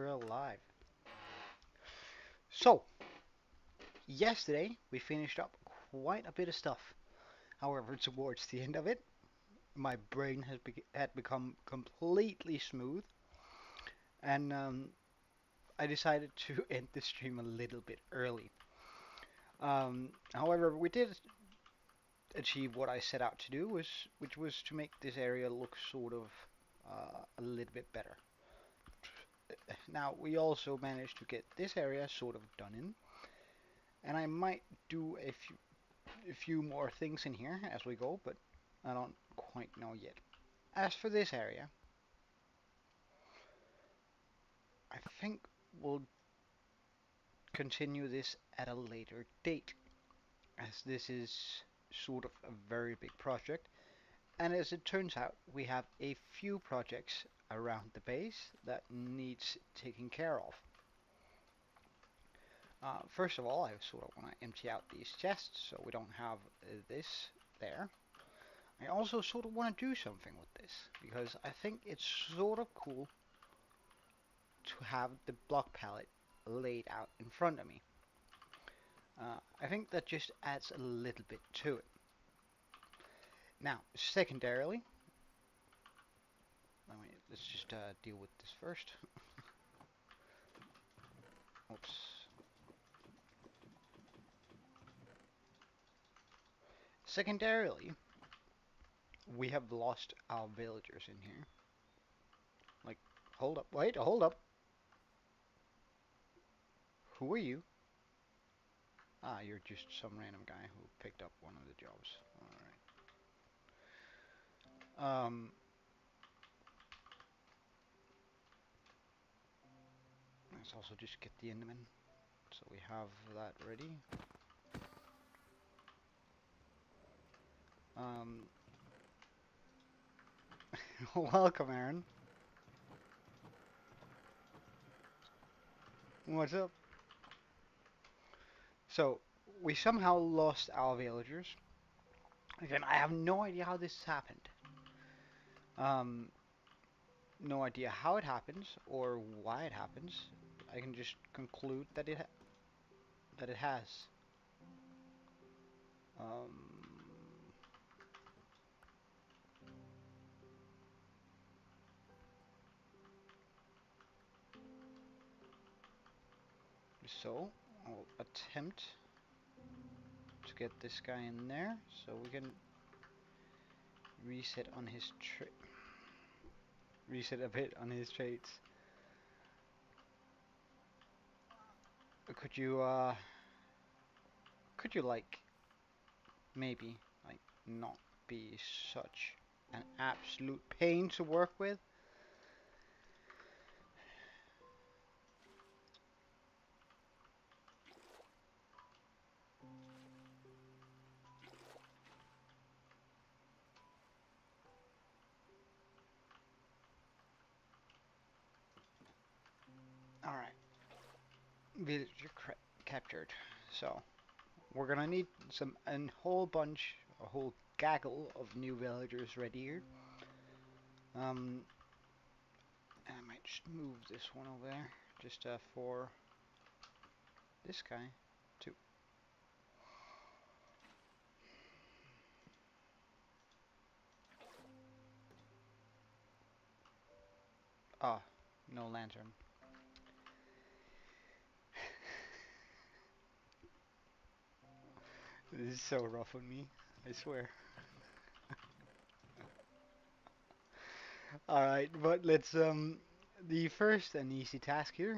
we're alive. So, yesterday we finished up quite a bit of stuff. However, towards the end of it, my brain had become completely smooth, and I decided to end the stream a little bit early. However, we did achieve what I set out to do, which was to make this area look sort of a little bit better. Now, we also managed to get this area sort of done in, and I might do a few more things in here as we go, but I don't quite know yet. As for this area, I think we'll continue this at a later date, as this is sort of a very big project, and as it turns out, we have a few projects around the base that needs taking care of. First of all, I sort of want to empty out these chests so we don't have this there. I also sort of want to do something with this because I think it's sort of cool to have the block palette laid out in front of me. I think that just adds a little bit to it. Now, secondarily, let's just deal with this first. Oops. Secondarily, we have lost our villagers in here. Like, hold up, wait, hold up. Who are you? Ah, you're just some random guy who picked up one of the jobs. Alright. Let's also just get the Enderman. So we have that ready. Um, welcome, Aaron. What's up? So, we somehow lost our villagers. Again, I have no idea how this happened. Um, no idea how it happens or why it happens. I can just conclude that it has. Um, so, I'll attempt to get this guy in there so we can reset on his reset a bit on his traits. Could you like maybe like not be such an absolute pain to work with? Alright, villager captured. So, we're gonna need a whole bunch, a whole gaggle of new villagers ready here. And I might just move this one over there, just for this guy, too. Ah, no lantern. This is so rough on me, I swear. Alright, but the first and easy task here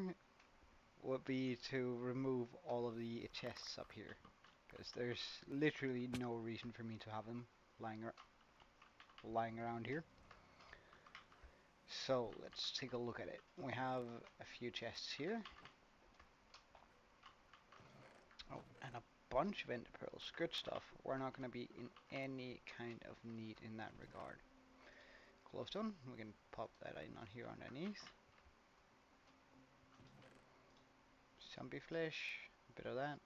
would be to remove all of the chests up here, because there's literally no reason for me to have them lying around here. So let's take a look at it. We have a few chests here. Oh, and a bunch of ender pearls. Good stuff. We're not going to be in any kind of need in that regard. Glowstone, we can pop that in on here underneath. Zombie flesh, a bit of that.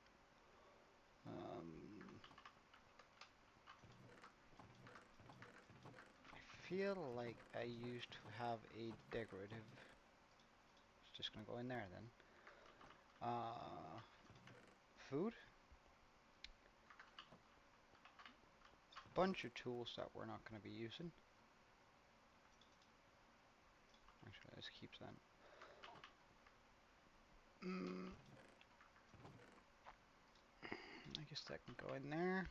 I feel like I used to have a decorative just gonna go in there then. Food. Bunch of tools that we're not gonna be using. Actually, let's keep that. I guess that can go in there.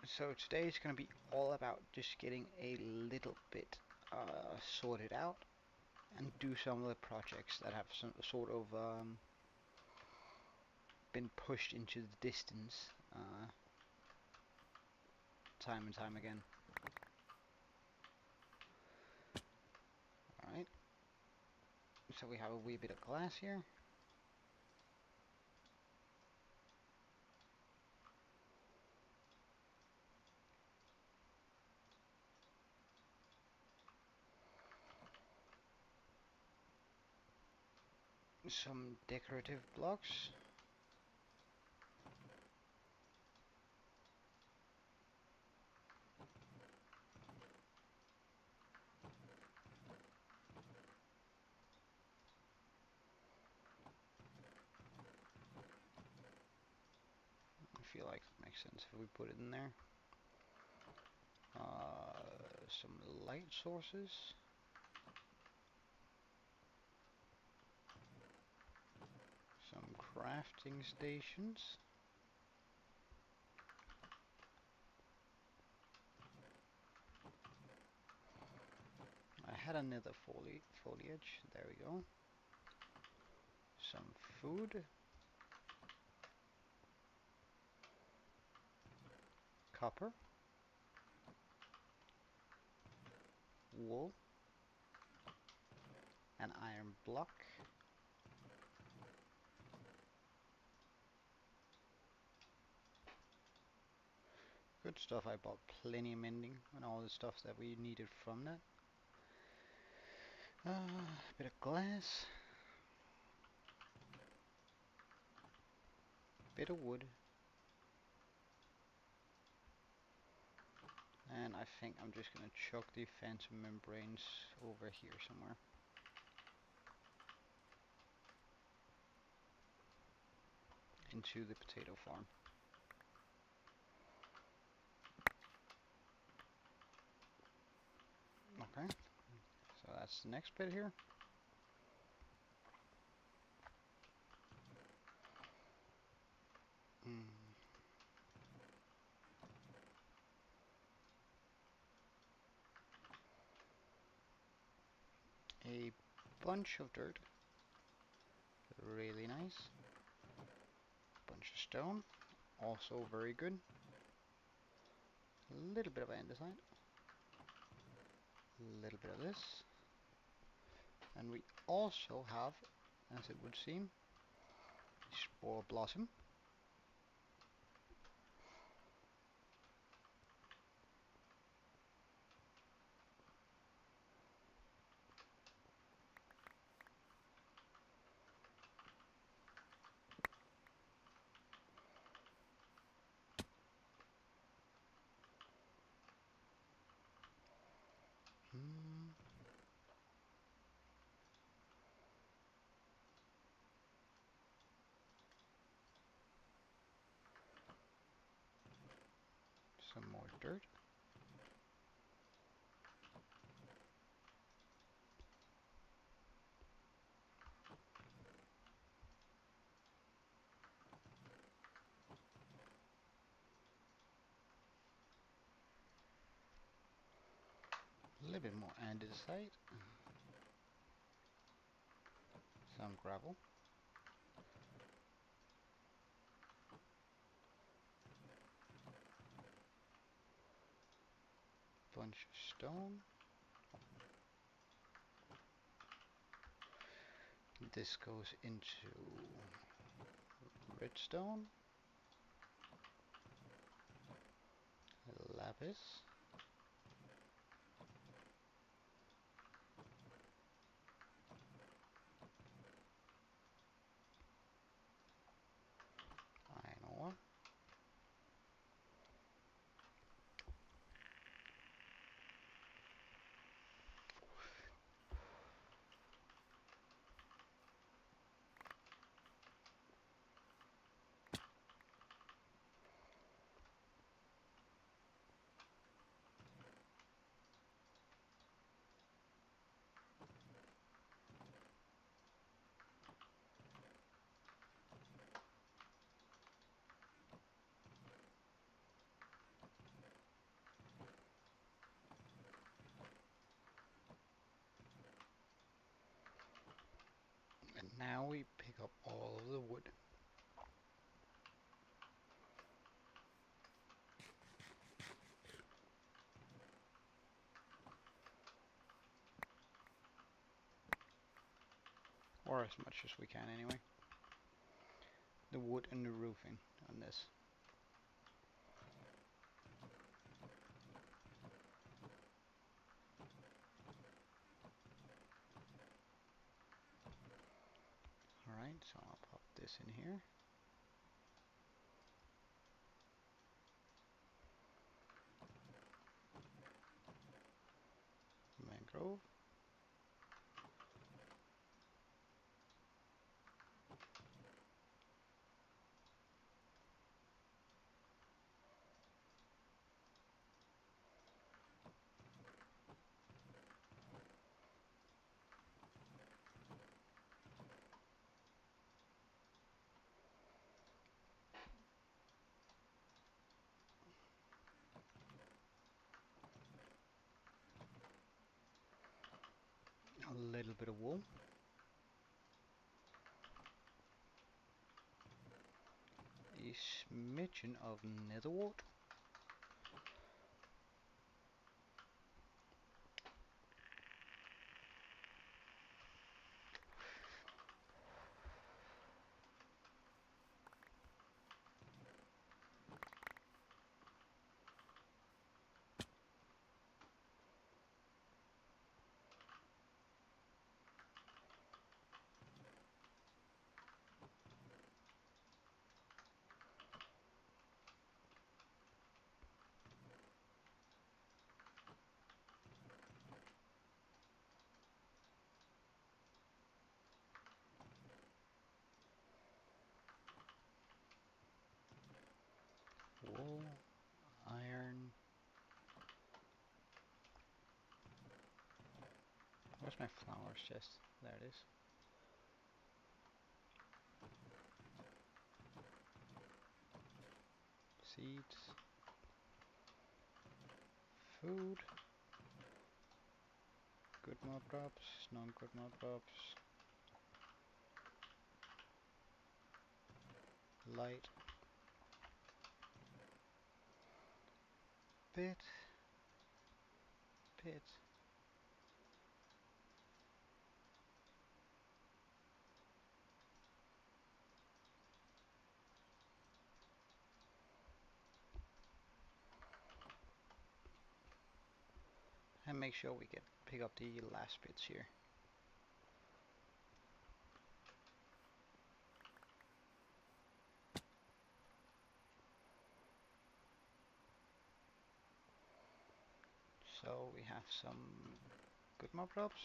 So today is going to be all about just getting a little bit sorted out and do some of the projects that have some sort of been pushed into the distance time and time again. Alright, so we have a wee bit of glass here. Some decorative blocks. I feel like it makes sense if we put it in there. Some light sources. Some crafting stations. I had another foliage. There we go. Some food. Copper. Wool. An iron block. Good stuff. I bought plenty of mending and all the stuff that we needed from that. Bit of glass. Bit of wood. And I think I'm just gonna chuck the phantom membranes over here somewhere. Into the potato farm. Okay, so that's the next bit here. A bunch of dirt. Really nice. Bunch of stone. Also very good. A little bit of andesite. A little bit of this. And we also have, as it would seem, spore blossom. Some more dirt. A little bit more andesite. Some gravel. Bunch of stone. This goes into redstone. Lapis. Iron ore. we pick up all of the wood. Or as much as we can anyway. The wood and the roofing on this. Alright, so I'll pop this in here. Mangrove. A little bit of wool. A smidgen of netherwort. Wool, iron. Where's my flowers chest? There it is. Seeds. Food. Good mob drops, non-good mob drops. Light. Bit. Pit. And make sure we pick up the last bits here. So we have some good mob drops,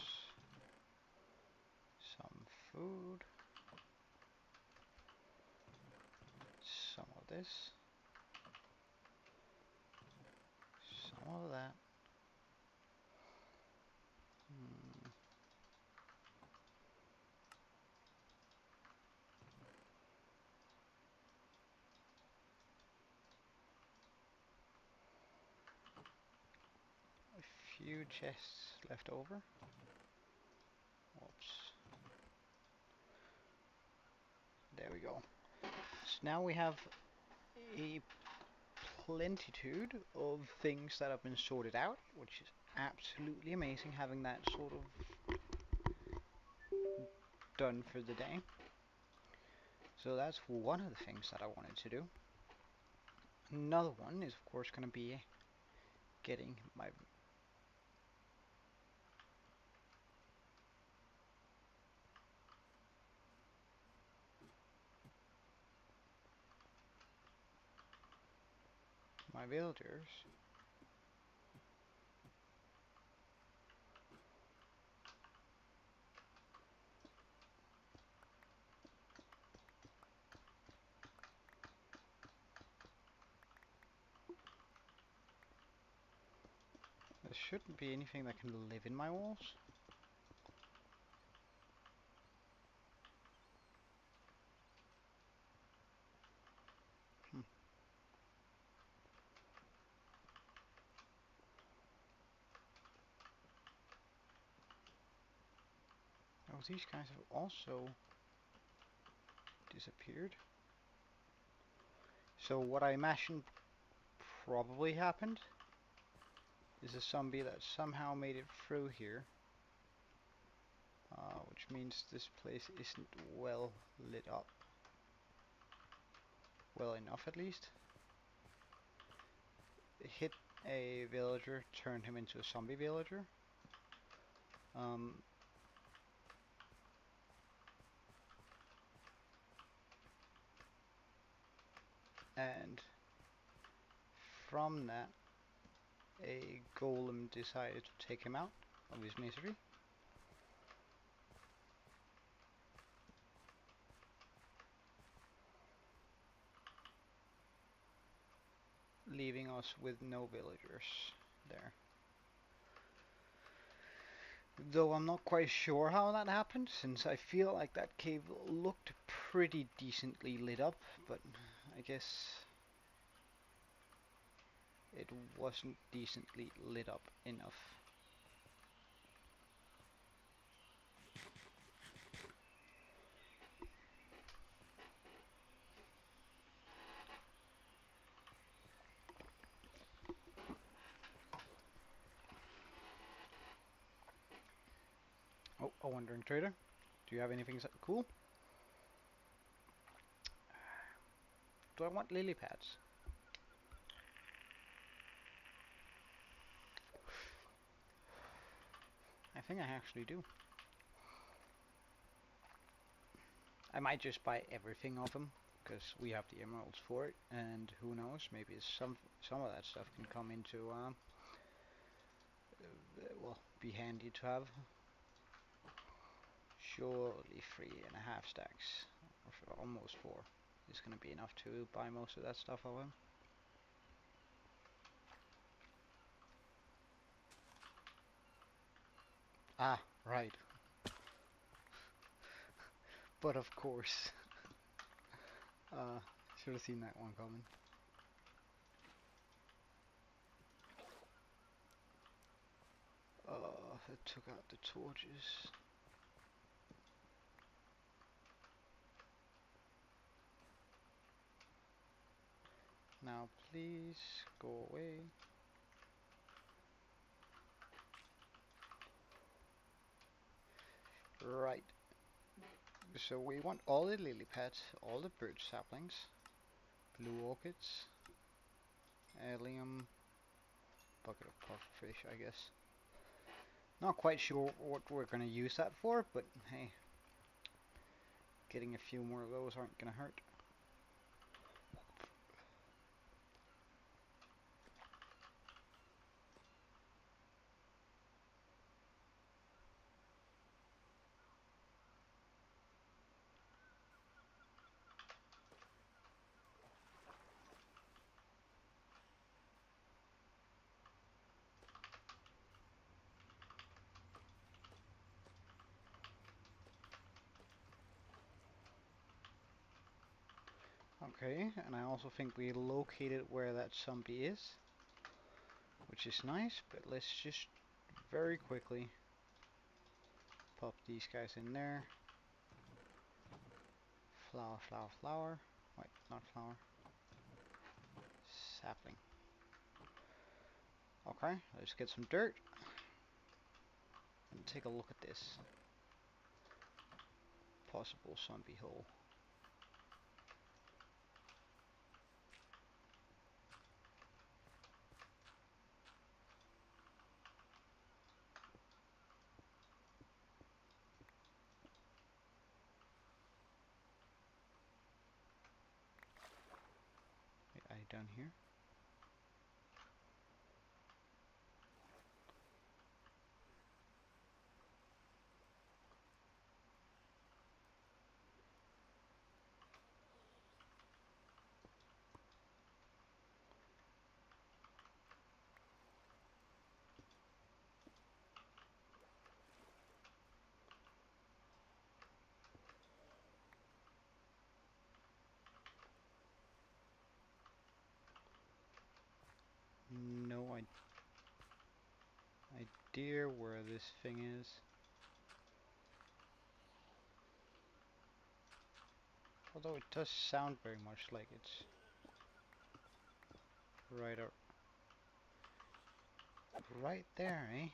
some food, some of this, some of that. A few chests left over. Whoops. There we go. So now we have a plenitude of things that have been sorted out, which is absolutely amazing having that sort of done for the day. So that's one of the things that I wanted to do. Another one is of course going to be getting my villagers there shouldn't be anything that can live in my walls. Oh, these guys have also disappeared. So what I imagine probably happened is a zombie that somehow made it through here, which means this place isn't well lit up. Well enough, at least. It hit a villager, turned him into a zombie villager. And from that, a golem decided to take him out of his misery. Leaving us with no villagers there. Though I'm not quite sure how that happened, since I feel like that cave looked pretty decently lit up, but I guess it wasn't decently lit up enough. Oh, a wandering trader. Do you have anything cool? Do I want lily pads? I think I actually do. I might just buy everything of them, because we have the emeralds for it, and who knows, maybe some of that stuff can come into, well, be handy to have. Surely 3.5 stacks, or almost 4, is going to be enough to buy most of that stuff of him. Ah, right. But of course. Should have seen that one coming. It took out the torches. Now please go away. Right. So we want all the lily pads, all the birch saplings, blue orchids, allium, bucket of pufferfish, I guess. Not quite sure what we're gonna use that for, but hey, getting a few more of those aren't gonna hurt. Okay, and I also think we located where that zombie is, which is nice, but let's just very quickly pop these guys in there. Flower, flower, flower. Wait, not flower. Sapling. Okay, let's get some dirt and take a look at this possible zombie hole. Wait, are you down here? No idea where this thing is. Although it does sound very much like it's right up, right there, eh?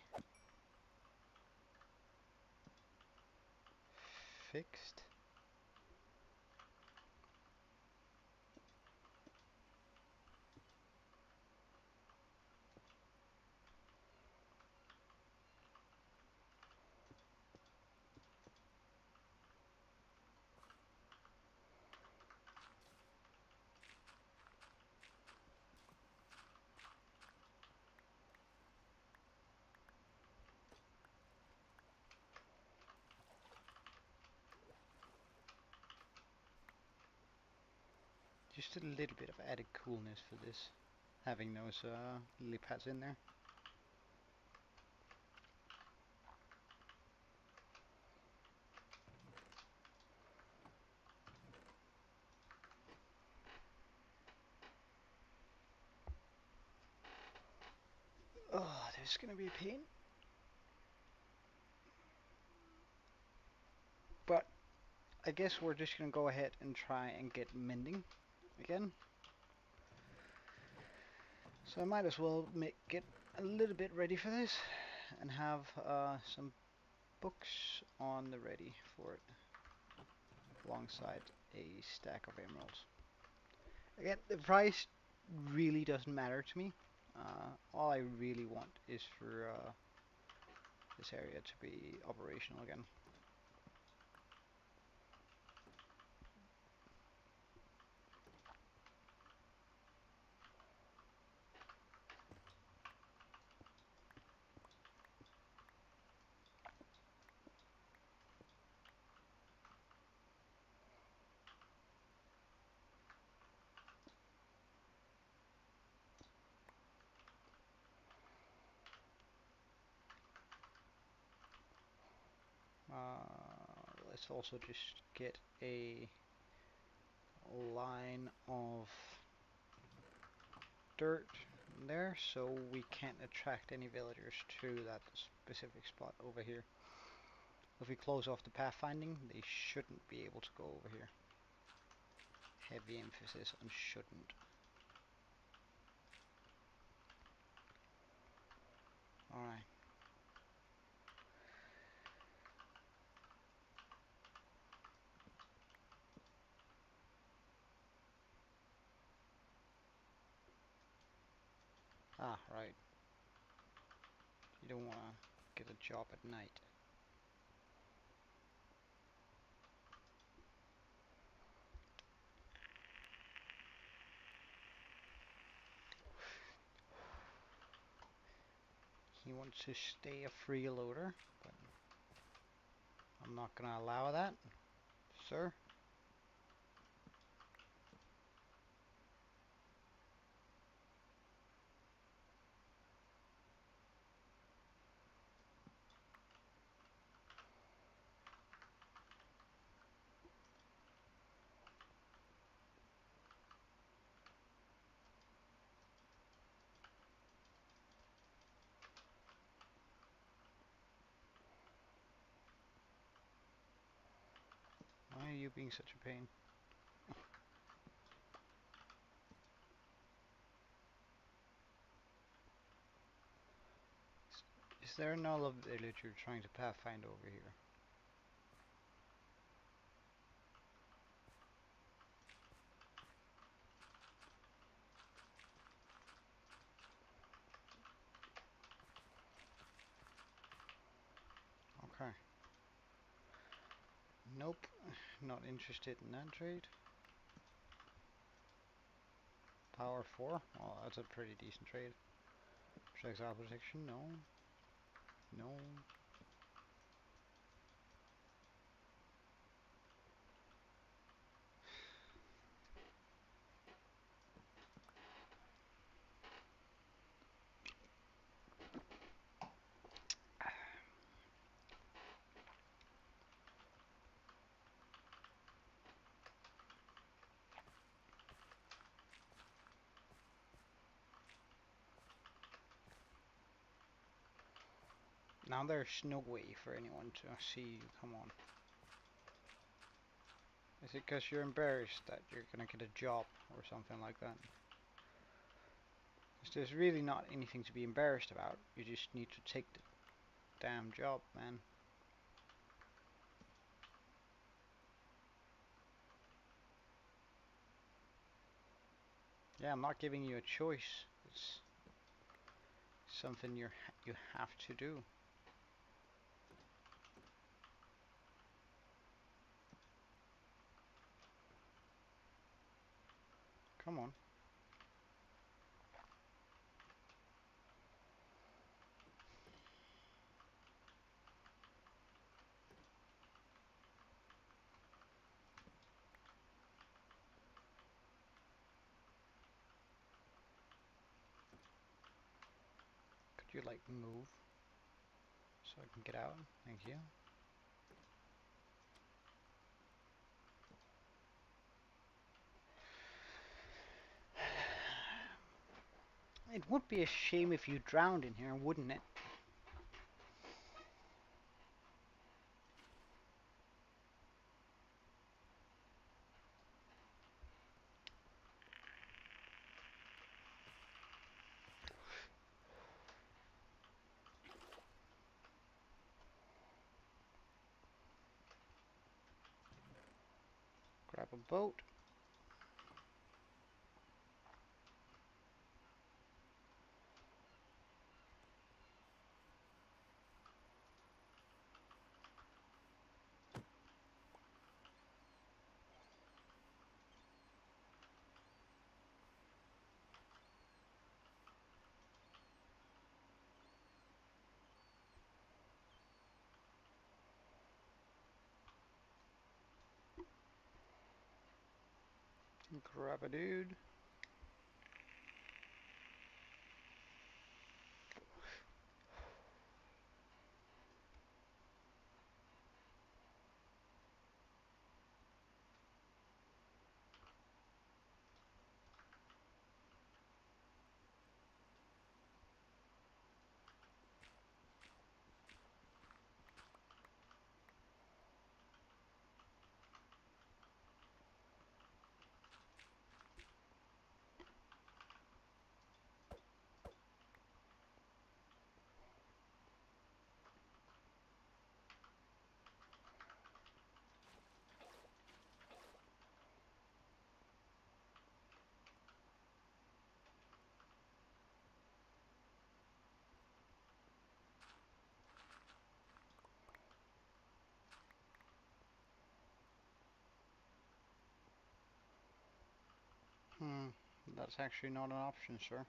Fixed. Just a little bit of added coolness for this, having those lily pads in there. Oh, this is gonna be a pain. But I guess we're just gonna go ahead and try and get mending again. So I might as well get a little bit ready for this and have some books on the ready for it alongside a stack of emeralds. Again, the price really doesn't matter to me. All I really want is for this area to be operational again. Let's also just get a line of dirt there so we can't attract any villagers to that specific spot over here. If we close off the pathfinding, they shouldn't be able to go over here. Heavy emphasis on shouldn't. Alright. Ah, right. You don't want to get a job at night. He wants to stay a freeloader, but I'm not going to allow that, sir. Why are you being such a pain? Is there another village you're trying to pathfind over here? Okay. Nope, not interested in that trade. Power 4? Well, that's a pretty decent trade. Projectile protection? No. No. Now there's no way for anyone to see you come on. Is it because you're embarrassed that you're gonna get a job or something like that? Because there's really not anything to be embarrassed about. You just need to take the damn job, man. Yeah, I'm not giving you a choice. It's something you have to do. Come on. Could you like move so I can get out? Thank you. It would be a shame if you drowned in here, wouldn't it? Grab a boat. Grab a dude. Hmm, that's actually not an option, sir.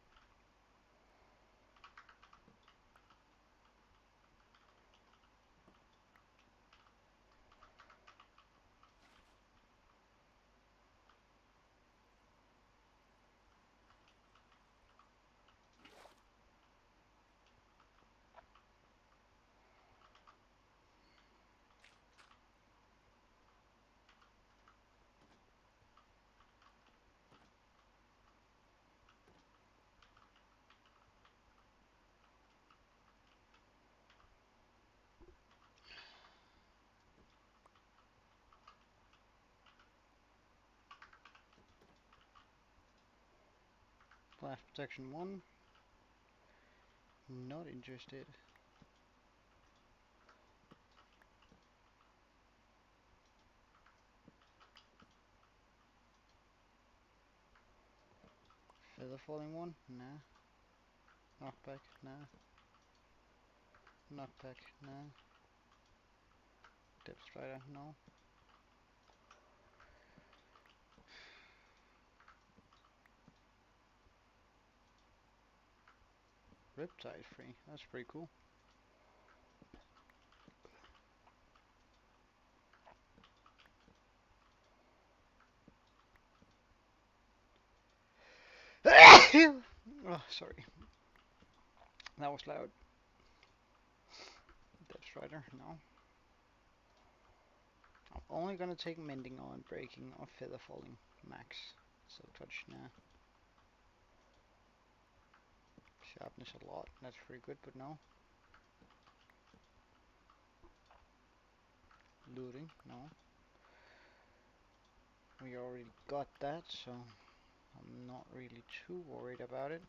Blast protection 1. Not interested. Feather falling 1? Nah. Knockback? Nah. Knockback? Nah. Depth strider? No. Riptide free. That's pretty cool. Oh, sorry. That was loud. Depth strider? No. I'm only gonna take mending on breaking or feather falling max. So touch, nah. Sharpness a lot. That's pretty good, but no. Looting? No. We already got that, so I'm not really too worried about it.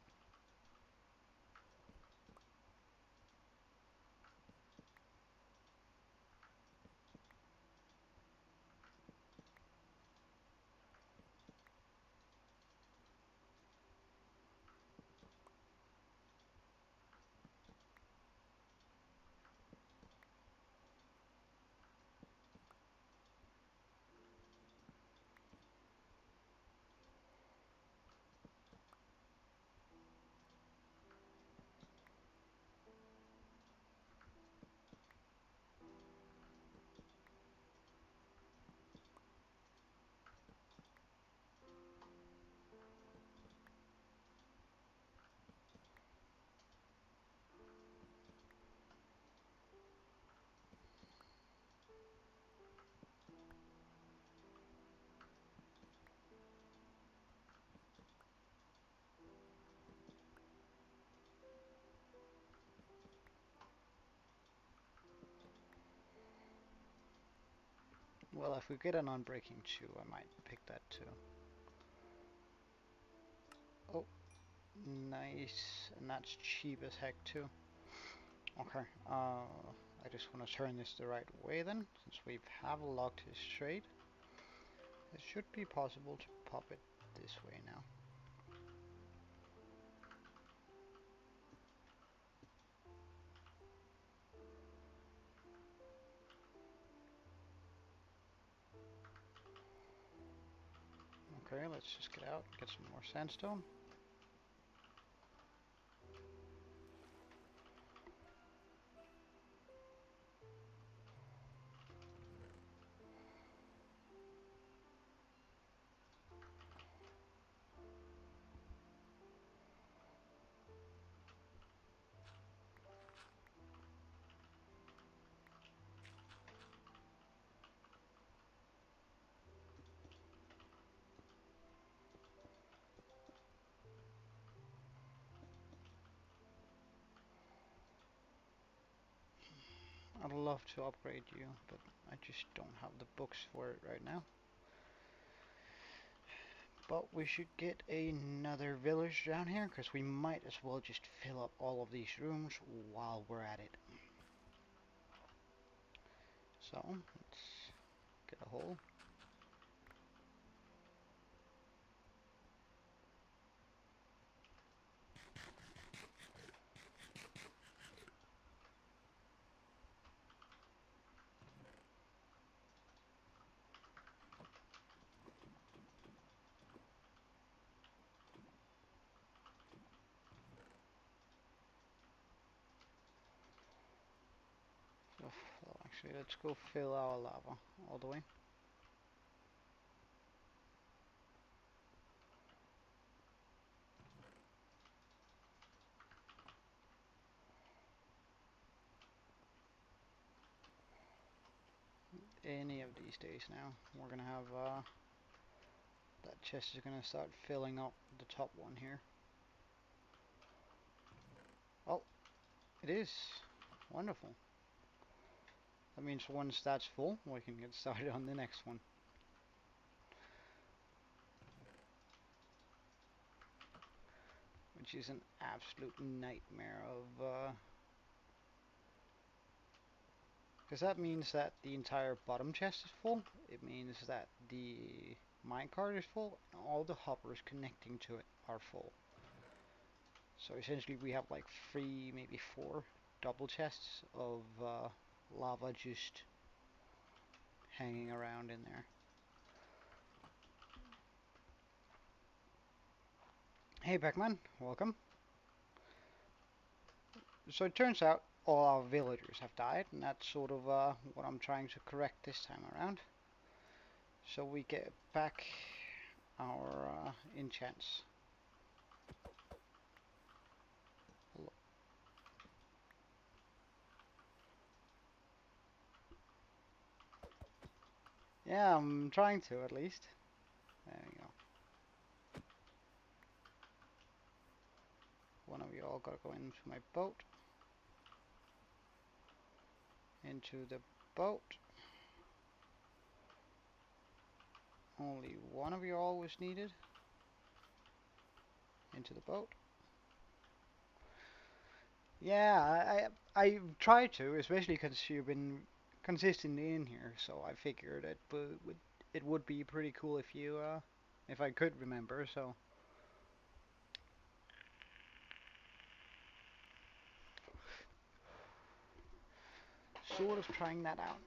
Well, if we get an unbreaking 2, I might pick that too. Oh, nice. And that's cheap as heck too. Okay, I just want to turn this the right way then, since we have locked his trade. It should be possible to pop it this way now. Okay, let's just get out, get some more sandstone. I'd love to upgrade you, but I just don't have the books for it right now. But we should get another village down here, because we might as well just fill up all of these rooms while we're at it. So, let's get a hole. Well, actually, let's go fill our lava all the way. Any of these days now, we're gonna have that chest is gonna start filling up the top one here. Oh, it is wonderful. That means once that's full, we can get started on the next one. Which is an absolute nightmare of because that means that the entire bottom chest is full. It means that the minecart is full and all the hoppers connecting to it are full. So essentially we have like 3, maybe 4 double chests of lava just hanging around in there. Hey Beckman, welcome. So it turns out all our villagers have died, and that's sort of what I'm trying to correct this time around. So we get back our enchants. Yeah, I'm trying to at least. There we go. One of you all gotta go into my boat. Into the boat. Only one of you all was needed. Into the boat. Yeah, I tried to, especially because you've been consistently in here. So I figured it would be pretty cool if you if I could remember. So sort of trying that out.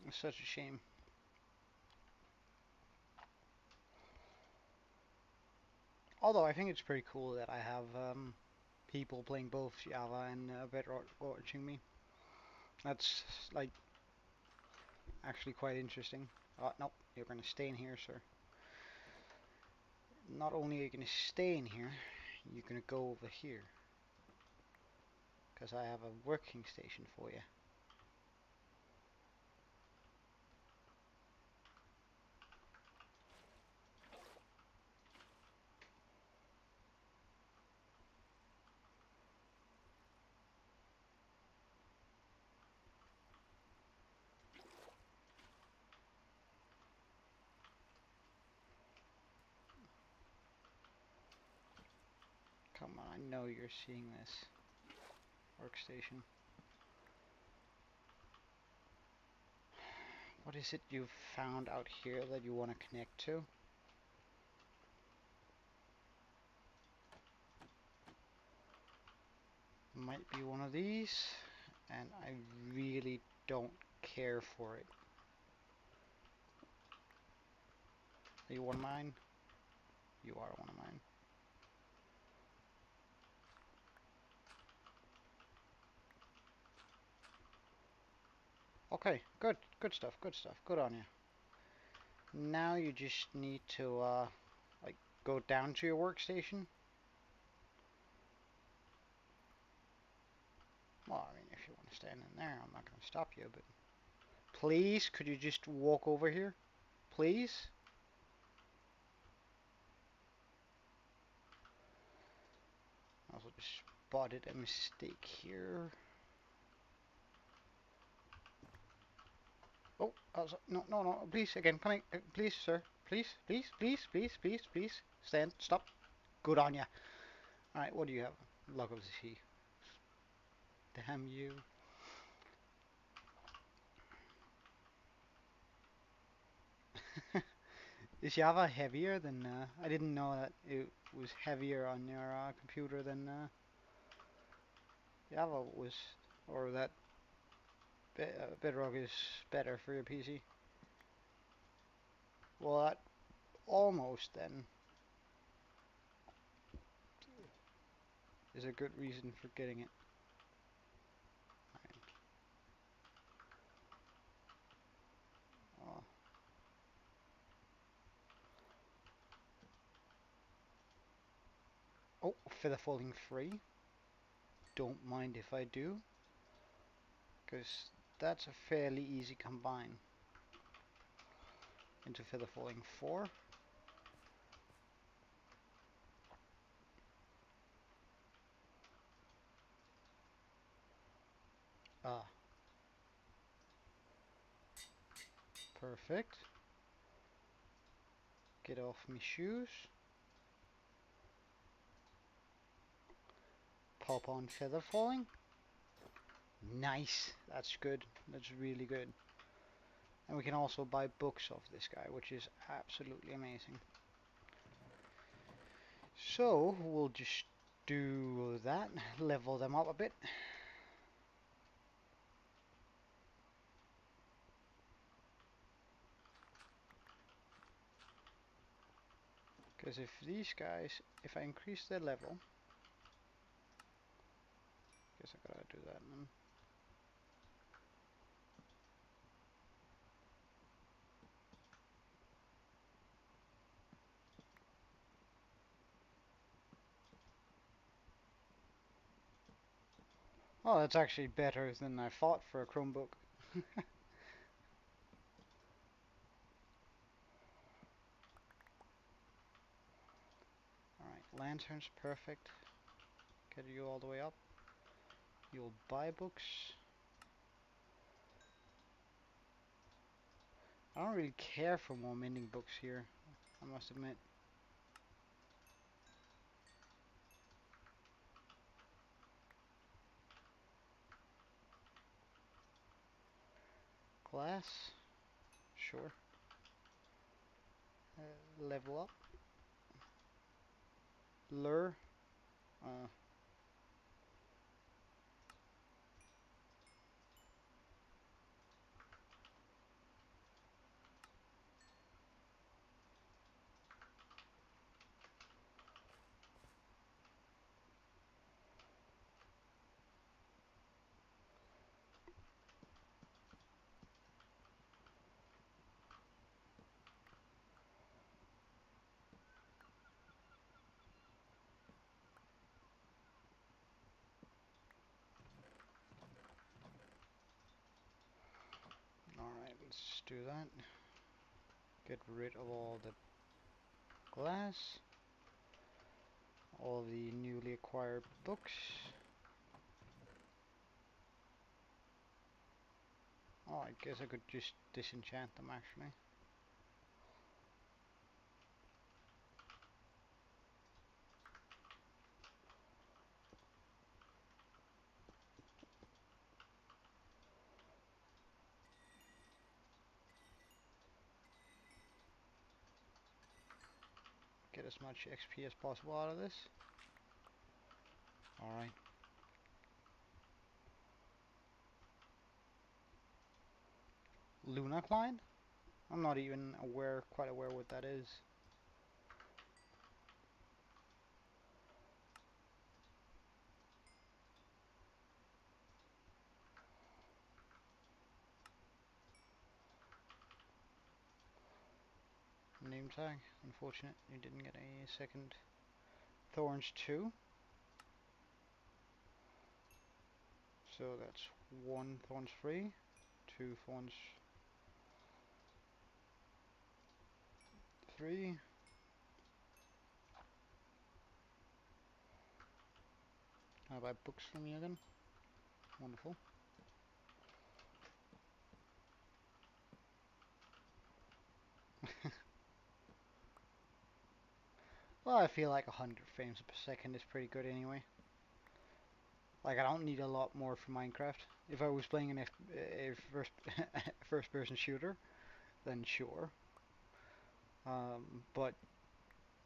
It's such a shame. Although I think it's pretty cool that I have people playing both Java and Bedrock watching me. That's like actually quite interesting. No, you're gonna stay in here, sir. Not only are you gonna stay in here, you're gonna go over here. Because I have a working station for you. Come on, I know you're seeing this workstation. What is it you've found out here that you want to connect to? Might be one of these, and I really don't care for it. Are you one of mine? You are one of mine. Okay, good, good stuff, good stuff, good on you. Now you just need to, like, go down to your workstation. Well, I mean, if you want to stand in there, I'm not going to stop you, but please, could you just walk over here? Please? I also just spotted a mistake here. Oh, also, no, no, no, please, again, come in, please, sir. Please, please, please, please, please, please. Stand, stop. Good on ya. Alright, what do you have? Luck of the sea. Damn you. Is Java heavier than, I didn't know that it was heavier on your computer than Java was, or that Bedrock is better for your PC. Well, that almost then is a good reason for getting it. Right. Oh, feather falling free. Don't mind if I do, because that's a fairly easy combine into feather falling 4. Ah, perfect. Get off my shoes. Pop on feather falling. Nice. That's good. That's really good. And we can also buy books of this guy, which is absolutely amazing. So we'll just do that, level them up a bit. Because if these guys, if I increase their level, guess I gotta do that then. Oh, that's actually better than I thought for a Chromebook. Alright, lantern's perfect. Get you all the way up. You'll buy books. I don't really care for more mending books here, I must admit. Glass, sure. Level up. Lure. Uh, Alright, let's do that. Get rid of all the glass. All the newly acquired books. Oh, I guess I could just disenchant them actually. Get as much XP as possible out of this. Alright. Luna Klein? I'm not even quite aware what that is. Name tag. Unfortunate, you didn't get a second. Thorns 2. So that's 1 thorns free, 2 thorns 3. Can I buy books from you again? Wonderful. Well, I feel like 100 frames per second is pretty good anyway. Like, I don't need a lot more for Minecraft. If I was playing a first person shooter, then sure. But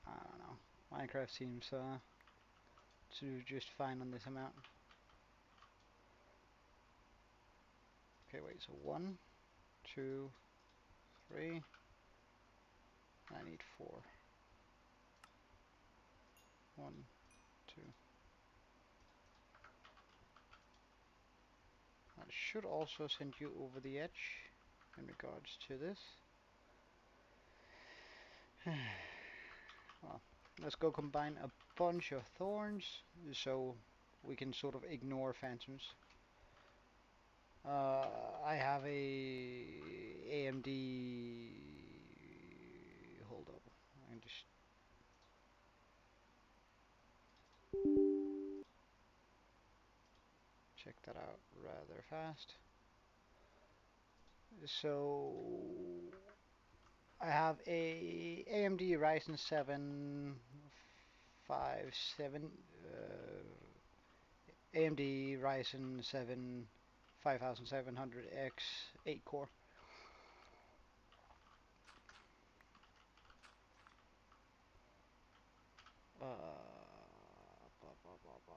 I don't know. Minecraft seems to do just fine on this amount. Okay, wait. So 1, 2, 3. I need 4. 1, 2. I should also send you over the edge in regards to this. Well, let's go combine a bunch of thorns so we can sort of ignore phantoms. I have a AMD. Hold up, I can just check that out rather fast. So I have a AMD Ryzen 7 57 AMD Ryzen 7 5700X 8 core. Blah, blah, blah, blah.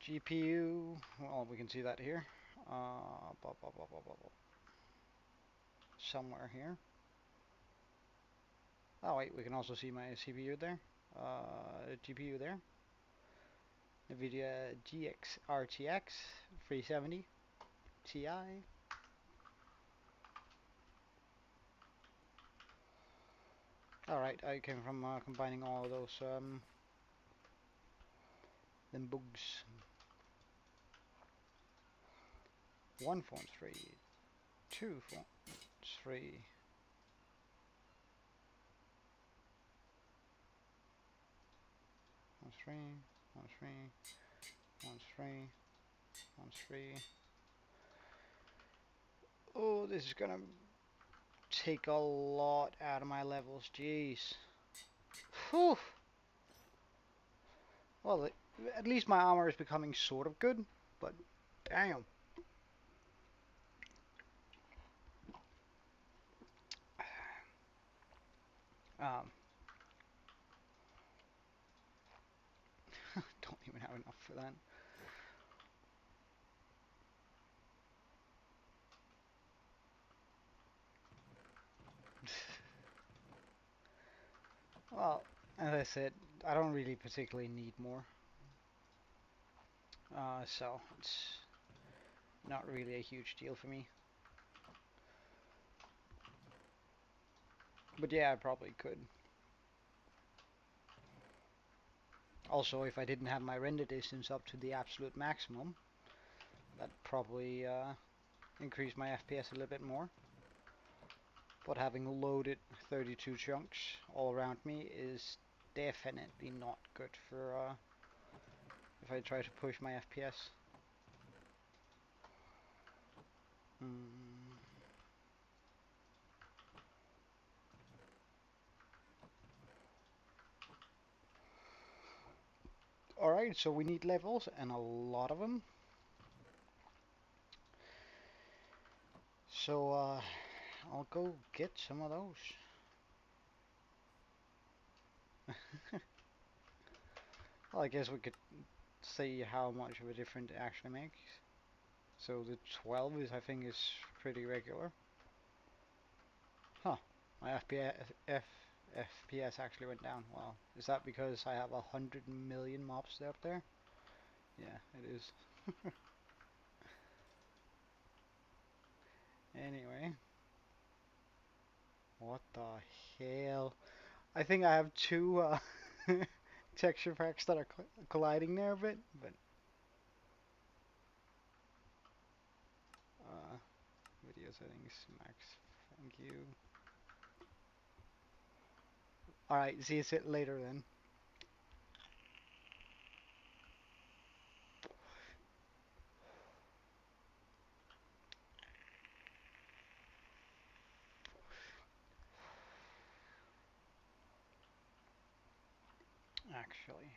GPU, well, we can see that here. Blah, blah, blah, blah, blah, blah. Somewhere here. Oh wait, we can also see my CPU there. GPU there. NVIDIA GX RTX 370 Ti. Alright, I came from combining all of those them bugs. 1 phone 3, 2 phone 3. One 3, 1 3, 1 3, 1 3. Oh, this is gonna take a lot out of my levels, jeez. Whew. Well, at least my armor is becoming sort of good, but damn. Um, don't even have enough for that. Well, as I said, I don't really particularly need more. So it's not really a huge deal for me. But yeah, I probably could. Also, if I didn't have my render distance up to the absolute maximum, that'd probably increase my FPS a little bit more. But having loaded 32 chunks all around me is definitely not good for if I try to push my FPS. Alright, so we need levels, and a lot of them. So I'll go get some of those. Well, I guess we could see how much of a difference it actually makes. So the 12 is, I think, is pretty regular. Huh. My FPS actually went down. Well, is that because I have 100 million mobs up there? Yeah, it is. Anyway. What the hell? I think I have two texture packs that are colliding there a bit, but uh, video settings, max, thank you. Alright, see you later then. Actually,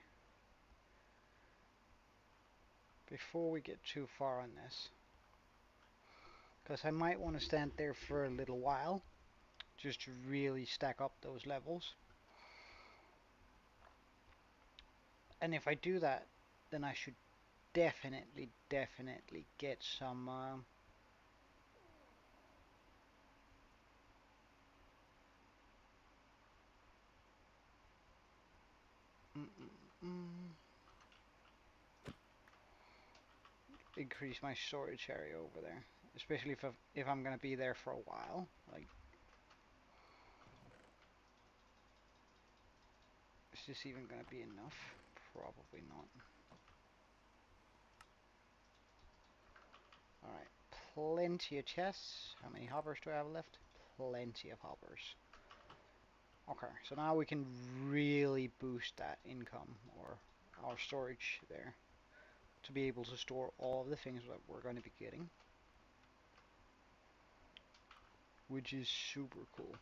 before we get too far on this, because I might want to stand there for a little while, just to really stack up those levels. And if I do that, then I should definitely get some increase my storage area over there, especially if I'm gonna be there for a while. Like, is this even gonna be enough? Probably not. Alright, plenty of chests. How many hoppers do I have left? Plenty of hoppers. Okay, so now we can really boost that income, or our storage there, to be able to store all of the things that we're going to be getting, which is super cool.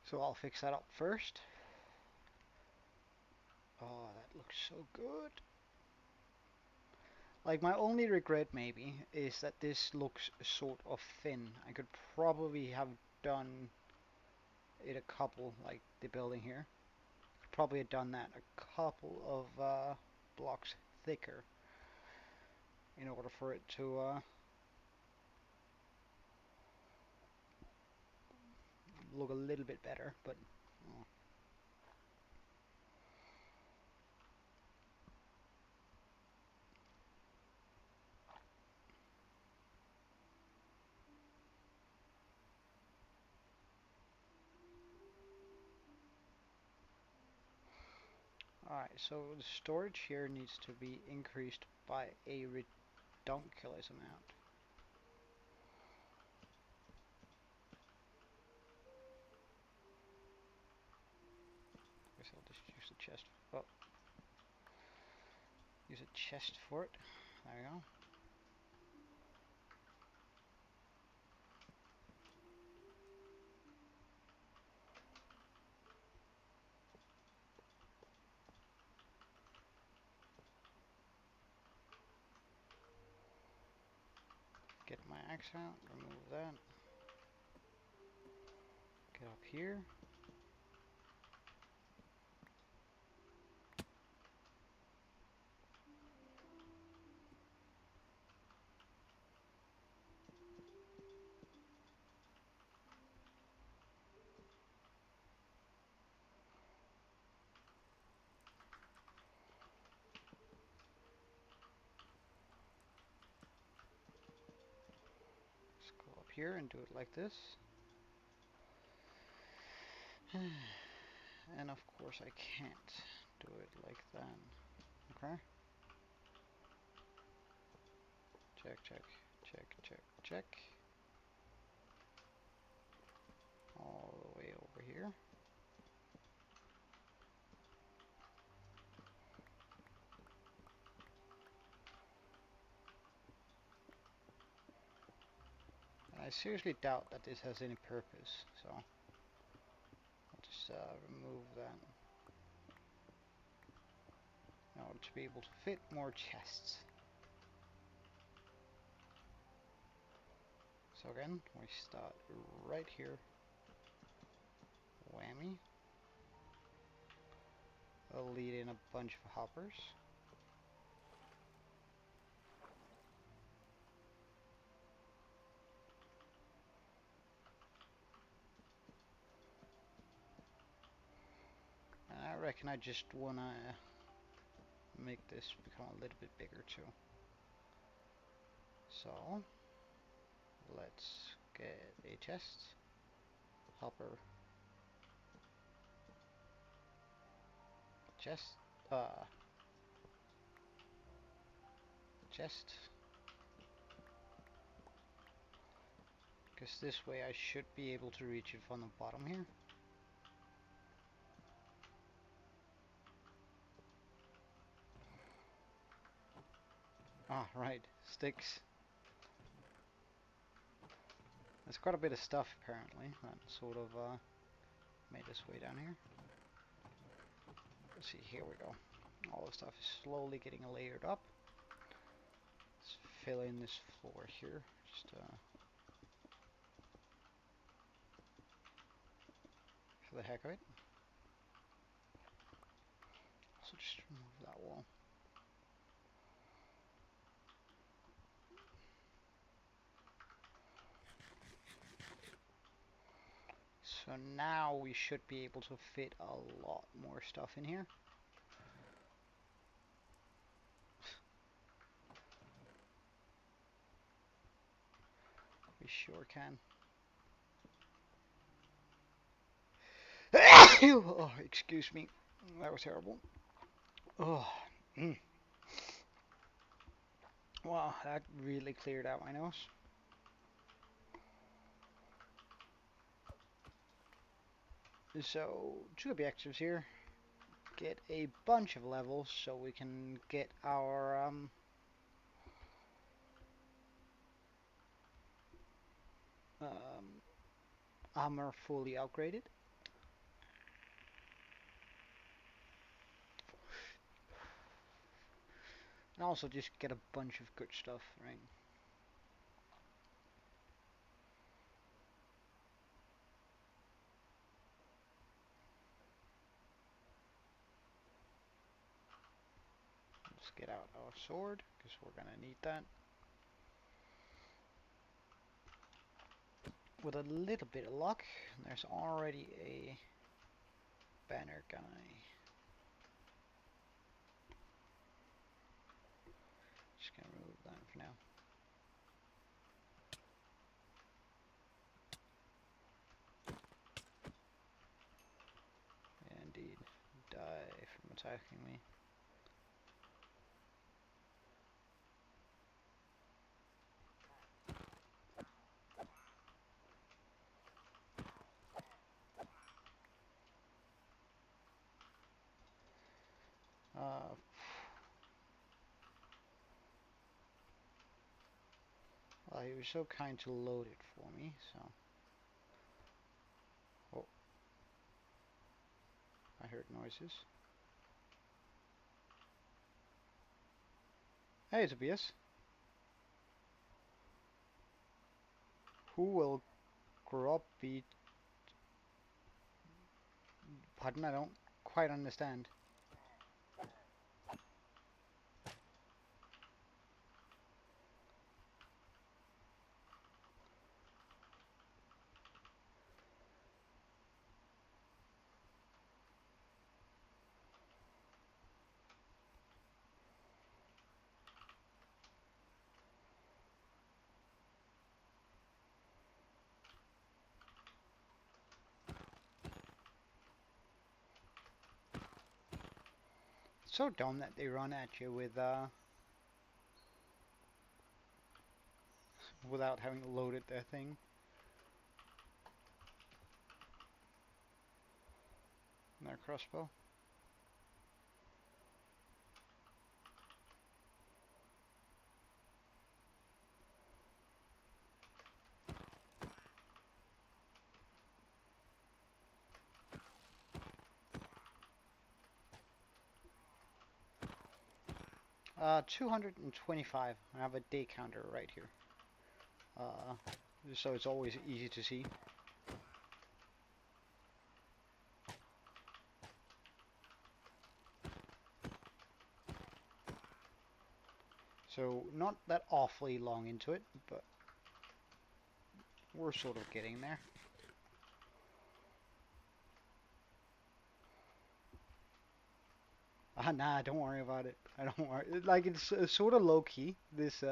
So I'll fix that up first. Oh, that looks so good. Like, my only regret maybe is that this looks sort of thin. I could probably have done it a couple, like the building here. Probably have done that a couple of blocks thicker in order for it to look a little bit better, but oh. Alright, so the storage here needs to be increased by a redonkulous amount. Guess I'll just use the chest. Oh, use a chest for it. There we go. Get my axe out, remove that. Get up here. Let's go up here and do it like this. And of course I can't do it like that. Okay? Check, check, check, check, check. All the way over here. I seriously doubt that this has any purpose, so I'll just remove that. In order to be able to fit more chests. So again, we start right here. Whammy. I'll lead in a bunch of hoppers. And I reckon I just wanna make this become a little bit bigger too. So let's get a chest, hopper, chest, chest. Because this way I should be able to reach it from the bottom here. Ah, right, sticks. There's quite a bit of stuff apparently that sort of made its way down here. Let's see, here we go. All the stuff is slowly getting layered up. Let's fill in this floor here, just for the heck of it. So just remove that wall. So now we should be able to fit a lot more stuff in here. We sure can. Oh, excuse me. That was terrible. Oh, wow, that really cleared out my nose. So, two objectives here. Get a bunch of levels so we can get our armor fully upgraded. And also just get a bunch of good stuff, right? Let's get out our sword, because we're gonna need that. With a little bit of luck, there's already a banner guy. Just gonna remove that for now. Indeed, die from attacking me. Uh, well, he was so kind to load it for me, so... Oh, I heard noises. Hey, Tobias. Who will grow up be... Pardon, I don't quite understand. It's so dumb that they run at you with, without having loaded their thing. Their crossbow. 225. I have a day counter right here. So it's always easy to see. So not that awfully long into it, but we're sort of getting there. Nah, don't worry about it. I don't worry. Like it's sort of low key, this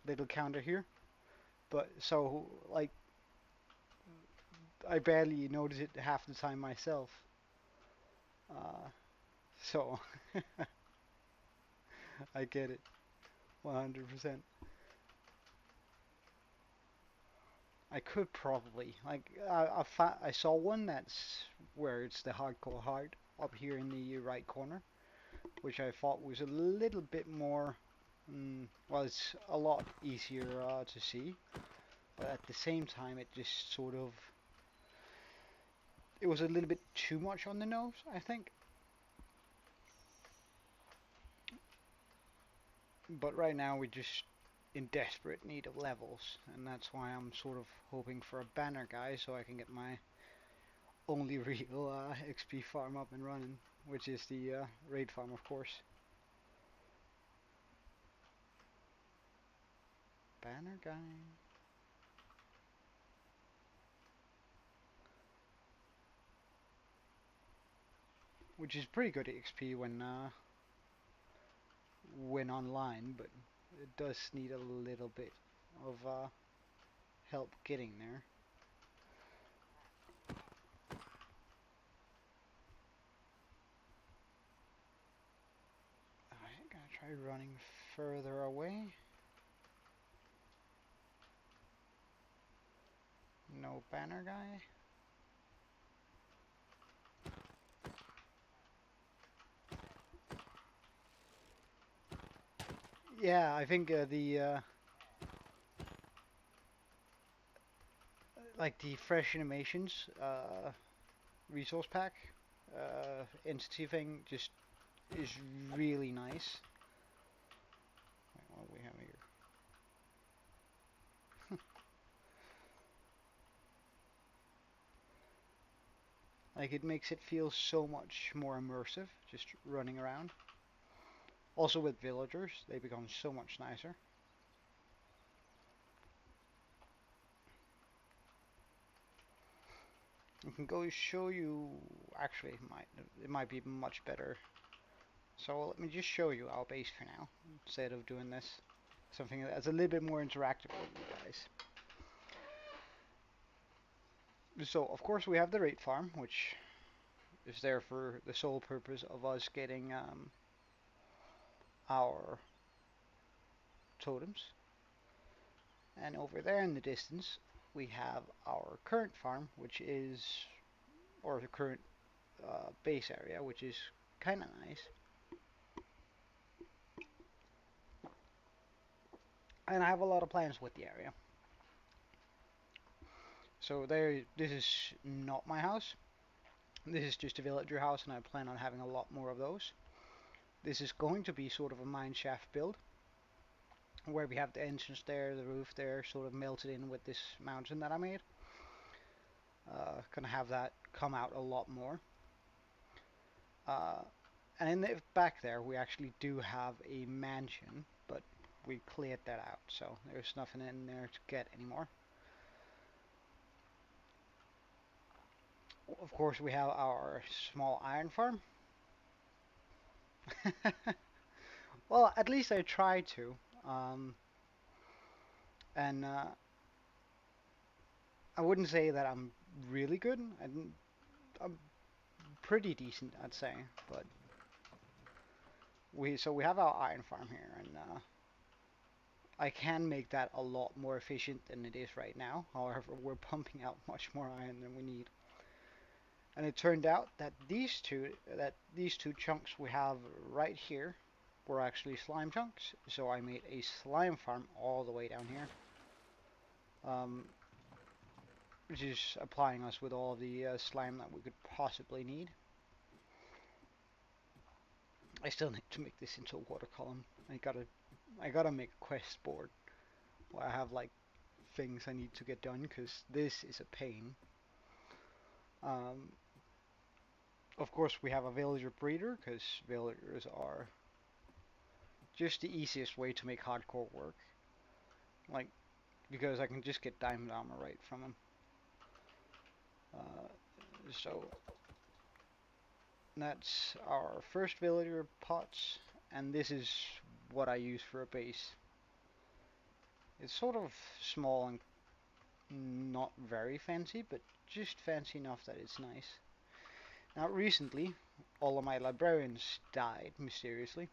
little counter here. But so like I barely notice it half the time myself. So I get it 100%. I could probably like I saw one that's where it's the hardcore hard up here in the right corner, which I thought was a little bit more. Well, it's a lot easier to see, but at the same time, it just sort of it was a little bit too much on the nose, I think. But right now we're just in desperate need of levels, and that's why I'm sort of hoping for a banner guy so I can get my only real XP farm up and running, which is the raid farm, of course. Banner guy. Which is pretty good XP when online, but it does need a little bit of help getting there. I'm gonna try running further away. No banner guy. Yeah, I think the like the fresh animations resource pack entity thing just is really nice. Wait, what do we have here? Like it makes it feel so much more immersive just running around. Also with villagers, they become so much nicer. I can go show you. Actually, it might be much better. So let me just show you our base for now, instead of doing this. Something that's a little bit more interactive with you guys. So of course we have the raid farm, which is there for the sole purpose of us getting our totems. And over there in the distance, we have our current farm, which is, or the current base area, which is kind of nice. And I have a lot of plans with the area. So there, this is not my house. This is just a villager house, and I plan on having a lot more of those. This is going to be sort of a mine shaft build, where we have the entrance there, the roof there, sort of melted in with this mountain that I made. Gonna have that come out a lot more. And in the back there, we actually do have a mansion, but we cleared that out, so there's nothing in there to get anymore. Of course, we have our small iron farm. Well, at least I try to. And I wouldn't say that I'm really good. I'm pretty decent, I'd say. But we have our iron farm here, and I can make that a lot more efficient than it is right now. However, we're pumping out much more iron than we need. And it turned out that these two chunks we have right here were actually slime chunks. So I made a slime farm all the way down here, which is applying us with all of the slime that we could possibly need. I still need to make this into a water column. I gotta make a quest board where I have like things I need to get done, because this is a pain. Of course, we have a villager breeder, because villagers are just the easiest way to make hardcore work. Like, because I can just get diamond armor right from them. So that's our first villager pots, and this is what I use for a base. It's sort of small and not very fancy, but just fancy enough that it's nice. Now recently, all of my librarians died mysteriously,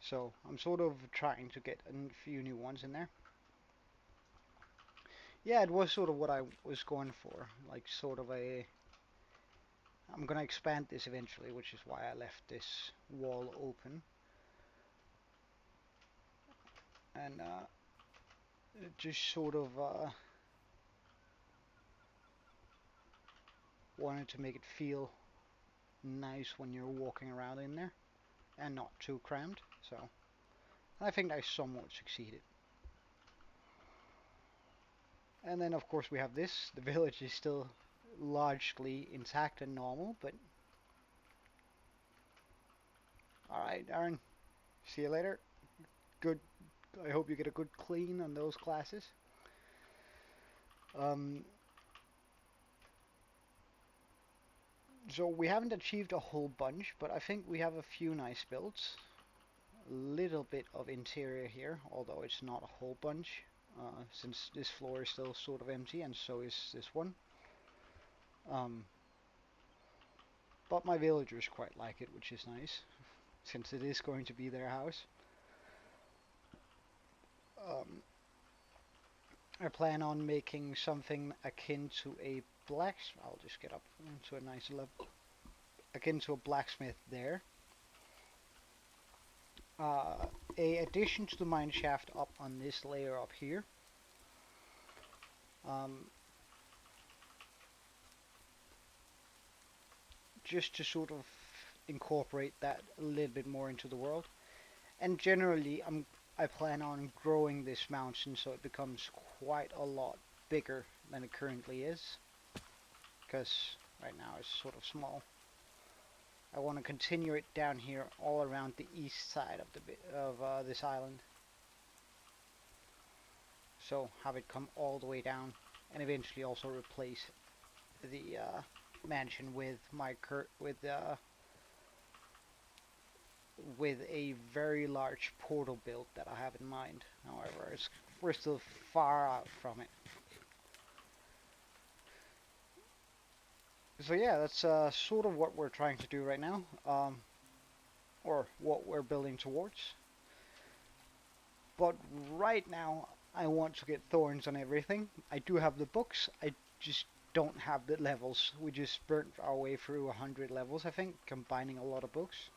so I'm sort of trying to get a few new ones in there. Yeah, it was sort of what I was going for, like sort of a... I'm gonna expand this eventually, which is why I left this wall open. And just sort of wanted to make it feel nice when you're walking around in there, and not too crammed, so I think I somewhat succeeded. And then of course we have this. The village is still largely intact and normal, but alright, Aaron, see you later. Good, I hope you get a good clean on those classes. So we haven't achieved a whole bunch, but I think we have a few nice builds. A little bit of interior here, although it's not a whole bunch, since this floor is still sort of empty, and so is this one. But my villagers quite like it, which is nice, since it is going to be their house. I plan on making something akin to a blacksmith. I'll just get up to a nice level. Akin to a blacksmith there. A addition to the mine shaft up on this layer up here. Just to sort of incorporate that a little bit more into the world. And generally, I plan on growing this mountain so it becomes quite a lot bigger than it currently is, because right now it's sort of small. I want to continue it down here all around the east side of this island, so have it come all the way down, and eventually also replace the mansion with with a very large portal build that I have in mind. However, we're still far out from it. So yeah, that's sort of what we're trying to do right now, or what we're building towards. But right now, I want to get thorns on everything. I do have the books, I just don't have the levels. We just burnt our way through 100 levels, I think, combining a lot of books.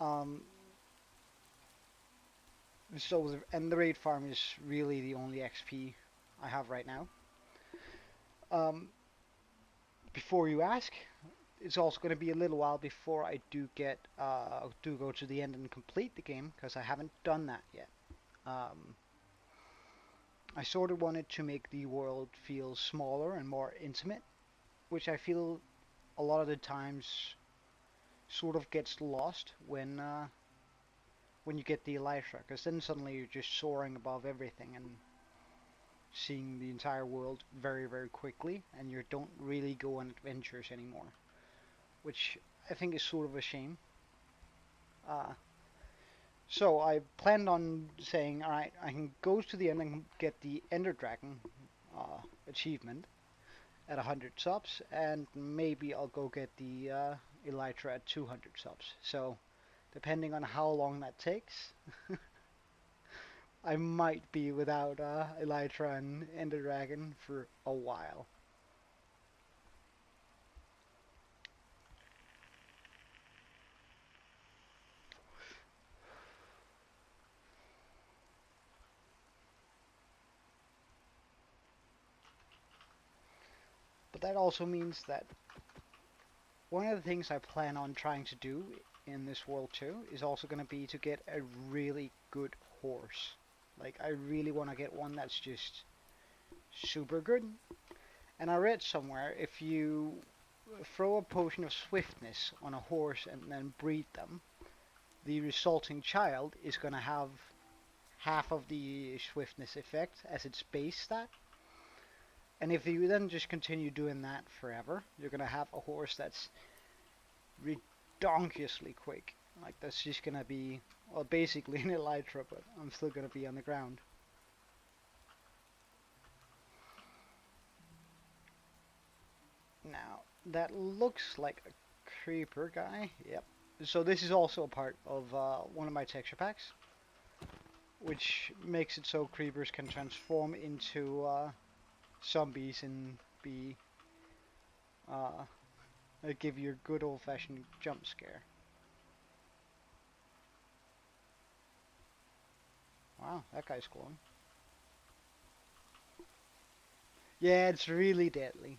Um, and the raid farm is really the only XP I have right now. Um, Before you ask, it's also going to be a little while before I do go to the end and complete the game, because I haven't done that yet. Um, I sort of wanted to make the world feel smaller and more intimate, which I feel a lot of the times sort of gets lost when you get the elytra, because then suddenly you're just soaring above everything and seeing the entire world very, very quickly, and you don't really go on adventures anymore, which I think is sort of a shame. Uh, so I planned on saying, alright, I can go to the end and get the Ender Dragon achievement at 100 subs, and maybe I'll go get the Elytra at 200 subs. So, depending on how long that takes, I might be without Elytra and Ender Dragon for a while. But that also means that one of the things I plan on trying to do in this world too is also going to be to get a really good horse. Like, I really want to get one that's just super good. And I read somewhere, if you throw a potion of swiftness on a horse and then breed them, the resulting child is going to have half of the swiftness effect as its base stat. And if you then just continue doing that forever, you're going to have a horse that's redonkulously quick. Like, that's just going to be, well, basically an elytra, but I'm still going to be on the ground. Now, that looks like a creeper guy. Yep. So this is also a part of one of my texture packs, which makes it so creepers can transform into zombies and be give you a good old-fashioned jump scare. Wow, that guy's glowing. Yeah, it's really deadly.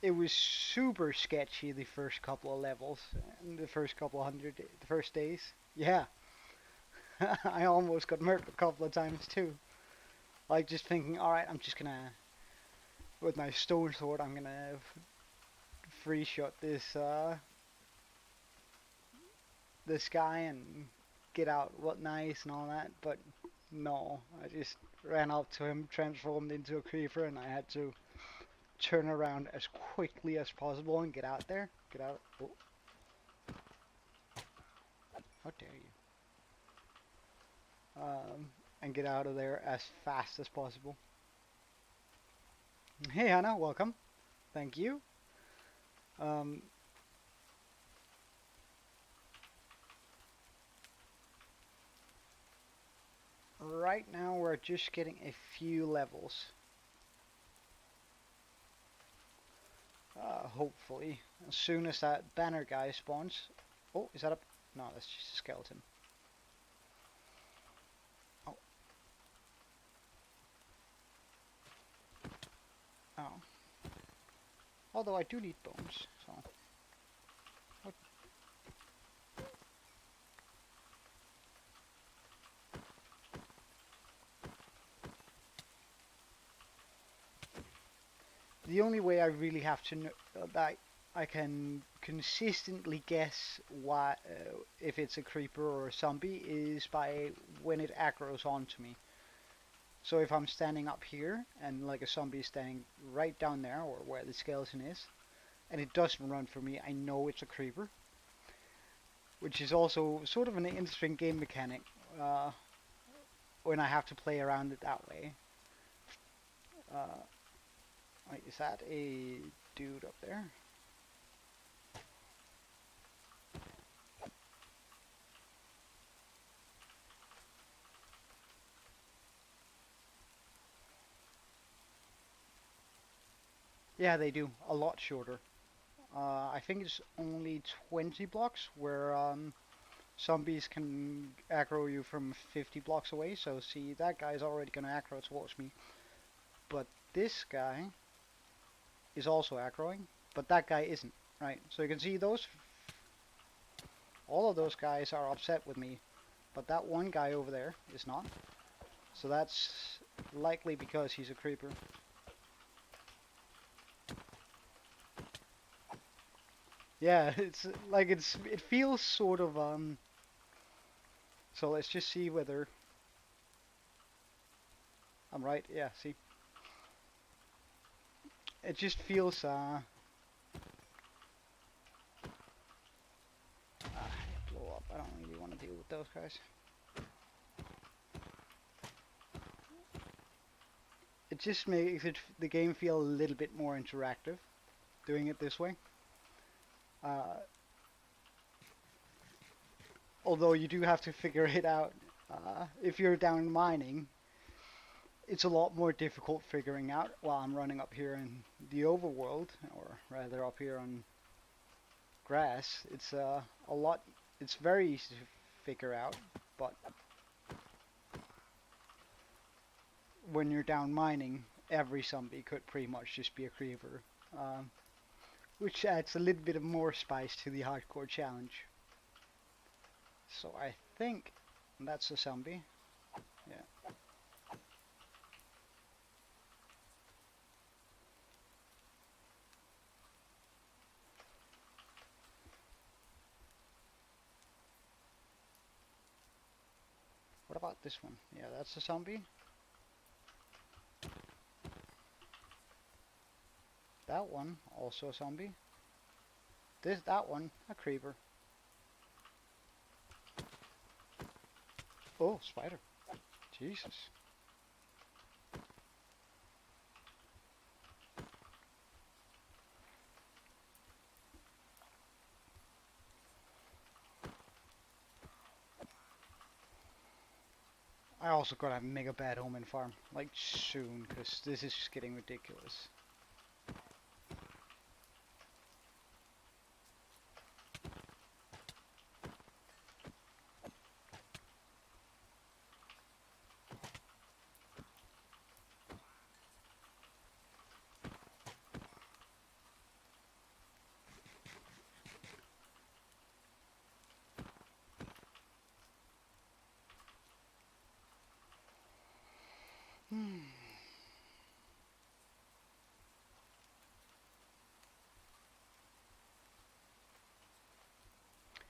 It was super sketchy the first couple of levels, the first couple of the first days. Yeah, I almost got murdered a couple of times too. Like, just thinking, alright, I'm just gonna, with my stone sword, I'm gonna free shot this guy and get out, what nice and all that, but no, I just ran up to him, transformed into a creeper, and I had to turn around as quickly as possible and get out there. Get out. Oh. How dare you. And get out of there as fast as possible. Hey Hannah, welcome. Thank you. Right now we're just getting a few levels. Hopefully, as soon as that banner guy spawns. Oh, is that a... No, that's just a skeleton. Oh. Oh. Although I do need bones, so... What? The only way I really have to know that I can consistently guess why if it's a creeper or a zombie is by when it aggroes onto me. So if I'm standing up here and like a zombie is standing right down there or where the skeleton is, and it doesn't run for me, I know it's a creeper. Which is also sort of an interesting game mechanic when I have to play around it that way. Wait, is that a dude up there? Yeah, they do. A lot shorter. I think it's only 20 blocks where zombies can aggro you from 50 blocks away. So see, that guy's already going to aggro towards me. But this guy is also aggroing, but that guy isn't, right? So you can see those, all of those guys are upset with me, but that one guy over there is not. So that's likely because he's a creeper. Yeah, it's like it feels sort of so let's just see whether I'm right. Yeah, see. It just feels blow up. I don't really want to deal with those guys. It just makes the game feel a little bit more interactive doing it this way. Although you do have to figure it out. If you're down mining, it's a lot more difficult figuring out while I'm running up here in the overworld, or rather up here on grass. It's it's very easy to figure out, but when you're down mining, every zombie could pretty much just be a creeper, which adds a little bit of more spice to the hardcore challenge. So I think that's a zombie. Yeah. What about this one? Yeah, that's a zombie. That one, also a zombie. That one, a creeper. Oh, spider. Jesus. I also gotta have mega bad omen farm, like soon, because this is just getting ridiculous.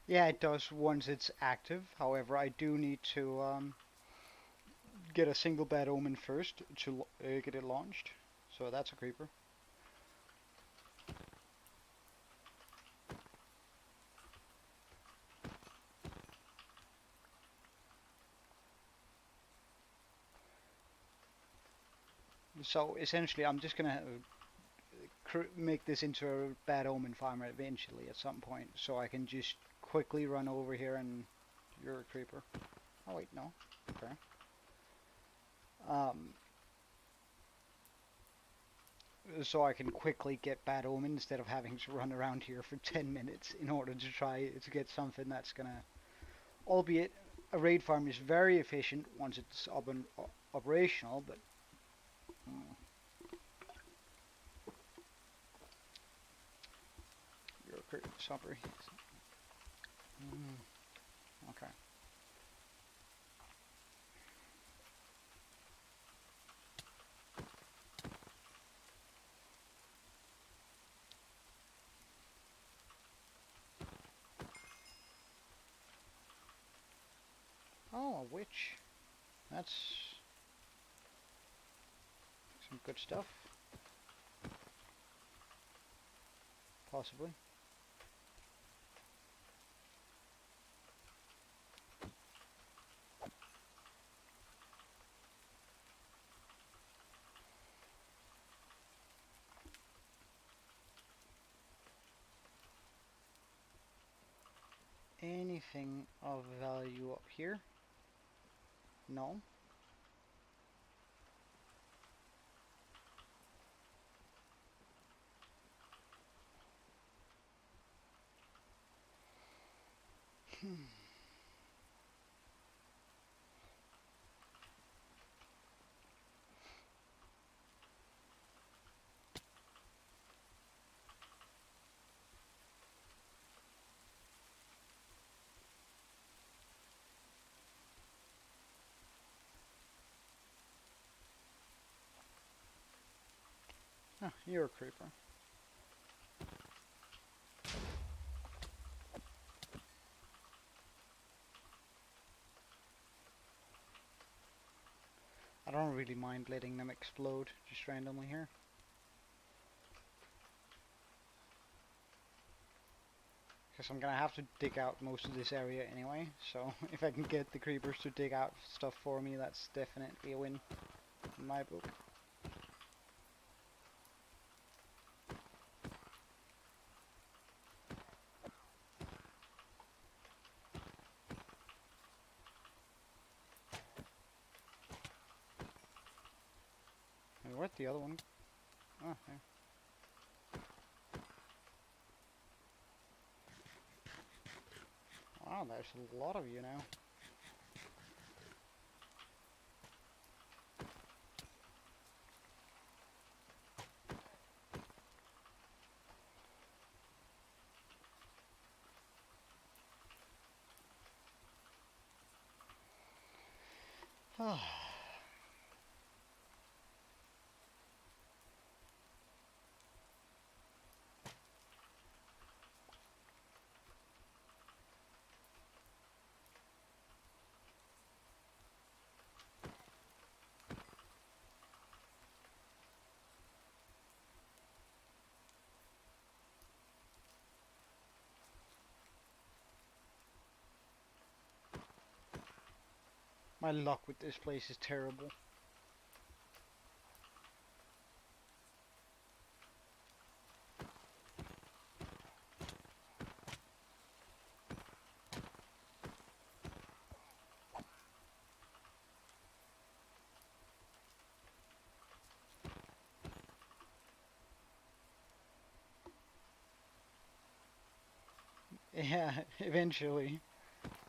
Yeah, it does once it's active. However, I do need to get a single bad omen first to get it launched. So that's a creeper. So essentially, I'm just gonna make this into a bad omen farmer eventually at some point, so I can just quickly run over here and you're a creeper. Oh wait, no. Okay. So I can quickly get bad omen instead of having to run around here for 10 minutes in order to try to get something that's gonna, albeit a raid farm is very efficient once it's up and operational, but you're a sorry. Okay. Oh, a witch. That's some good stuff. Possibly. anything of value up here? No. Oh, you're a creeper. I don't really mind letting them explode just randomly here. Because I'm gonna have to dig out most of this area anyway, so if I can get the creepers to dig out stuff for me, that's definitely a win in my book. And where'd the other one? Oh, there. Wow, there's a lot of you now. My luck with this place is terrible. Yeah, eventually.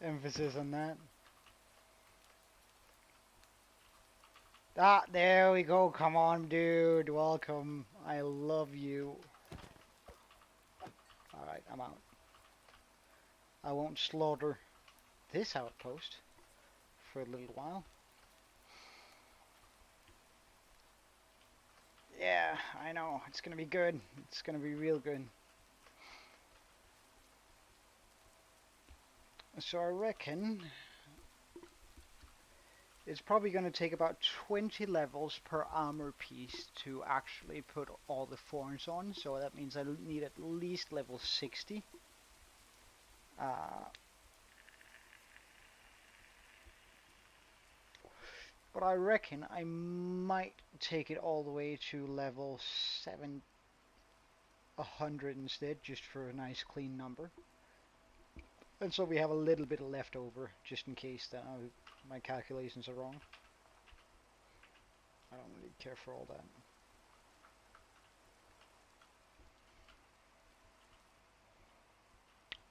Emphasis on that. Ah, there we go. Come on, dude. Welcome. I love you. Alright, I'm out. I won't slaughter this outpost for a little while. Yeah, I know. It's gonna be good. It's gonna be real good. So I reckon it's probably going to take about 20 levels per armor piece to actually put all the thorns on. So that means I need at least level 60. But I reckon I might take it all the way to level 700 instead, just for a nice clean number. And so we have a little bit left over, just in case that my calculations are wrong. I don't really care for all that.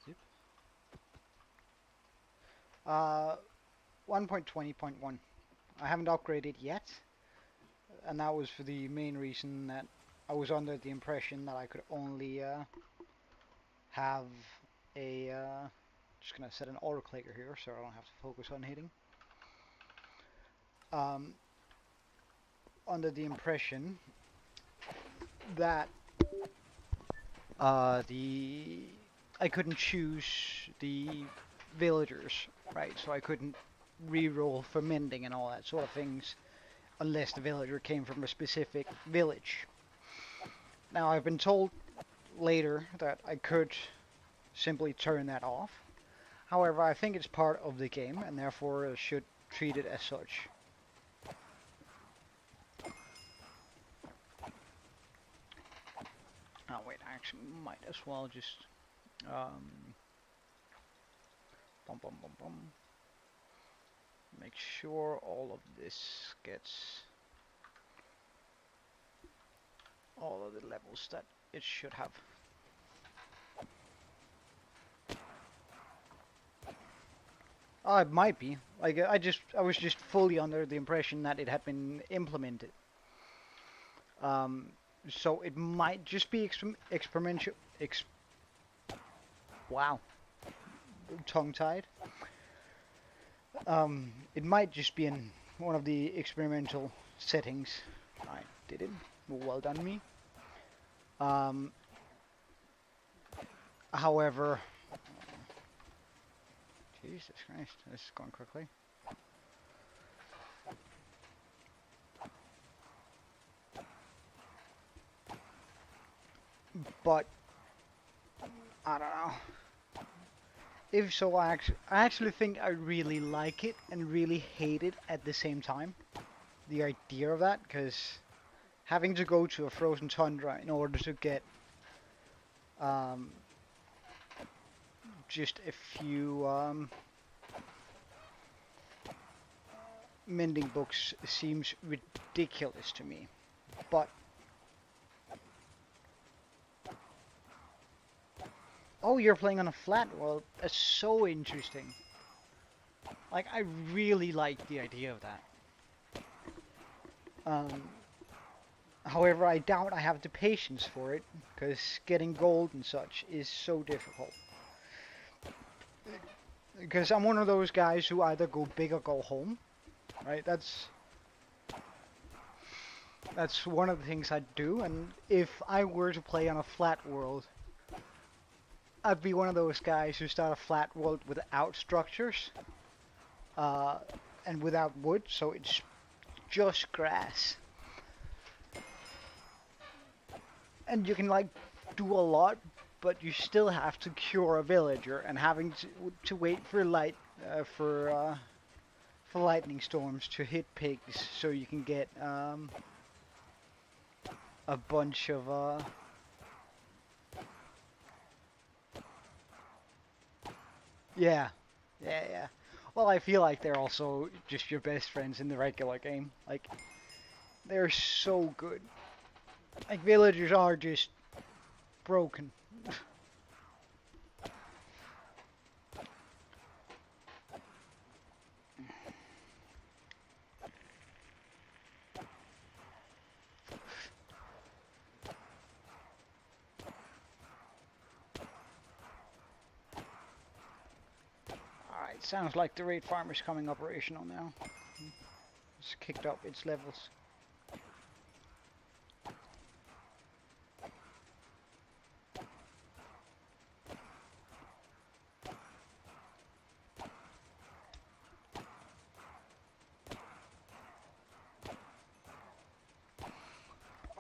Zip. 1.20.1. I haven't upgraded yet, and that was for the main reason that I was under the impression that I could only have a just gonna set an autoclicker here so I don't have to focus on hitting. Under the impression that I couldn't choose the villagers, right? So I couldn't re-roll for mending and all that sort of things unless the villager came from a specific village. Now I've been told later that I could simply turn that off. However, I think it's part of the game and therefore I should treat it as such. Oh wait, I actually might as well just Bum, bum, bum, bum. Make sure all of this gets all of the levels that it should have. Oh, it might be. Like I was just fully under the impression that it had been implemented. So it might just be experimental. Wow, tongue-tied. It might just be in one of the experimental settings. I did it. Well done, me. However, Jesus Christ, this is going quickly. But I don't know. If so, I actually think I really like it and really hate it at the same time. The idea of that, because having to go to a frozen tundra in order to get just a few mending books seems ridiculous to me. But oh, you're playing on a flat world. That's so interesting. Like, I really like the idea of that. However, I doubt I have the patience for it, because getting gold and such is so difficult. Because I'm one of those guys who either go big or go home, right? That's one of the things I do, and if I were to play on a flat world, I'd be one of those guys who start a flat world without structures, and without wood, so it's just grass. And you can like do a lot, but you still have to cure a villager, and having to wait for for lightning storms to hit pigs, so you can get a bunch of yeah. Well, I feel like they're also just your best friends in the regular game. Like, they're so good. Like, villagers are just broken. Alright, sounds like the raid farm is coming operational now. It's kicked up its levels.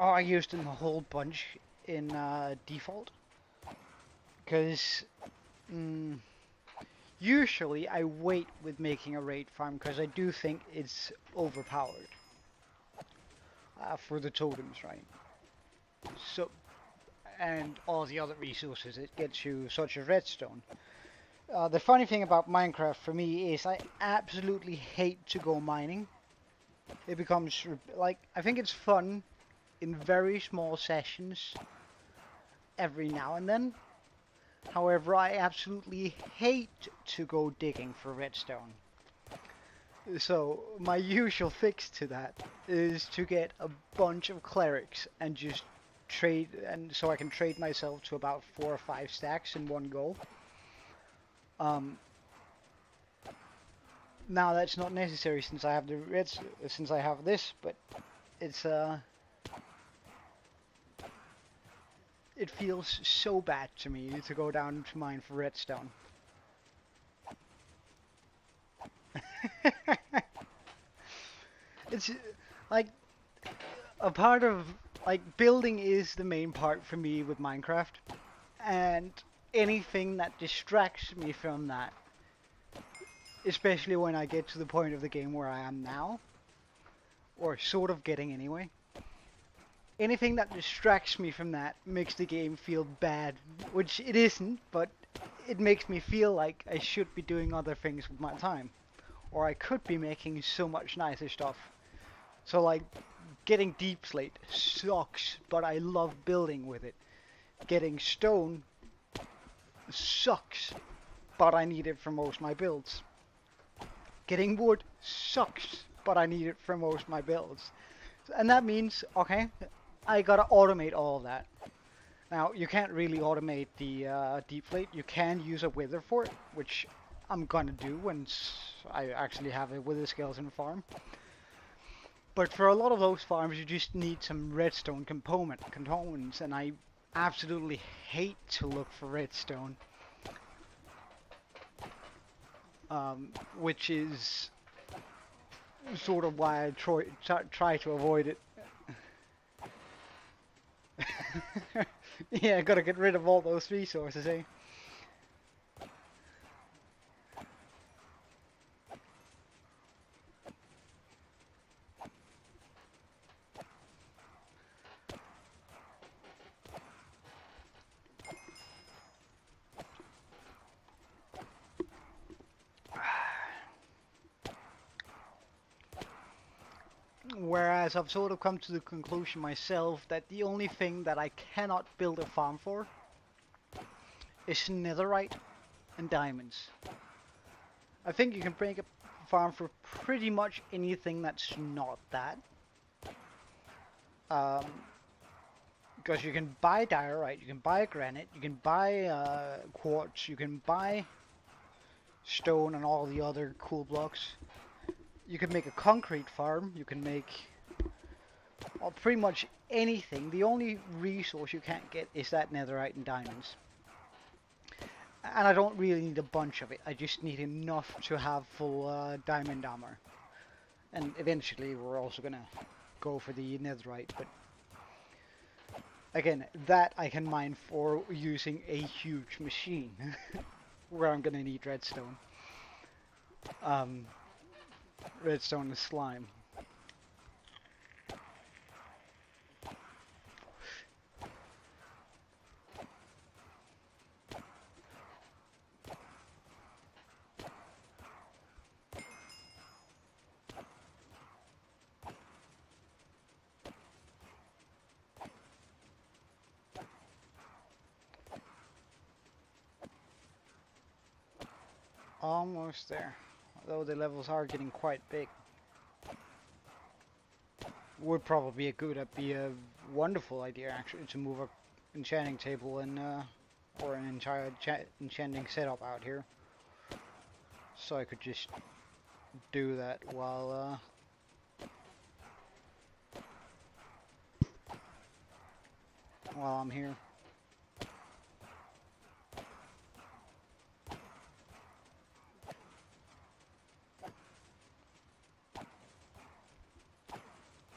Oh, I used them a whole bunch in default, because usually I wait with making a raid farm because I do think it's overpowered for the totems, right? So, and all the other resources it gets you, such as redstone. The funny thing about Minecraft for me is I absolutely hate to go mining. It becomes like, I think it's fun in very small sessions every now and then. However, I absolutely hate to go digging for redstone. So my usual fix to that is to get a bunch of clerics and just trade, and so I can trade myself to about 4 or 5 stacks in one go. Now that's not necessary since I have since I have this, but it's it feels so bad to me to go down to mine for redstone. It's like a part of, like, building is the main part for me with Minecraft, and anything that distracts me from that, especially when I get to the point of the game where I am now, or sort of getting anyway, anything that distracts me from that makes the game feel bad, which it isn't, but it makes me feel like I should be doing other things with my time. Or I could be making so much nicer stuff. So like, getting deep slate sucks, but I love building with it. Getting stone sucks, but I need it for most of my builds. Getting wood sucks, but I need it for most of my builds. And that means, okay, I gotta automate all of that. Now, you can't really automate the deep slate. You can use a wither for it, which I'm gonna do once I actually have a wither skeleton farm. But for a lot of those farms, you just need some redstone components, and I absolutely hate to look for redstone. Which is sort of why I try to avoid it. Yeah, gotta get rid of all those resources, eh? Whereas I've sort of come to the conclusion myself that the only thing that I cannot build a farm for is netherite and diamonds. I think you can break a farm for pretty much anything that's not that. Because you can buy diorite, you can buy granite, you can buy quartz, you can buy stone and all the other cool blocks. You can make a concrete farm, you can make pretty much anything. The only resource you can't get is that netherite and diamonds. And I don't really need a bunch of it, I just need enough to have full diamond armor. And eventually we're also gonna go for the netherite, but again, that I can mine for using a huge machine, where I'm gonna need redstone. Redstone and slime. Almost there, although the levels are getting quite big. Would probably be a wonderful idea actually to move a enchanting table and or an entire enchanting setup out here, so I could just do that while I'm here.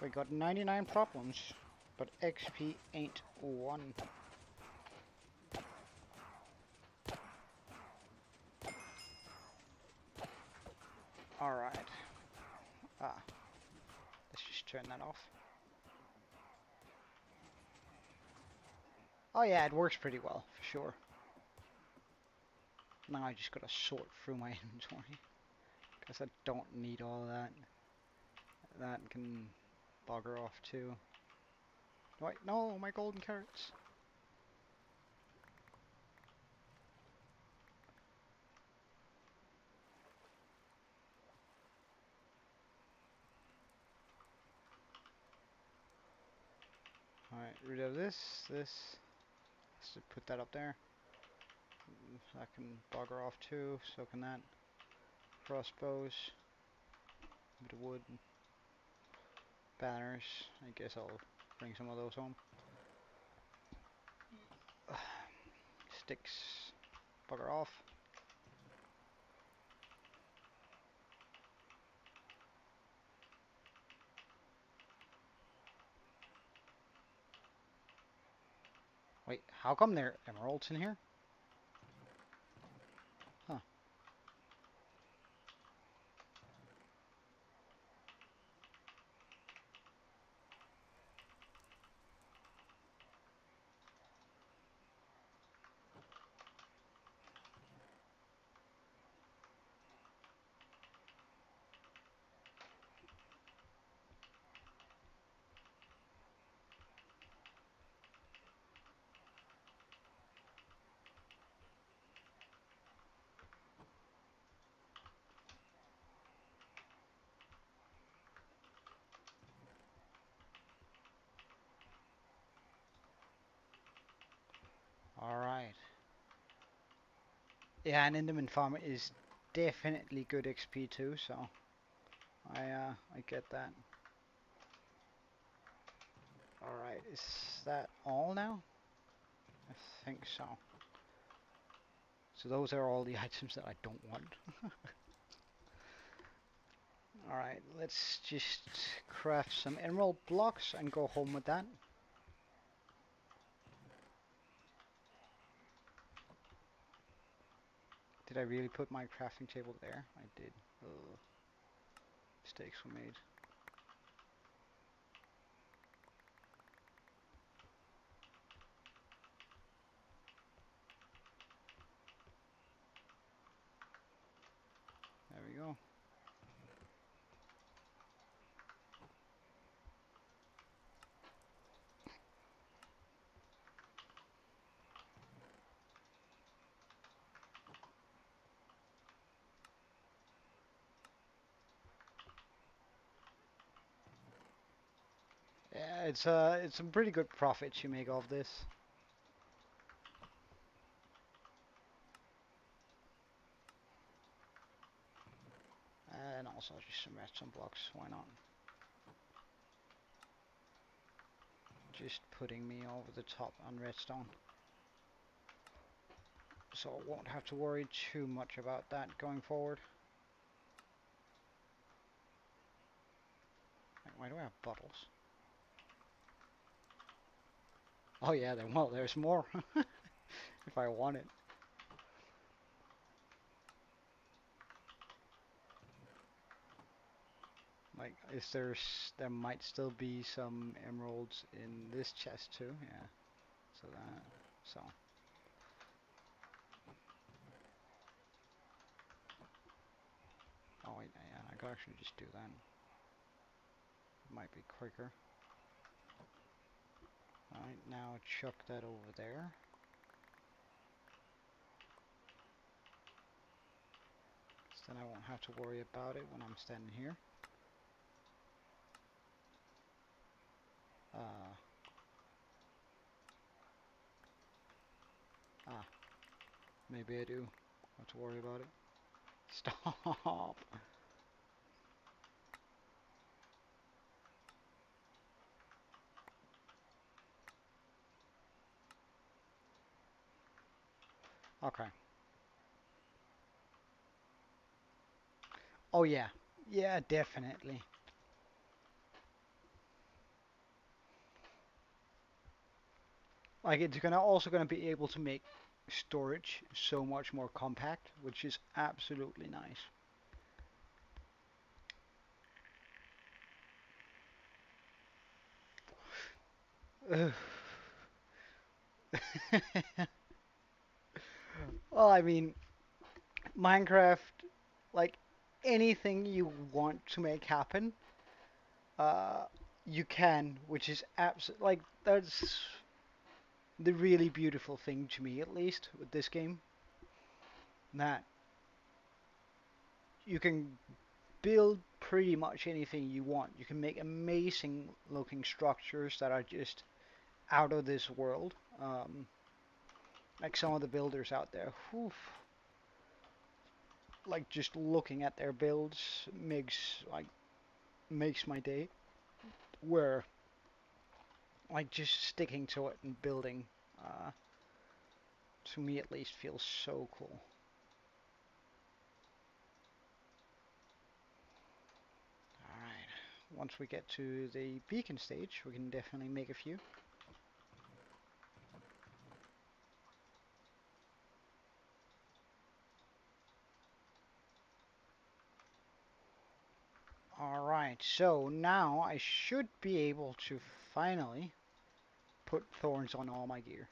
We got 99 problems, but XP ain't one. Alright. Let's just turn that off. Oh yeah, it works pretty well, for sure. Now I just gotta sort through my inventory, because I don't need all that. That can bugger off too. Wait, no, my golden carrots. Alright, rid of this. Let's put that up there. That can bugger off too, so can that. Crossbows. A bit of wood. Banners. I guess I'll bring some of those home. Sticks. Bugger off. Wait, how come there are emeralds in here? Huh. Alright. Yeah, an Enderman farm is definitely good XP too, so I get that. Alright, is that all now? I think so. So those are all the items that I don't want. Alright, let's just craft some emerald blocks and go home with that. Did I really put my crafting table there? I did. Ugh. Mistakes were made. There we go. Yeah, it's some pretty good profits you make off this. And also just some redstone blocks, why not? Just putting me over the top on redstone. So I won't have to worry too much about that going forward. Why do I have bottles? Oh yeah, then well, there's more. If I want it. Like, there might still be some emeralds in this chest too, yeah. So. Oh wait, yeah, I could actually just do that. It might be quicker. Alright, now chuck that over there. So then I won't have to worry about it when I'm standing here. Ah, maybe I do. Not to worry about it. Stop! Okay. Oh yeah. Yeah, definitely. Like, it's also gonna be able to make storage so much more compact, which is absolutely nice. Well, I mean, Minecraft, like anything you want to make happen, uh, you can, which is absolutely like that's the really beautiful thing to me, at least with this game. That you can build pretty much anything you want. You can make amazing looking structures that are just out of this world. Like some of the builders out there, whew, like just looking at their builds makes my day. Where like just sticking to it and building, uh, to me at least, feels so cool. Alright, once we get to the beacon stage, we can definitely make a few. Alright, so now I should be able to finally put thorns on all my gear.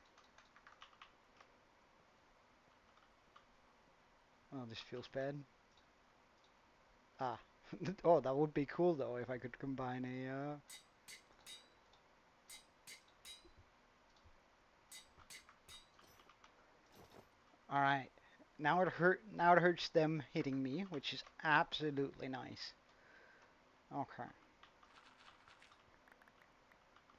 Oh, this feels bad. Ah. Oh, that would be cool though if I could combine a Alright. Now it hurts them hitting me, which is absolutely nice. Okay.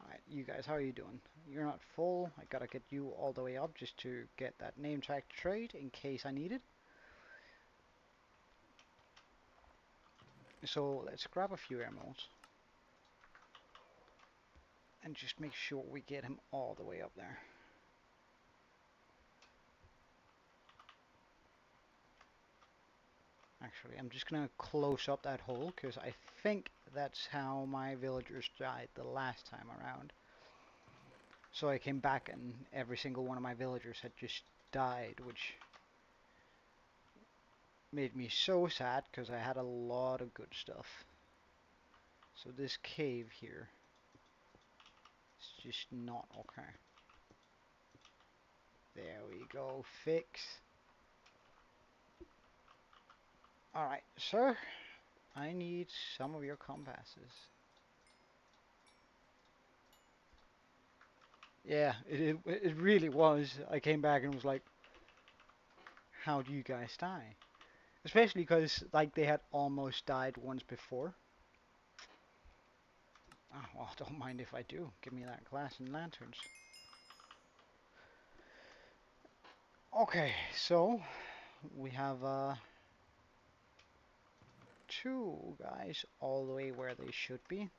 Alright, you guys, how are you doing? You're not full. I gotta get you all the way up just to get that name tag to trade in case I need it. So let's grab a few emeralds and just make sure we get him all the way up there. Actually, I'm just gonna close up that hole because I think that's how my villagers died the last time around. So I came back and every single one of my villagers had just died, which made me so sad because I had a lot of good stuff. So this cave here is just not okay. There we go, fix. Alright, sir, I need some of your compasses. Yeah, it really was. I came back and was like, how do you guys die? Especially because like they had almost died once before. Oh, well, don't mind if I do. Give me that glass and lanterns. Okay, so we have two guys all the way where they should be.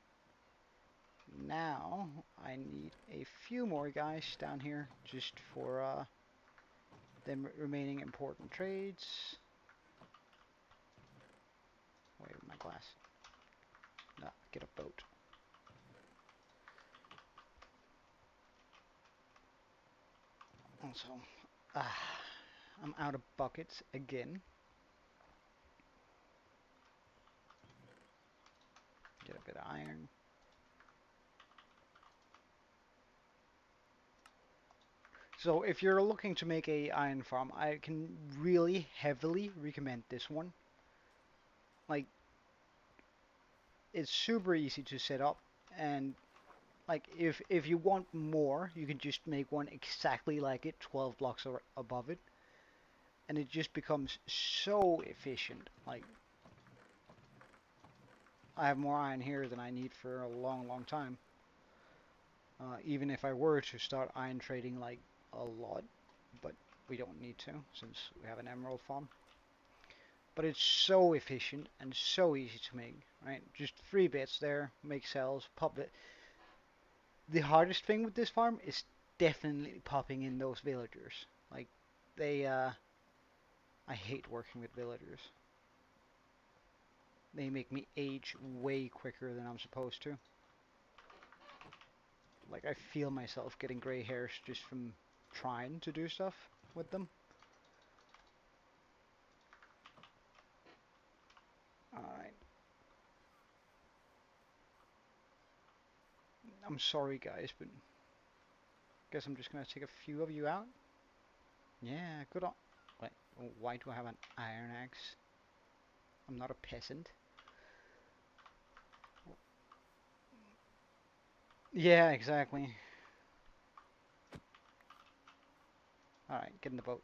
Now I need a few more guys down here just for the remaining important trades. Wait, my glass. No, get a boat. Also, I'm out of buckets again. Get a bit of iron. So if you're looking to make a iron farm, I can really heavily recommend this one. Like, it's super easy to set up, and like if you want more, you can just make one exactly like it, 12 blocks above it, and it just becomes so efficient. Like, I have more iron here than I need for a long time. Even if I were to start iron trading like a lot, but we don't need to since we have an emerald farm. But it's so efficient and so easy to make, right? Just 3 bits there, make cells, pop it. The hardest thing with this farm is definitely popping in those villagers. Like, they, I hate working with villagers. They make me age way quicker than I'm supposed to. Like, I feel myself getting gray hairs just from trying to do stuff with them. Alright. I'm sorry, guys, but guess I'm just gonna take a few of you out. Yeah, good on. Wait, why do I have an iron axe? I'm not a peasant. Yeah, exactly. Alright, get in the boat.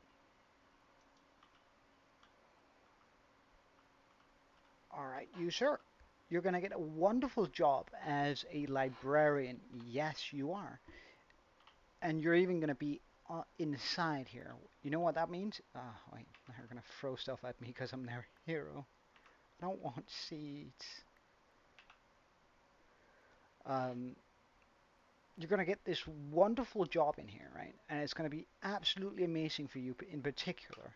Alright, you sir. You're gonna get a wonderful job as a librarian. Yes, you are. And you're even gonna be inside here. You know what that means? Wait, they're gonna throw stuff at me because I'm their hero. I don't want seeds. You're gonna get this wonderful job in here, right? And it's gonna be absolutely amazing for you in particular.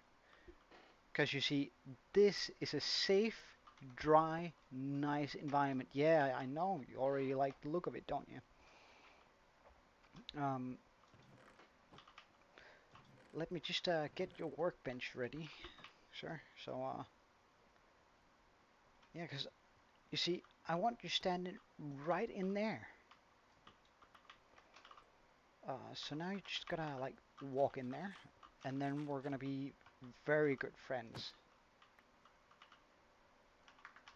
Because you see, this is a safe, dry, nice environment. Yeah, I know, you already like the look of it, don't you? Let me just get your workbench ready, sir. So, yeah, because you see, I want you standing right in there. So now you just gotta like walk in there, and then we're gonna be very good friends.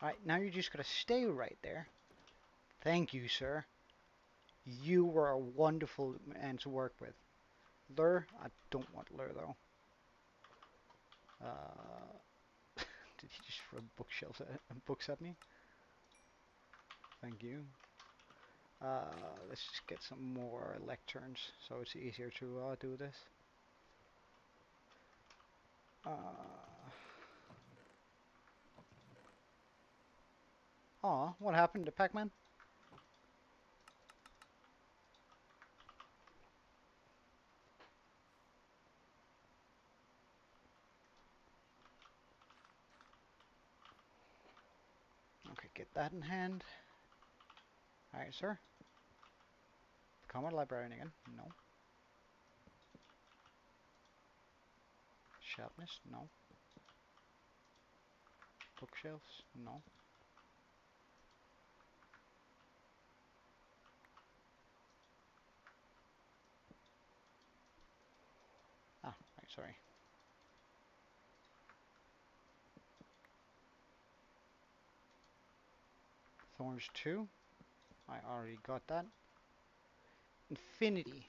Alright, now you just gotta stay right there. Thank you, sir. You were a wonderful man to work with. Lure? I don't want lure though. Did he just throw books at me? Thank you. Let's just get some more lecterns so it's easier to do this. Aw, what happened to Pac-Man? Okay, get that in hand. Alright, sir. Become a librarian again. No. Sharpness? No. Bookshelves? No. Ah, right, sorry. Thorns 2. I already got that. Infinity.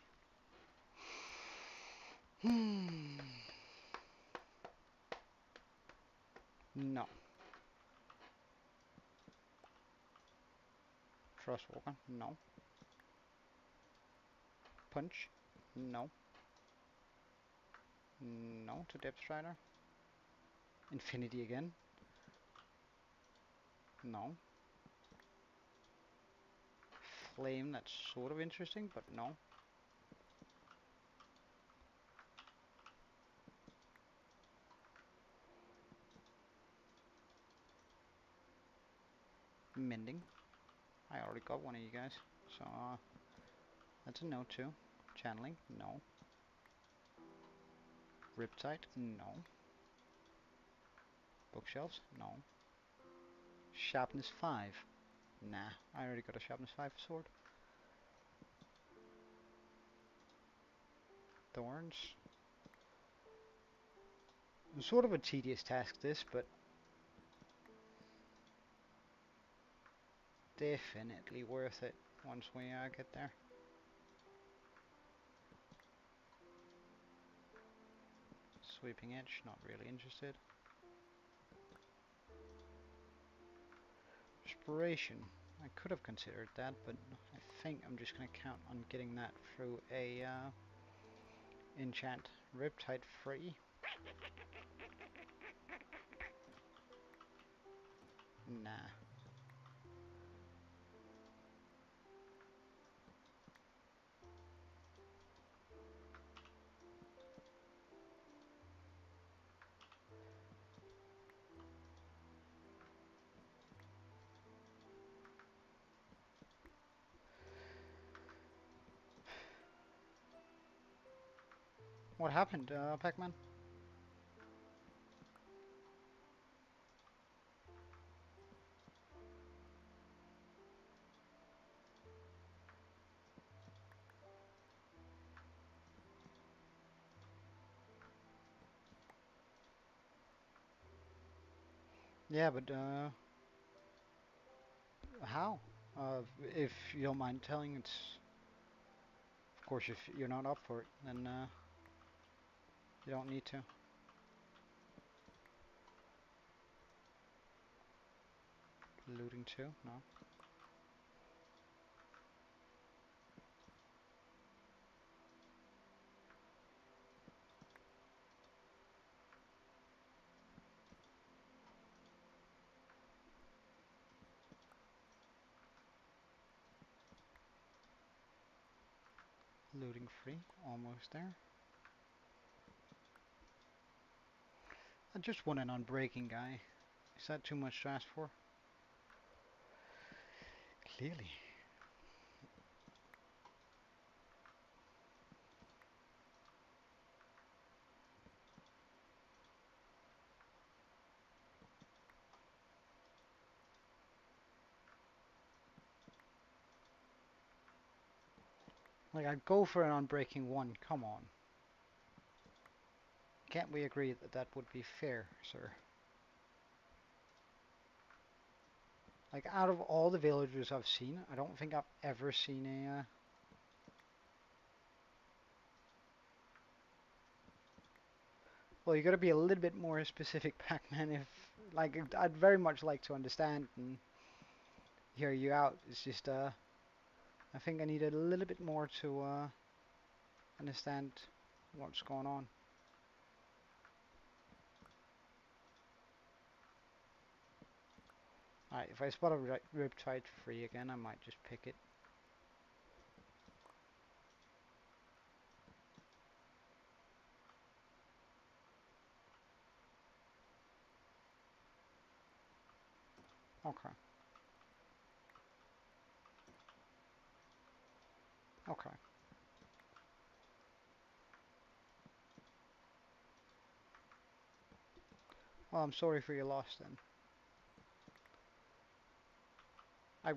No. Trustwalker? No. Punch? No. No to Depth Strider. Infinity again? No. Flame, that's sort of interesting, but no. Mending. I already got one of you guys, so that's a no too. Channeling? No. Riptide? No. Bookshelves? No. Sharpness 5? Nah, I already got a Sharpness 5 sword. Thorns? Sort of a tedious task this, but definitely worth it once we get there. Sweeping Edge, not really interested. Inspiration, I could have considered that, but I think I'm just going to count on getting that through a enchant. Riptide free? Nah. What happened, Pac-Man? Yeah, but how? If you don't mind telling, it's of course if you're not up for it, then you don't need to. Looting too? No. Looting free, almost there. I just want an unbreaking guy. Is that too much to ask for? Clearly. Like, I'd go for an unbreaking 1, come on. Can't we agree that that would be fair, sir? Like, out of all the villagers I've seen, I don't think I've ever seen a... Well, you gotta be a little bit more specific, Pac-Man, if... Like, I'd very much like to understand and hear you out. It's just, I think I need a little bit more to understand what's going on. Alright, if I spot a riptide free again, I might just pick it. Okay. Okay. Well, I'm sorry for your loss then.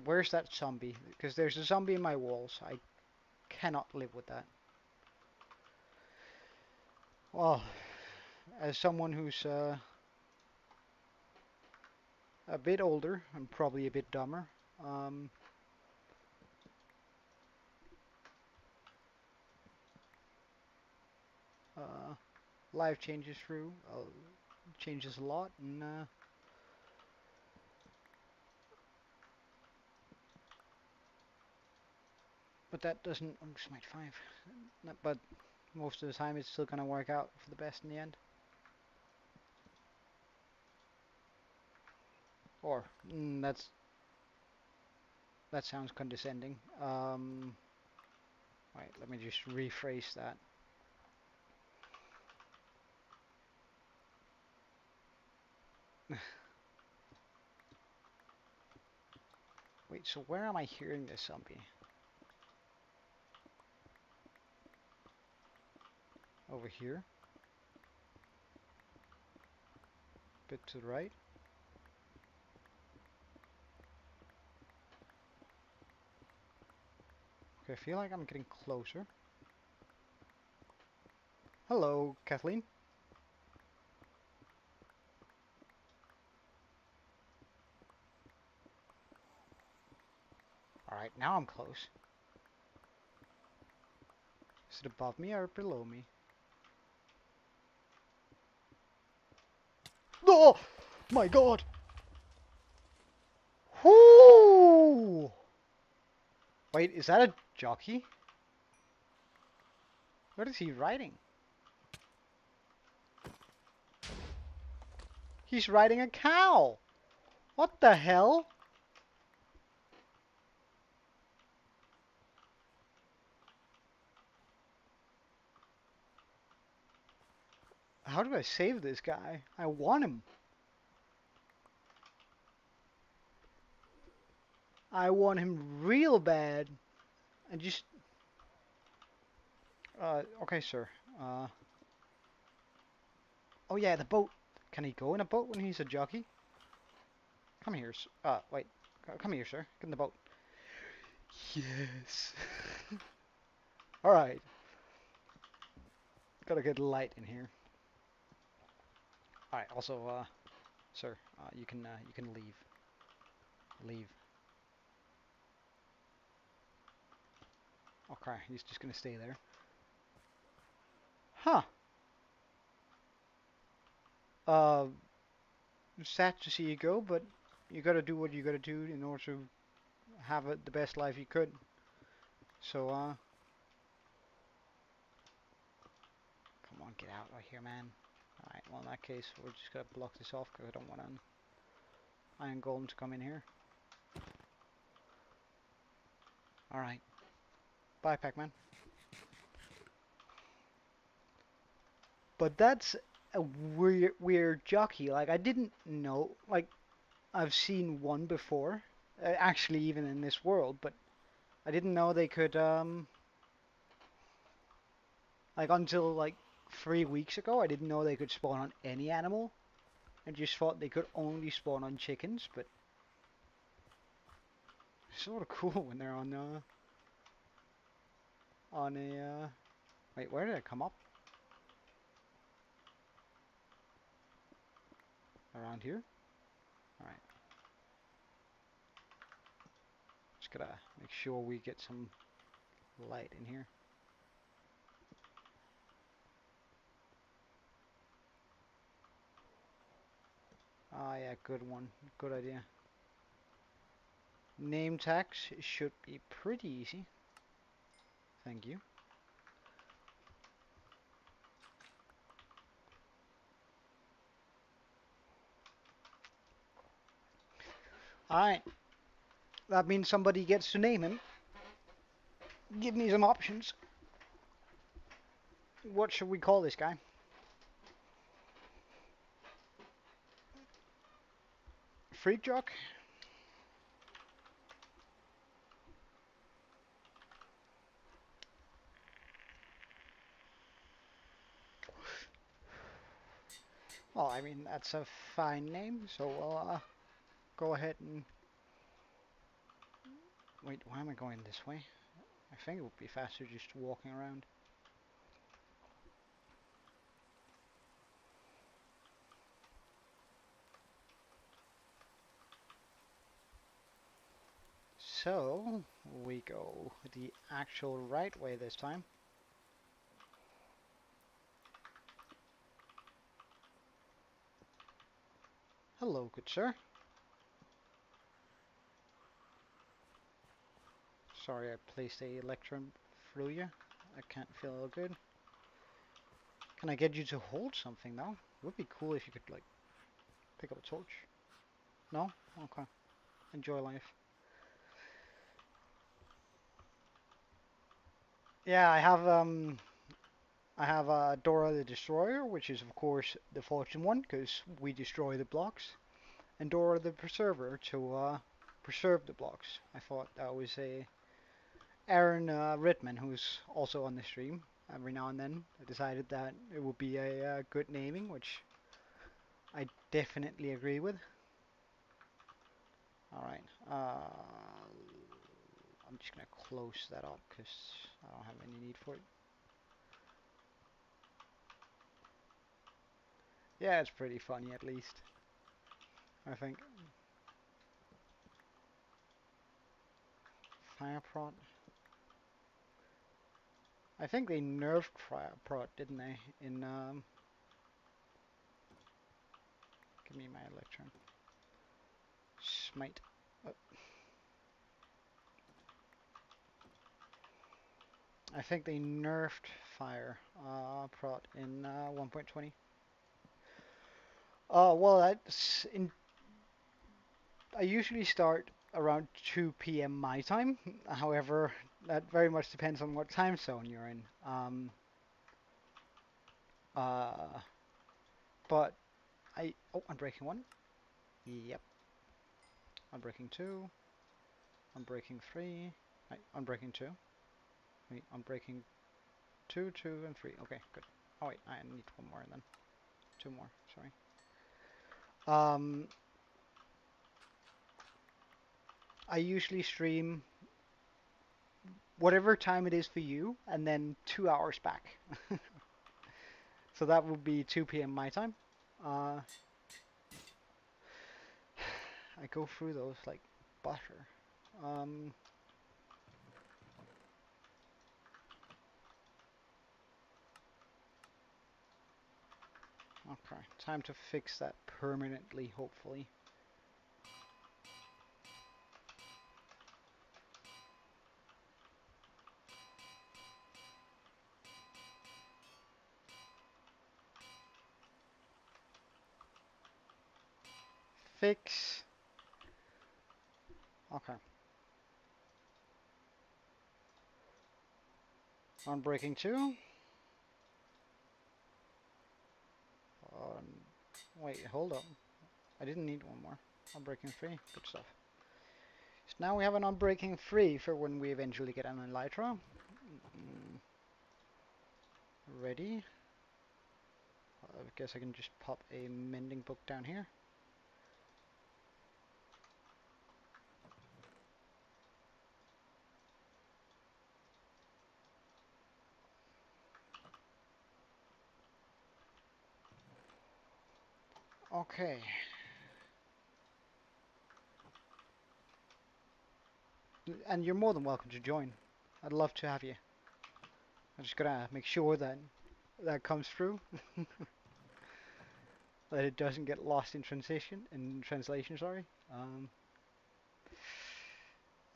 Where's that zombie? Because there's a zombie in my walls. I cannot live with that. Well, as someone who's a bit older and probably a bit dumber, uh, life changes changes a lot, and but that doesn't. Oh, smite 5. But most of the time, it's still gonna work out for the best in the end. Or that sounds condescending. Wait, let me just rephrase that. Wait, so where am I hearing this zombie? Over here? Bit to the right? Okay, I feel like I'm getting closer. Hello, Kathleen. Alright, now I'm close. Is it above me or below me? Oh! My god! Whoo! Wait, is that a jockey? What is he riding? He's riding a cow! What the hell? How do I save this guy? I want him. I want him real bad. And just... okay, sir. Oh yeah, the boat. Can he go in a boat when he's a jockey? Come here, wait. Come here, sir. Get in the boat. Yes. Alright. Gotta get light in here. Alright, also, sir, you can leave. Leave. Okay, he's just gonna stay there. Huh. Uh, sad to see you go, but you gotta do what you gotta do in order to have the best life you could. So, come on, get out right here, man. Alright, well in that case, we're just gonna block this off because I don't want an iron golem to come in here. Alright. Bye, Pac-Man. But that's a weird jockey. Like, I didn't know. Like, I've seen one before. Actually, even in this world. But I didn't know they could, like, until, like, 3 weeks ago, I didn't know they could spawn on any animal. I just thought they could only spawn on chickens, but it's sort of cool when they're on a, wait, where did I come up? Around here? Alright. Just gotta make sure we get some light in here. Ah, yeah, good one. Good idea. Name tags should be pretty easy. Thank you. Alright, that means somebody gets to name him. Give me some options. What should we call this guy? Freak Jock? Well, I mean, that's a fine name, so we'll go ahead and... Wait, why am I going this way? I think it would be faster just walking around. So, we go the actual right way this time. Hello, good sir. Sorry I placed a electrum through you. I can't feel good. Can I get you to hold something though? It would be cool if you could, like, pick up a torch. No? Okay. Enjoy life. Yeah, I have Dora the Destroyer, which is of course the fortune one, because we destroy the blocks, and Dora the Preserver to preserve the blocks. I thought that was a Aaron Redman, who's also on the stream every now and then, decided that it would be a good naming, which I definitely agree with. Alright, I'm just gonna close that up because I don't have any need for it. Yeah, it's pretty funny at least, I think. Fire prot. I think they nerfed fire prot, didn't they? In give me my electron. Smite. Oh, I think they nerfed fire prot in 1.20. Well, that's in. I usually start around 2 p.m. my time. However, that very much depends on what time zone you're in. Uh, but I'm breaking one. Yep. I'm breaking two. I'm breaking three. I'm breaking two. Wait, I'm breaking two, two, and three. Okay, good. Oh wait, I need one more then. Two more. Sorry. Um, I usually stream whatever time it is for you, and then 2 hours back. So that would be 2 p.m. my time. Uh, I go through those like butter. Um, okay, time to fix that permanently, hopefully. Fix. Okay. On breaking two. Um, wait, hold up. I didn't need one more. Unbreaking 3, good stuff. So now we have an Unbreaking 3 for when we eventually get an Elytra. Ready. I guess I can just pop a mending book down here. Okay. And you're more than welcome to join. I'd love to have you. I'm just gonna make sure that that comes through. That it doesn't get lost in translation, sorry.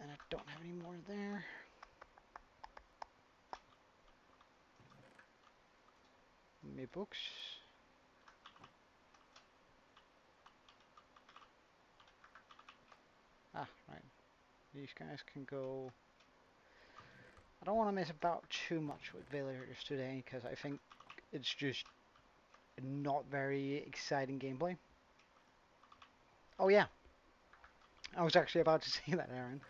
And I don't have any more there. My books. Ah, right. These guys can go. I don't want to mess about too much with villagers today, because I think it's just not very exciting gameplay. Oh yeah, I was actually about to say that, Aaron.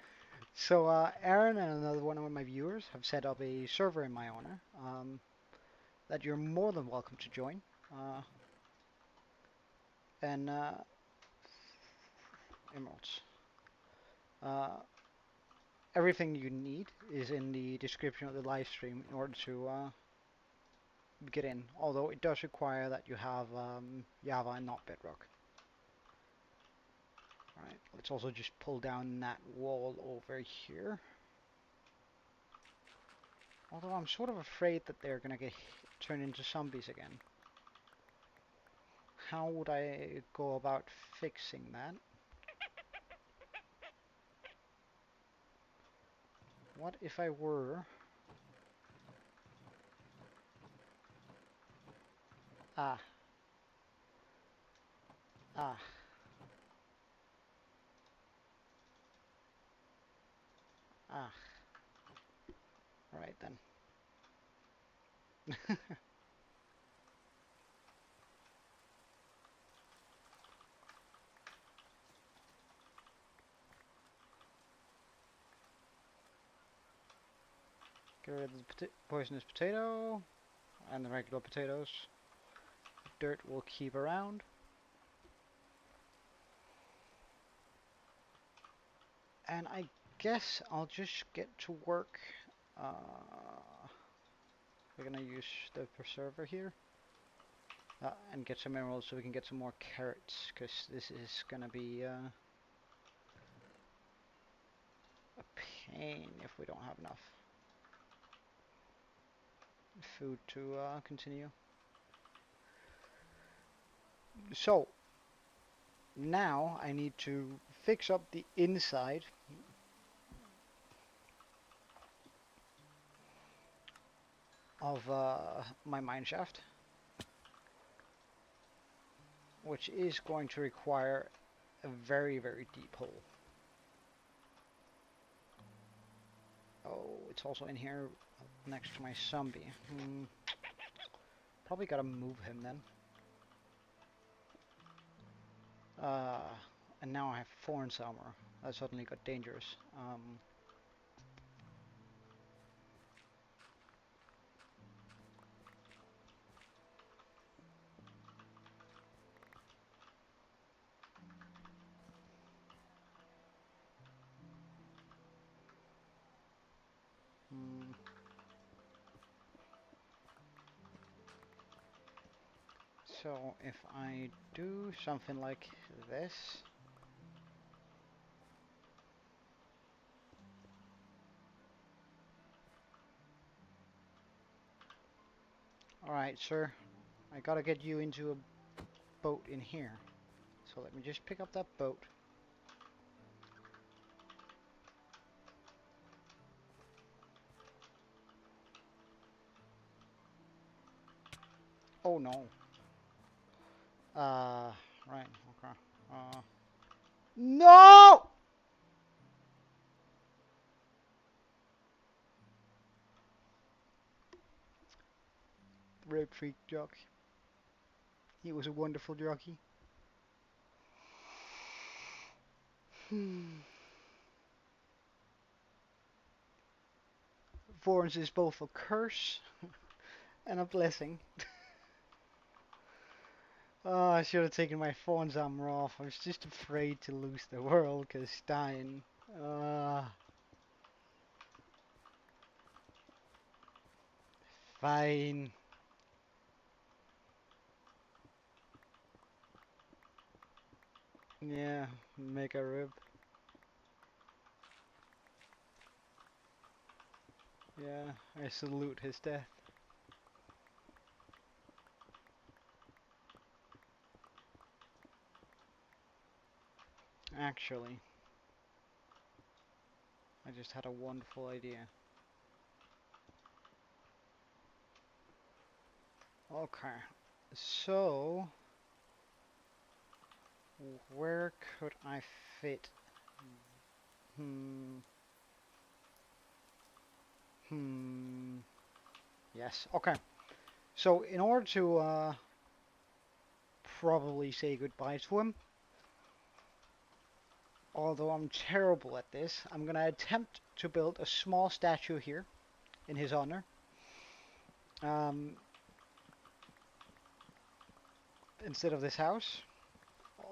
So Aaron and another one of my viewers have set up a server in my honor that you're more than welcome to join. And emeralds. Uh, Everything you need is in the description of the live stream in order to get in. Although it does require that you have Java and not Bedrock. Alright, let's also just pull down that wall over here. Although I'm sort of afraid that they're gonna get turned into zombies again. How would I go about fixing that? What if I were... Ah. Ah. Ah. Right then. Get rid of the poisonous potato and the regular potatoes. Dirt will keep around. And I guess I'll just get to work. We're gonna use the preserver here and get some emeralds so we can get some more carrots, because this is gonna be a pain if we don't have enough food to continue. So now I need to fix up the inside of my mine shaft, which is going to require a very, very deep hole. Oh, it's also in here next to my zombie. Probably gotta move him then. And now I have thorns armor. That suddenly got dangerous. So if I do something like this, alright sir, I gotta get you into a boat in here. So let me just pick up that boat. Oh no. Right, okay. No! Rape freak jockey. He was a wonderful jockey. Florence is both a curse and a blessing. Oh, I should have taken my phone's armor off. I was just afraid to lose the world because dying. Fine. Yeah, make a rib. Yeah, I salute his death. Actually. just had a wonderful idea. Okay, so where could I fit? Hmm. Yes. Okay. So in order to probably say goodbye to him, although I'm terrible at this, I'm gonna attempt to build a small statue here in his honor. Instead of this house.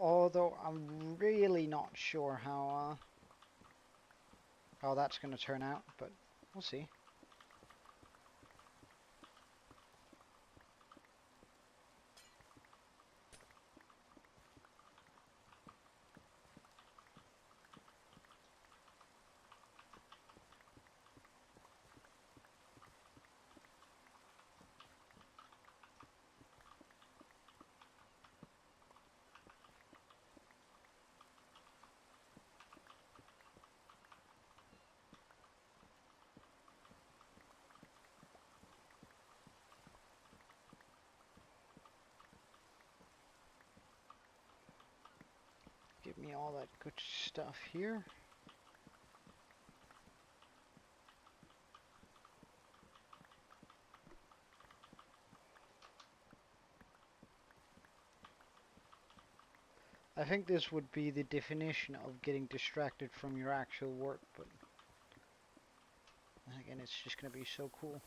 Although I'm really not sure how that's gonna turn out, but we'll see. Give me all that good stuff here. I think this would be the definition of getting distracted from your actual work, but again, it's just gonna be so cool.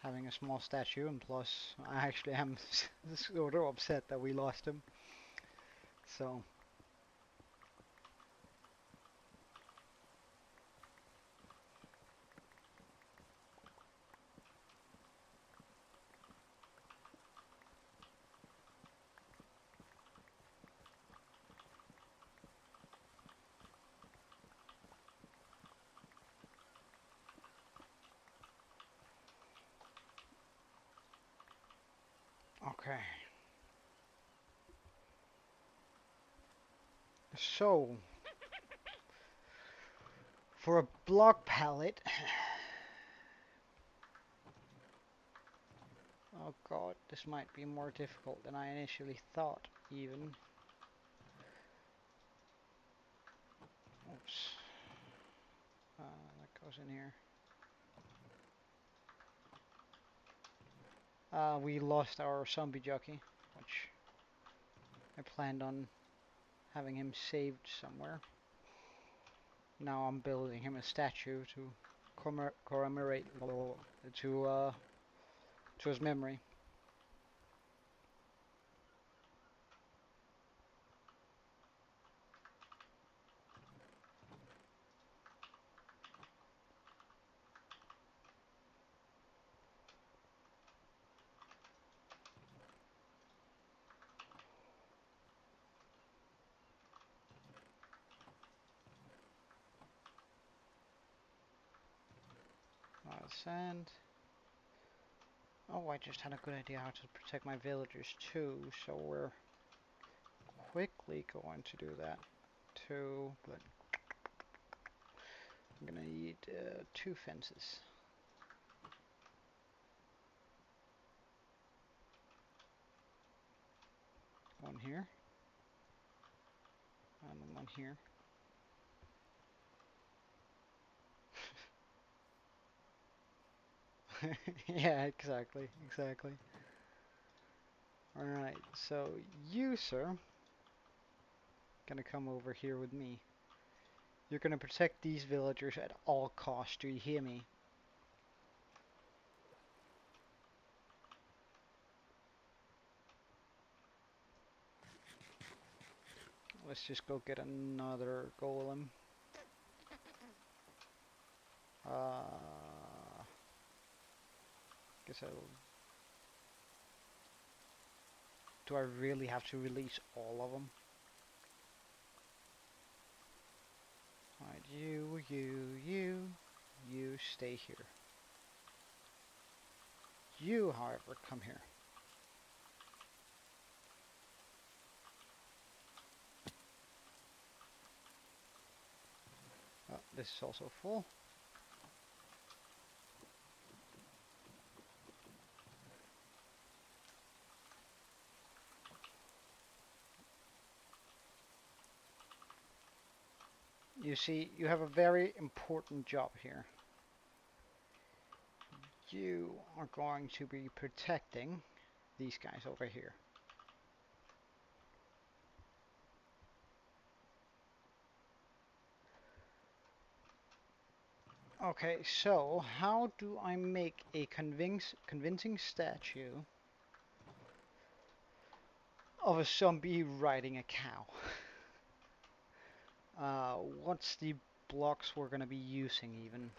Having a small statue, and plus, I actually am sort of upset that we lost him. So, okay. So, for a block palette, oh god, this might be more difficult than I initially thought, even. Oops. That goes in here. We lost our zombie jockey, which I planned on having him saved somewhere. Now I'm building him a statue to commemorate to his memory. Sand. Oh, I just had a good idea how to protect my villagers too, so we're quickly going to do that too, but I'm gonna need 2 fences. One here, and one here. Yeah, exactly. Alright, so you, sir, gonna come over here with me. You're gonna protect these villagers at all costs, do you hear me? Let's just go get another golem. Guess I'll... Do I really have to release all of them? Alright, you stay here. You, however, come here. This is also full. You see, you have a very important job here. You are going to be protecting these guys over here. Okay, so how do I make a convincing statue of a zombie riding a cow? What's the blocks we're gonna be using even?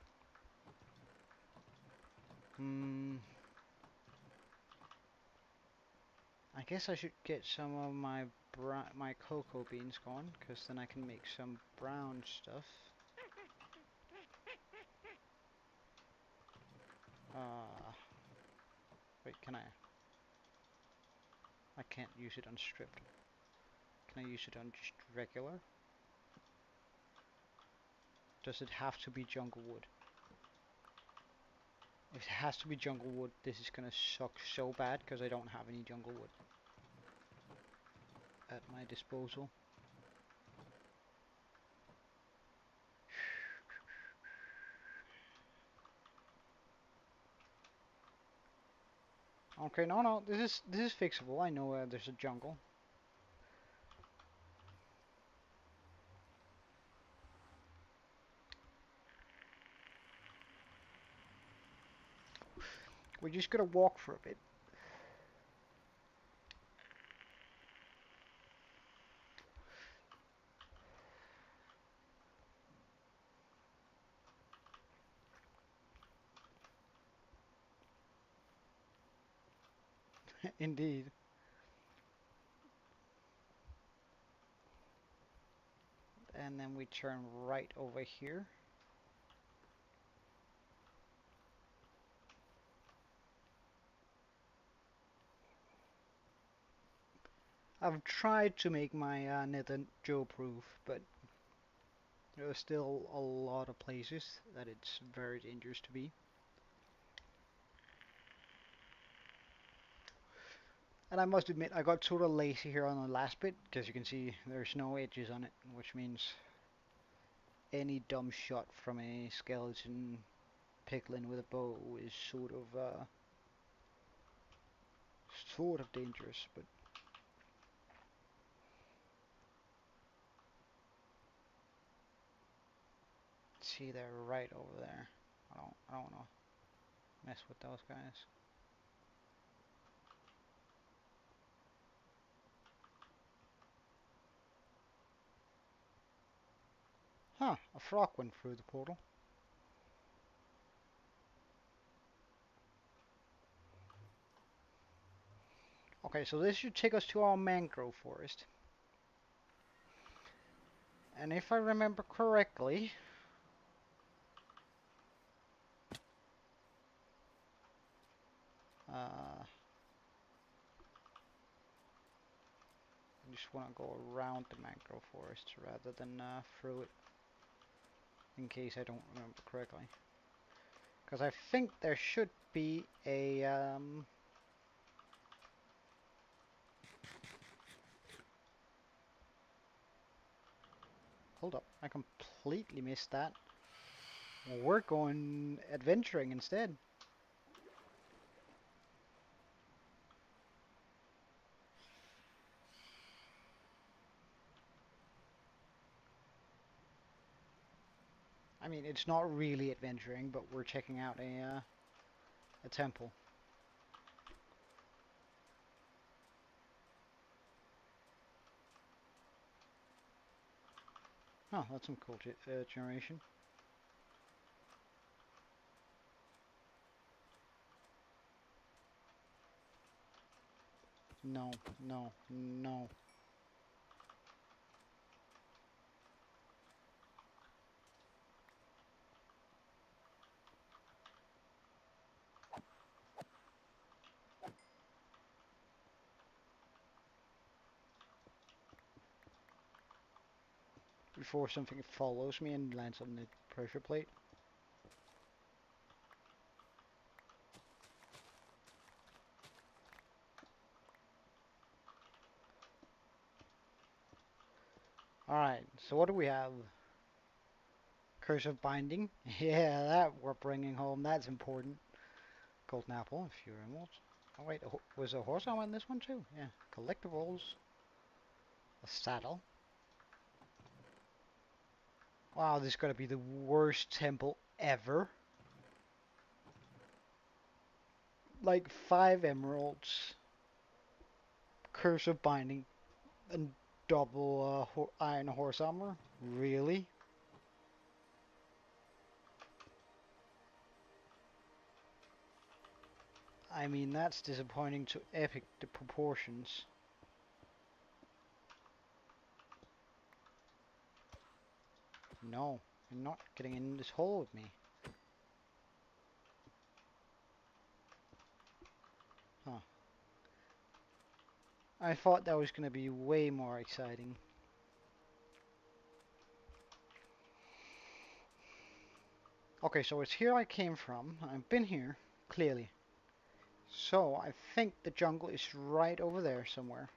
I guess I should get some of my cocoa beans going, because then I can make some brown stuff. Wait, can I? I can't use it on stripped. Can I use it on just regular? Does it have to be jungle wood? If it has to be jungle wood, this is gonna suck so bad because I don't have any jungle wood at my disposal. Okay, no, this is fixable. I know there's a jungle. We're just gonna walk for a bit. Indeed. And then we turn right over here. I've tried to make my nether Joe-proof, but there are still a lot of places that it's very dangerous to be. And I must admit, I got sort of lazy here on the last bit, because you can see there's no edges on it, which means any dumb shot from a skeleton pickling with a bow is sort of dangerous, but see, they're right over there. I don't wanna mess with those guys. Huh, a frog went through the portal. Okay, so this should take us to our mangrove forest. And if I remember correctly, I just want to go around the mangrove forest rather than through it, in case I don't remember correctly. Because I think there should be a hold up, I completely missed that. We're going adventuring instead. I mean, it's not really adventuring, but we're checking out a temple. Oh, that's some cool generation. No, no, no. Before something follows me and lands on the pressure plate. Alright, so what do we have? Cursive binding. Yeah, that we're bringing home. That's important. Golden apple, a few emeralds. Oh wait, was a horse armor in this one too? Yeah. Collectibles. A saddle. Wow, this is gonna be the worst temple ever. Like 5 emeralds. Cursive binding. And double iron horse armor? Really? I mean, that's disappointing to epic proportions. No, you're not getting in this hole with me. Huh. I thought that was going to be way more exciting. Okay, so it's here I came from. I've been here, clearly. So, I think the jungle is right over there somewhere.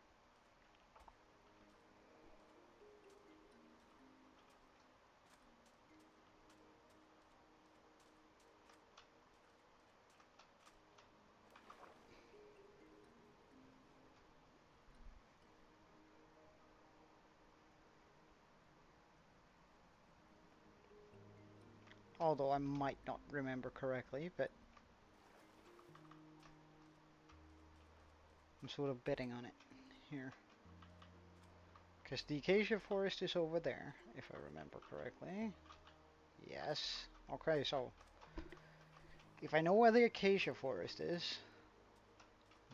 Although I might not remember correctly, but I'm sort of betting on it here. Because the acacia forest is over there, if I remember correctly. Yes. Okay, so if I know where the acacia forest is,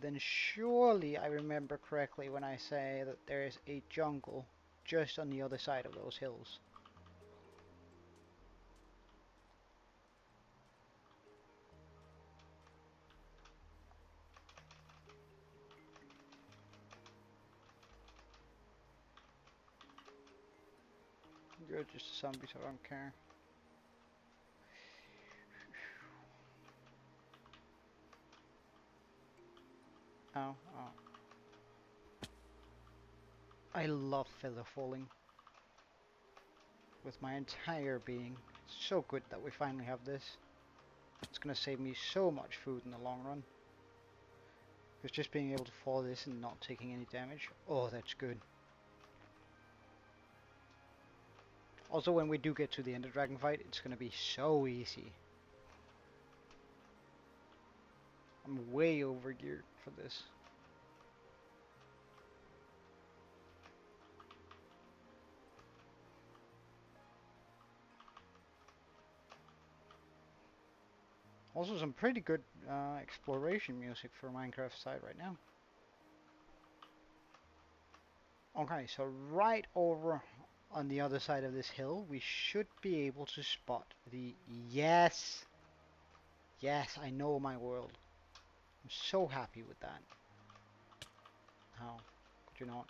then surely I remember correctly when I say that there is a jungle just on the other side of those hills. You're just a zombie, so I don't care. Oh, oh. I love feather falling with my entire being. It's so good that we finally have this. It's gonna save me so much food in the long run. Because just being able to fall this and not taking any damage, oh, that's good. Also, when we do get to the Ender Dragon fight, it's gonna be so easy. I'm way overgeared for this. Also some pretty good exploration music for Minecraft side right now. Okay, so right over on the other side of this hill, we should be able to spot the... Yes! Yes, I know my world. I'm so happy with that. How could you not?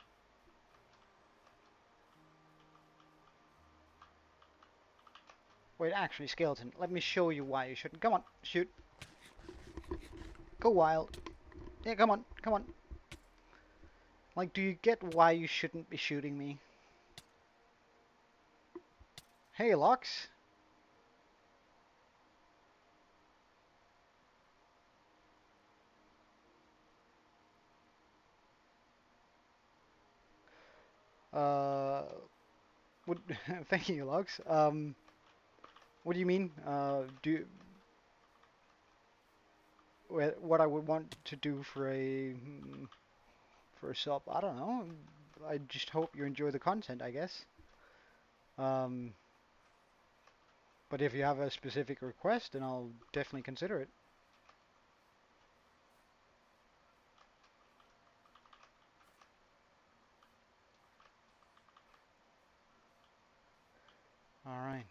Wait, actually, Skeleton, let me show you why you shouldn't. Come on, shoot. Go wild. Yeah, come on, come on. Like, do you get why you shouldn't be shooting me? Hey, Lux. Uh, would thank you, Lux. What do you mean? What I would want to do for a sub? I don't know. I just hope you enjoy the content, I guess. Um, but if you have a specific request, then I'll definitely consider it. All right.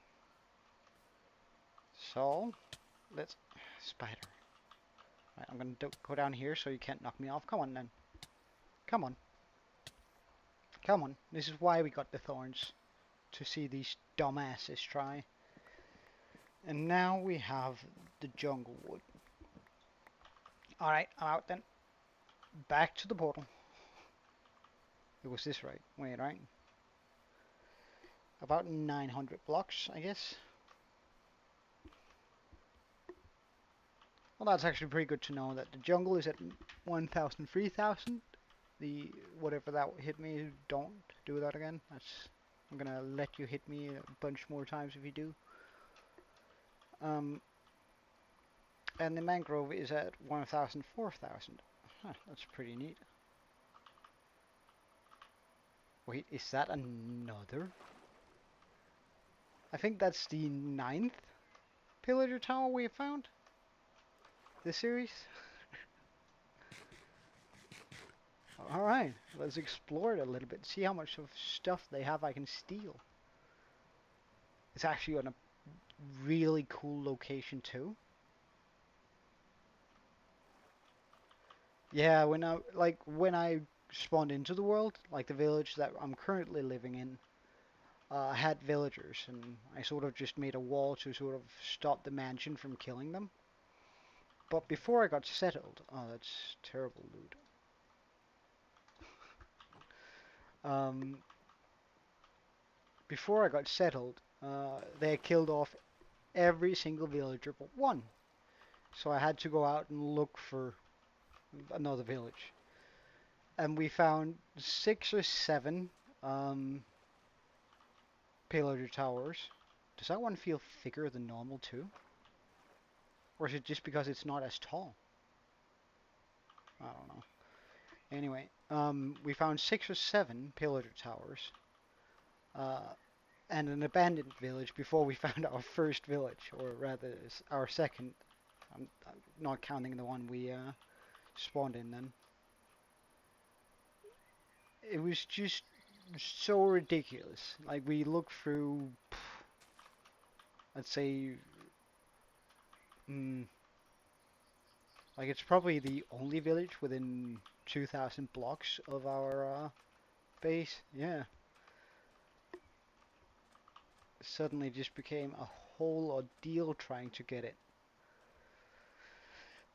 So let's spider. Right, I'm gonna go down here so you can't knock me off. Come on then. Come on. Come on. This is why we got the thorns. To see these dumbasses try. And now we have the jungle wood. Alright, I'm out then. Back to the portal. It was this right? Wait, right? About 900 blocks, I guess. Well, that's actually pretty good to know that the jungle is at 1,000, 3,000. The whatever that hit me, don't do that again. I'm gonna let you hit me a bunch more times if you do. And the mangrove is at 1,000, 4,000. Huh, that's pretty neat. Wait, is that another? I think that's the 9th pillager tower we have found this series. Alright, let's explore it a little bit, see how much of stuff they have I can steal. It's actually on a really cool location too. Yeah, when I spawned into the world, like the village that I'm currently living in, had villagers, and I sort of just made a wall to sort of stop the mansion from killing them. But before I got settled, oh, that's terrible loot. Before I got settled, they had killed off every single villager but one. So I had to go out and look for another village. And we found 6 or 7 pillager towers. Does that one feel thicker than normal too? Or is it just because it's not as tall? I don't know. Anyway, we found 6 or 7 pillager towers. And an abandoned village before we found our first village, or rather our second. I'm not counting the one we spawned in then. It was just so ridiculous. Like we looked through, I'd say, like it's probably the only village within 2,000 blocks of our base. Yeah. Suddenly just became a whole ordeal trying to get it.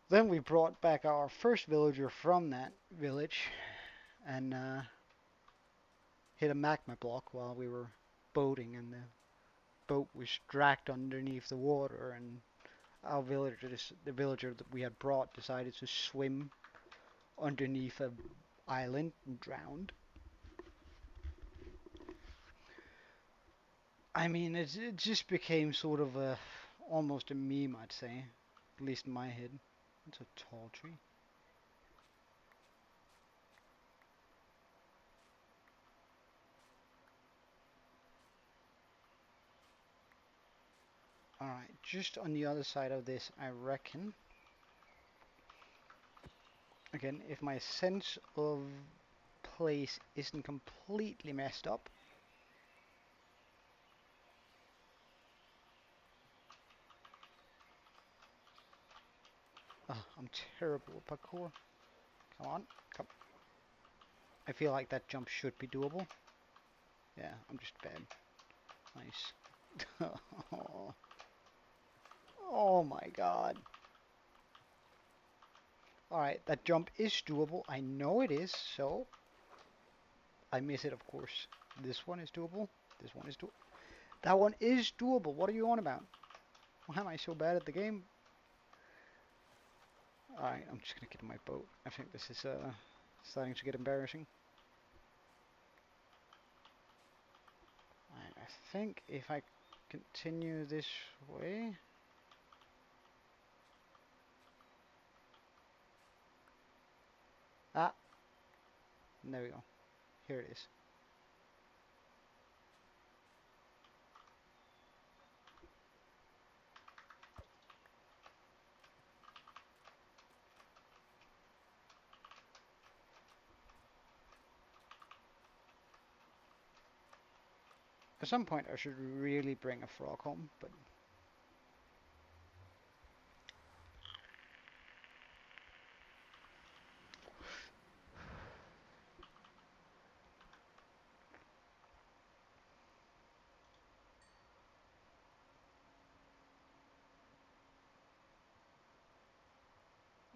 Then we brought back our first villager from that village and hit a magma block while we were boating, and the boat was dragged underneath the water, and our villager, the villager that we had brought, decided to swim underneath an island and drowned. I mean, it just became sort of almost a meme, I'd say, at least in my head. It's a tall tree. Alright, just on the other side of this, I reckon. Again, if my sense of place isn't completely messed up. Oh, I'm terrible at parkour. Come on, come. I feel like that jump should be doable. Yeah, I'm just bad. Nice. Oh my god. Alright, that jump is doable. I know it is, so I miss it, of course. This one is doable. This one is doable. That one is doable. What are you on about? Why am I so bad at the game? Alright, I'm just gonna get in my boat. I think this is starting to get embarrassing. Alright, I think if I continue this way. Ah, there we go. Here it is. At some point I should really bring a frog home, but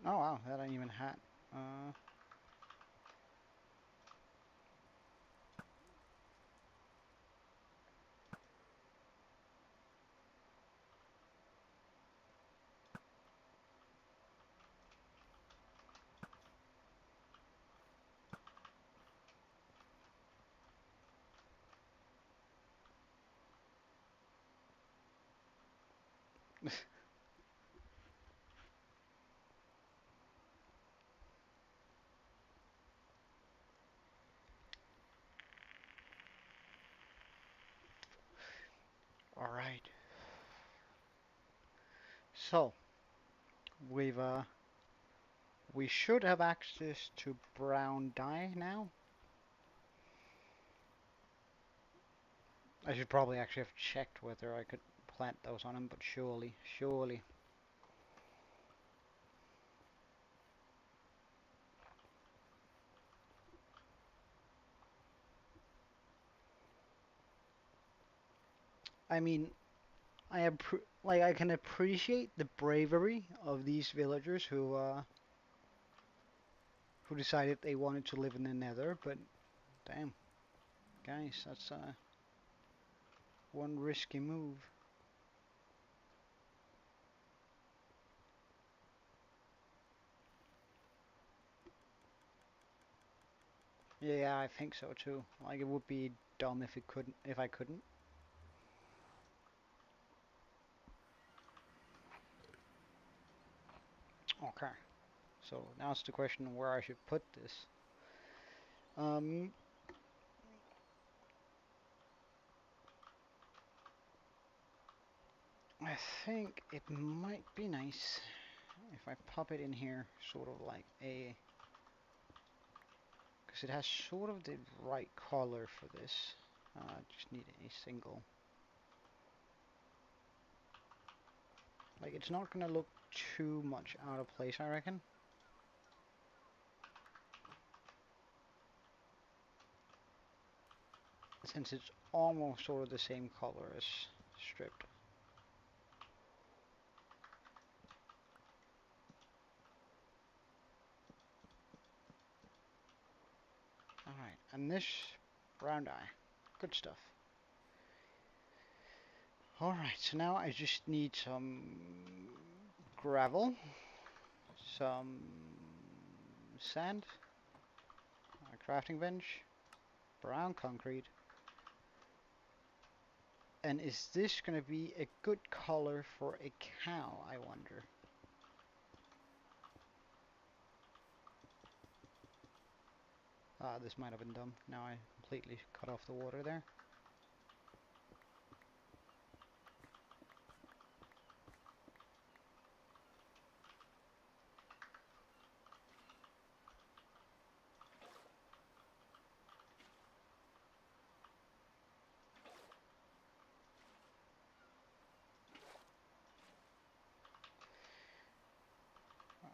Oh wow, that ain't even hat. Uh, all right. So we should have access to brown dye now. I should probably actually have checked whether I could plant those on him, but surely. I mean, I can appreciate the bravery of these villagers who decided they wanted to live in the Nether, but damn, guys, that's one risky move. Yeah, I think so too. Like it would be dumb if I couldn't. Okay. So now it's the question where I should put this. Um, I think it might be nice if I pop it in here, sort of like because it has sort of the right color for this. Just need a single. Like it's not gonna look too much out of place, I reckon. Since it's almost sort of the same color as stripped. Alright, and this brown dye. Good stuff. Alright, so now I just need some gravel, some sand, a crafting bench, brown concrete. And is this going to be a good color for a cow, I wonder? Ah, this might have been dumb. Now I completely cut off the water there.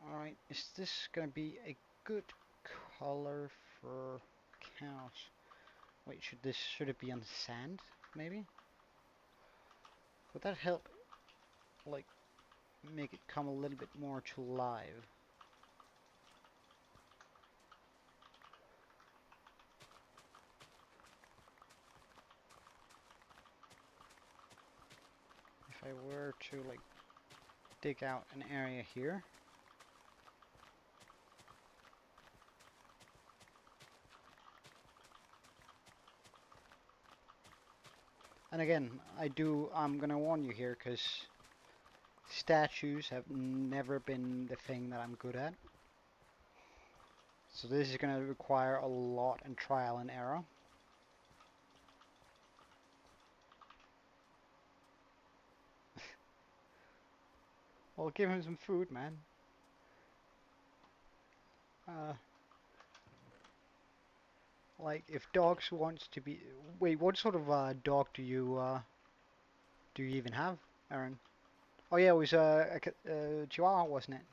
Alright, is this going to be a good color for cows? Wait, should it be on sand, maybe? Would that help, like, make it come a little bit more to life? If I were to, like, dig out an area here. And again, I'm gonna warn you here, because statues have never been the thing that I'm good at. So this is gonna require a lot and trial and error. Well, give him some food, man. Uh, like if dogs wants to be, wait, what sort of dog do you even have, Aaron? Oh yeah, it was a Chihuahua, wasn't it?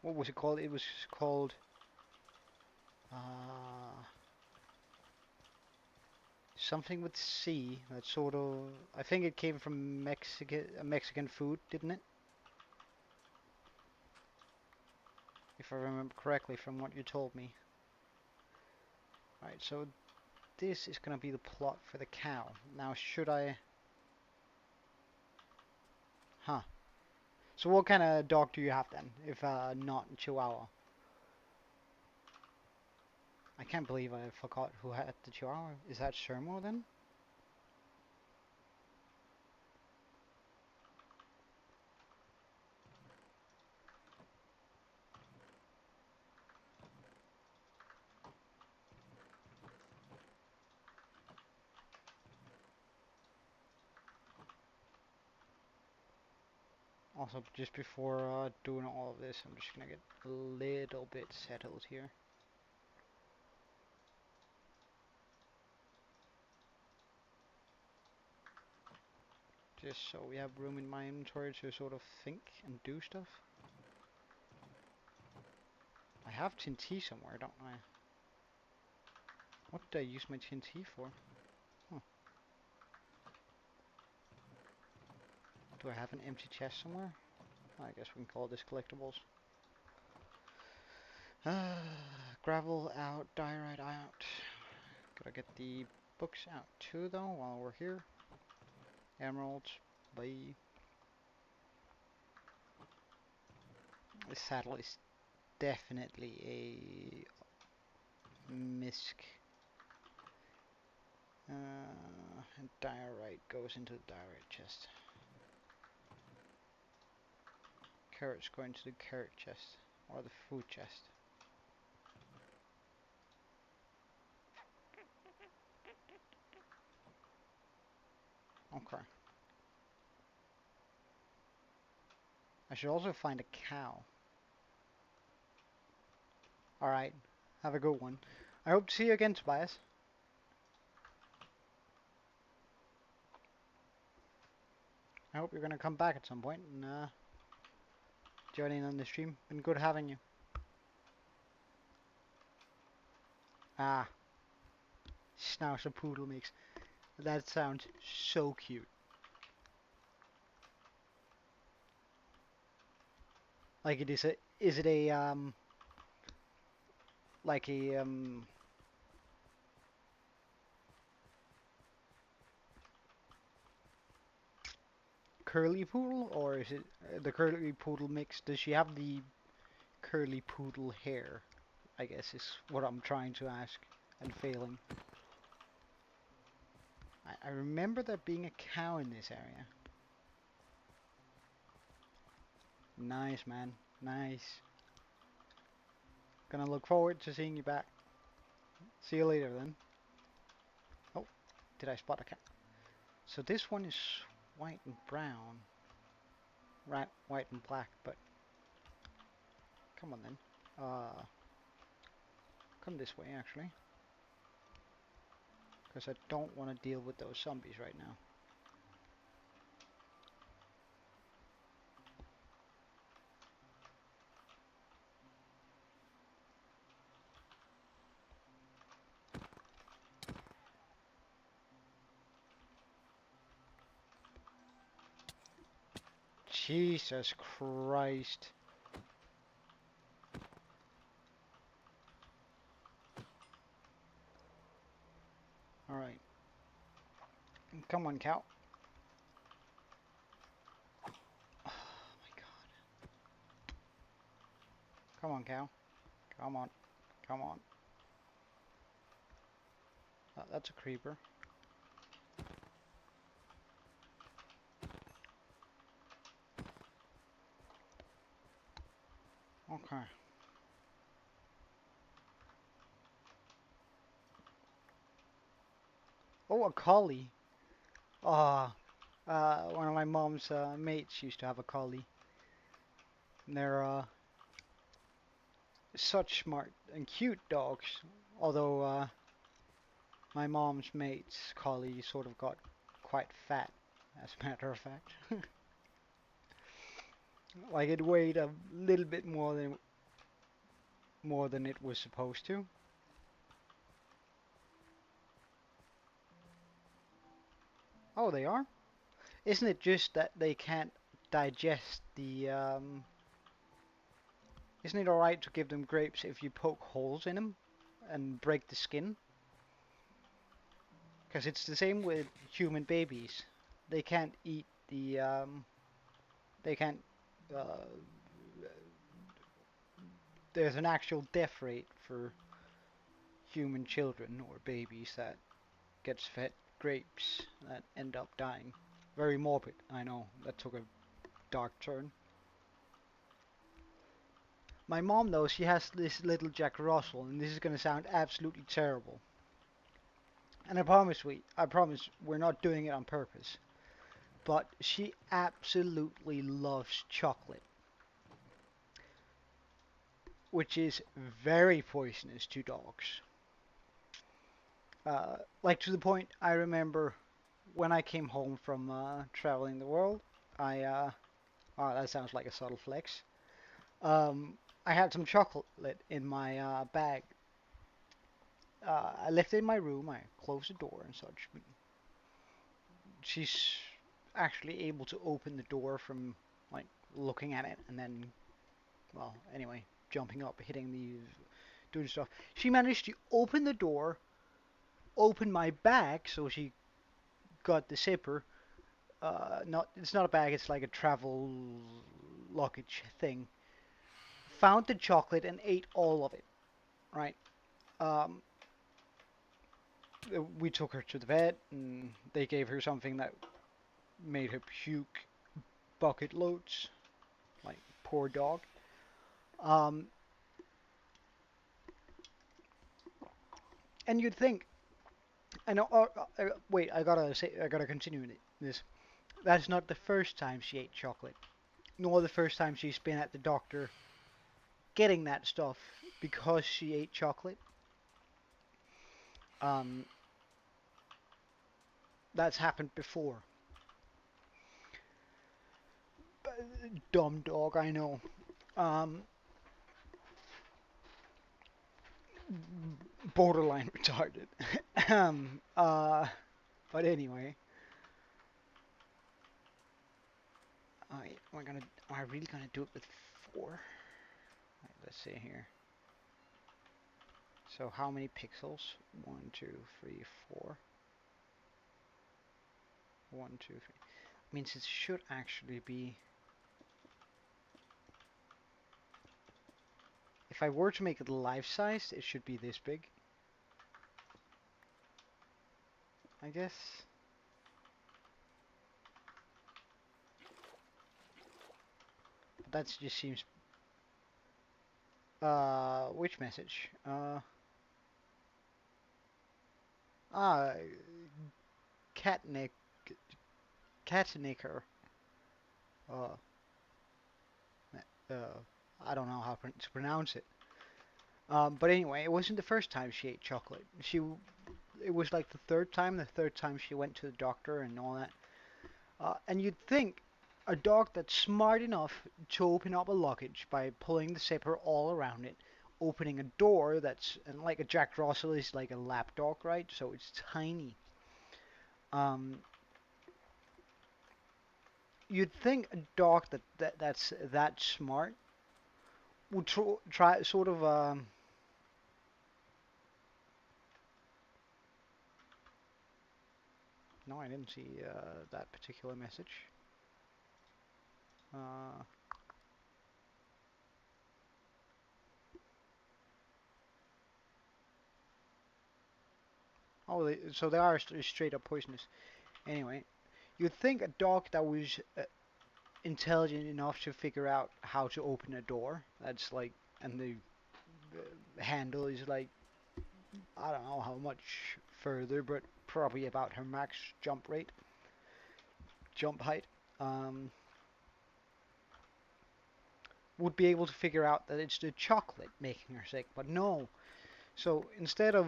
What was it called? It was called uh, something with C. That sort of, I think it came from Mexican food, didn't it? if I remember correctly from what you told me. Right, so this is gonna be the plot for the cow. Now should I... Huh. So what kind of dog do you have then, if not Chihuahua? I can't believe I forgot who had the Chihuahua. Is that Sermo then? Also, just before doing all of this, I'm just gonna get a little bit settled here. Just so we have room in my inventory to sort of think and do stuff. I have TNT somewhere, don't I? What did I use my TNT for? Huh. Do I have an empty chest somewhere? I guess we can call this collectibles. Gravel out, diorite out. Gotta get the books out too though while we're here. Emeralds, bye. This saddle is definitely a misc. And diorite goes into the diorite chest. Carrots go into the carrot chest, or the food chest. Okay. I should also find a cow. Alright, have a good one. I hope to see you again, Tobias. I hope you're gonna come back at some point and join in on the stream. Been good having you. Ah, Schnauzer Poodle mix. That sounds so cute. Like it is a, is it a like a curly poodle, or is it the curly poodle mix? Does she have the curly poodle hair? I guess is what I'm trying to ask and failing. I remember there being a cow in this area. Nice, man. Nice. Gonna look forward to seeing you back. See you later then. Oh, did I spot a cat? So this one is white and brown. Right, white and black, but come on then. Come this way actually. Because I don't want to deal with those zombies right now. Jesus Christ. Alright. Come on, cow. Oh my god. Come on, cow. Come on. Come on. That's a creeper. Okay. Oh, a collie. Ah, one of my mom's mates used to have a collie. And they're such smart and cute dogs. Although my mom's mate's collie sort of got quite fat, as a matter of fact. Like it weighed a little bit more than it was supposed to. Oh, they are? Isn't it just that they can't digest the Isn't it alright to give them grapes if you poke holes in them and break the skin? Because it's the same with human babies. They can't eat they can't, uh, there's an actual death rate for human children or babies that gets fed grapes that end up dying. Very morbid, I know, that took a dark turn. My mom though, she has this little Jack Russell, and this is gonna sound absolutely terrible. And I promise we're not doing it on purpose. But she absolutely loves chocolate, which is very poisonous to dogs. Like to the point, I remember when I came home from traveling the world, oh, that sounds like a subtle flex. Um, I had some chocolate in my bag. I left it in my room. I closed the door and such. She's actually able to open the door from like looking at it and then, well, anyway, jumping up, hitting the, doing stuff. She managed to open the door, open my bag, so she got the zipper. Not, it's not a bag. It's like a travel luggage thing. Found the chocolate and ate all of it. Right. Um, we took her to the vet, and they gave her something that made her puke bucket loads. Like, poor dog. Um, and you'd think, and wait, I gotta continue this. That's not the first time she ate chocolate, nor the first time she's been at the doctor getting that stuff because she ate chocolate. Um, that's happened before. Dumb dog, I know. Um, Borderline retarded. um, uh, but anyway, am I really gonna do it with 4? Right, let's see here. So how many pixels? 1, 2, 3, 4. 1, 2, 3. Means it should actually be. If I were to make it life size, it should be this big. I guess. But that just seems. Which message? Ah, Catnick, Catnicker. Uh, uh, I don't know how to pronounce it. But anyway, it wasn't the first time she ate chocolate. It was like the third time she went to the doctor and all that. And you'd think a dog that's smart enough to open up a luggage by pulling the zipper all around it, opening a door that's, and like a Jack Russell is like a lap dog, right? So it's tiny. Um, you'd think a dog that's that smart would try sort of no, I didn't see that particular message. Uh, oh, so they are straight up poisonous. Anyway, you'd think a dog that was intelligent enough to figure out how to open a door, that's like, and the handle is like, I don't know how much further, but probably about her max jump height, um, would be able to figure out that it's the chocolate making her sick. But no. So instead of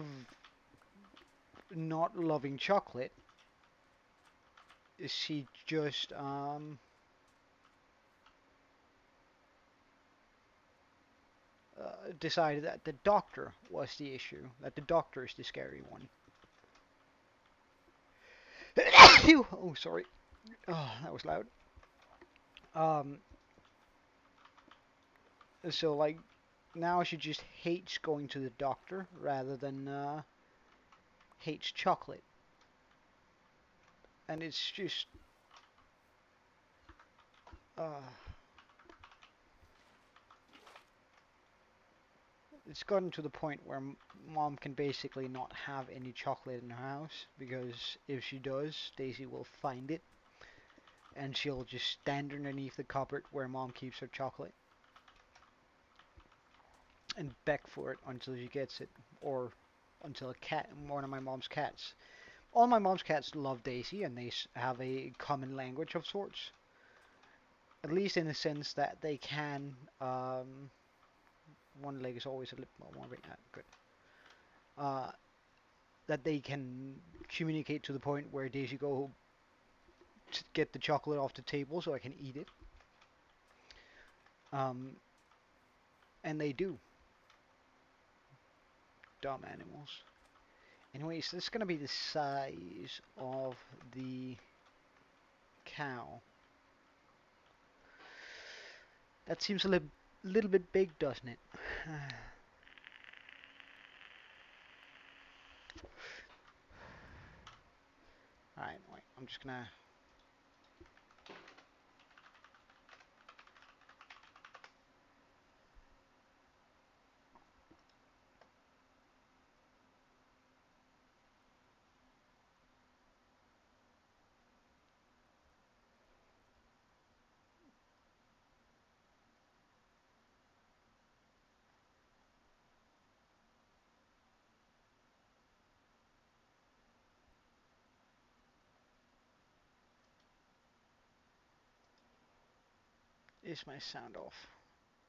not loving chocolate, she just decided that the doctor was the issue, that the doctor is the scary one. Oh, sorry. Oh, that was loud. Um, So like now she just hates going to the doctor rather than hates chocolate, and it's just uh, it's gotten to the point where mom can basically not have any chocolate in her house, because if she does, Daisy will find it and she'll just stand underneath the cupboard where mom keeps her chocolate and beg for it until she gets it, or until one of my mom's cats. All my mom's cats love Daisy, and they have a common language of sorts. At least in the sense that they can. One leg is always a little more good. Uh, that they can communicate to the point where Daisy go to get the chocolate off the table so I can eat it. Um, and they do. Dumb animals. Anyways, this is gonna be the size of the cow. That seems a little bit big, doesn't it? Alright, wait, I'm just gonna... Is my sound off?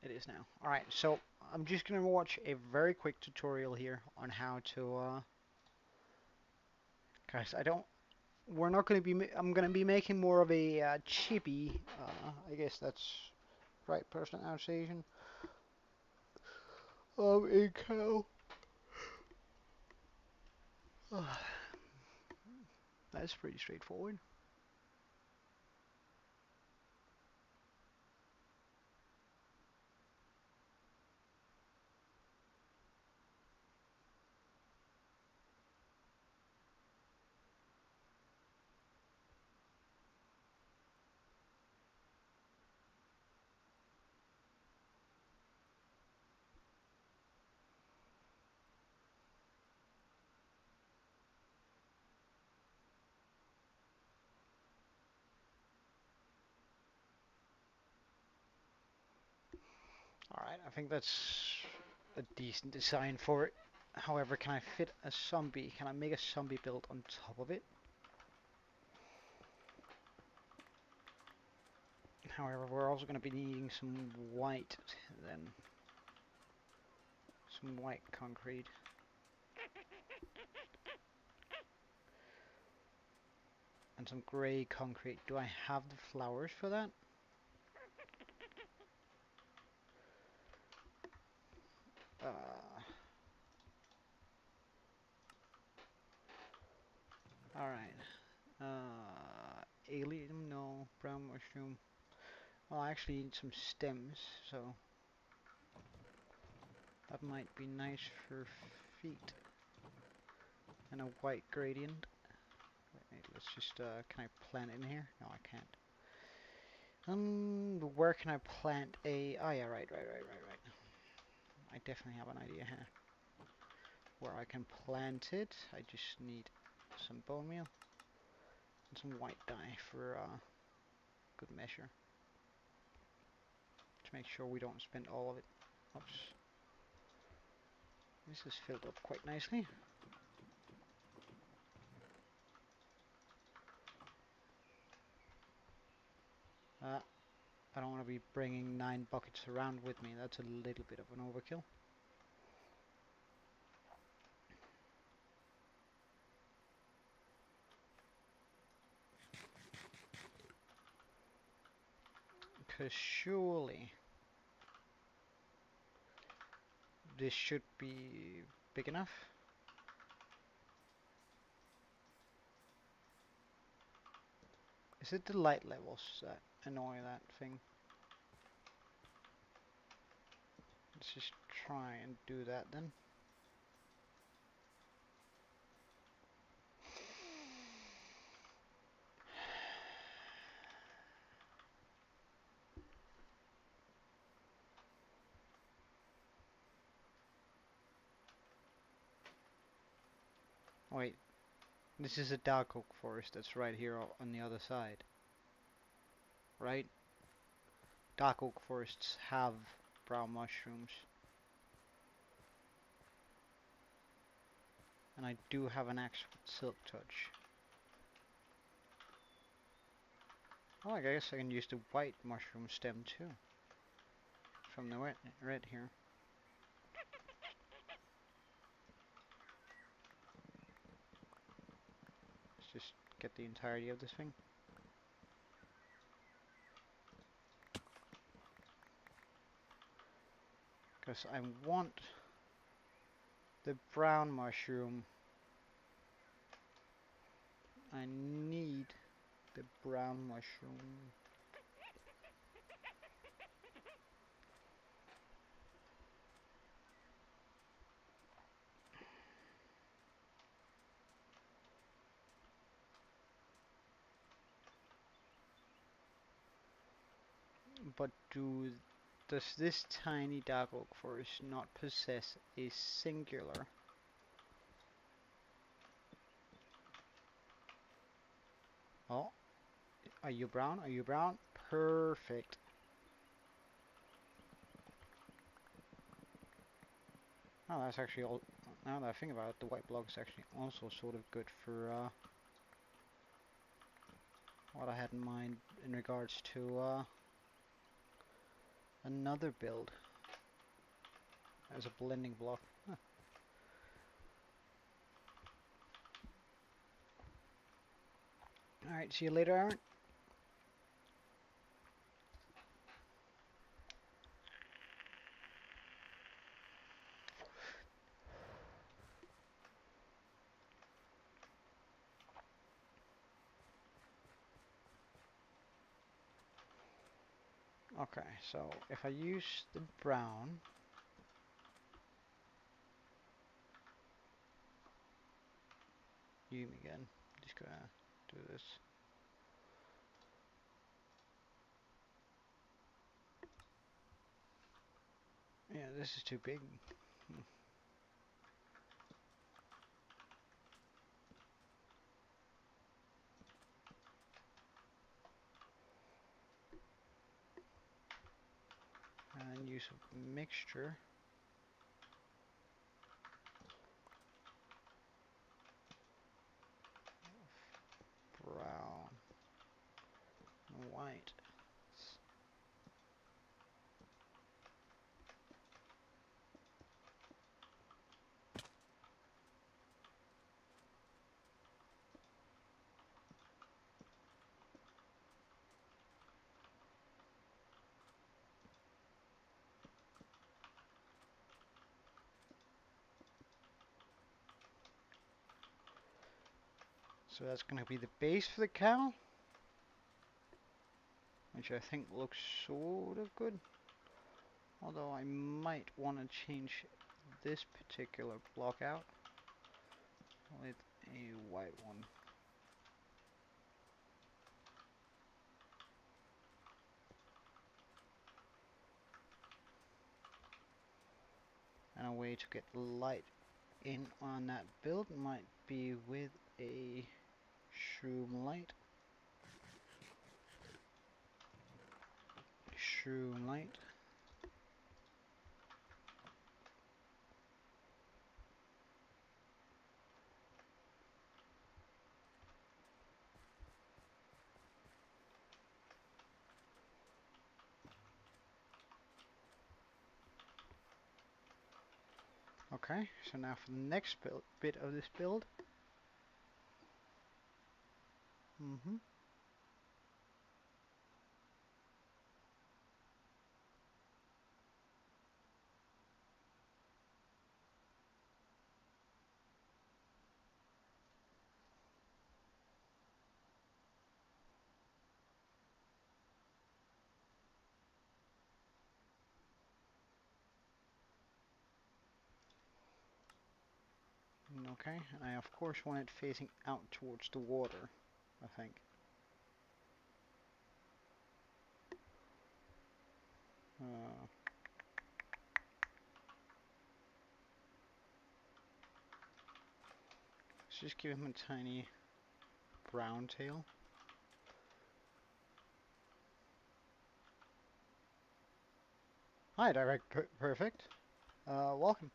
It is now. Alright, so I'm just gonna watch a very quick tutorial here on how to, guys, we're not gonna be, I'm gonna be making more of a, chibi, I guess that's right pronunciation, of a cow. That's pretty straightforward. Alright, I think that's a decent design for it. However, can I fit a zombie? Can I make a zombie build on top of it? However, we're also going to be needing some white then. Some white concrete. And some grey concrete. Do I have the flowers for that? Alright. Alien, no. Brown mushroom. Well, I actually need some stems, so that might be nice for feet. And a white gradient. Wait, let's just, can I plant in here? No, I can't. Where can I plant a... Oh, yeah, right. I definitely have an idea here. Where I can plant it, I just need some bone meal and some white dye for good measure. To make sure we don't spend all of it. Oops. This is filled up quite nicely. I don't want to be bringing 9 buckets around with me. That's a little bit of an overkill. Because surely this should be big enough. Is it the light levels that annoy that thing? Let's just try and do that then. Wait, this is a dark oak forest that's right here on the other side, right? Dark oak forests have brown mushrooms. And I do have an axe with silk touch. Oh, I guess I can use the white mushroom stem too. From the red here. Let's just get the entirety of this thing. Because I want the brown mushroom. I need the brown mushroom. But does this tiny dark oak forest not possess a singular? Oh, are you brown? Are you brown? Perfect. Oh, that's actually all. Now that I think about it, the white block is actually also sort of good for what I had in mind in regards to another build as a blending block. Huh. Alright, see you later, Aaron. Okay, so if I use the brown, again, just gonna do this. Yeah, this is too big. And use a mixture. Brown and white. So that's going to be the base for the cow, which I think looks sort of good. Although I might want to change this particular block out with a white one. And a way to get light in on that build might be with a shroom light. Shroom light. Okay, so now for the next bit of this build. Okay, and I of course want it facing out towards the water, I think. Let's just give him a tiny brown tail. Hi, Direct Perfect. Welcome.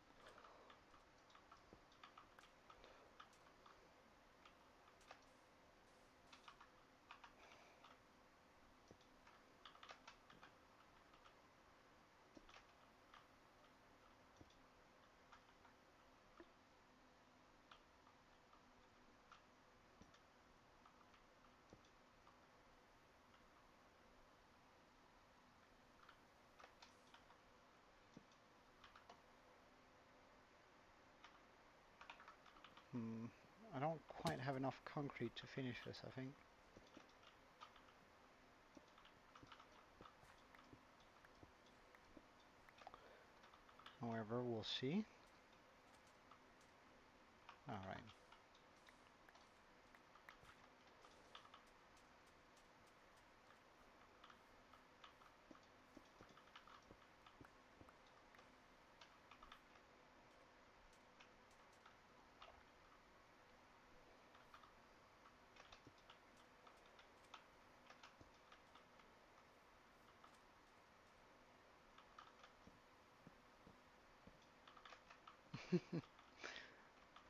I don't quite have enough concrete to finish this, I think. However, we'll see. Alright.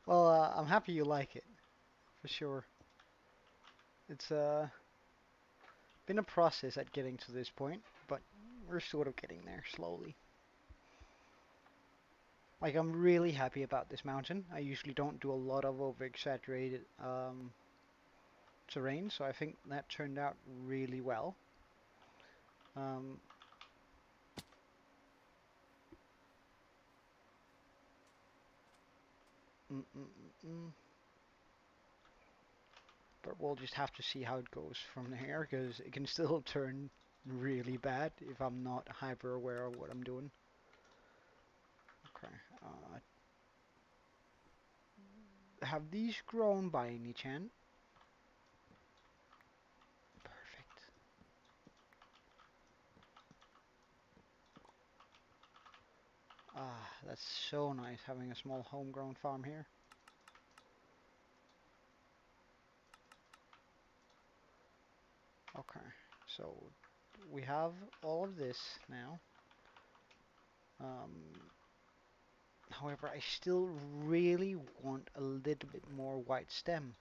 Well, I'm happy you like it, for sure. It's been a process at getting to this point, but we're sort of getting there slowly. Like, I'm really happy about this mountain. I usually don't do a lot of over-exaggerated terrain, so I think that turned out really well. Um, mm, mm, mm, mm. But we'll just have to see how it goes from there, because it can still turn really bad if I'm not hyper aware of what I'm doing. Okay. Have these grown by any chance? Perfect. Ah, that's so nice having a small homegrown farm here. Okay, so we have all of this now. However, I still really want a little bit more white stem.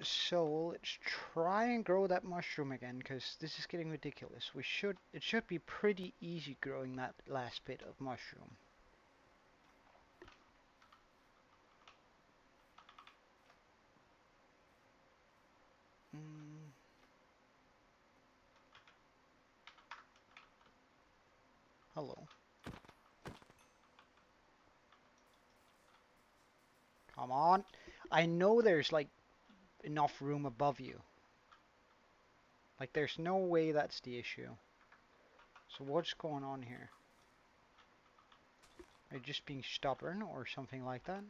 So let's try and grow that mushroom again, because this is getting ridiculous. It should be pretty easy growing that last bit of mushroom. Mm. Hello. Come on. I know there's like enough room above you. Like there's no way that's the issue. So what's going on here? Are you just being stubborn or something like that?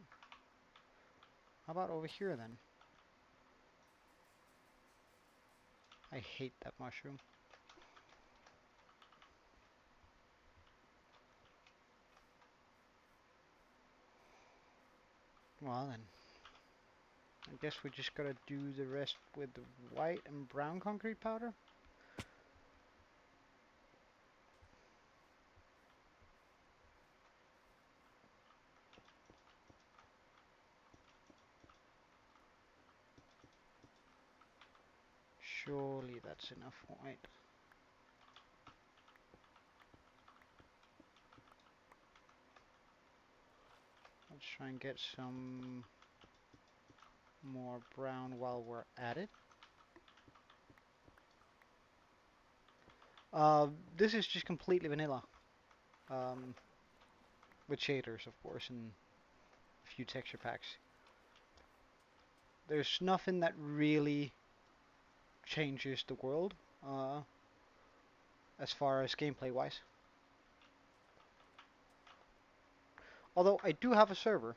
How about over here then? I hate that mushroom. Well then. I guess we just gotta do the rest with the white and brown concrete powder. Surely that's enough white. Let's try and get some more brown while we're at it. This is just completely vanilla. Um, with shaders, of course, and a few texture packs. There's nothing that really changes the world, as far as gameplay wise. Although I do have a server.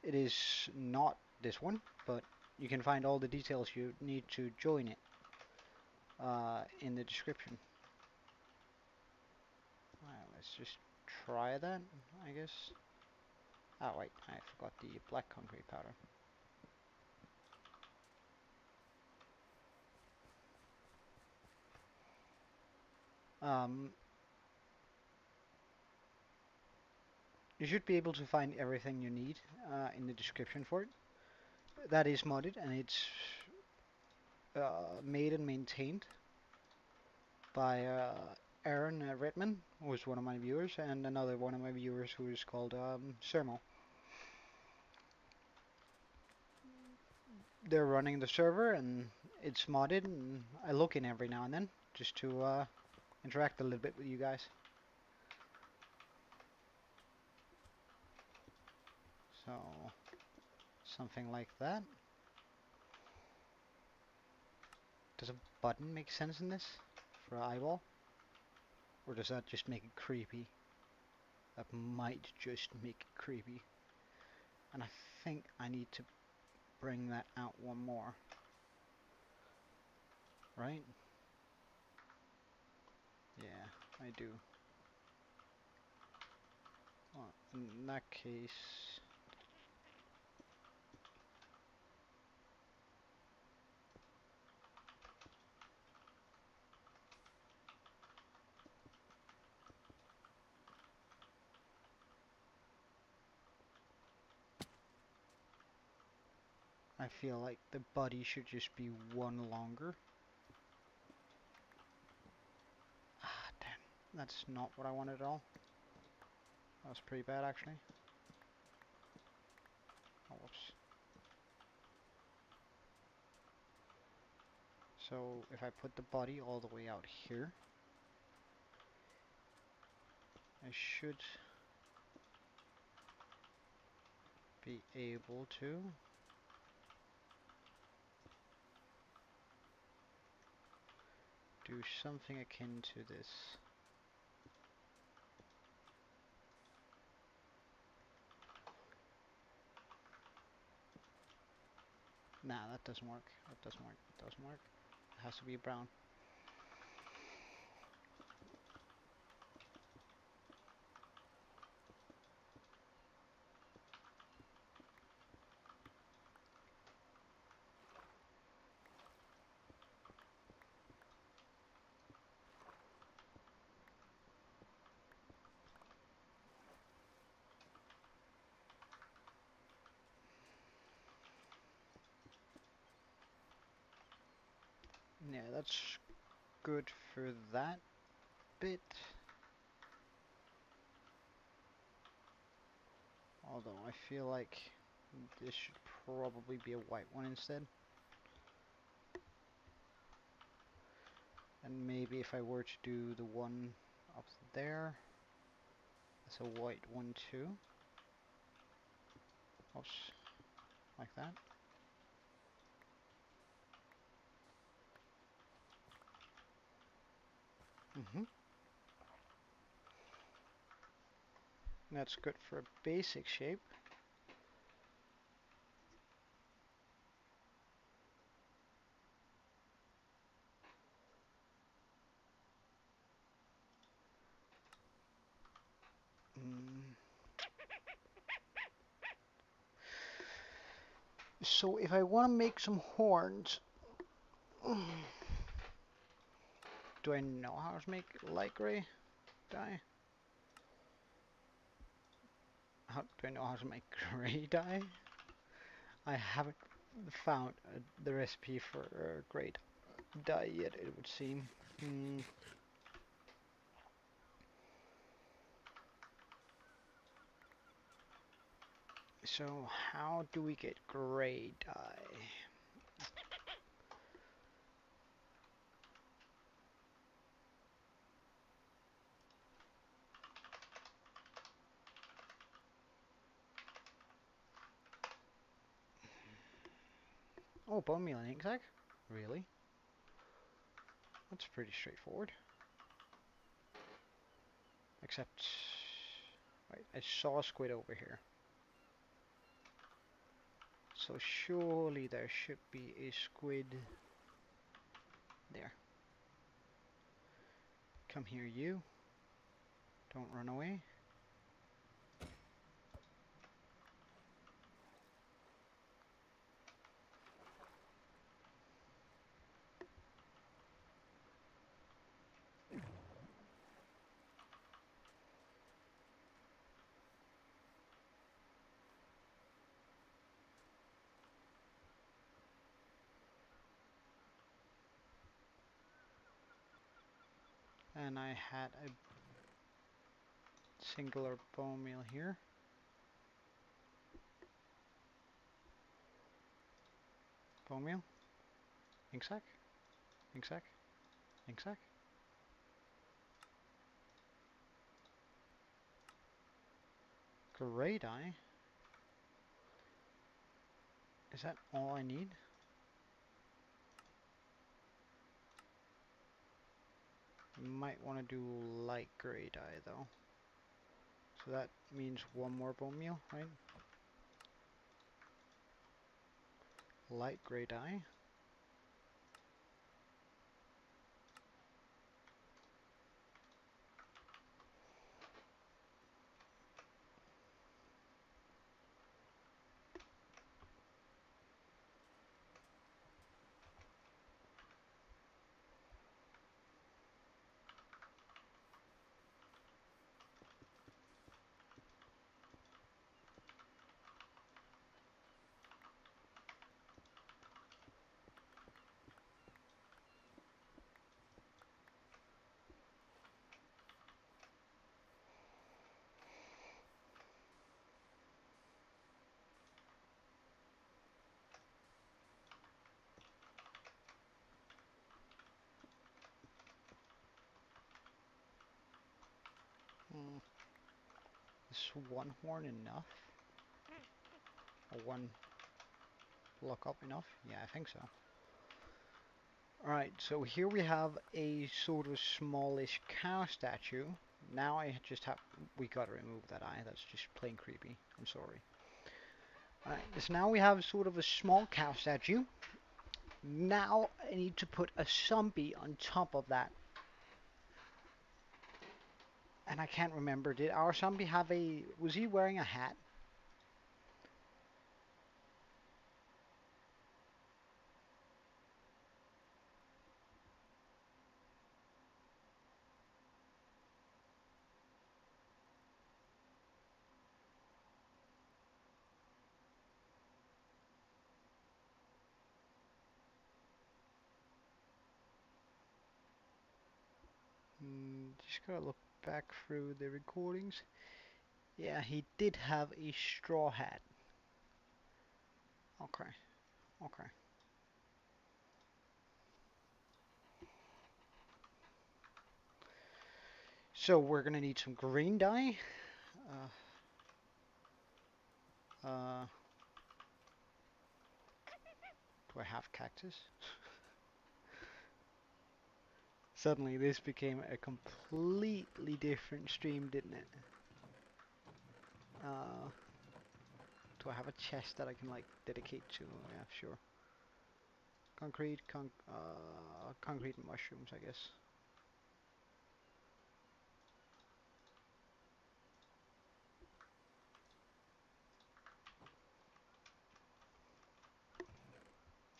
It is not this one, but you can find all the details you need to join it in the description. Let's just try that, I guess. Oh wait, I forgot the black concrete powder. You should be able to find everything you need in the description for it. That is modded, and it's made and maintained by Aaron RedMan, who is one of my viewers, and another one of my viewers who is called Sermo. They're running the server, and it's modded, and I look in every now and then just to interact a little bit with you guys. So, something like that. Does a button make sense in this for an eyeball? Or does that just make it creepy? That might just make it creepy. And I think I need to bring that out one more. Right? Yeah, I do. Well, in that case... I feel like the body should just be one longer. Ah, damn. That's not what I wanted at all. That was pretty bad, actually. Oh, whoops. So, if I put the body all the way out here, I should be able to do something akin to this. Nah, that doesn't work. That doesn't work. That doesn't work. It has to be brown. Yeah, that's good for that bit. Although I feel like this should probably be a white one instead. And maybe if I were to do the one up there, that's a white one too. Oops, like that. That's good for a basic shape. So if I want to make some horns, do I know how to make light gray dye? How do I know how to make gray dye? I haven't found the recipe for gray dye yet, it would seem. So how do we get gray dye? Oh, bone meal and ink sac? Really? That's pretty straightforward. I Except, right, I saw a squid over here. So surely there should be a squid there. Come here, you. Don't run away. And I had a singular bone meal here. Bone meal. Ink sac. Ink sac. Ink sac. Great eye. Is that all I need? Might want to do light gray dye though. So that means one more bone meal, right? Light gray dye. Is one horn enough? Or one look up enough? Yeah, I think so. Alright, so here we have a sort of smallish cow statue. Now I just have, we gotta remove that eye, that's just plain creepy. I'm sorry. Alright, so now we have sort of a small cow statue. Now I need to put a zombie on top of that. And I can't remember, did our zombie have a, was he wearing a hat? Just gotta look back through the recordings. Yeah, he did have a straw hat. Okay, okay. So we're gonna need some green dye. Uh, do I have cactus? Suddenly this became a completely different stream, didn't it? Do I have a chest that I can like dedicate to? Yeah, sure. Concrete mushrooms, I guess.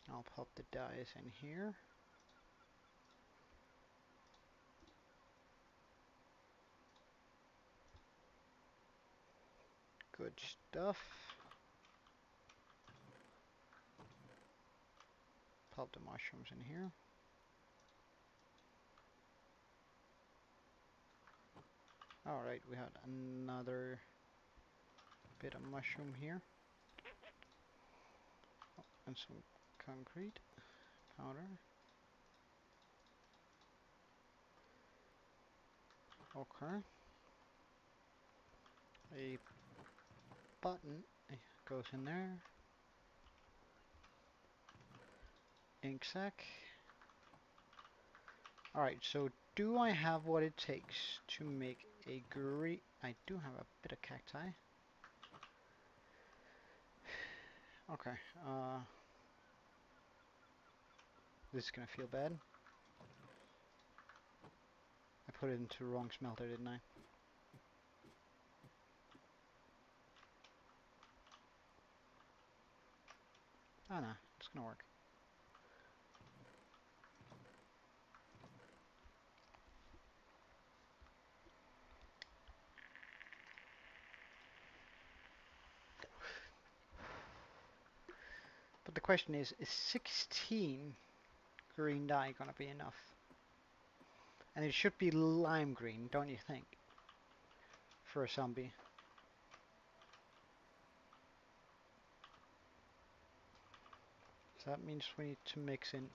I'll pop the dyes in here. Good stuff. Pop the mushrooms in here. Alright, we had another bit of mushroom here. Oh, and some concrete powder. Okay. A button goes in there. Ink sac. Alright, so do I have what it takes to make a green... I do have a bit of cacti. Okay, this is gonna feel bad. I put it into the wrong smelter, didn't I? Oh no, it's gonna work. But the question is 16 green dye gonna be enough? And it should be lime green, don't you think? For a zombie. So that means we need to mix in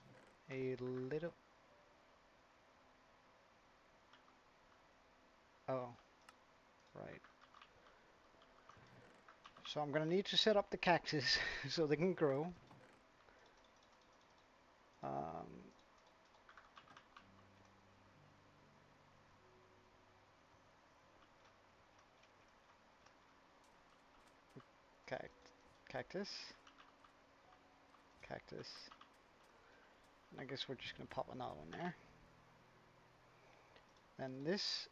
a little... Oh, right. So I'm gonna need to set up the cactus so they can grow. Cact cactus. Cactus. And I guess we're just gonna pop another one there. Then this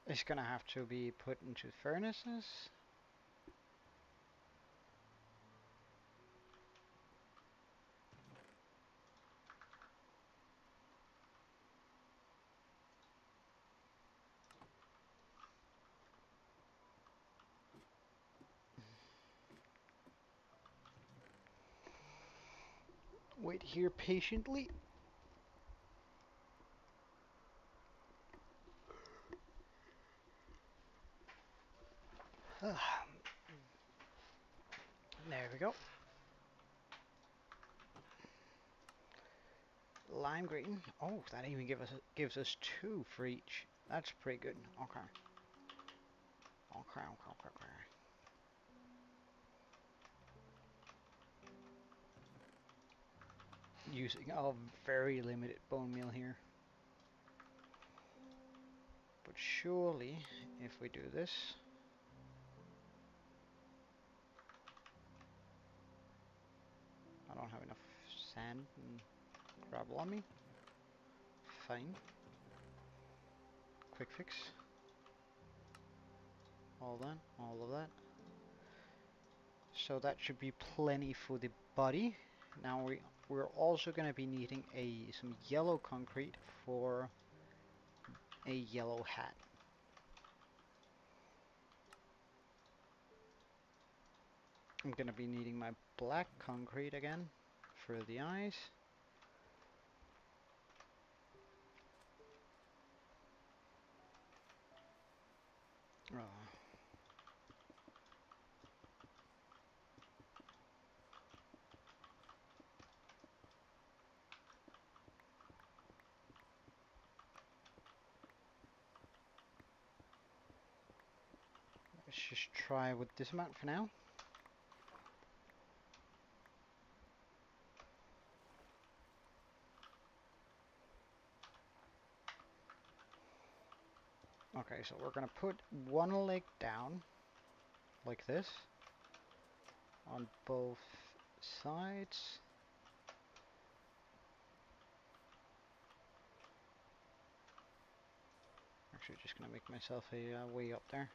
is gonna have to be put into furnaces. Wait here patiently. There we go. Lime green. Oh, that even gives us 2 for each. That's pretty good. Okay. Okay. Using a very limited bone meal here. But surely, if we do this... I don't have enough sand and gravel on me. Fine. Quick fix. All of that. So that should be plenty for the body. Now we're also going to be needing some yellow concrete for a yellow hat. I'm going to be needing my black concrete again for the eyes. Oh. Let's just try with this amount for now. Okay, so we're gonna put one leg down, like this, on both sides. Actually, just gonna make myself a way up there.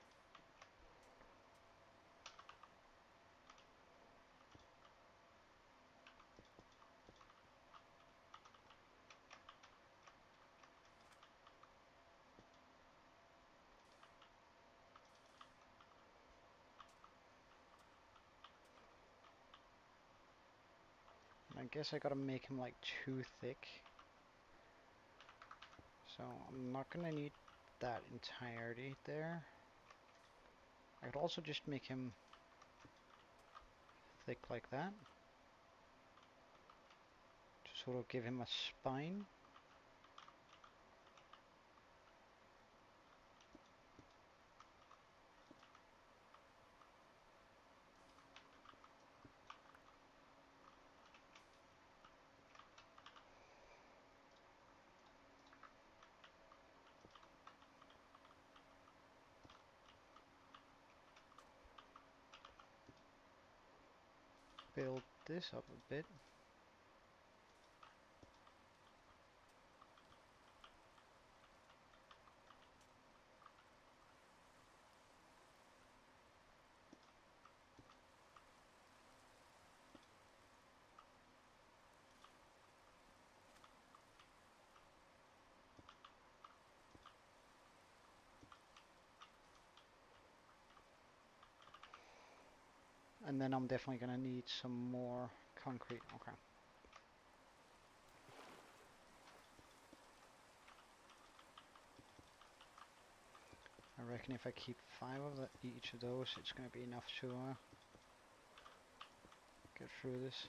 I guess I gotta make him like too thick. So I'm not gonna need that entirety there. I could also just make him thick like that. To sort of give him a spine. build this up a bit. And then I'm definitely going to need some more concrete. Okay. I reckon if I keep 5 of each of those, it's going to be enough to get through this.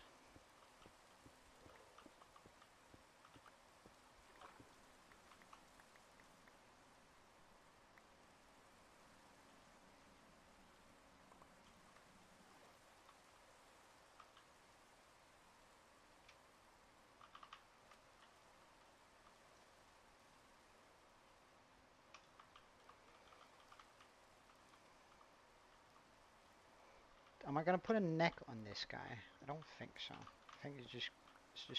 Am I going to put a neck on this guy? I don't think so. I think it's just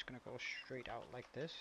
going to go straight out like this.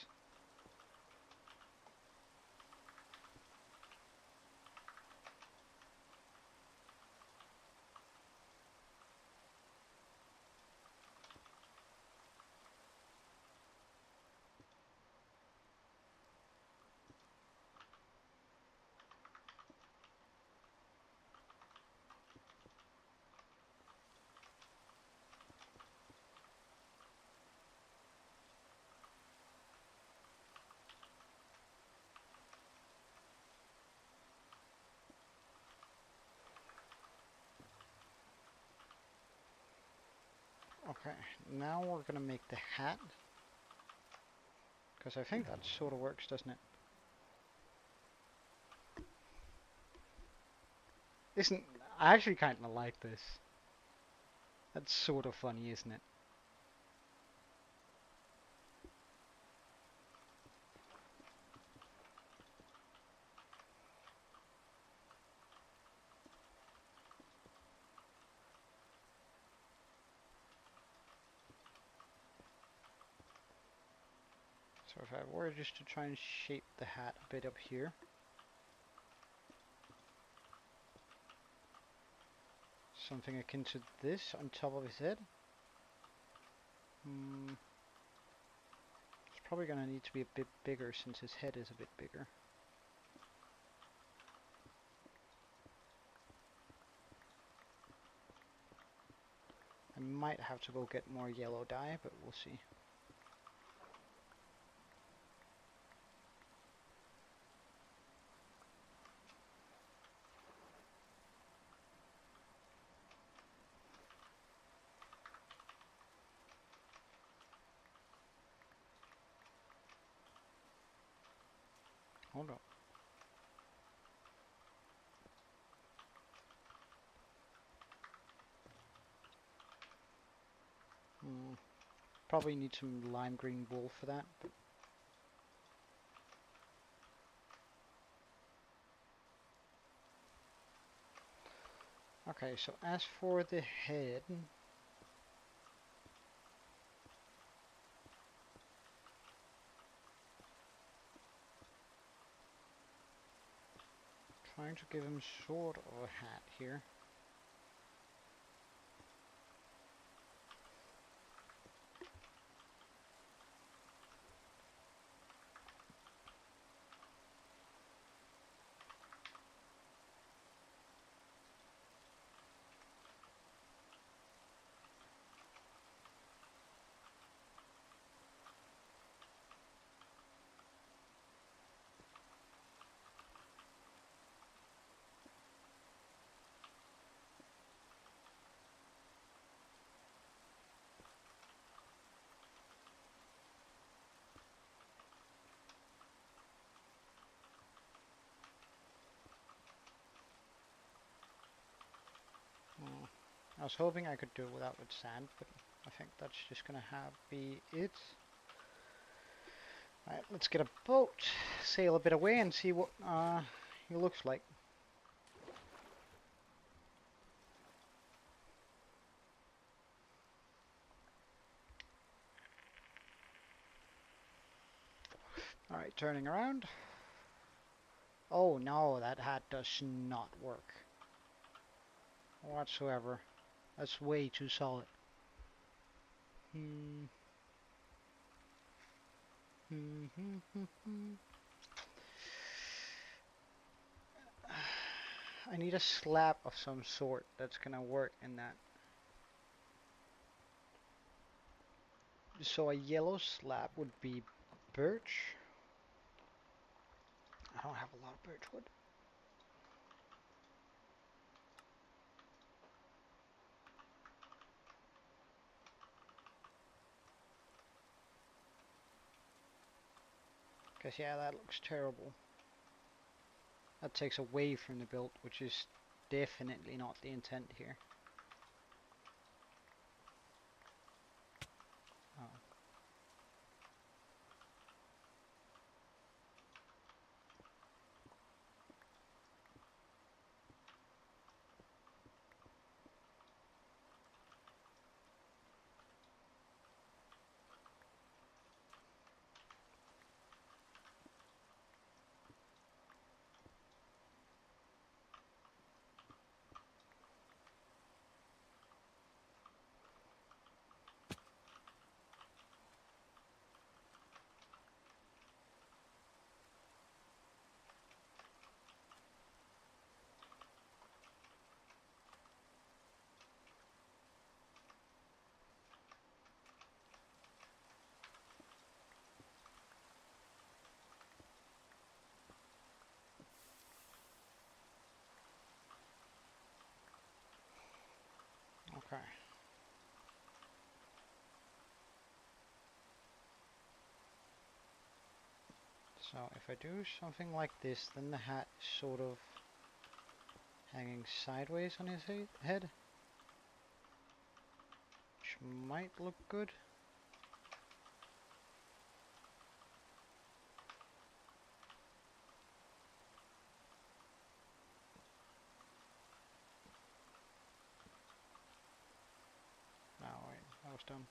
Okay, now we're going to make the hat. Because I think that sort of works, doesn't it? I actually kind of like this. That's sort of funny, isn't it? So if I were just to try and shape the hat a bit up here. Something akin to this on top of his head. It's probably going to need to be a bit bigger since his head is a bit bigger. I might have to go get more yellow dye, but we'll see. Hold on. Probably need some lime green wool for that. But okay, so as for the head, trying to give him sort of a hat here. I was hoping I could do it without with sand, but I think that's just gonna be it. Alright, let's get a boat, sail a bit away and see what he looks like. Alright, turning around. Oh no, that hat does not work whatsoever. That's way too solid. I need a slab of some sort that's gonna work in that. So a yellow slab would be birch. I don't have a lot of birch wood. Cause yeah, that looks terrible. That takes away from the build, which is definitely not the intent here. Oh. Okay. So if I do something like this, then the hat is sort of hanging sideways on his head, which might look good. Oh wait, that was dumb.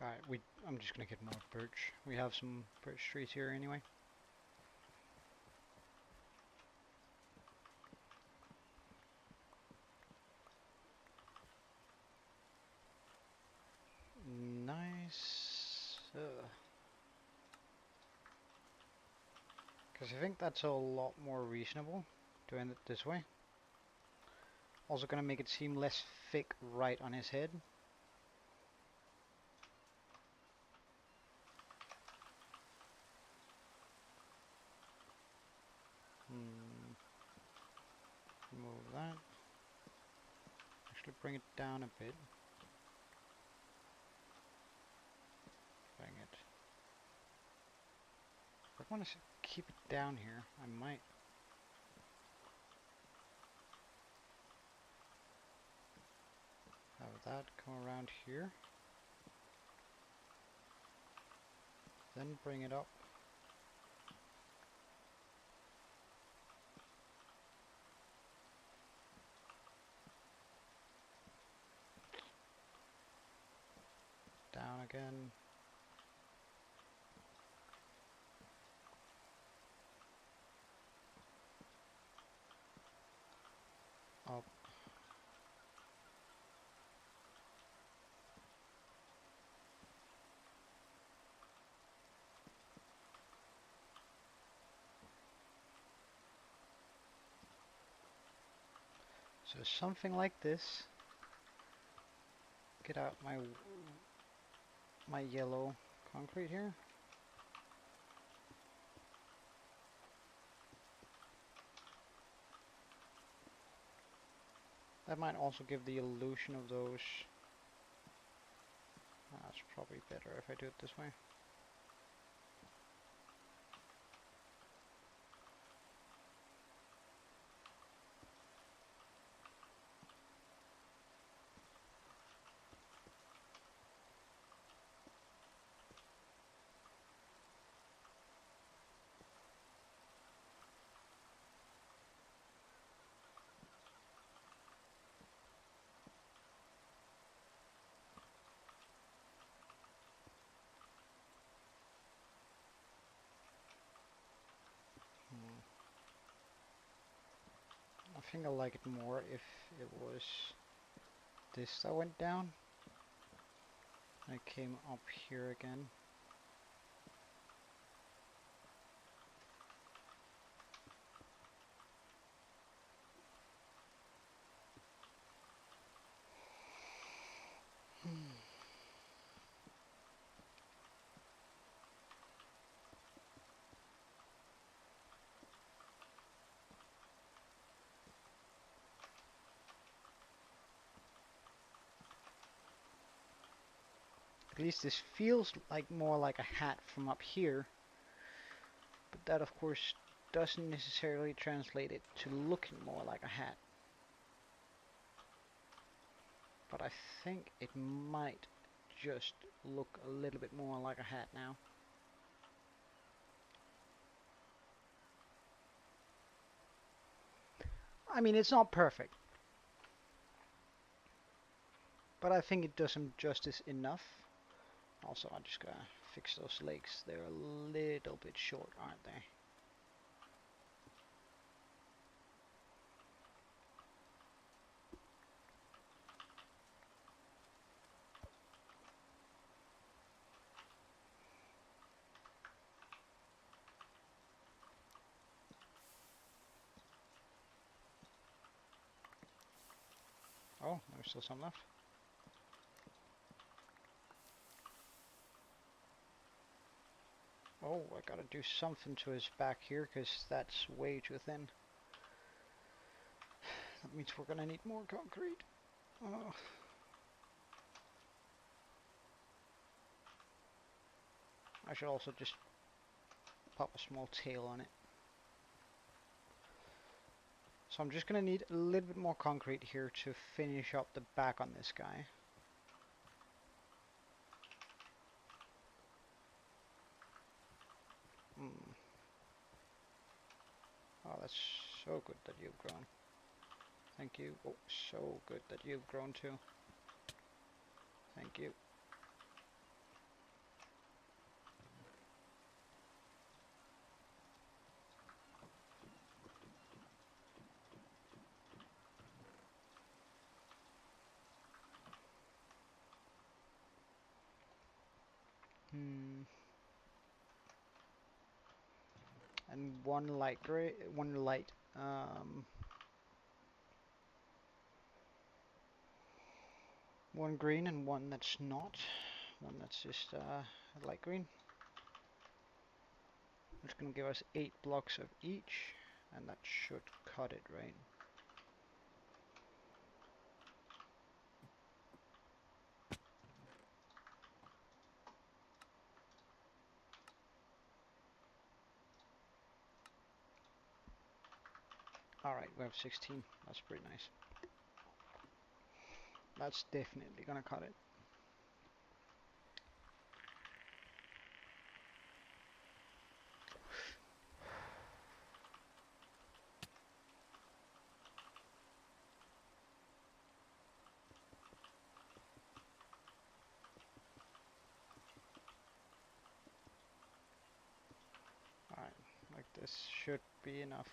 Alright, I'm just gonna get more birch. We have some birch trees here anyway. Nice. Because I think that's a lot more reasonable doing it this way. Also gonna make it seem less thick right on his head. Move that. Actually bring it down a bit. Bring it. If I want to keep it down here, I might. Have that come around here. Then bring it up. Down again. Up. So something like this. Get out my yellow concrete here. That might also give the illusion of those. That's probably better if I do it this way. think I like it more if it was this that went down. I came up here again. At least this feels like more like a hat from up here, but that of course doesn't necessarily translate it to looking more like a hat. But I think it might just look a little bit more like a hat now. I mean, it's not perfect, but I think it does some justice enough. Also, I'm just gonna fix those legs. They're a little bit short, aren't they? Oh, there's still some left. Oh, I gotta do something to his back here, because that's way too thin. That means we're gonna need more concrete. Oh. I should also just pop a small tail on it. So I'm just gonna need a little bit more concrete here to finish up the back on this guy. Oh, that's so good that you've grown. Thank you. Oh, so good that you've grown too. Thank you. And one light gray, one light, one green and one that's not. One that's just light green. It's going to give us 8 blocks of each, and that should cut it, right? Alright, we have 16. That's pretty nice. That's definitely going to cut it. Alright, like this should be enough.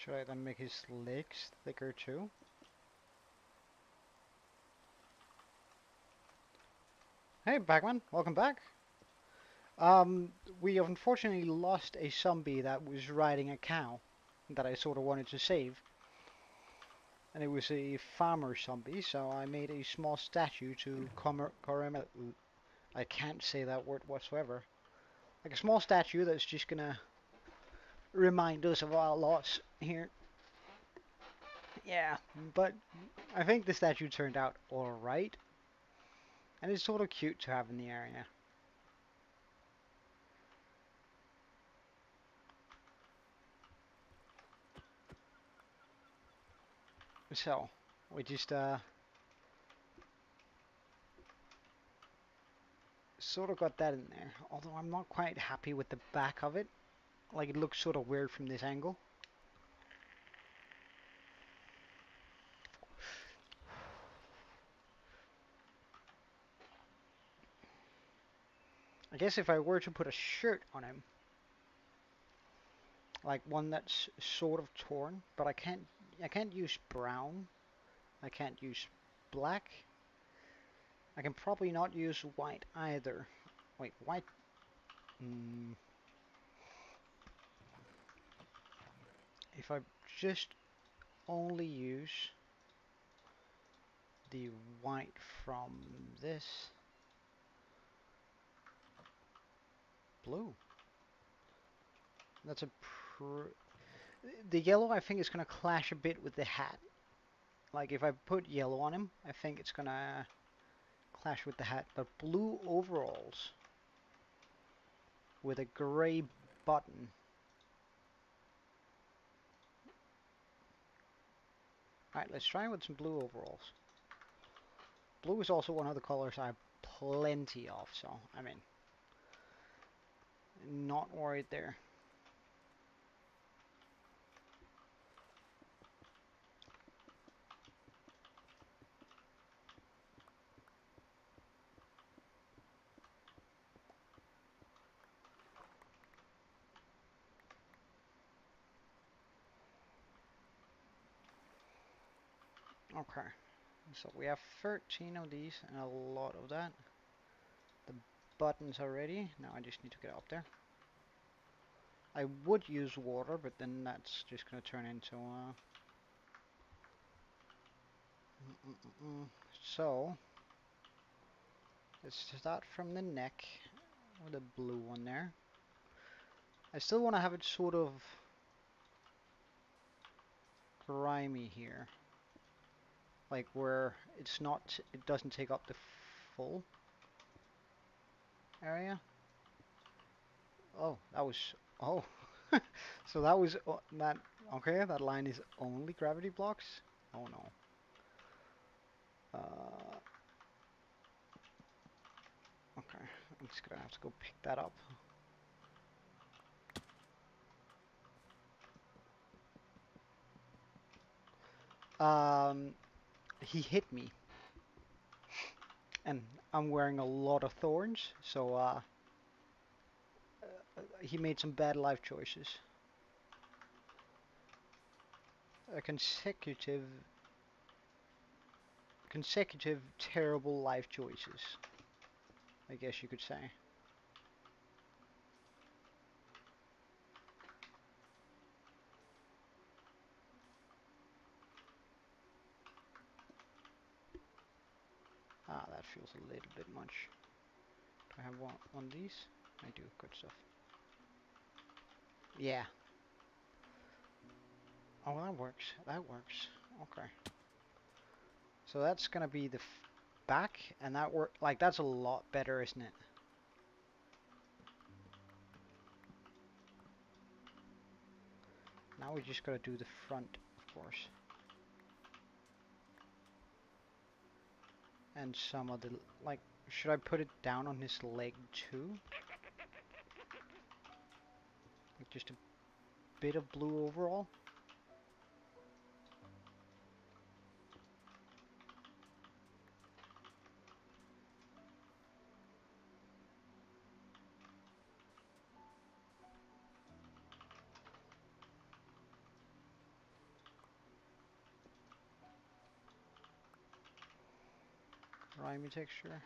Should I then make his legs thicker too? Hey, Bagman, welcome back. We unfortunately lost a zombie that was riding a cow that I sort of wanted to save. And it was a farmer zombie, so I made a small statue to I can't say that word whatsoever. Like a small statue that's just gonna remind us of our loss here. Yeah, but I think the statue turned out alright. And it's sort of cute to have in the area. So, we just sort of got that in there. Although I'm not quite happy with the back of it. Like, it looks sort of weird from this angle. I guess if I were to put a shirt on him, like one that's sort of torn, but I can't use brown. I can't use black. I can probably not use white either. Wait, white? If I just only use the white from this blue. That's a the yellow I think is gonna clash a bit with the hat. Like if I put yellow on him, I think it's gonna clash with the hat. But blue overalls with a grey button. Alright, let's try with some blue overalls. Blue is also one of the colors I have plenty of, so I mean, not worried there. Okay, so we have 13 of these and a lot of that. The buttons are ready. Now I just need to get up there. I would use water, but then that's just gonna turn into So let's start from the neck with a blue one there. I still want to have it sort of grimy here, like where it's not, it doesn't take up the full area. Oh, that was, oh, so that was that. Okay, that line is only gravity blocks. Oh no. Okay, I'm just gonna have to go pick that up. He hit me, and I'm wearing a lot of thorns, so he made some bad life choices. A consecutive terrible life choices, I guess you could say. Ah, that feels a little bit much. Do I have one of these? I do, good stuff. Yeah. Oh, that works. That works. Okay. So that's gonna be the back, and that like that's a lot better, isn't it? Now we just gotta do the front, of course. And some of the, like, should I put it down on his leg too? Like just a bit of blue overall? Grimy texture.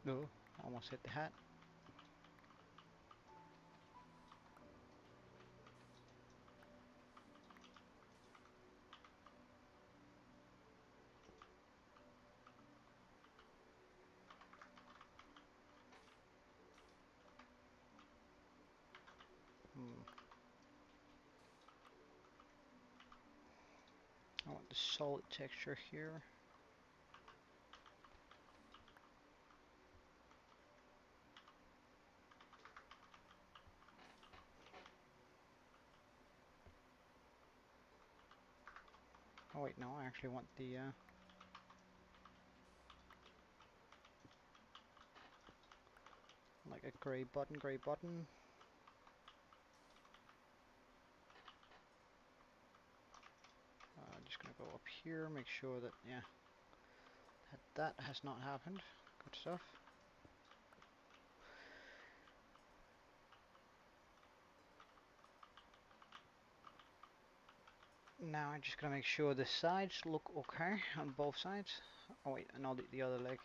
No, almost hit the hat. want the solid texture here. Oh wait, no, I actually want the like a grey button, grey button. Just gonna go up here, make sure that, yeah, that has not happened. Good stuff. Now I'm just gonna make sure the sides look okay on both sides. Oh wait, and now the other leg.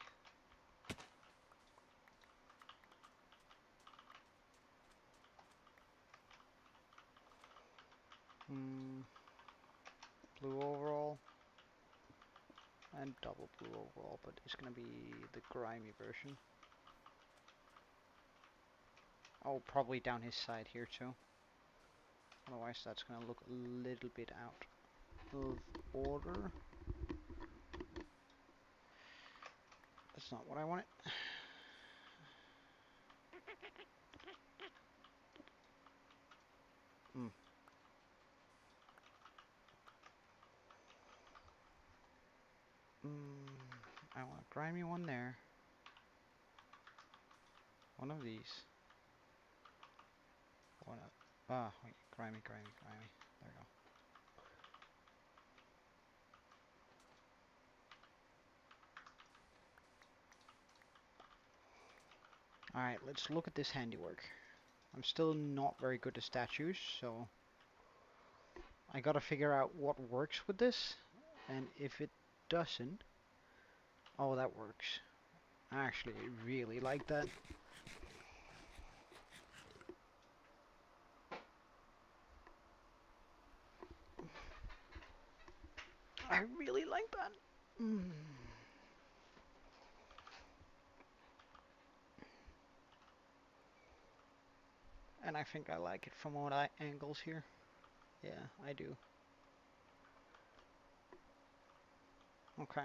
Blue overall and double blue overall, but it's gonna be the grimy version. Oh, probably down his side here too. Otherwise that's gonna look a little bit out of order. That's not what I wanted. I want a grimy one there. One of these. One of, wait, grimy, grimy, grimy. There we go. Alright, let's look at this handiwork. I'm still not very good at statues, so I gotta figure out what works with this, and if it doesn't, oh, that works. I actually really like that. I really like that. And I think I like it from all angles here. Yeah, I do. Okay.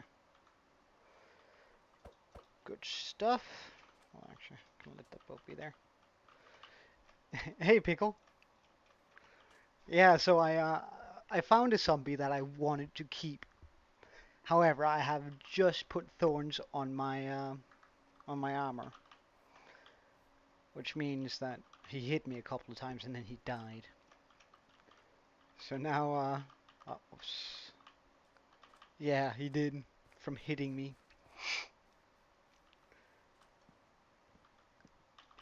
Good stuff. Well, actually, I can let that boat be there. Hey, Pickle. Yeah, so I found a zombie that I wanted to keep. However, I have just put thorns on my armor, which means that he hit me a couple of times and then he died. So now, oops. Yeah, he did, from hitting me.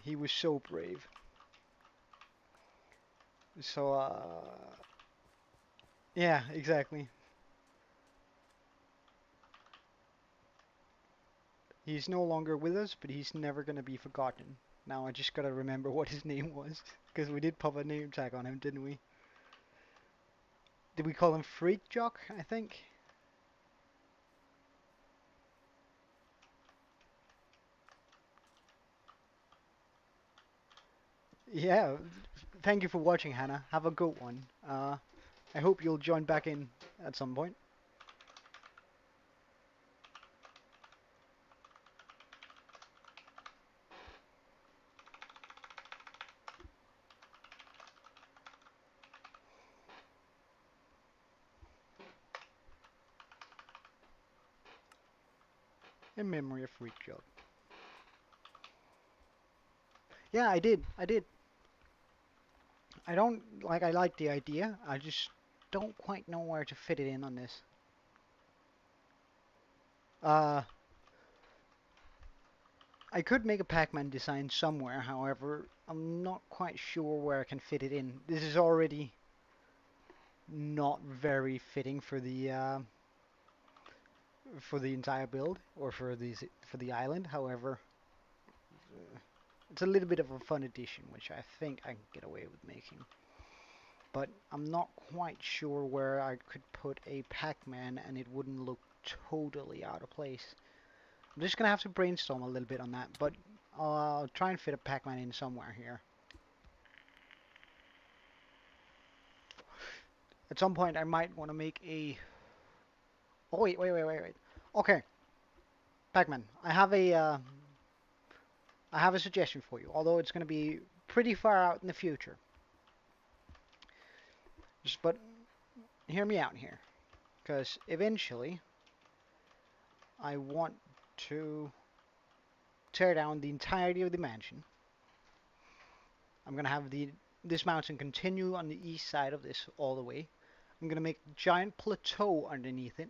He was so brave. So, yeah, exactly. He's no longer with us, but he's never gonna be forgotten. Now I just gotta remember what his name was, because we did pop a name tag on him, didn't we? Did we call him Freak Jock, I think? Yeah, thank you for watching, Hannah. Have a good one. I hope you'll join back in at some point. In memory of Freak Jock. Yeah, I did. I did. I like the idea. I just don't quite know where to fit it in on this. I could make a Pac-Man design somewhere, however, I'm not quite sure where I can fit it in. This is already not very fitting for the entire build, or for the island. However, it's a little bit of a fun addition, which I think I can get away with making. But I'm not quite sure where I could put a Pac-Man and it wouldn't look totally out of place. I'm just gonna have to brainstorm a little bit on that, but I'll try and fit a Pac-Man in somewhere here. At some point I might want to make a Oh wait. Okay, Pac-Man, I have a suggestion for you. Although it's going to be pretty far out in the future. But hear me out here, because eventually I want to tear down the entirety of the mansion. I'm going to have this mountain continue on the east side of this all the way. I'm going to make a giant plateau underneath it.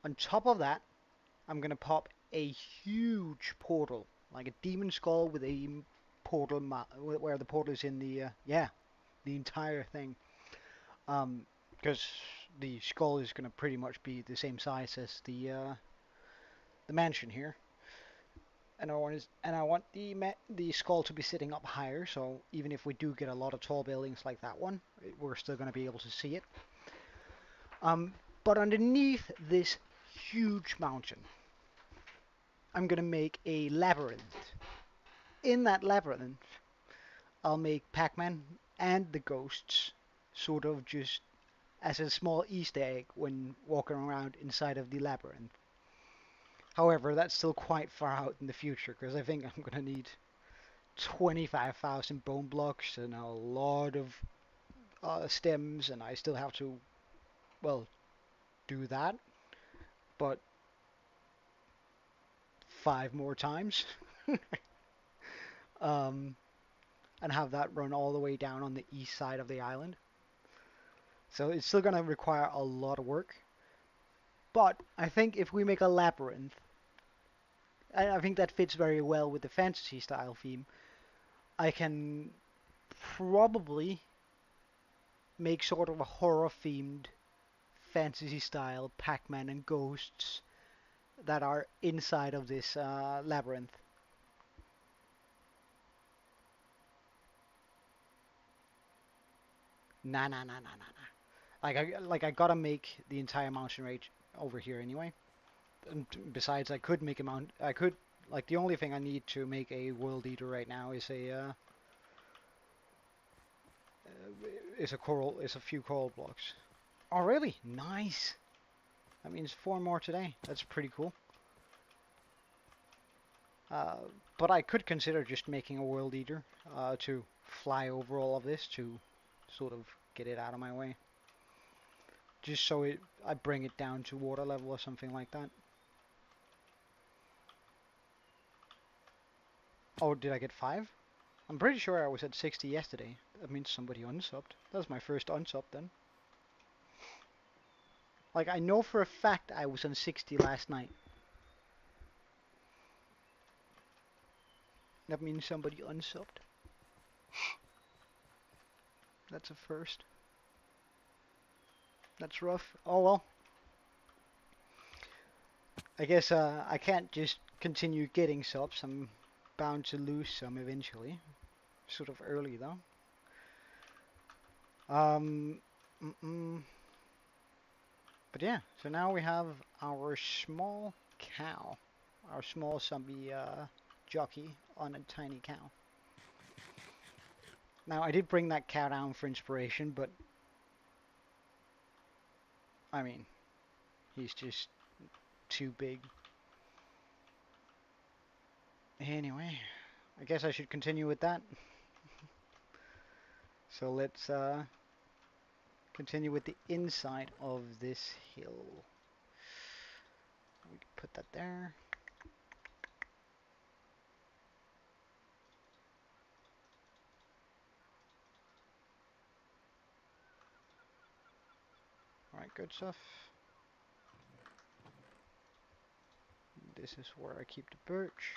On top of that, I'm going to pop a huge portal, like a demon skull with a portal where the portal is in the the entire thing. Because the skull is going to pretty much be the same size as the mansion here. And I want the skull to be sitting up higher, so even if we do get a lot of tall buildings like that one, we're still going to be able to see it. But underneath this huge mountain, I'm going to make a labyrinth. In that labyrinth, I'll make Pac-Man and the ghosts sort of just as a small Easter egg when walking around inside of the labyrinth. However, that's still quite far out in the future, because I think I'm going to need 25,000 bone blocks and a lot of stems, and I still have to, well, do that, but 5 more times. And have that run all the way down on the east side of the island. So it's still going to require a lot of work. But I think if we make a labyrinth, I think that fits very well with the fantasy style theme. I can probably make sort of a horror themed fantasy style Pac-Man and ghosts that are inside of this labyrinth. Nah. Like I gotta make the entire mountain range over here anyway. And besides, I could make a mount. I could like the only thing I need to make a world eater right now is a few coral blocks. Oh really? Nice. That means 4 more today. That's pretty cool. But I could consider just making a world eater to fly over all of this to sort of get it out of my way. Just so I bring it down to water level or something like that. Oh, did I get 5? I'm pretty sure I was at 60 yesterday. That means somebody unsubbed. That's my first unsub then. Like, I know for a fact I was on 60 last night. That means somebody unsubbed. That's a first. That's rough. Oh well. I guess I can't just continue getting subs. I'm bound to lose some eventually. Sort of early though. But yeah, so now we have our small cow. Our small zombie jockey on a tiny cow. Now I did bring that cow down for inspiration, but I mean, he's just too big. Anyway, I guess I should continue with that. So let's continue with the inside of this hill. We can put that there. Alright, good stuff. This is where I keep the birch.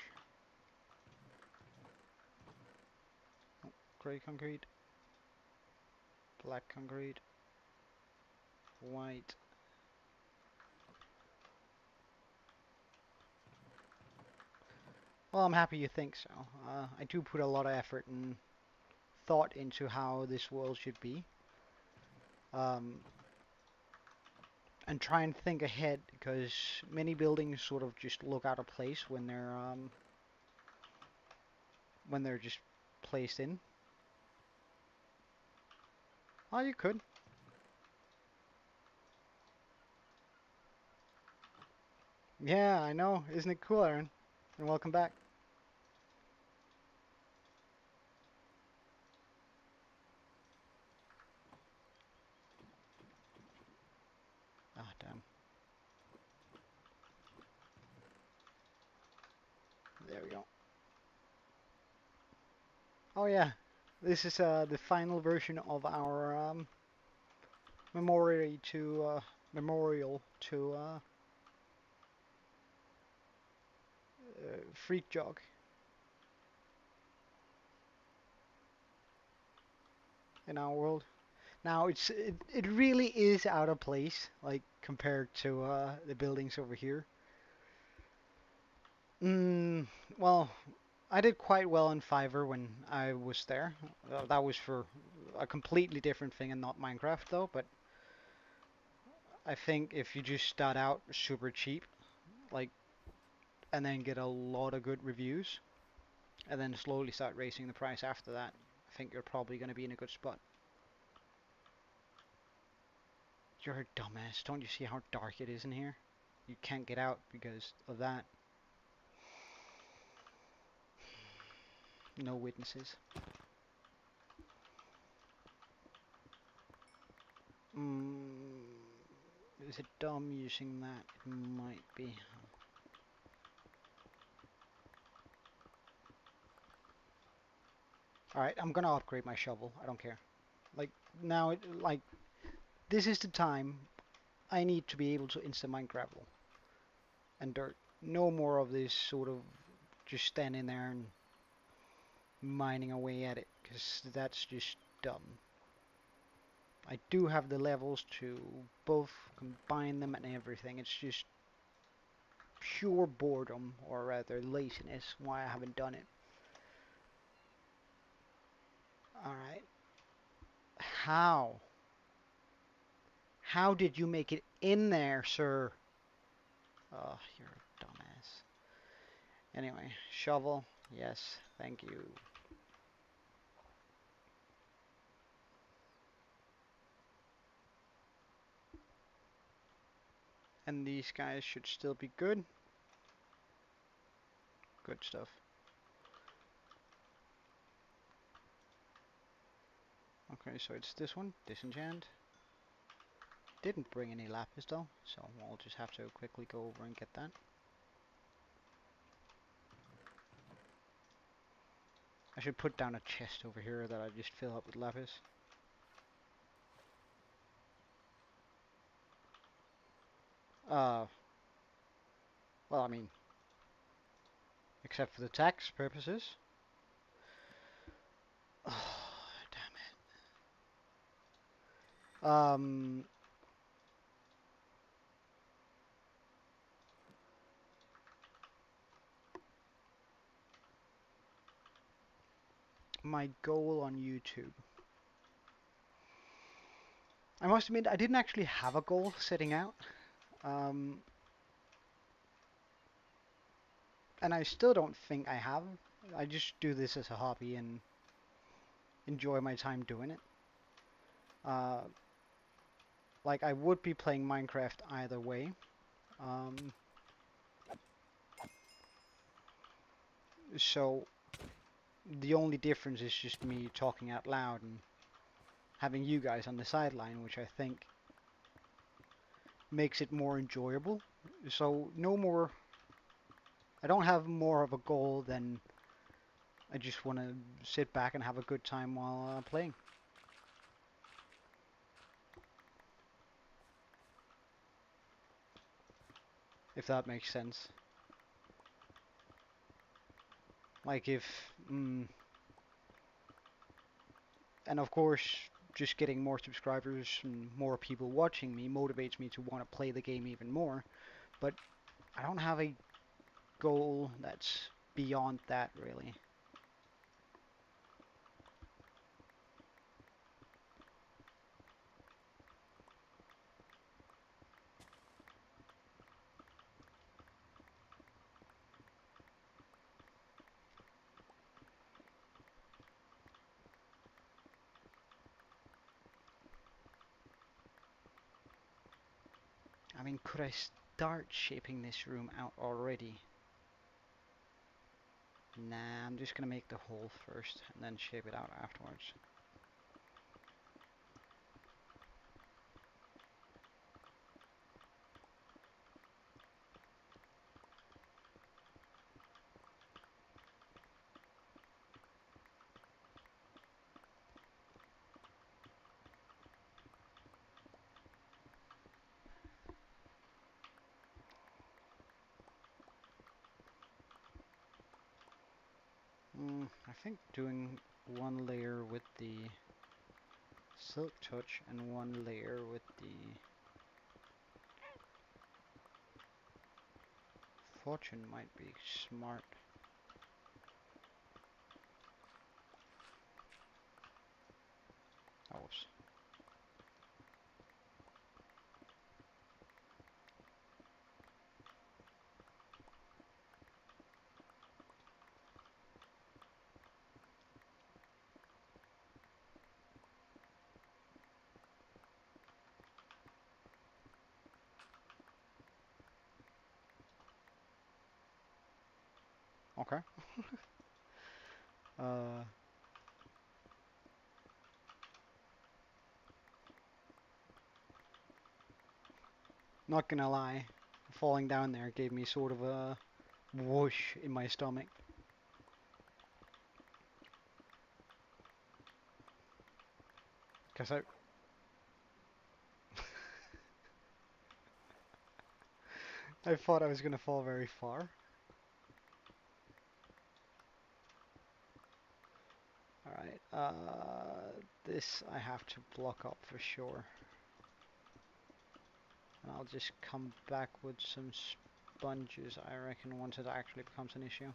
Oh, grey concrete. Black concrete. White. Well, I'm happy you think so. I do put a lot of effort and thought into how this world should be. And try and think ahead, because many buildings sort of just look out of place when they're just placed in. Oh, you could. Yeah, I know. Isn't it cool, Aaron? And welcome back. Ah, damn. There we go. Oh yeah, this is the final version of our memorial to Freak Jog in our world. Now it really is out of place, like compared to the buildings over here. Mm, well, I did quite well in Fiverr when I was there. That was for a completely different thing and not Minecraft though, but I think if you just start out super cheap, like, and then get a lot of good reviews, and then slowly start raising the price after that, I think you're probably going to be in a good spot. You're a dumbass. Don't you see how dark it is in here? You can't get out because of that. No witnesses. Mm, is it dumb using that? It might be. Alright, I'm gonna upgrade my shovel. I don't care. Like, now, like, this is the time I need to be able to instant mine gravel and dirt. No more of this sort of just standing there and mining away at it, because that's just dumb. I do have the levels to both combine them and everything. It's just pure boredom, or rather laziness, why I haven't done it. Alright. How? How did you make it in there, sir? Oh, you're a dumbass. Anyway, shovel. Yes, thank you. And these guys should still be good. Good stuff. Okay, so it's this one, disenchant. Didn't bring any lapis though, so we'll just have to quickly go over and get that. I should put down a chest over here that I just fill up with lapis. Uh, well, I mean, except for the tax purposes. Oh, damn it. My goal on YouTube. I must admit, I didn't actually have a goal setting out. Um, and I still don't think I have. I just do this as a hobby and enjoy my time doing it. Uh, like, I would be playing Minecraft either way. Um, so the only difference is just me talking out loud and having you guys on the sideline, which I think makes it more enjoyable. So no more, I don't have more of a goal than I just want to sit back and have a good time while playing. If that makes sense. Like if, and of course, just getting more subscribers and more people watching me motivates me to want to play the game even more. But I don't have a goal that's beyond that, really. I mean, could I start shaping this room out already? Nah, I'm just gonna make the hole first and then shape it out afterwards. I think doing one layer with the Silk Touch and one layer with the Fortune might be smart. Oops. Okay. uh, Not gonna lie, falling down there gave me sort of a whoosh in my stomach. Cause I thought I was gonna fall very far. Alright, this I have to block up for sure. And I'll just come back with some sponges, I reckon, once it actually becomes an issue.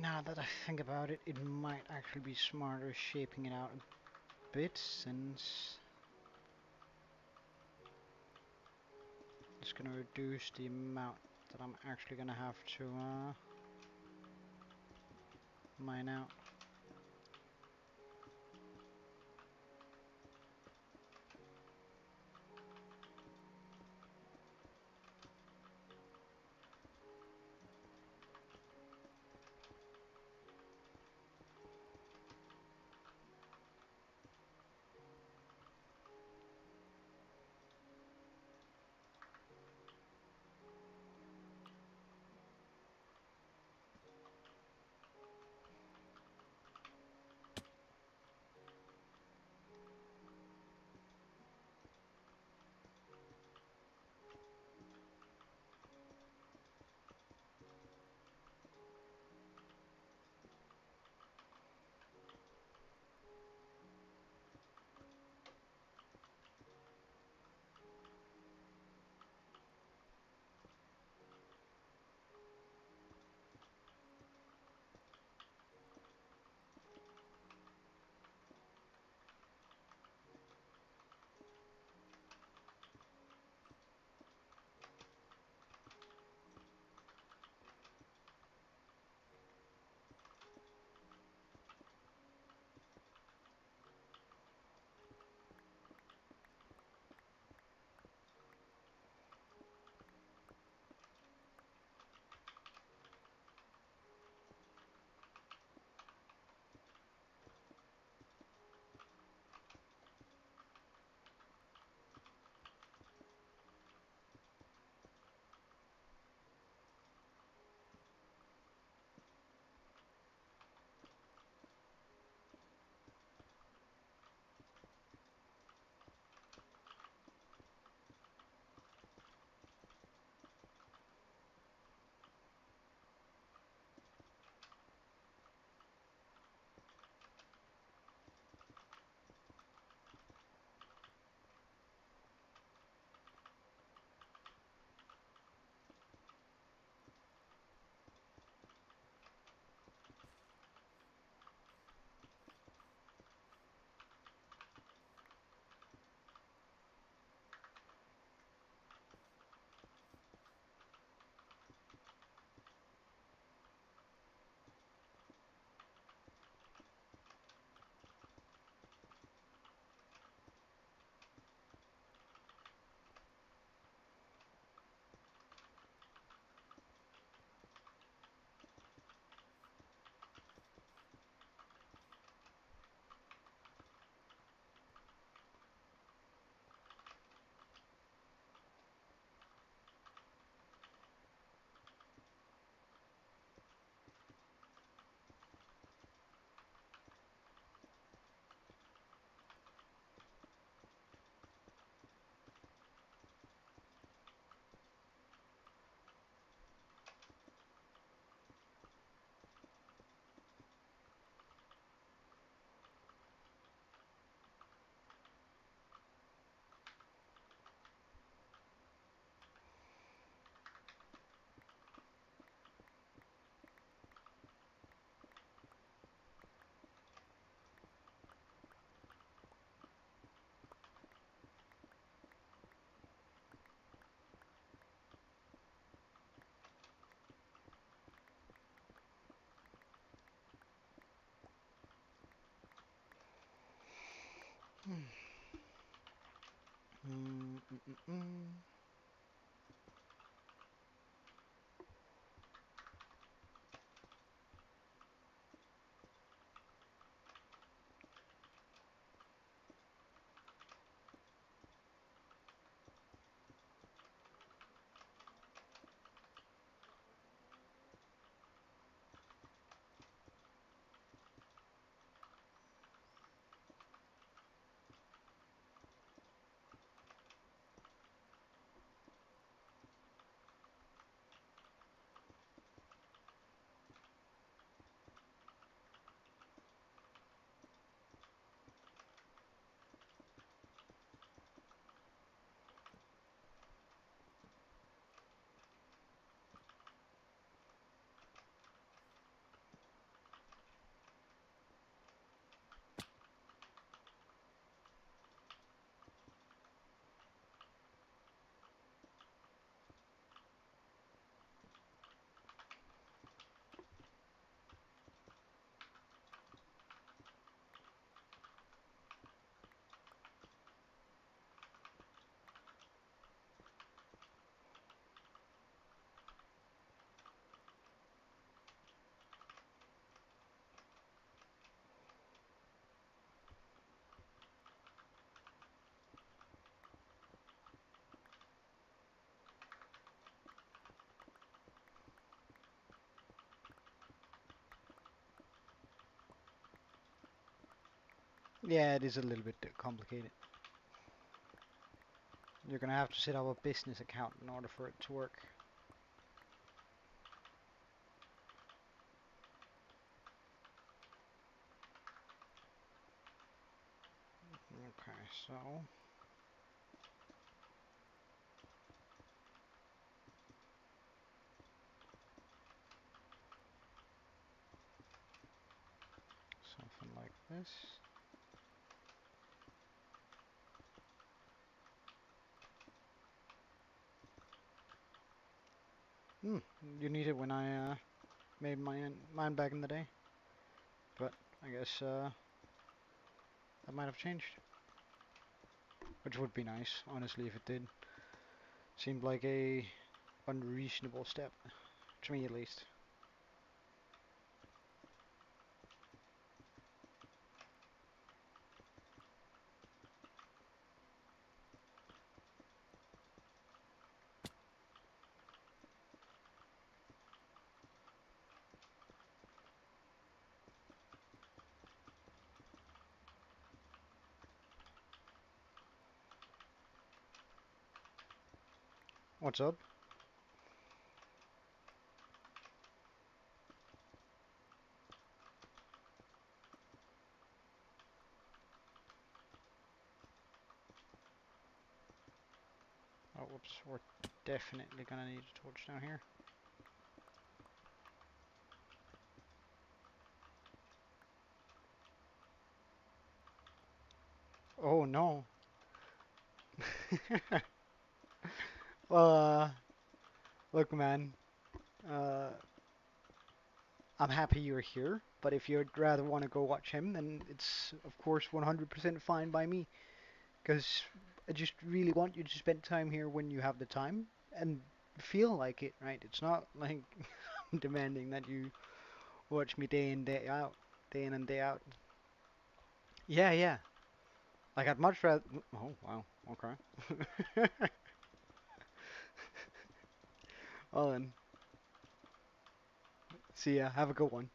Now that I think about it, it might actually be smarter shaping it out a bit, since it's gonna reduce the amount that I'm actually gonna have to mine out. Mm, mm, mm, mm. Yeah, it is a little bit complicated. You're gonna have to set up a business account in order for it to work. Okay, so something like this. Hmm, you need it when I made mine back in the day, but I guess that might have changed, which would be nice, honestly, if it did. Seemed like a unreasonable step, to me at least. What's up? Oh, whoops, we're definitely gonna need a torch down here. Oh no. Well, look, man, uh, I'm happy you're here, but if you'd rather want to go watch him, then it's, of course, 100% fine by me. Because I just really want you to spend time here when you have the time and feel like it, right? It's not like I'm demanding that you watch me day in, day out, day in and day out. Yeah, yeah. Like, I'd much rather. Oh, wow. Okay. Well, then, see ya. Have a good one.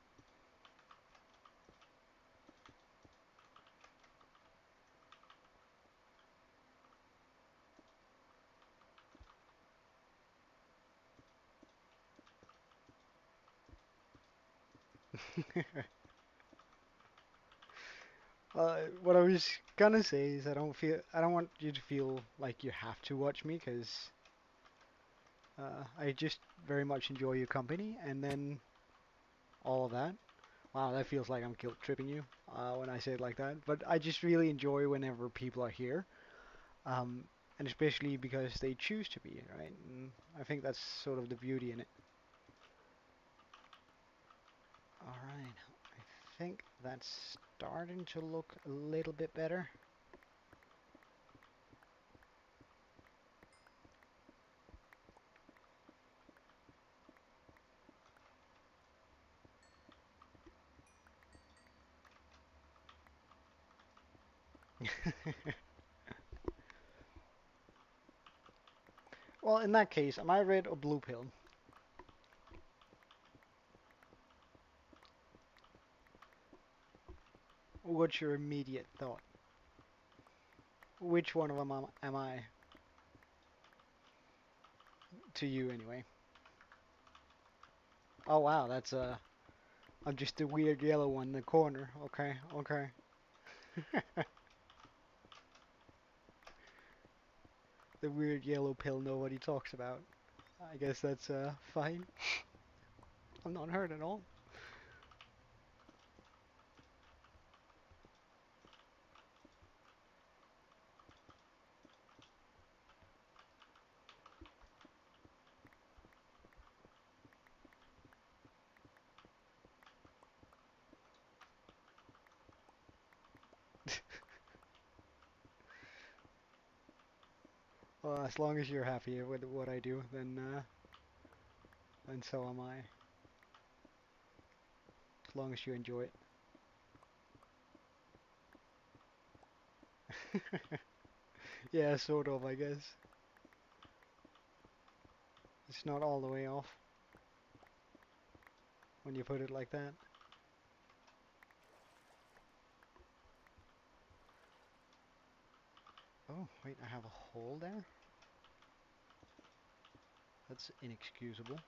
What I was gonna say is I don't want you to feel like you have to watch me, because I just very much enjoy your company, and then all of that. Wow, that feels like I'm guilt tripping you when I say it like that. But I just really enjoy whenever people are here, um, and especially because they choose to be, right? And I think that's sort of the beauty in it. All right, I think that's starting to look a little bit better. Well, in that case, am I red or blue pill? What's your immediate thought? Which one of them am I? To you, anyway. Oh wow, that's I'm just the weird yellow one in the corner. Okay, okay. The weird yellow pill nobody talks about. I guess that's fine. I'm not hurt at all. Well, as long as you're happy with what I do, then so am I. As long as you enjoy it. Yeah, sort of, I guess. It's not all the way off when you put it like that. Oh, wait, I have a hole there? That's inexcusable.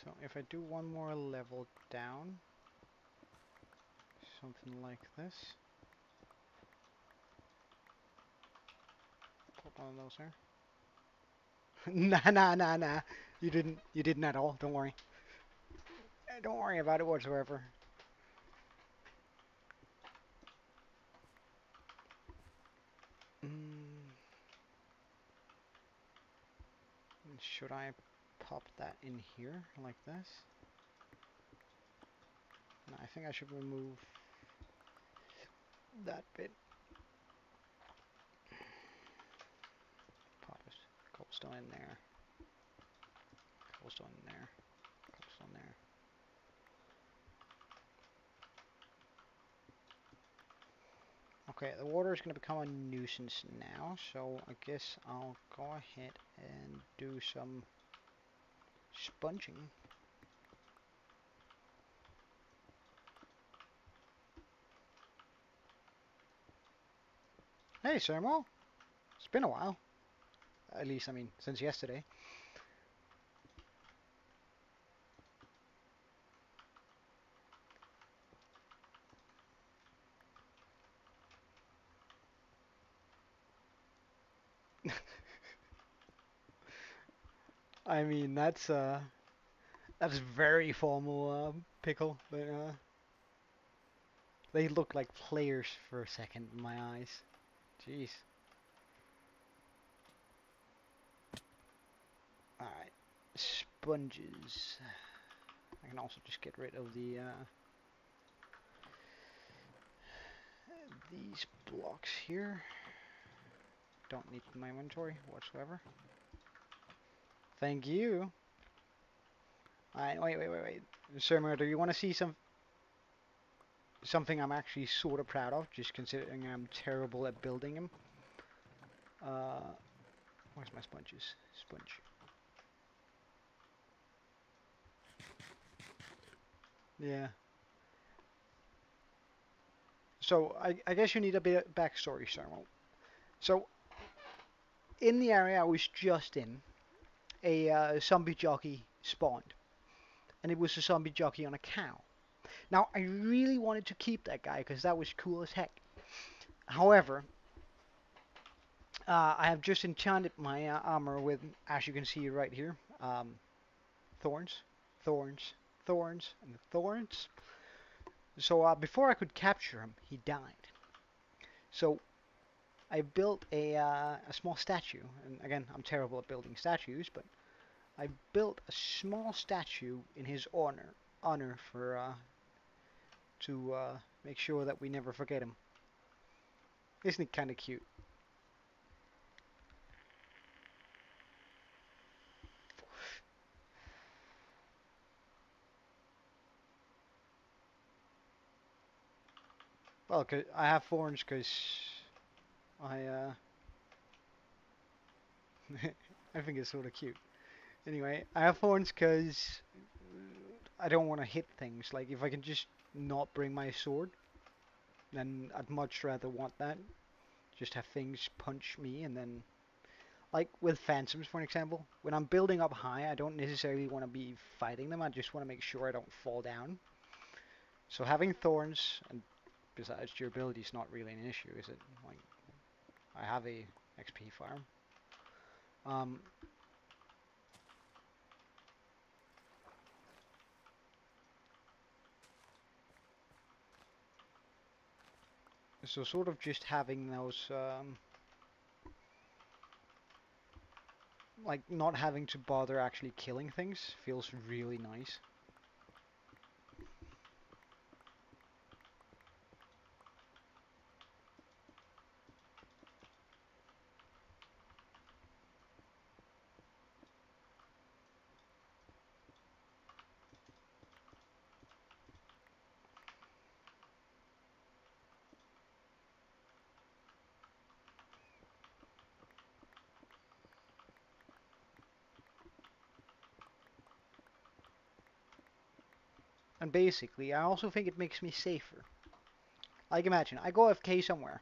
So if I do one more level down, something like this. Put one of those there. Nah, nah, nah, nah. You didn't at all. Don't worry. Don't worry about it whatsoever. Mm, should I pop that in here like this? No, I think I should remove that bit. Pop it. Cobblestone in there. Cobblestone in there. Cobblestone there. Okay, the water is going to become a nuisance now, so I guess I'll go ahead and do some sponging. Hey, Sermo. It's been a while. At least, I mean, since yesterday. I mean, that's very formal, pickle, but they look like players for a second in my eyes. Jeez. Alright. Sponges. I can also just get rid of these blocks here. Don't need my inventory whatsoever. Thank you. Alright, wait. Sermer, do you want to see something I'm actually sort of proud of, just considering I'm terrible at building them? Where's my sponges? Sponge. Yeah. So I guess you need a bit of backstory, Sermo. So in the area I was just in, a zombie jockey spawned, and it was a zombie jockey on a cow. Now I really wanted to keep that guy because that was cool as heck. However, I have just enchanted my armor with, as you can see right here, thorns, thorns, thorns, and thorns. So before I could capture him, he died. So I built a small statue, and again, I'm terrible at building statues, but I built a small statue in his honor for to make sure that we never forget him. Isn't it kind of cute? Well, 'cause I have thorns because I I think it's sort of cute. Anyway, I have thorns because I don't want to hit things. Like if I can just not bring my sword, then I'd much rather want that. Just have things punch me and then like with phantoms for an example, when I'm building up high, I don't necessarily want to be fighting them. I just want to make sure I don't fall down. So having thorns and besides durability is not really an issue, is it? Like I have a XP farm. Um, so sort of just having those like not having to bother actually killing things feels really nice. And basically, I also think it makes me safer. Like imagine, I go FK somewhere,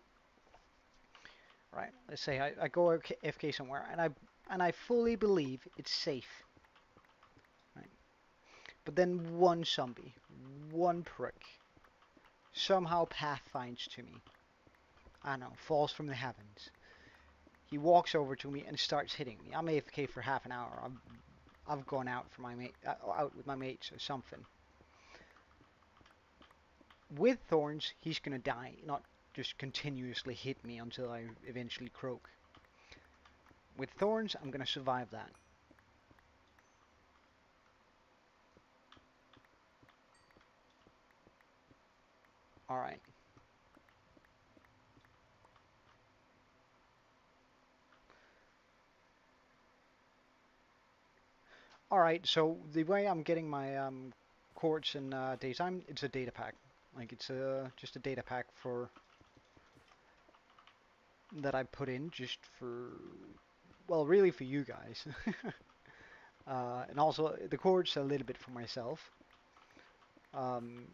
right? Let's say I go FK somewhere, and I fully believe it's safe, right? But then one zombie, one prick, somehow path finds to me. I don't know, falls from the heavens. He walks over to me and starts hitting me. I'm AFK for half an hour. I've gone out for my mate, out with my mates or something. With thorns, he's gonna die, not just continuously hit me until I eventually croak. With thorns, I'm gonna survive that. Alright. Alright, so the way I'm getting my quartz in daytime, it's a data pack. Like it's just a data pack for that I put in just for, well, really for you guys. And also the quartz a little bit for myself.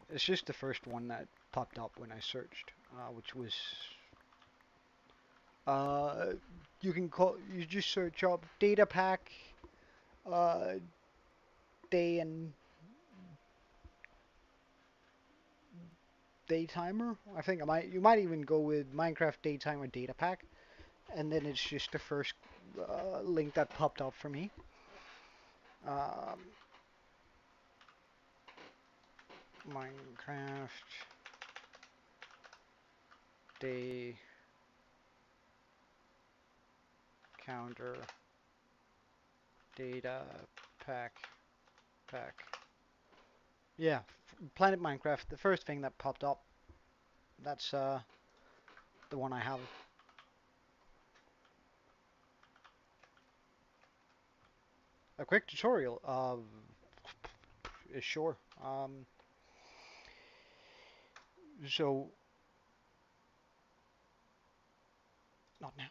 It's just the first one that popped up when I searched, which was uh, you just search up data pack uh, day and daytimer. I think you might even go with Minecraft daytimer data pack, and then it's just the first link that popped up for me. Um, Minecraft day counter data pack. Yeah, Planet Minecraft. The first thing that popped up. That's the one I have. A quick tutorial. Sure. So not now.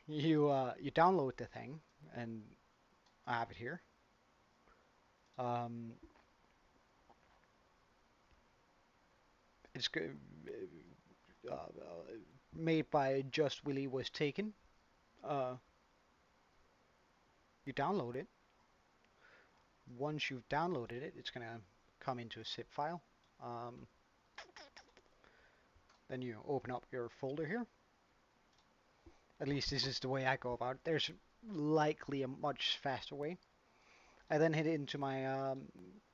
You download the thing, and I have it here. Um, it's made by Just Willy was taken. Uh, you download it. Once you've downloaded it, it's gonna come into a zip file. Um, then you open up your folder here. At least this is the way I go about it. There's likely a much faster way. I then head into my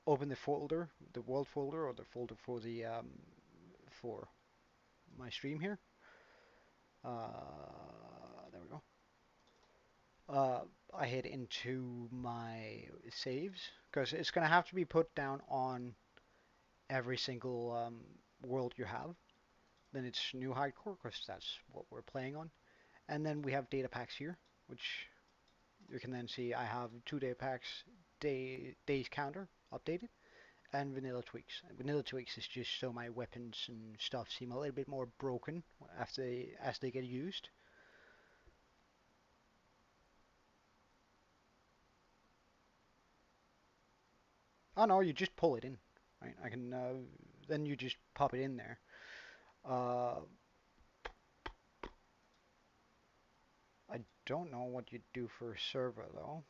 open the folder, the world folder, or the folder for the for my stream here. There we go. I head into my saves because it's gonna have to be put down on every single world you have. Then it's new hardcore because that's what we're playing on. And then we have data packs here, which you can then see I have 2 day packs, days counter updated, and vanilla tweaks. Vanilla tweaks is just so my weapons and stuff seem a little bit more broken as they get used. Oh no, you just pull it in, right? I can then you just pop it in there. Uh, I don't know what you do for a server though,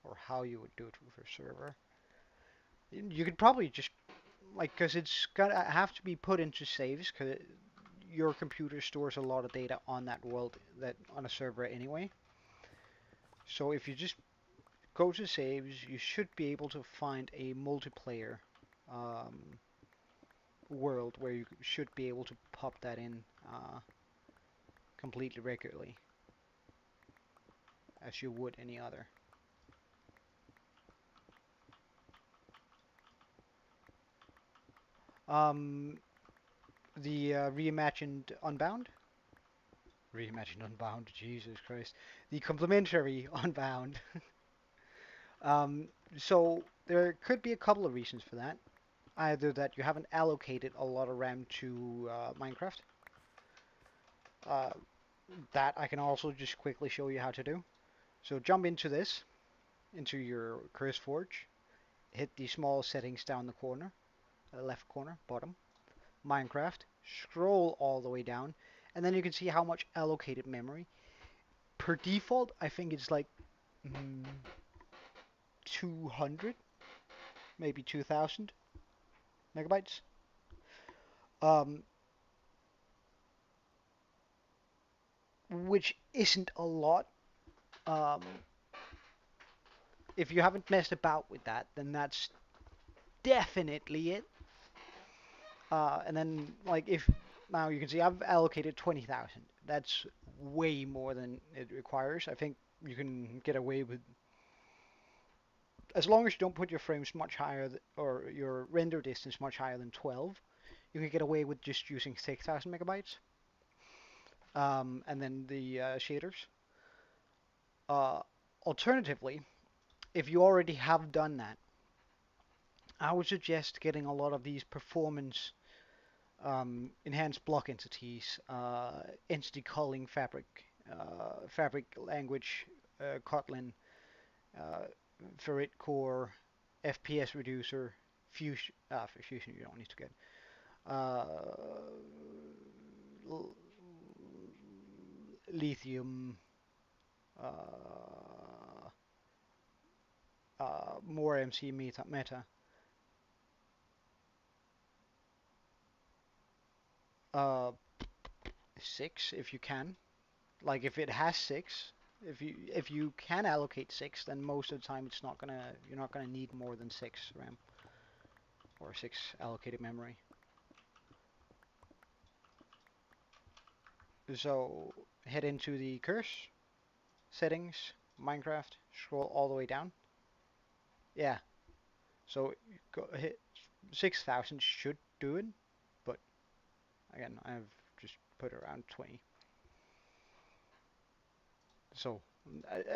or how you would do it for a server. You could probably just like, because it's gonna have to be put into saves, because your computer stores a lot of data on that world, that on a server anyway. So if you just go to saves, you should be able to find a multiplayer um, world where you should be able to pop that in completely regularly, as you would any other. Um, the reimagined Unbound? Reimagined Unbound, Jesus Christ. The complementary Unbound. Um, so there could be a couple of reasons for that. Either that you haven't allocated a lot of RAM to Minecraft. Uh, that I can also just quickly show you how to do. So jump into this, into your Curse Forge, hit the small settings down the corner, left corner, bottom, Minecraft, scroll all the way down, and then you can see how much allocated memory. Per default, I think it's like 200, maybe 2000 megabytes. Um, which isn't a lot. Um, if you haven't messed about with that, then that's definitely it. And then, like, if now you can see I've allocated 20,000. That's way more than it requires. I think you can get away with, as long as you don't put your frames much higher, or your render distance much higher than 12, you can get away with just using 6,000 megabytes. And then the shaders. Uh, Alternatively, if you already have done that, I would suggest getting a lot of these performance enhanced block entities, entity calling fabric, fabric language, Kotlin, uh, Ferrit core, FPS reducer, fusion. For fusion you don't need to get. Uh, Lithium, uh, more MC meta. Uh, 6 if you can. Like if it has 6, if you can allocate 6, then most of the time you're not gonna need more than 6 RAM or 6 allocated memory. So head into the curse settings, Minecraft, scroll all the way down. Yeah. So go hit 6,000 should do it, but again I've just put around 20. So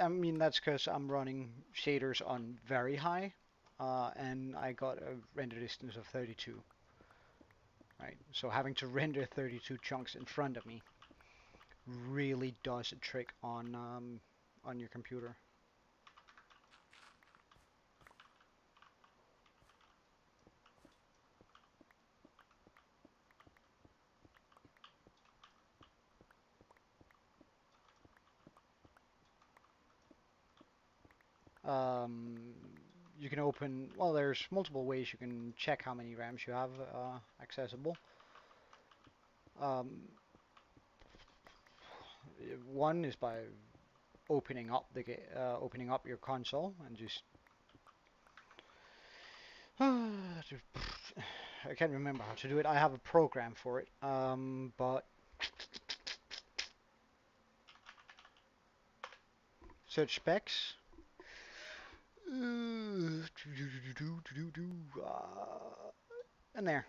I mean that's because I'm running shaders on very high, and I got a render distance of 32. Right, so having to render 32 chunks in front of me really does a trick on your computer. Um, you can open, well, there's multiple ways you can check how many RAMs you have accessible. Um, One is by opening up your console and just I can't remember how to do it. I have a program for it, but search specs. And there.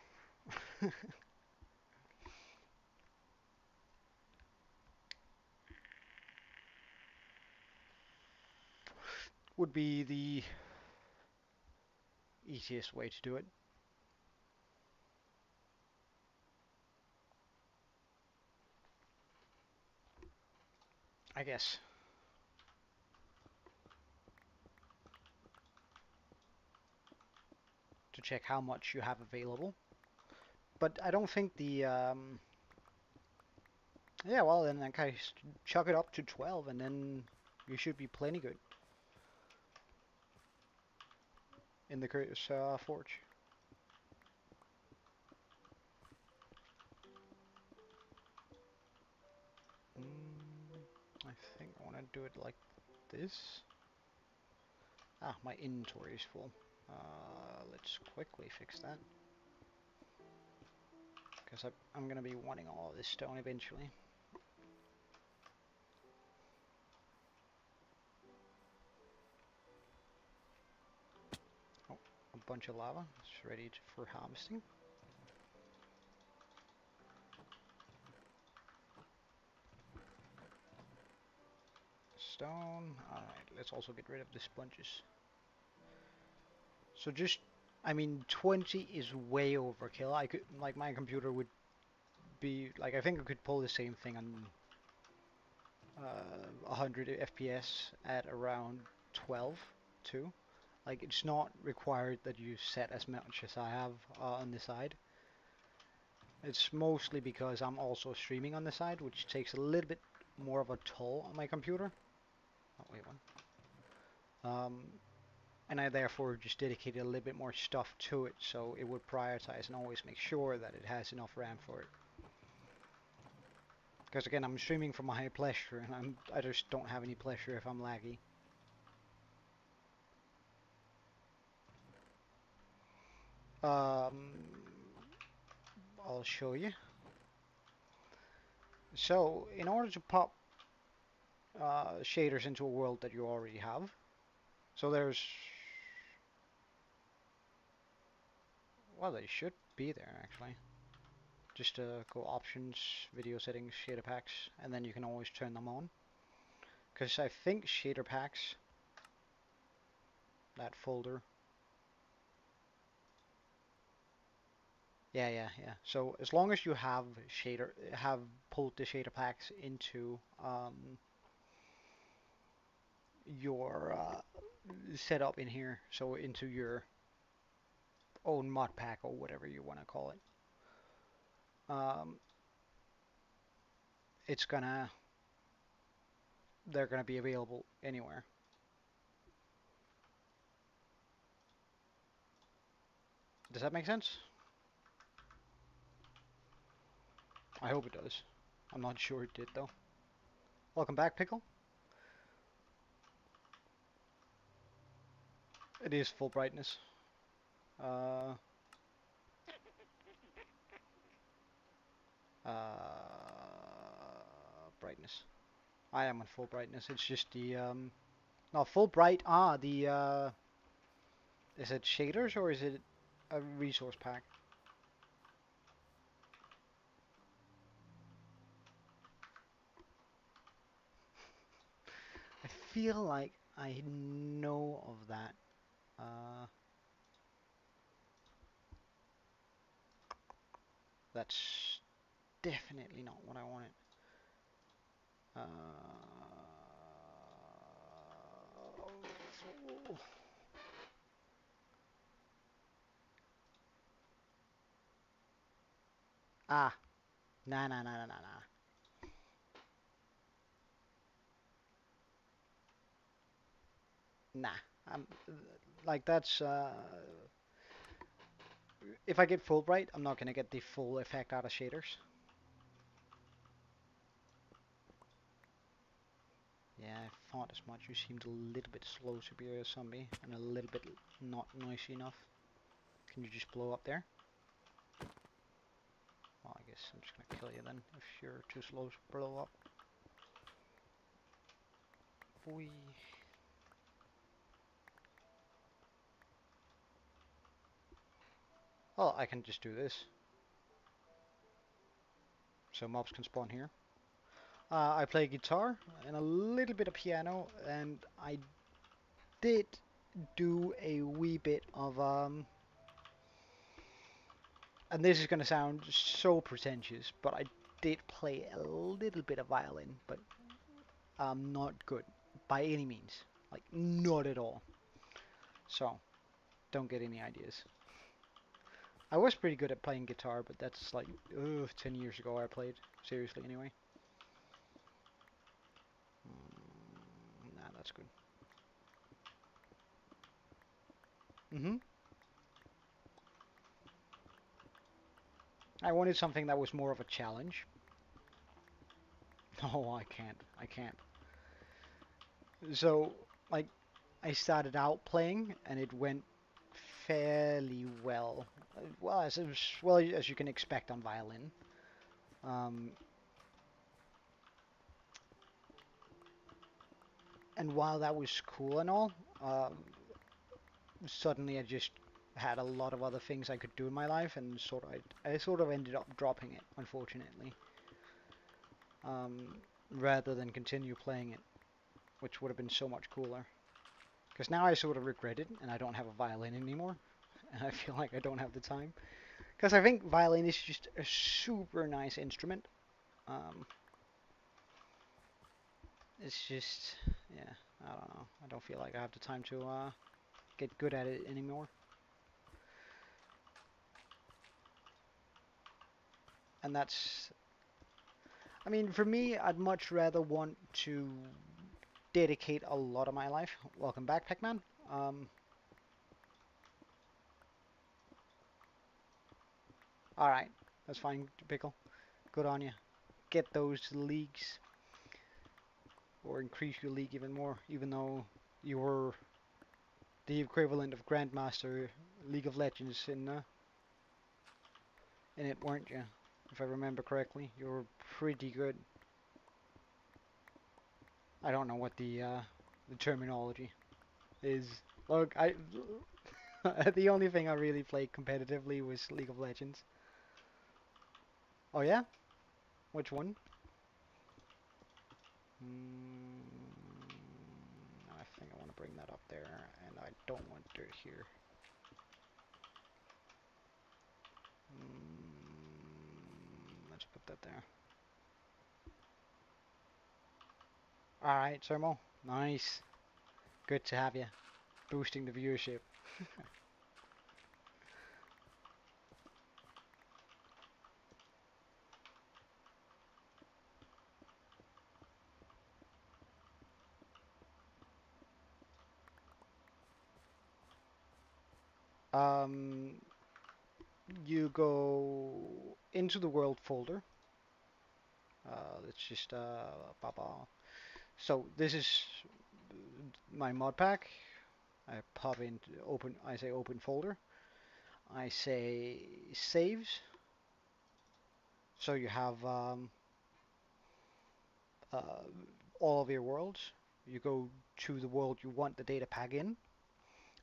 would be the easiest way to do it. I guess. To check how much you have available. But I don't think the yeah, well then I kind of chuck it up to 12 and then you should be plenty good in the Curtis Forge. I think I want to do it like this. Ah, my inventory is full. Let's quickly fix that. Because I'm going to be wanting all of this stone eventually. Oh, a bunch of lava. It's ready for harvesting. Stone. Alright, let's also get rid of the sponges. So just, I mean, 20 is way overkill. I could, like, my computer would be, like, I think I could pull the same thing on 100 FPS at around 12 too. Like, it's not required that you set as much as I have on the side. It's mostly because I'm also streaming on the side, which takes a little bit more of a toll on my computer. Oh, wait, one. And I therefore just dedicated a little bit more stuff to it, so it would prioritize and always make sure that it has enough RAM for it. Because again, I'm streaming for my pleasure, and I just don't have any pleasure if I'm laggy. I'll show you. So, in order to pop shaders into a world that you already have, so there's, well, they should be there actually. Just go options, video settings, shader packs, and then you can always turn them on. Because I think shader packs, that folder. Yeah. So as long as you have pulled the shader packs into your setup in here, so into your own mod pack or whatever you want to call it, it's gonna they're gonna be available anywhere. Does that make sense? I hope it does. I'm not sure it did though. Welcome back, Pickle. It is full brightness. Uh, brightness. I am on full brightness. It's just the not full bright. The is it shaders or is it a resource pack? I feel like I know of that. That's definitely not what I wanted. Ah, nah. Nah, I'm like that's if I get full bright, I'm not gonna get the full effect out of shaders. Yeah, I thought as much. You seemed a little bit slow to be a zombie and a little bit not noisy enough. Can you just blow up there? Well, I guess I'm just gonna kill you then if you're too slow to blow up. Boy. Well, I can just do this. So mobs can spawn here. I play guitar and a little bit of piano, and I did do a wee bit of and this is going to sound so pretentious, but I did play a little bit of violin, but I'm not good by any means, like not at all. So don't get any ideas. I was pretty good at playing guitar, but that's like 10 years ago I played seriously anyway. Nah, that's good. I wanted something that was more of a challenge. No, I can't. I can't. So, like, I started out playing, and it went fairly well. Well, as you can expect on violin. Um, and while that was cool and all, suddenly I just had a lot of other things I could do in my life, and I sort of ended up dropping it, unfortunately, rather than continue playing it, which would have been so much cooler. Because now I sort of regret it, and I don't have a violin anymore, and I feel like I don't have the time. Because I think violin is just a super nice instrument. Um, it's just, yeah, I don't know. I don't feel like I have the time to get good at it anymore. And that's, I mean, for me, I'd much rather want to dedicate a lot of my life. Welcome back, Pac-Man. Alright, that's fine, Pickle. Good on you. Get those leagues, or increase your league even more, even though you were the equivalent of Grandmaster League of Legends in it, weren't you? If I remember correctly, you were pretty good. I don't know what the terminology is. Look, I the only thing I really played competitively was League of Legends. Oh yeah? Which one? I think I want to bring that up there, and I don't want it here. Let's put that there. Alright, Sermo. Nice. Good to have you. Boosting the viewership. Um, you go into the world folder. Let's just so this is my mod pack. I pop into open. I say open folder. I say saves. So you have uh, all of your worlds. You go to the world you want the data pack in,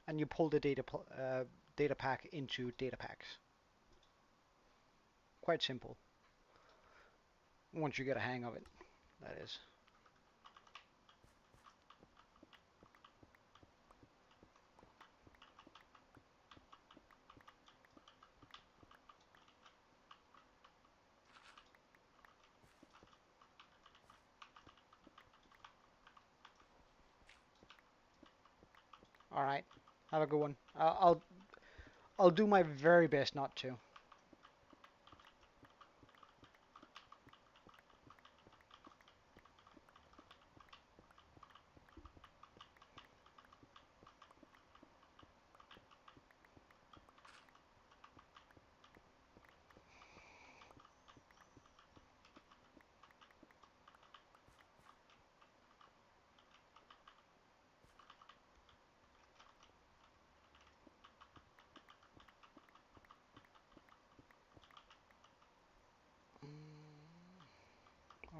and you pull the data pack into data packs. Quite simple. Once you get a hang of it, that is. All right. Have a good one. I'll do my very best not to.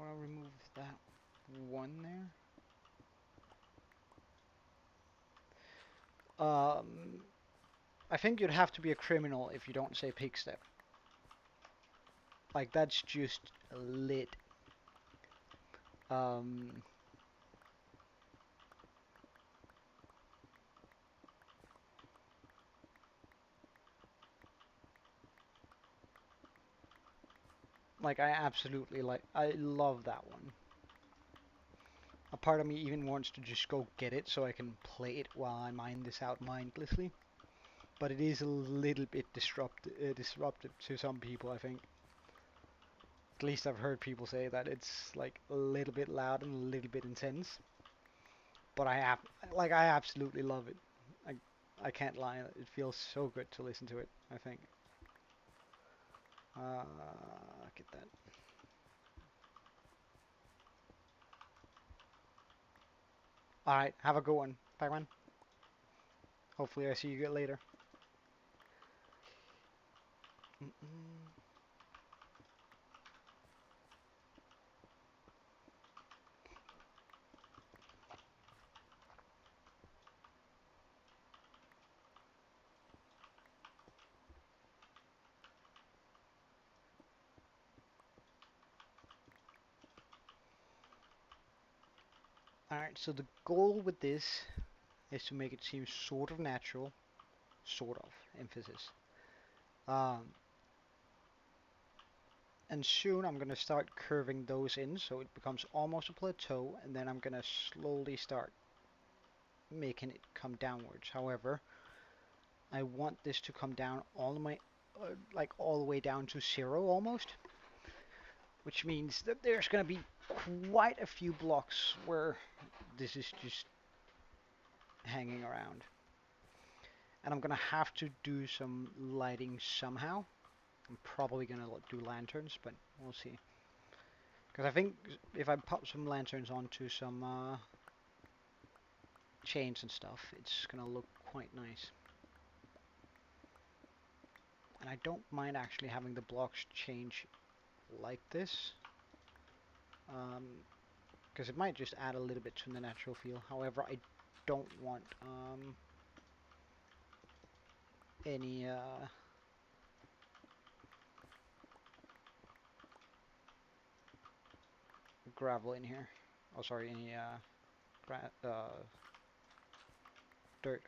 I'll remove that one there. I think you'd have to be a criminal if you don't say pig step. Like that's just lit. Um, Like I love that one. A part of me even wants to just go get it so I can play it while I mine this out mindlessly. But it is a little bit disruptive to some people, I think. At least I've heard people say that it's like a little bit loud and a little bit intense. But I absolutely love it. I I can't lie. It feels so good to listen to it, I think. Get that. Alright, have a good one, Pac-Man. Hopefully I see you later. Alright, so the goal with this is to make it seem sort of natural. Sort of, emphasis. Um, and soon I'm going to start curving those in so it becomes almost a plateau, and then I'm going to slowly start making it come downwards. However, I want this to come down all the way, like all the way down to zero almost, which means that there's going to be quite a few blocks where this is just hanging around. And I'm going to have to do some lighting somehow. I'm probably going to do lanterns, but we'll see. Because I think if I pop some lanterns onto some chains and stuff, it's going to look quite nice. And I don't mind actually having the blocks change like this. Because it might just add a little bit to the natural feel. However, I don't want any gravel in here. Oh, sorry, any dirt.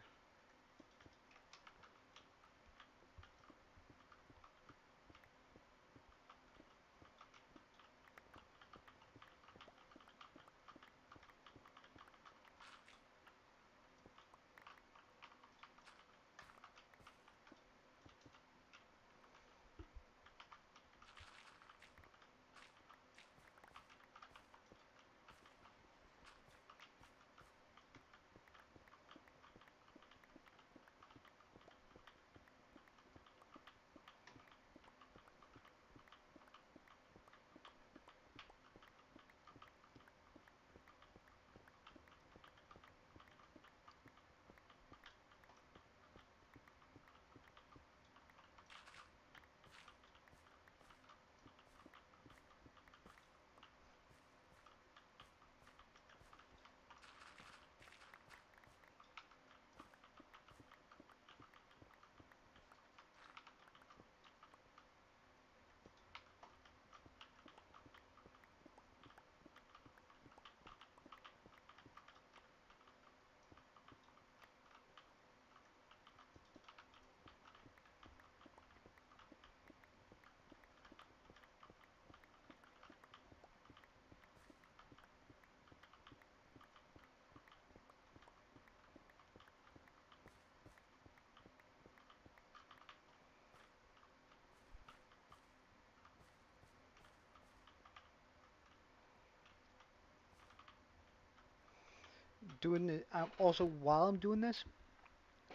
Doing it, also while I'm doing this,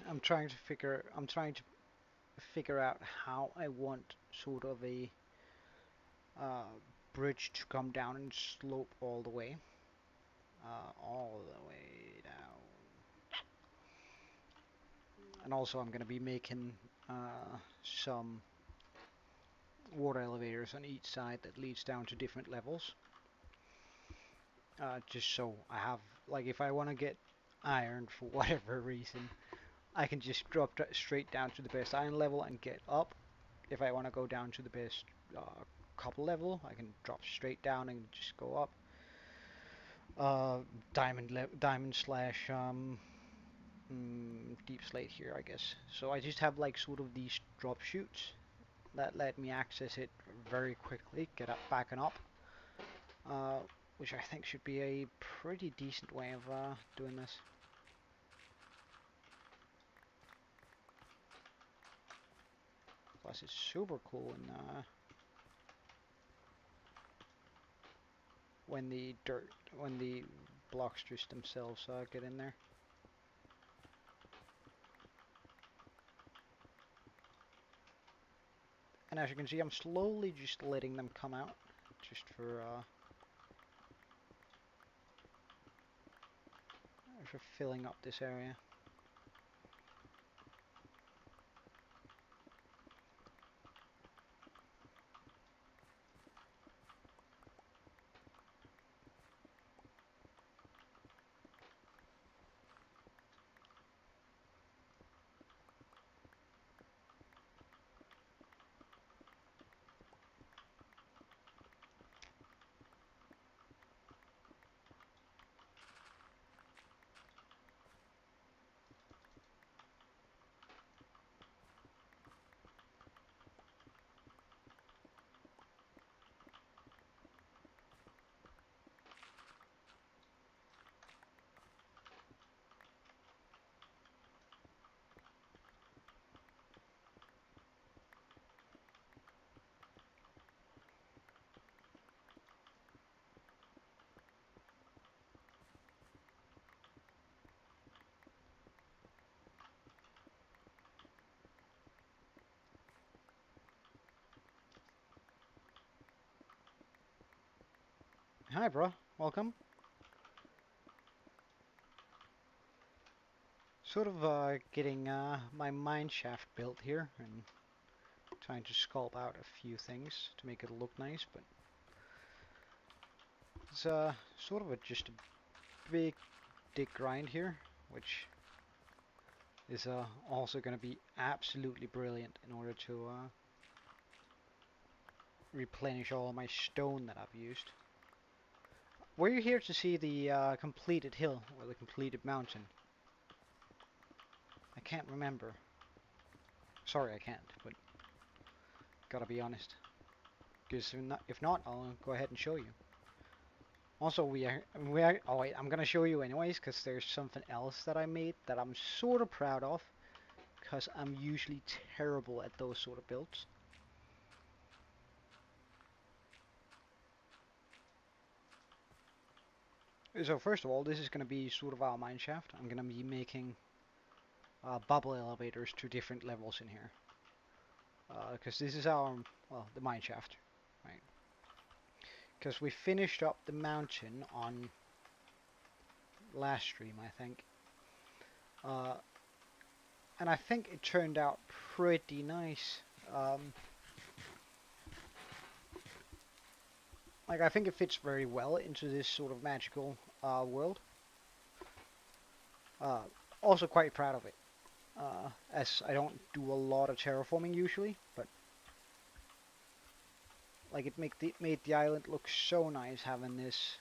I'm trying to figure out how I want sort of a uh, bridge to come down and slope all the way down. And also I'm going to be making some water elevators on each side that leads down to different levels. Just so I have, like, if I want to get iron for whatever reason, I can just drop straight down to the best iron level and get up. If I want to go down to the best copper level, I can drop straight down and just go up. Diamond slash deep slate here, I guess. So I just have like sort of these drop chutes that let me access it very quickly, get up back and up, which I think should be a pretty decent way of doing this. Plus it's super cool when the blocks just themselves get in there. And as you can see, I'm slowly just letting them come out, just for filling up this area. Hi, bro. Welcome. Sort of getting my mine shaft built here and trying to sculpt out a few things to make it look nice, but it's sort of just a big dig grind here, which is also going to be absolutely brilliant in order to replenish all my stone that I've used. Were you here to see the completed hill or the completed mountain? I can't remember. Sorry, I can't, but gotta be honest. Because if not, I'll go ahead and show you. Also, oh wait, I'm gonna show you anyways, because there's something else that I made that I'm sort of proud of, because I'm usually terrible at those sort of builds. So first of all, this is gonna be sort of our mine shaft. I'm gonna be making bubble elevators to different levels in here. Because this is our, well, the mine shaft, right? Because we finished up the mountain on last stream, I think. And I think it turned out pretty nice. Like, I think it fits very well into this sort of magical world. Also quite proud of it. As I don't do a lot of terraforming usually, but like it made the island look so nice having this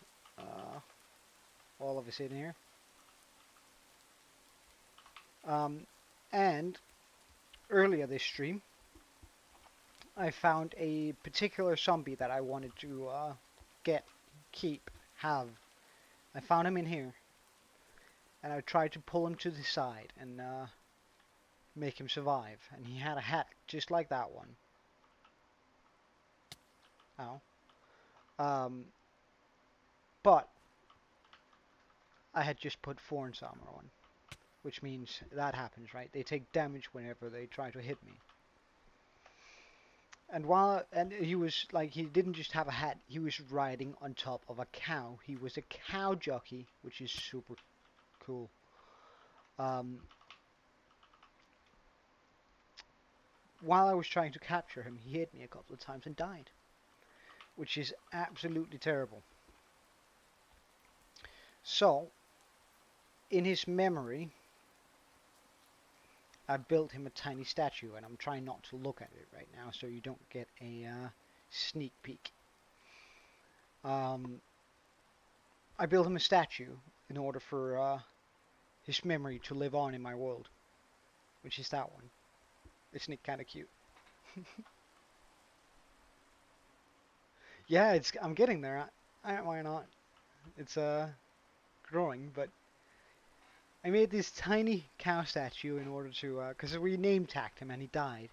all of us in here. And earlier this stream, I found a particular zombie that I wanted to have. I found him in here, and I tried to pull him to the side and make him survive. And he had a hat just like that one. Ow. But I had just put Thorns armor on, which means that happens, right? They take damage whenever they try to hit me. And he was like, he didn't just have a hat, he was riding on top of a cow. He was a cow jockey, which is super cool. While I was trying to capture him, he hit me a couple of times and died, which is absolutely terrible. So, in his memory, I built him a tiny statue, and I'm trying not to look at it right now so you don't get a sneak peek. I built him a statue in order for his memory to live on in my world, which is that one. Isn't it kind of cute? Yeah, I'm getting there. Why not? It's growing, but I made this tiny cow statue in order to, because we name tagged him and he died,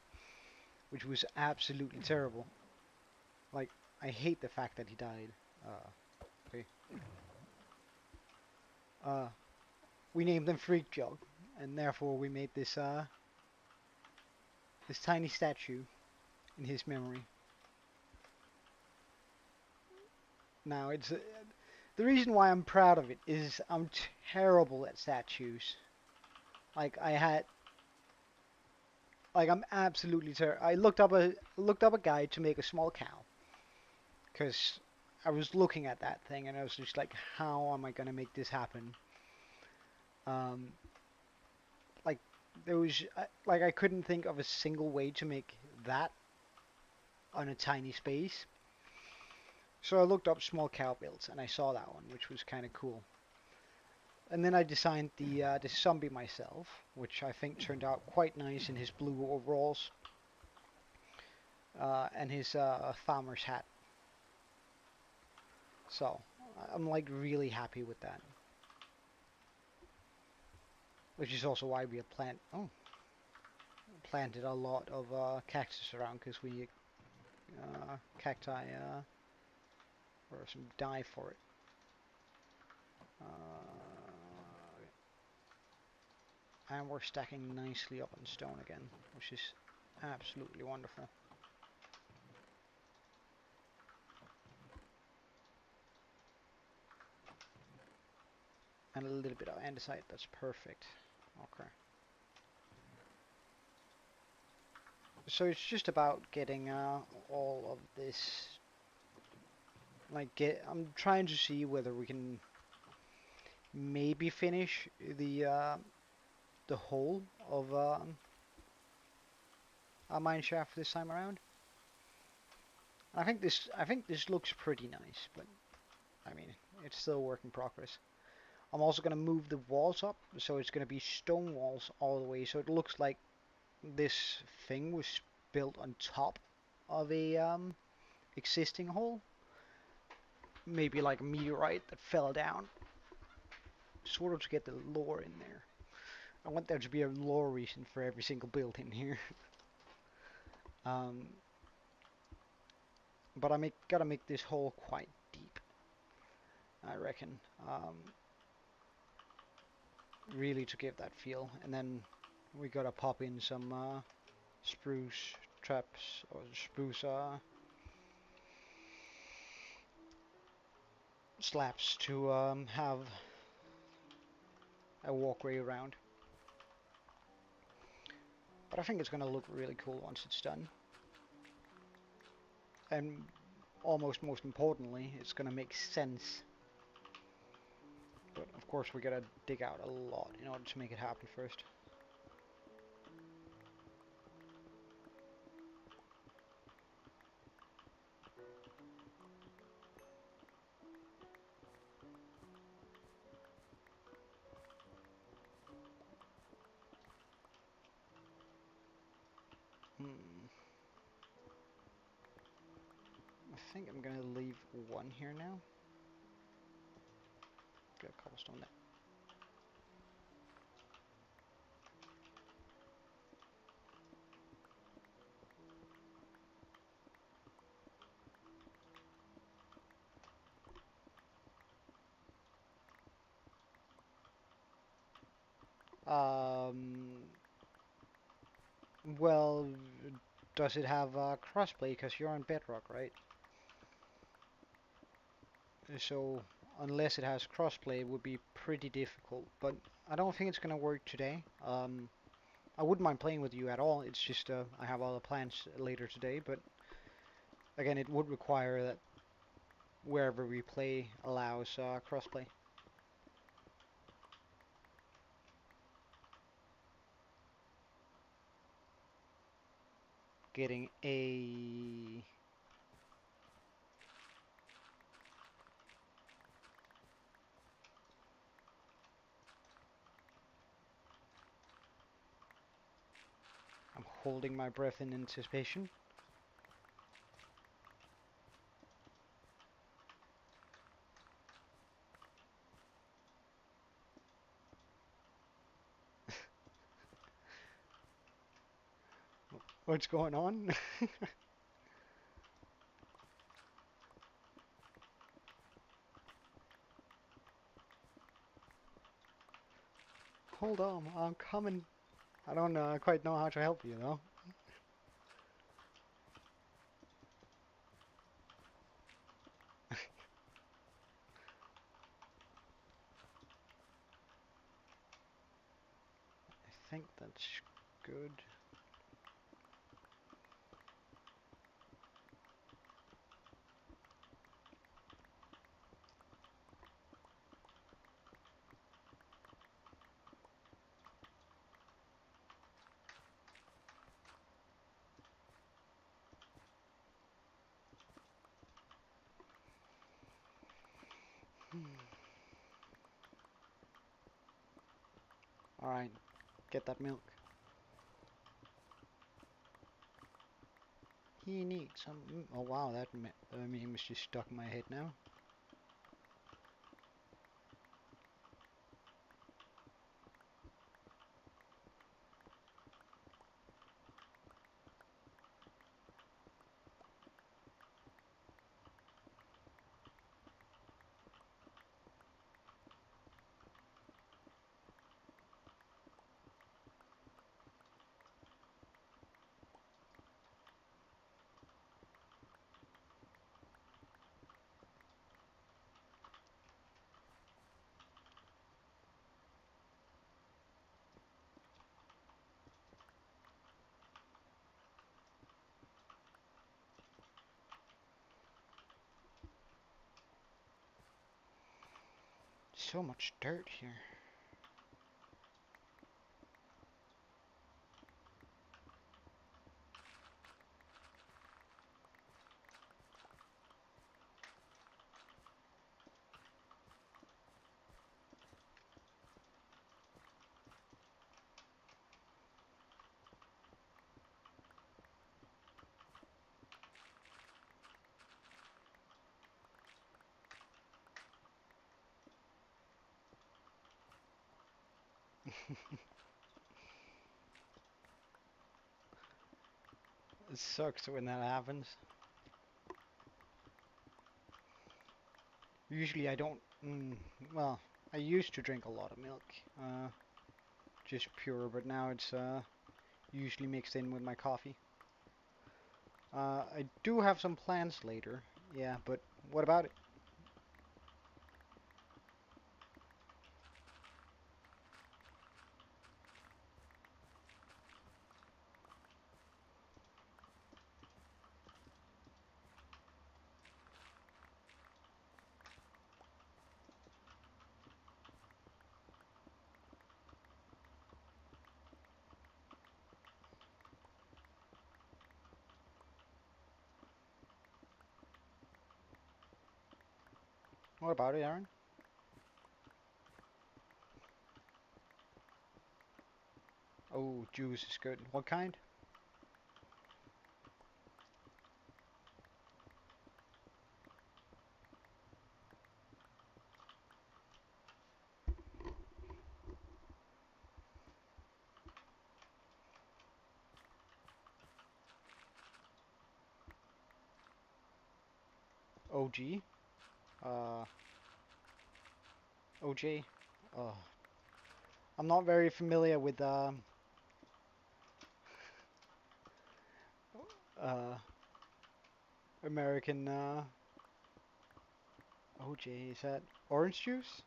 which was absolutely terrible. Like, I hate the fact that he died. Okay. Uh, we named him Freak Jog, and therefore we made this tiny statue in his memory. Now, the reason why I'm proud of it is I'm terrible at statues. Like I had, like I'm absolutely terrible. I looked up a guide to make a small cow because I was looking at that thing and I was just like, how am I gonna make this happen? Um, like there was like I couldn't think of a single way to make that on a tiny space. So I looked up small cow builds and I saw that one, which was kind of cool. And then I designed the zombie myself, which I think turned out quite nice in his blue overalls and his farmer's hat. So I'm like really happy with that, which is also why we have planted a lot of cactus around because we cacti or some dye for it. And we're stacking nicely up on stone again, which is absolutely wonderful. And a little bit of andesite, that's perfect. Okay. So it's just about getting all of this, I'm trying to see whether we can maybe finish the whole of our mine shaft this time around. I think this looks pretty nice, but I mean, it's still a work in progress. I'm also going to move the walls up, so it's going to be stone walls all the way, so it looks like this thing was built on top of a existing hole. Maybe like a meteorite that fell down, sort of to get the lore in there. I want there to be a lore reason for every single build in here. But gotta make this hole quite deep, I reckon. Really to give that feel, and then we gotta pop in some spruce traps or spruce slabs to have a walkway around. But I think it's gonna look really cool once it's done. And almost most importantly, it's gonna make sense. But of course we gotta dig out a lot in order to make it happen first. I think I'm gonna leave one here now. Get a cobblestone there. Well, does it have crossplay? Because you're on Bedrock, right? So unless it has crossplay, it would be pretty difficult. But I don't think it's gonna work today. I wouldn't mind playing with you at all. It's just I have other plans later today. But again, it would require that wherever we play allows crossplay. Getting a I'm holding my breath in anticipation. What's going on? Hold on, I'm coming. I don't quite know how to help you though. I think that's good. Alright, get that milk. He needs some. Oh wow, that meme is just stuck in my head now. So much dirt here. It sucks when that happens. Usually I don't. Well, I used to drink a lot of milk, just pure, but now it's usually mixed in with my coffee. I do have some plans later, yeah, but what about it? What about it, Aaron? Oh, juice is good. What kind? OG? Uh, OJ? Oh, I'm not very familiar with uh, American OJ. Is that orange juice?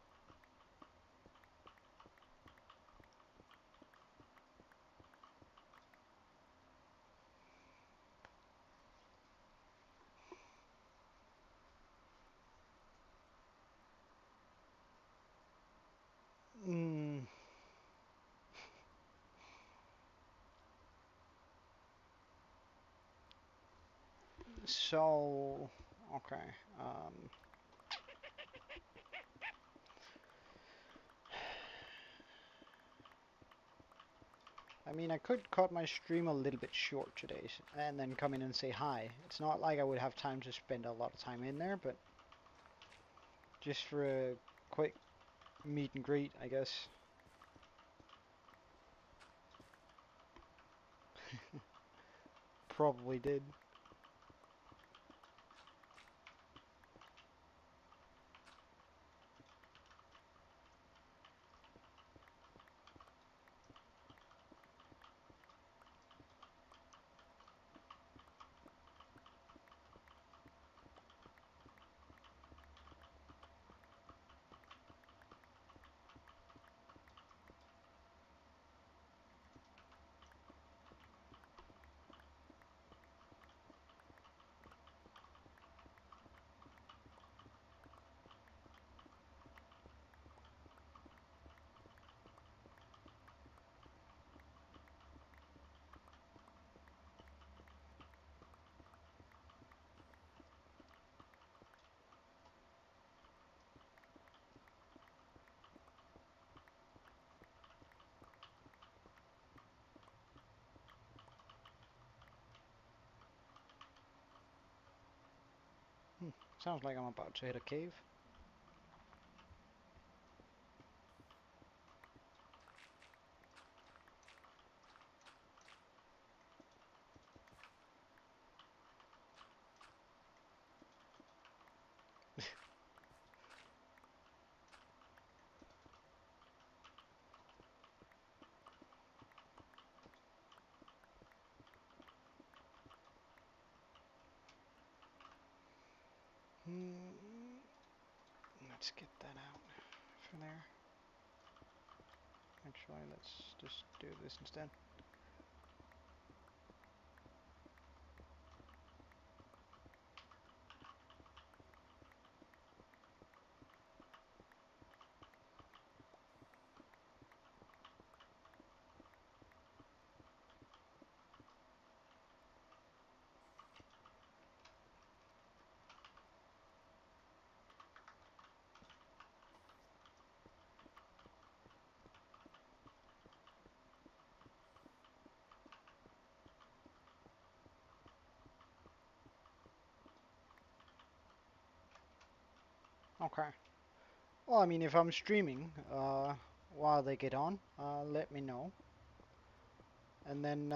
Mm, so, okay. I mean, I could cut my stream a little bit short today and then come in and say hi. It's not like I would have time to spend a lot of time in there, but just for a quick meet and greet, I guess. probably did. Sounds like I'm about to hit a cave. Let's get that out from there. Actually, let's just do this instead. Okay. Well, I mean, if I'm streaming, while they get on, let me know. And then,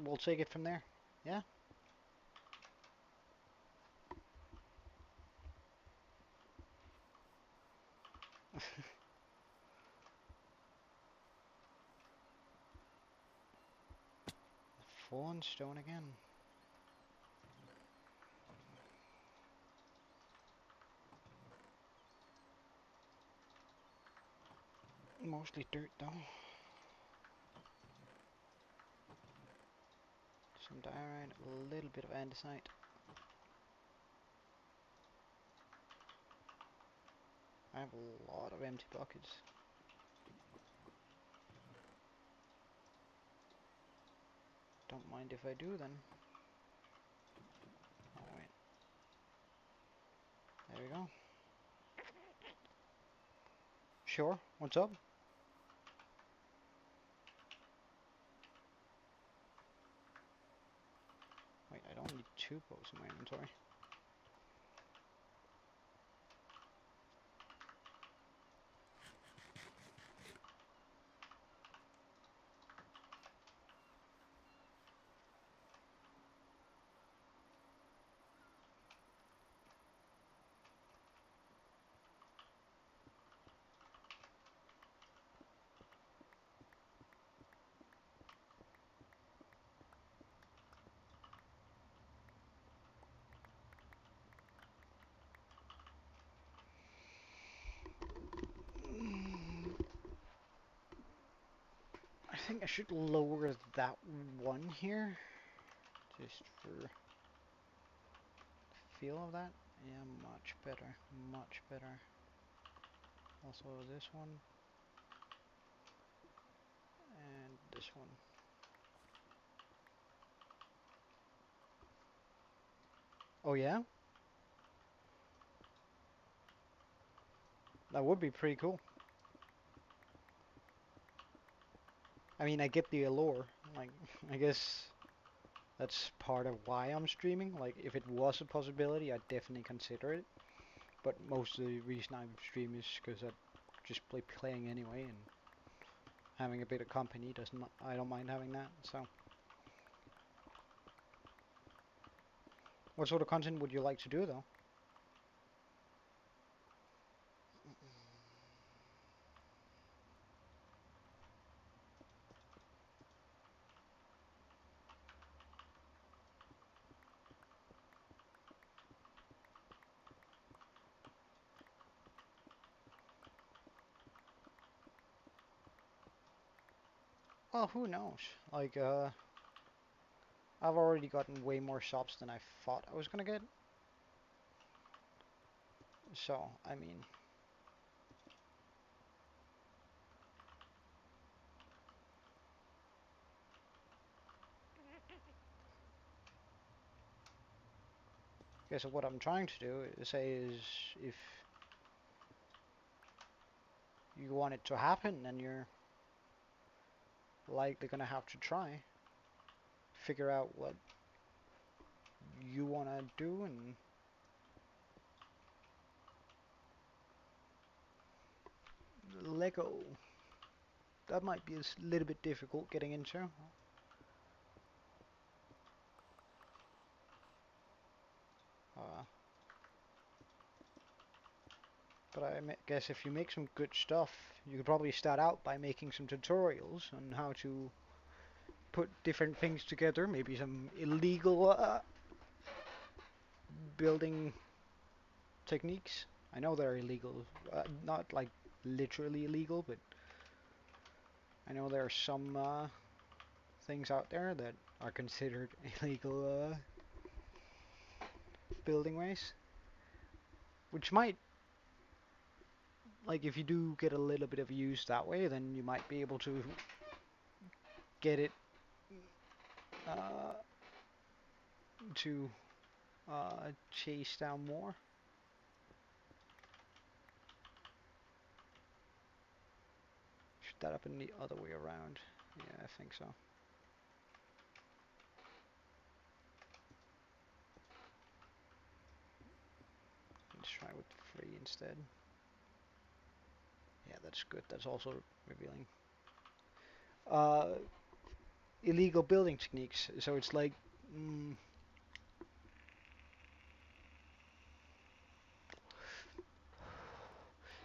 we'll take it from there. Yeah? Fallen stone again. Mostly dirt, though. Some diorite, a little bit of andesite. I have a lot of empty buckets. Don't mind if I do then. Oh wait. There we go. Sure, what's up? Wait, I don't need 2 bows in my inventory. I think I should lower that one here, just for the feel of that. Yeah, much better, much better. Also this one, and this one. Oh yeah? That would be pretty cool. I mean, I get the allure, like, I guess that's part of why I'm streaming. Like, if it was a possibility, I'd definitely consider it. But most of the reason I stream is because I just playing anyway, and having a bit of company doesn't. I don't mind having that. So What sort of content would you like to do though? Well, who knows? Like, I've already gotten way more subs than I thought I was gonna get. So, I mean, okay, so what I'm trying to do is say is if you want it to happen, then you're likely gonna have to try. Figure out what you wanna do and Lego. That might be a little bit difficult getting into. Uh, but I guess if you make some good stuff, you could probably start out by making some tutorials on how to put different things together. Maybe some illegal building techniques. I know they're illegal, not like literally illegal, but I know there are some things out there that are considered illegal building ways, which might, like, if you do get a little bit of use that way, then you might be able to get it uh, to chase down more. Should that happen the other way around? Yeah, I think so. Let's try with 3 instead. Yeah, that's good. That's also revealing. Uh, illegal building techniques. So it's like, you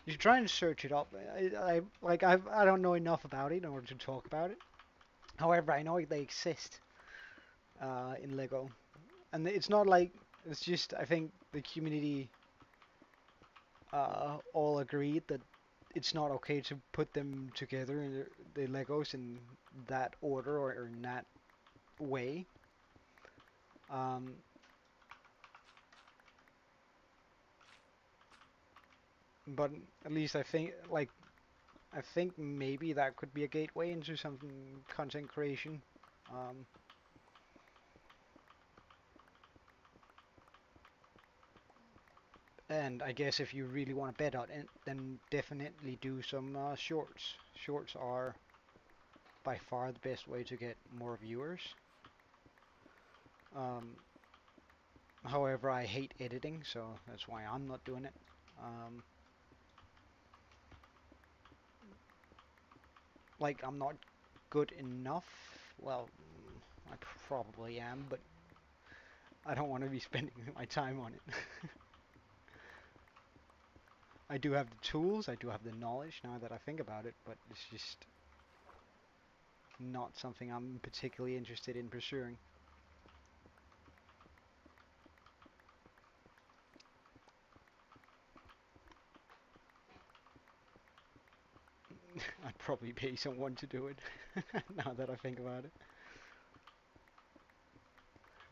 should try and search it up. I don't know enough about it in order to talk about it. However, I know they exist in Lego, and it's not like it's just. I think the community all agreed that it's not okay to put them together in the Legos in that order or in that way. Um, but at least I think maybe that could be a gateway into some content creation. Um, and I guess if you really want to bet on it, then definitely do some shorts. Shorts are by far the best way to get more viewers. Um, however, I hate editing, so that's why I'm not doing it. Like, I'm not good enough. Well, I probably am, but I don't want to be spending my time on it. I do have the tools, I do have the knowledge now that I think about it, but it's just not something I'm particularly interested in pursuing. I'd probably pay someone to do it, now that I think about it.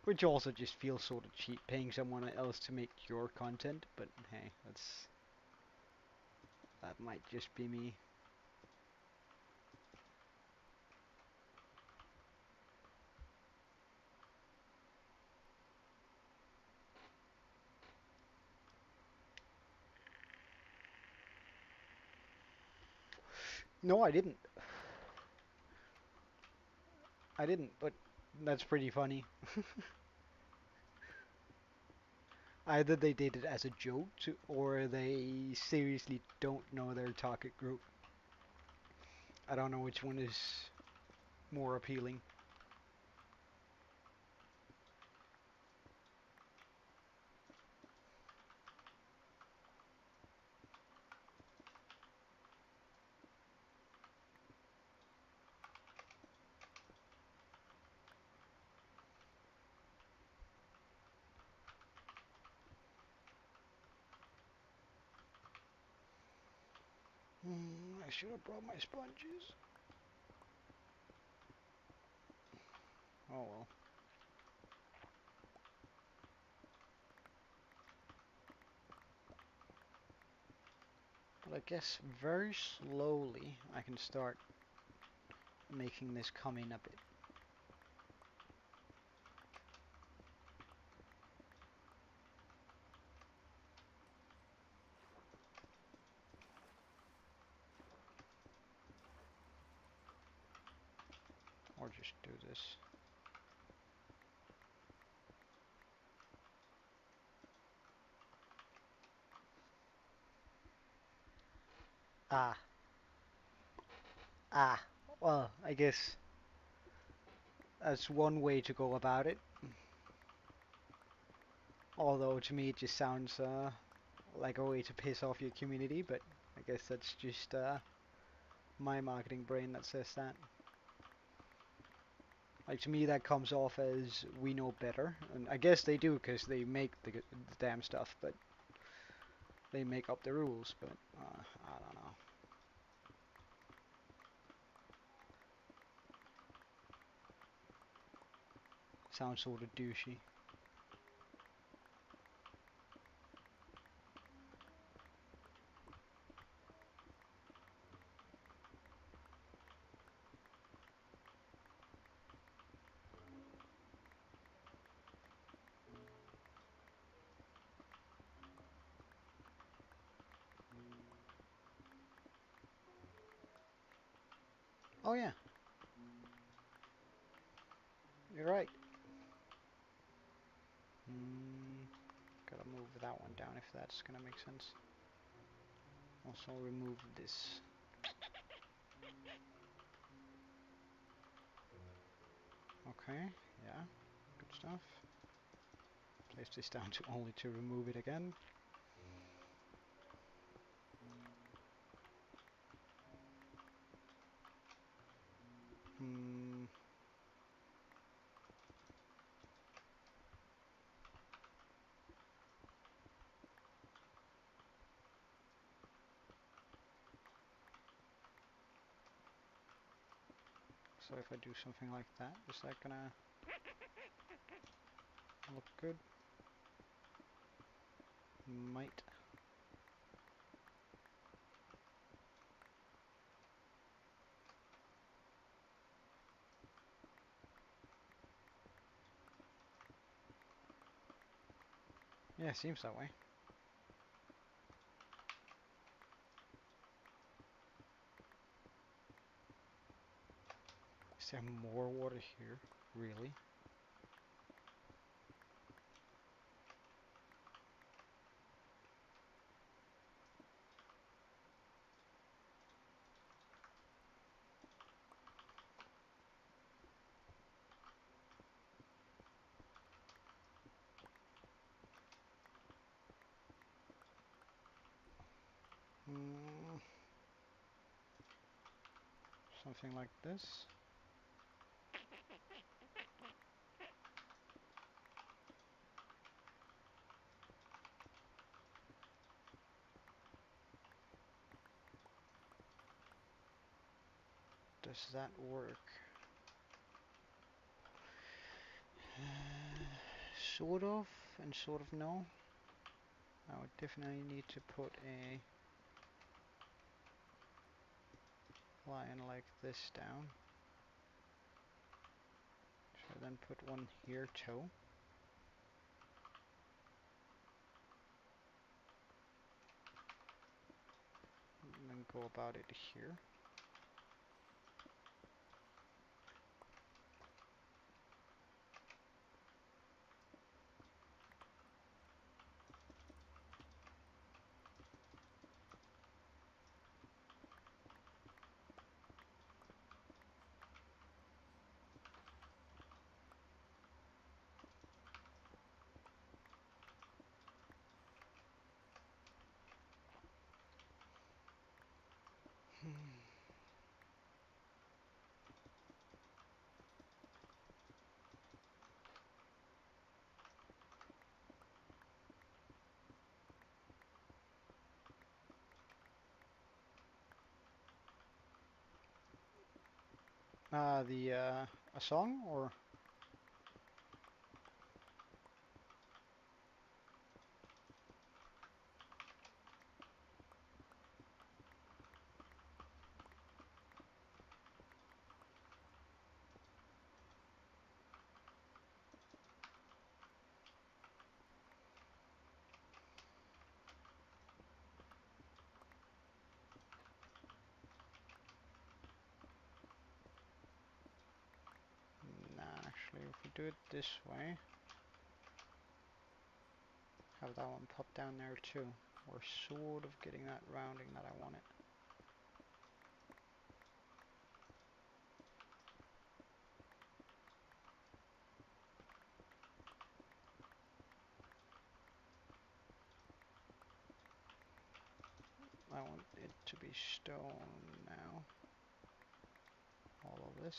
Which also just feels sort of cheap, paying someone else to make your content, but hey, that might just be me. No, I didn't. I didn't, but that's pretty funny. Either they did it as a joke, or they seriously don't know their target group. I don't know which one is more appealing. I should have brought my sponges. Oh well. But I guess very slowly I can start making this come in a bit. Or just do this. Ah. Ah. Well, I guess that's one way to go about it. Although to me it just sounds like a way to piss off your community, but I guess that's just my marketing brain that says that. Like to me that comes off as we know better, and I guess they do because they make the damn stuff, but they make up the rules, but I don't know. Sounds sort of douchey. Oh yeah, you're right. Gotta move that one down if that's gonna make sense. Also remove this. Okay, yeah, good stuff. Place this down to only to remove it again. So if I do something like that, is that gonna look good? Might. Yeah, seems that way. Is there more water here? Really? Something like this. Does that work? Sort of and sort of no. I would definitely need to put a line like this down. So then put one here too. And then go about it here. A song or? Nah, actually, if we do it this way, have that one pop down there too. We're sort of getting that rounding that I wanted. I want it to be stone now. All of this.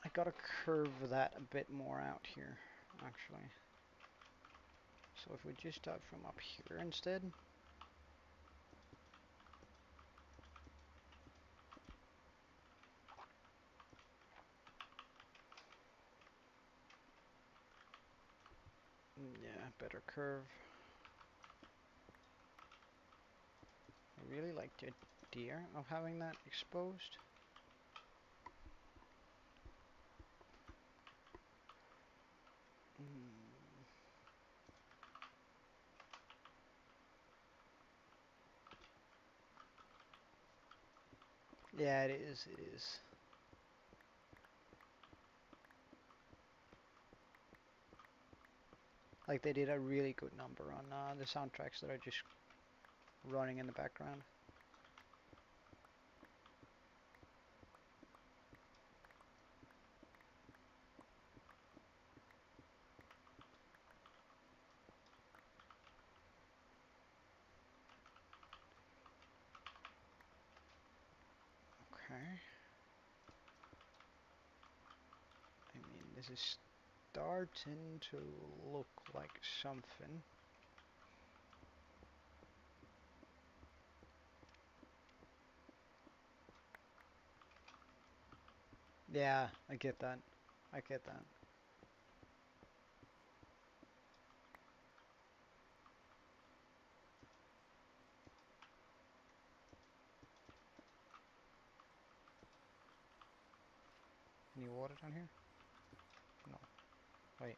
I gotta curve that a bit more out here, actually. So if we just start from up here instead. Yeah, better curve. I really like the idea of having that exposed. Yeah, it is, it is. Like they did a really good number on the soundtracks that are just running in the background. Okay. I mean, this is starting to look like something. Yeah, I get that. I get that. Any water down here? No. Wait.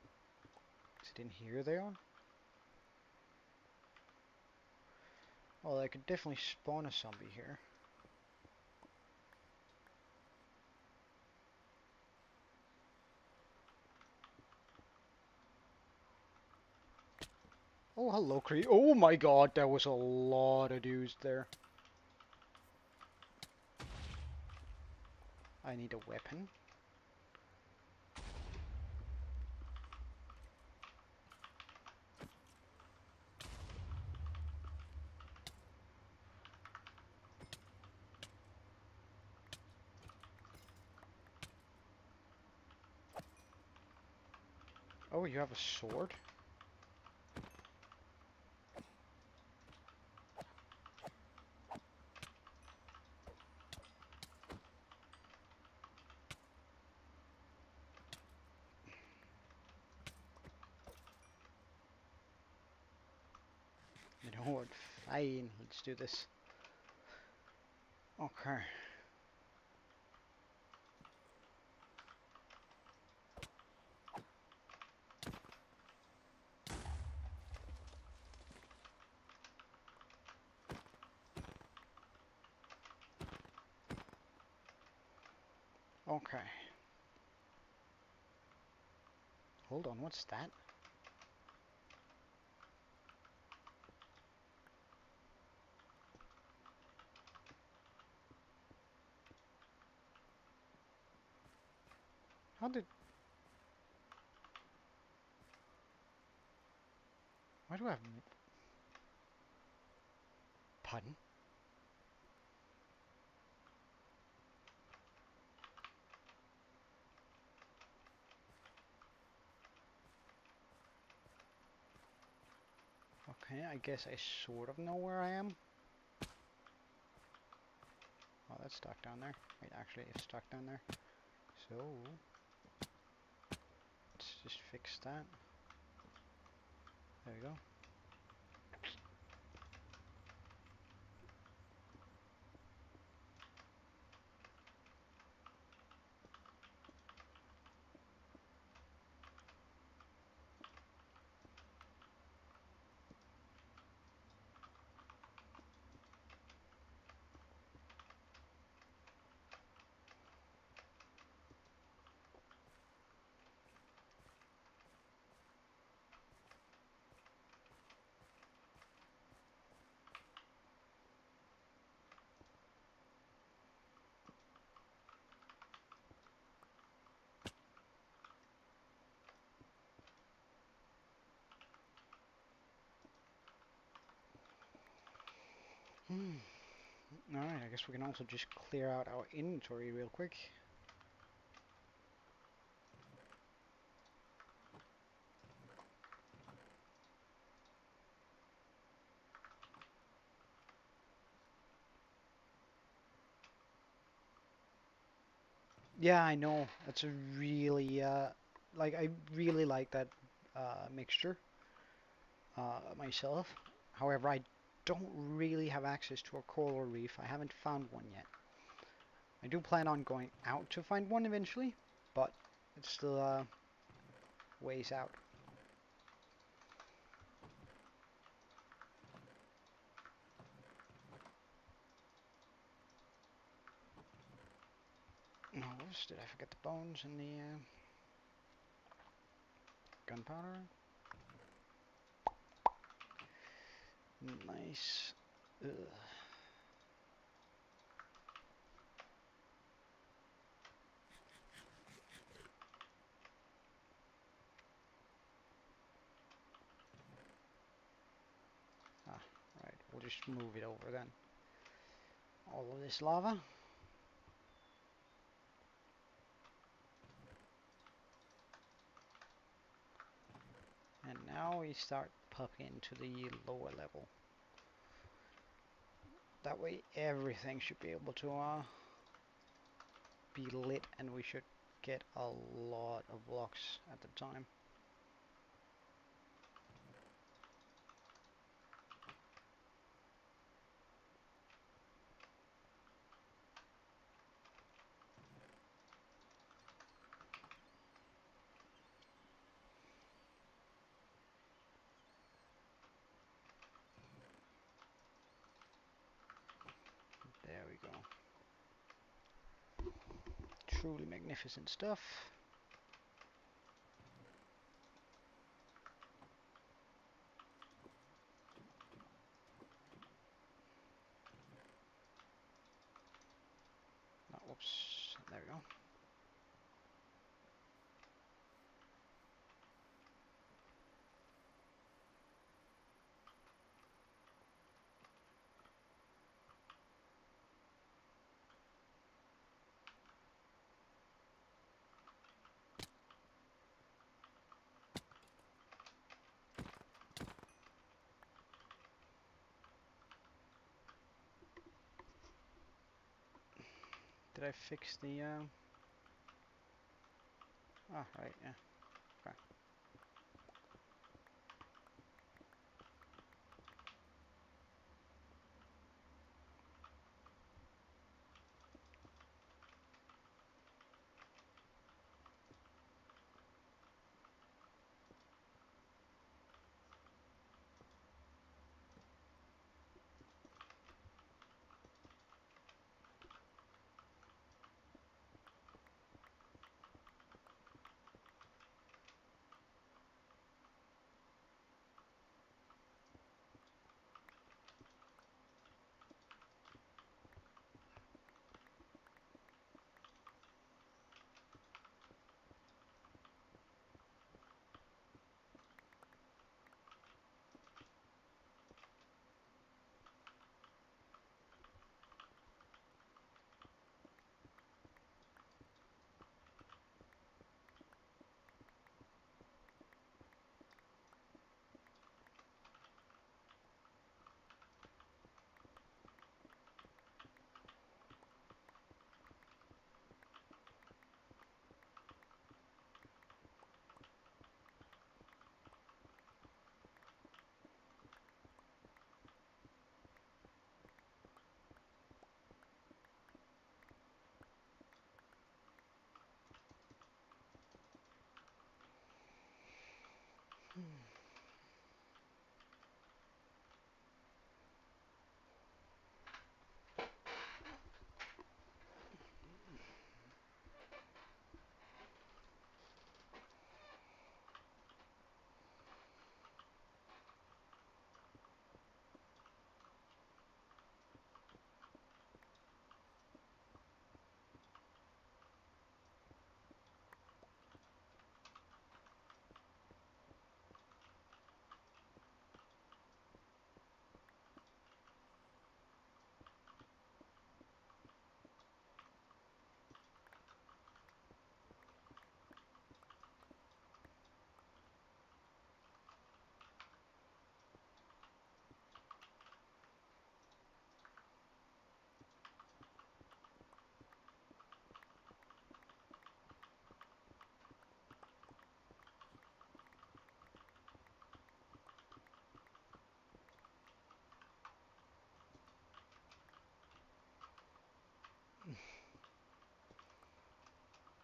Is it in here they are? Well, I could definitely spawn a zombie here. Oh, hello, Cree. Oh my god, there was a lot of dudes there. I need a weapon. Oh, you have a sword? know what? Fine, let's do this. Okay. Okay. Hold on, what's that? How did... Why do I have... Pardon? Okay, I guess I sort of know where I am. Oh, that's stuck down there. Wait, actually, it's stuck down there. So... Let's just fix that. There we go. Alright, I guess we can also just clear out our inventory real quick. Yeah, I know. That's a really, like, I really like that mixture myself. However, I don't really have access to a coral reef. I haven't found one yet. I do plan on going out to find one eventually, but it's still ways out. Oh, whoops, did I forget the bones and the gunpowder? Nice. Ugh. Ah, right, we'll just move it over then. All of this lava. And now we start popping into the lower level. That way everything should be able to be lit, and we should get a lot of blocks at the time. There we go. Truly magnificent stuff. Oh, whoops. There we go. Did I fix the ah, right, yeah. Okay.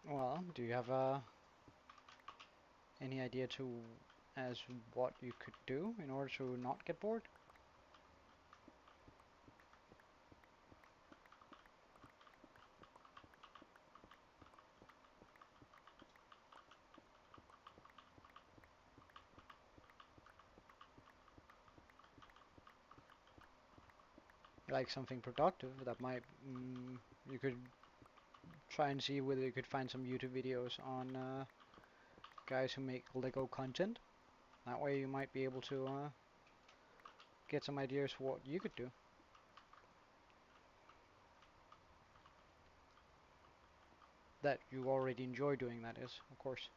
Well, do you have any idea to as what you could do in order to not get bored? Like something productive that might you could try and see whether you could find some YouTube videos on guys who make Lego content. That way you might be able to get some ideas for what you could do. That you already enjoy doing, that is, of course.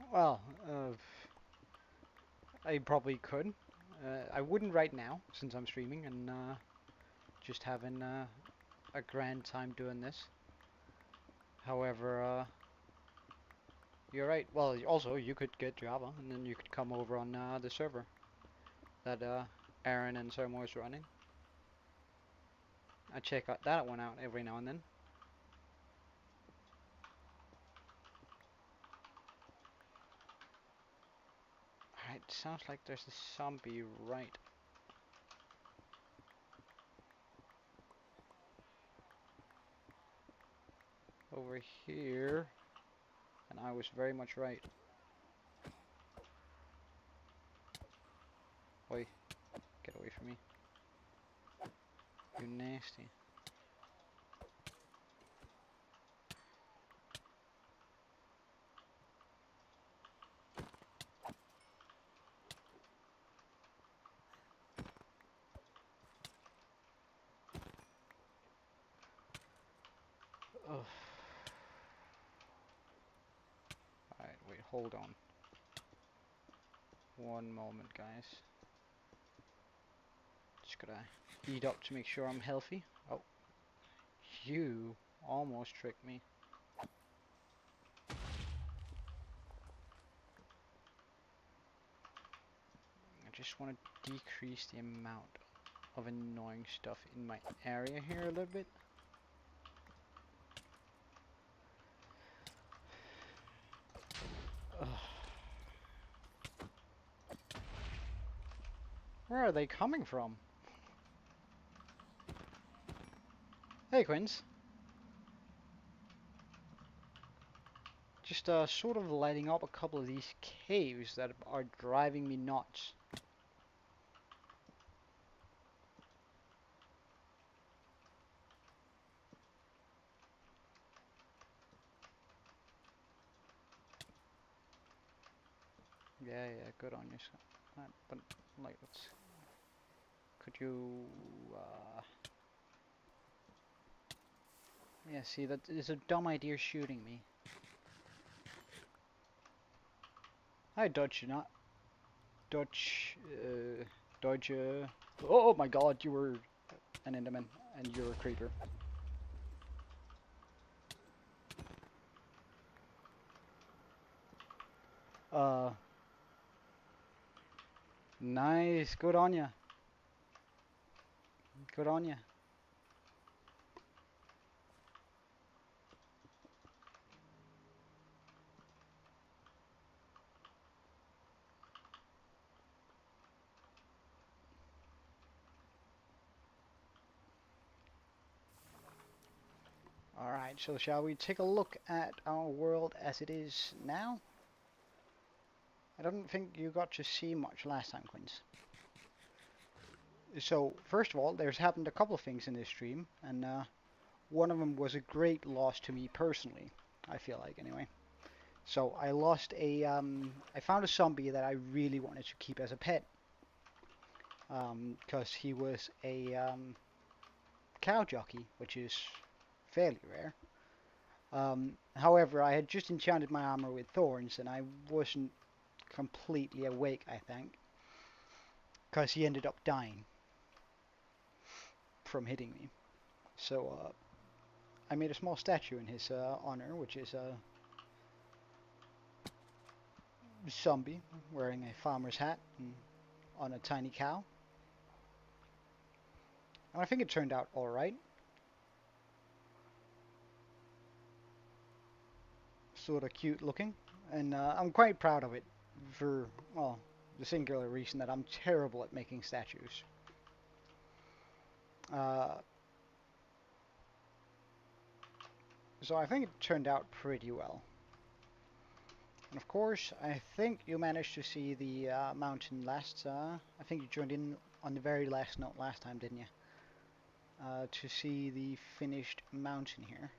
Well, I probably could. I wouldn't right now, since I'm streaming and just having a grand time doing this. However, you're right. Well, also you could get Java, and then you could come over on the server that Aaron and Sermo is running. I check that one out every now and then. Alright, sounds like there's a zombie right over here, and I was very much right. Oi, get away from me. You nasty. Ugh. Alright, wait, hold on. One moment, guys. Just gotta eat up to make sure I'm healthy. Oh, you almost tricked me. I just want to decrease the amount of annoying stuff in my area here a little bit. Ugh. Where are they coming from? Hey, Quinns. Just sort of lighting up a couple of these caves that are driving me nuts. Yeah, good on you. But like, could you? Yeah, see, that is a dumb idea shooting me. Hi, Dodge, not Dodge, Dodge. Oh my god, you were an Enderman and you're a creeper. Uh, nice. Good on ya. Good on ya. Alright, so shall we take a look at our world as it is now? I don't think you got to see much last time, Quince. So, first of all, there's happened a couple of things in this stream, and one of them was a great loss to me personally, I feel like, anyway. So, I found a zombie that I really wanted to keep as a pet, because he was a cow jockey, which is fairly rare. However, I had just enchanted my armor with thorns, and I wasn't completely awake, I think, because he ended up dying from hitting me. So I made a small statue in his honor, which is a zombie wearing a farmer's hat and on a tiny cow. And I think it turned out alright. Sort of cute looking, and I'm quite proud of it for, well, the singular reason that I'm terrible at making statues. Uh, so I think it turned out pretty well. And of course, I think you managed to see the mountain last. I think you joined in on the very last note last time, didn't you? To see the finished mountain here.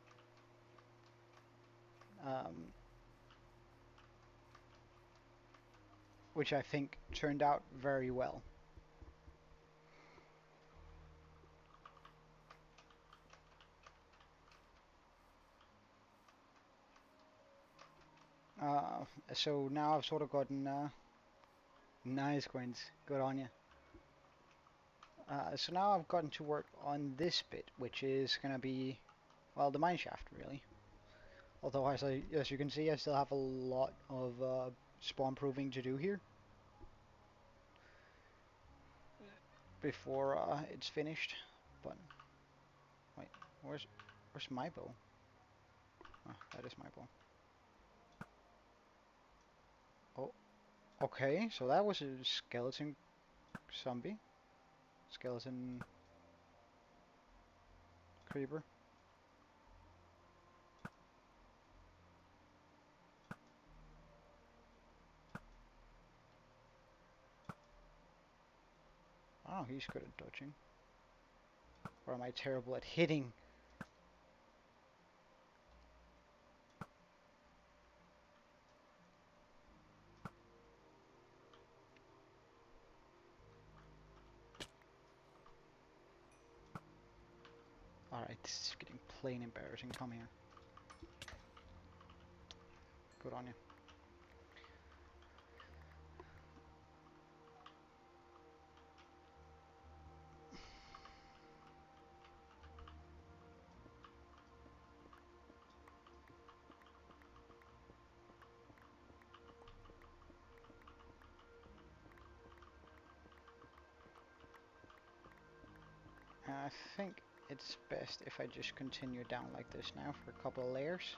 Which I think turned out very well. So now I've sort of gotten nice coins. Good on you. So now I've gotten to work on this bit, which is going to be, well, the mine shaft, really. Although, as you can see, I still have a lot of spawn proving to do here before it's finished. But wait, where's my bow? Oh, that is my bow. Oh, okay. So that was a skeleton zombie, skeleton creeper. Oh, he's good at dodging. Or am I terrible at hitting? Alright, this is getting plain embarrassing. Come here. Good on you. I think it's best if I just continue down like this now for a couple of layers.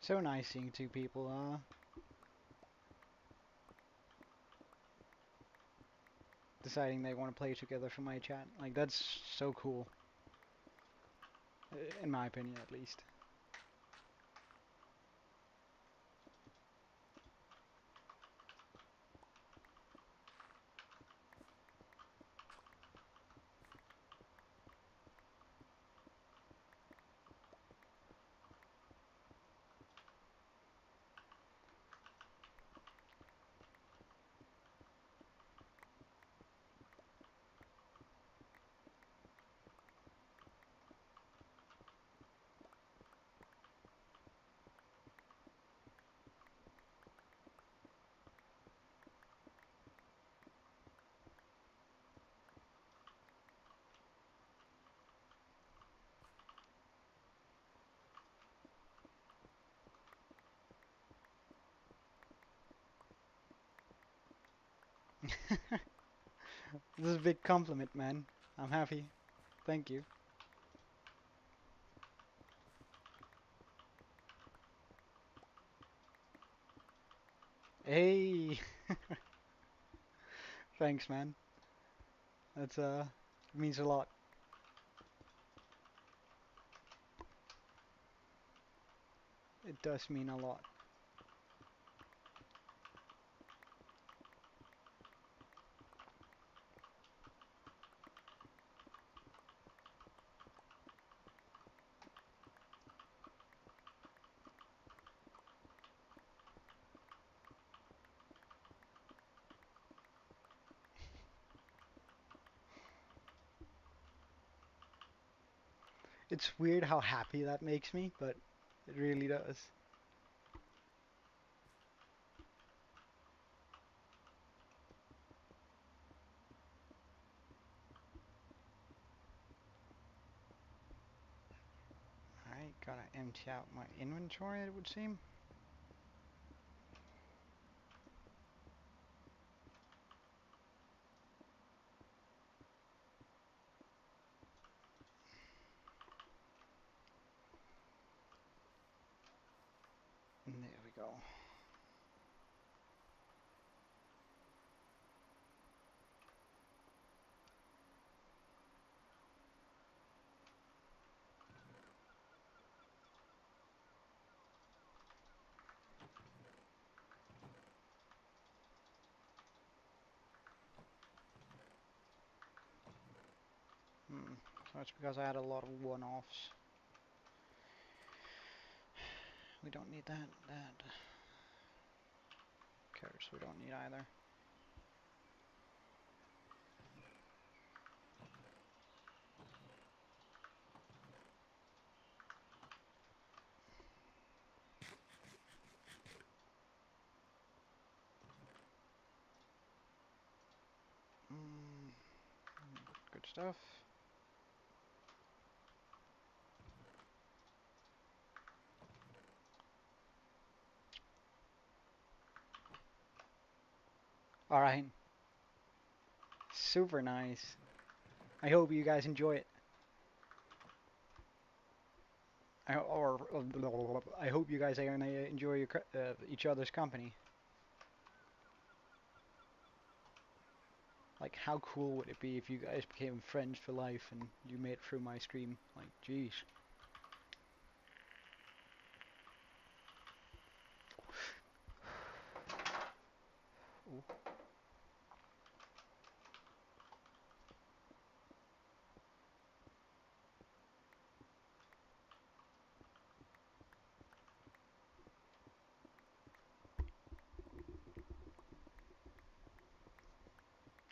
So nice seeing two people deciding they want to play together for my chat. Like, that's so cool. In my opinion, at least. This is a big compliment, man. I'm happy. Thank you. Hey! Thanks, man. That's means a lot. It does mean a lot. It's weird how happy that makes me, but it really does. Alright, gotta empty out my inventory, it would seem. And there we go. So it's because I had a lot of one-offs. We don't need that. Carrots we don't need either. Good stuff. Alright. Super nice. I hope you guys enjoy it. I hope you guys are gonna enjoy your, each other's company. Like, how cool would it be if you guys became friends for life and you made it through my stream? Like, jeez.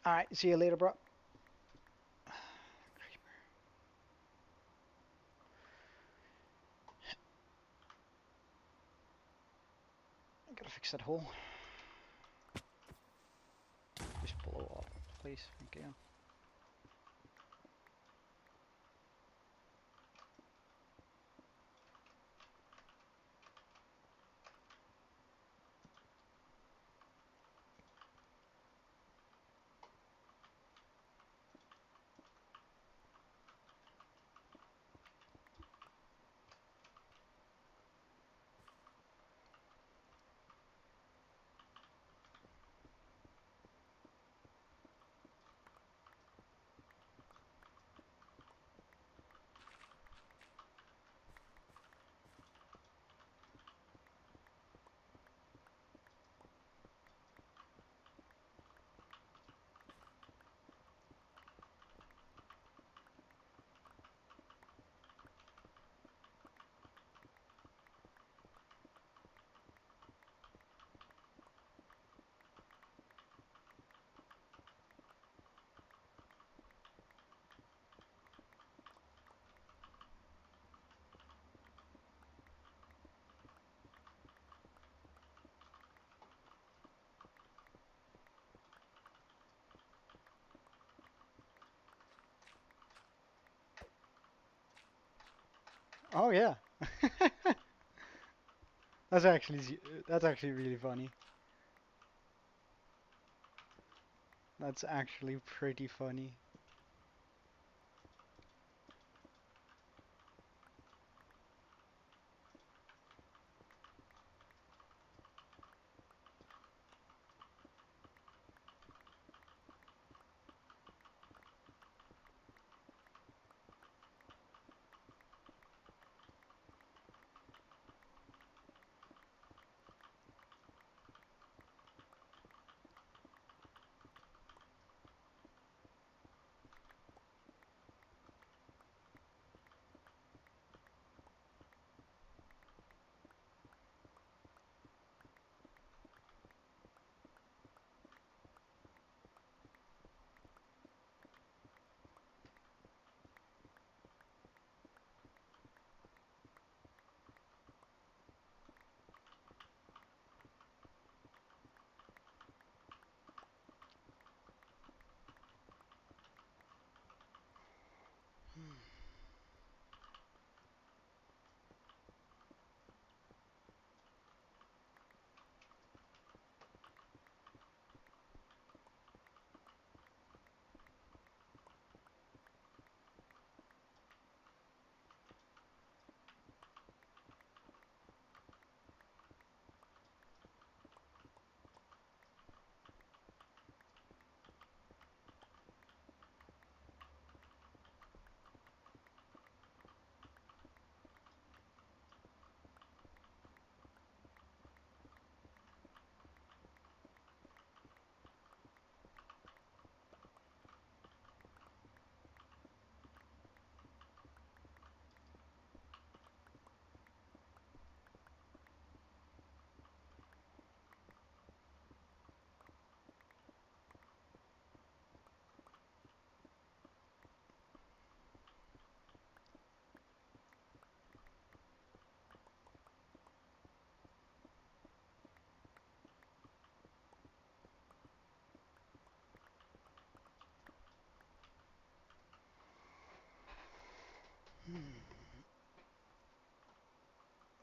Alright, see you later, bro. I gotta fix that hole. Just blow up, please. Thank you. Oh yeah. That's actually that's actually really funny. That's actually pretty funny.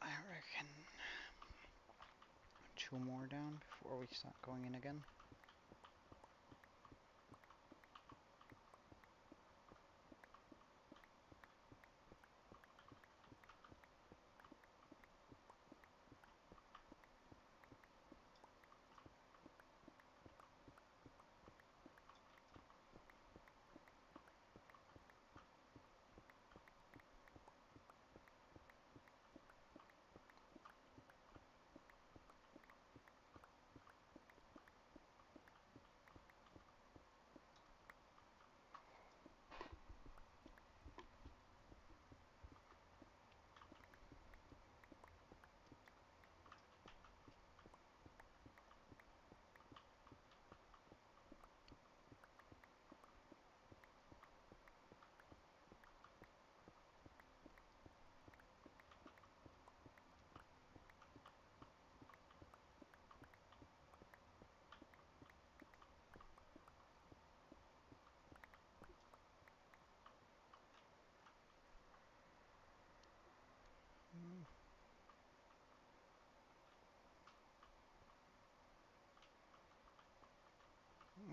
I reckon 2 more down before we start going in again.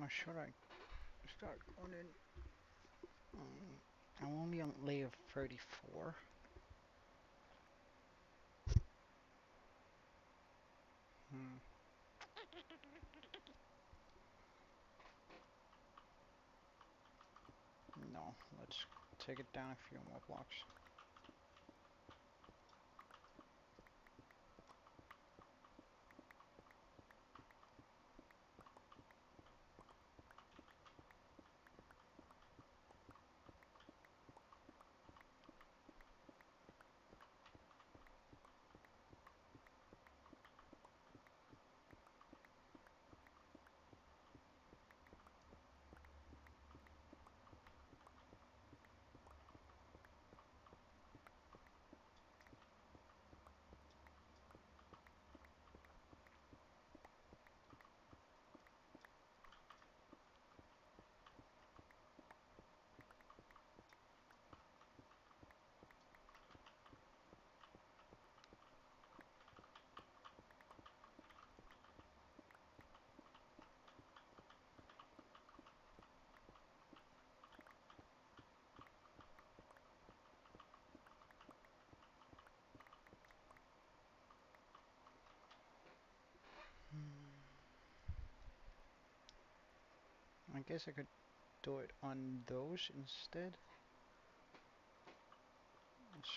Or should I start going in? I'm only on layer 34. Hmm. No, let's take it down a few more blocks. guess I could do it on those instead.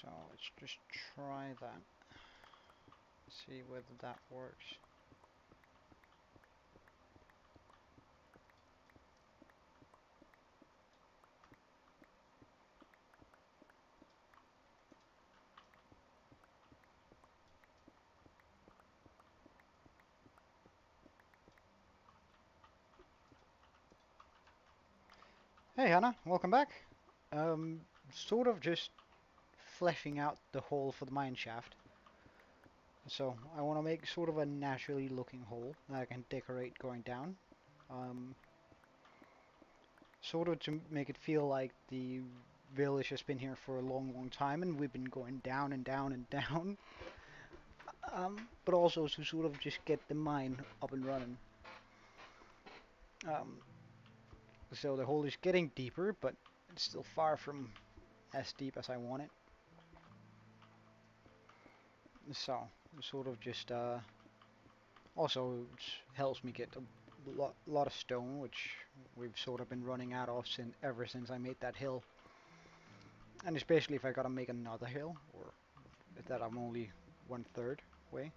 So let's just try that. See whether that works. Hey Hannah, welcome back. Sort of just fleshing out the hole for the mine shaft. So I want to make sort of a naturally looking hole that I can decorate going down. Um, Sort of to make it feel like the village has been here for a long time and we've been going down and down and down. But also to sort of just get the mine up and running. Um, so the hole is getting deeper, but it's still far from as deep as I want it. So sort of just also it helps me get a lot of stone, which we've sort of been running out of ever since I made that hill. And especially if I gotta make another hill, or that I'm only 1/3 way.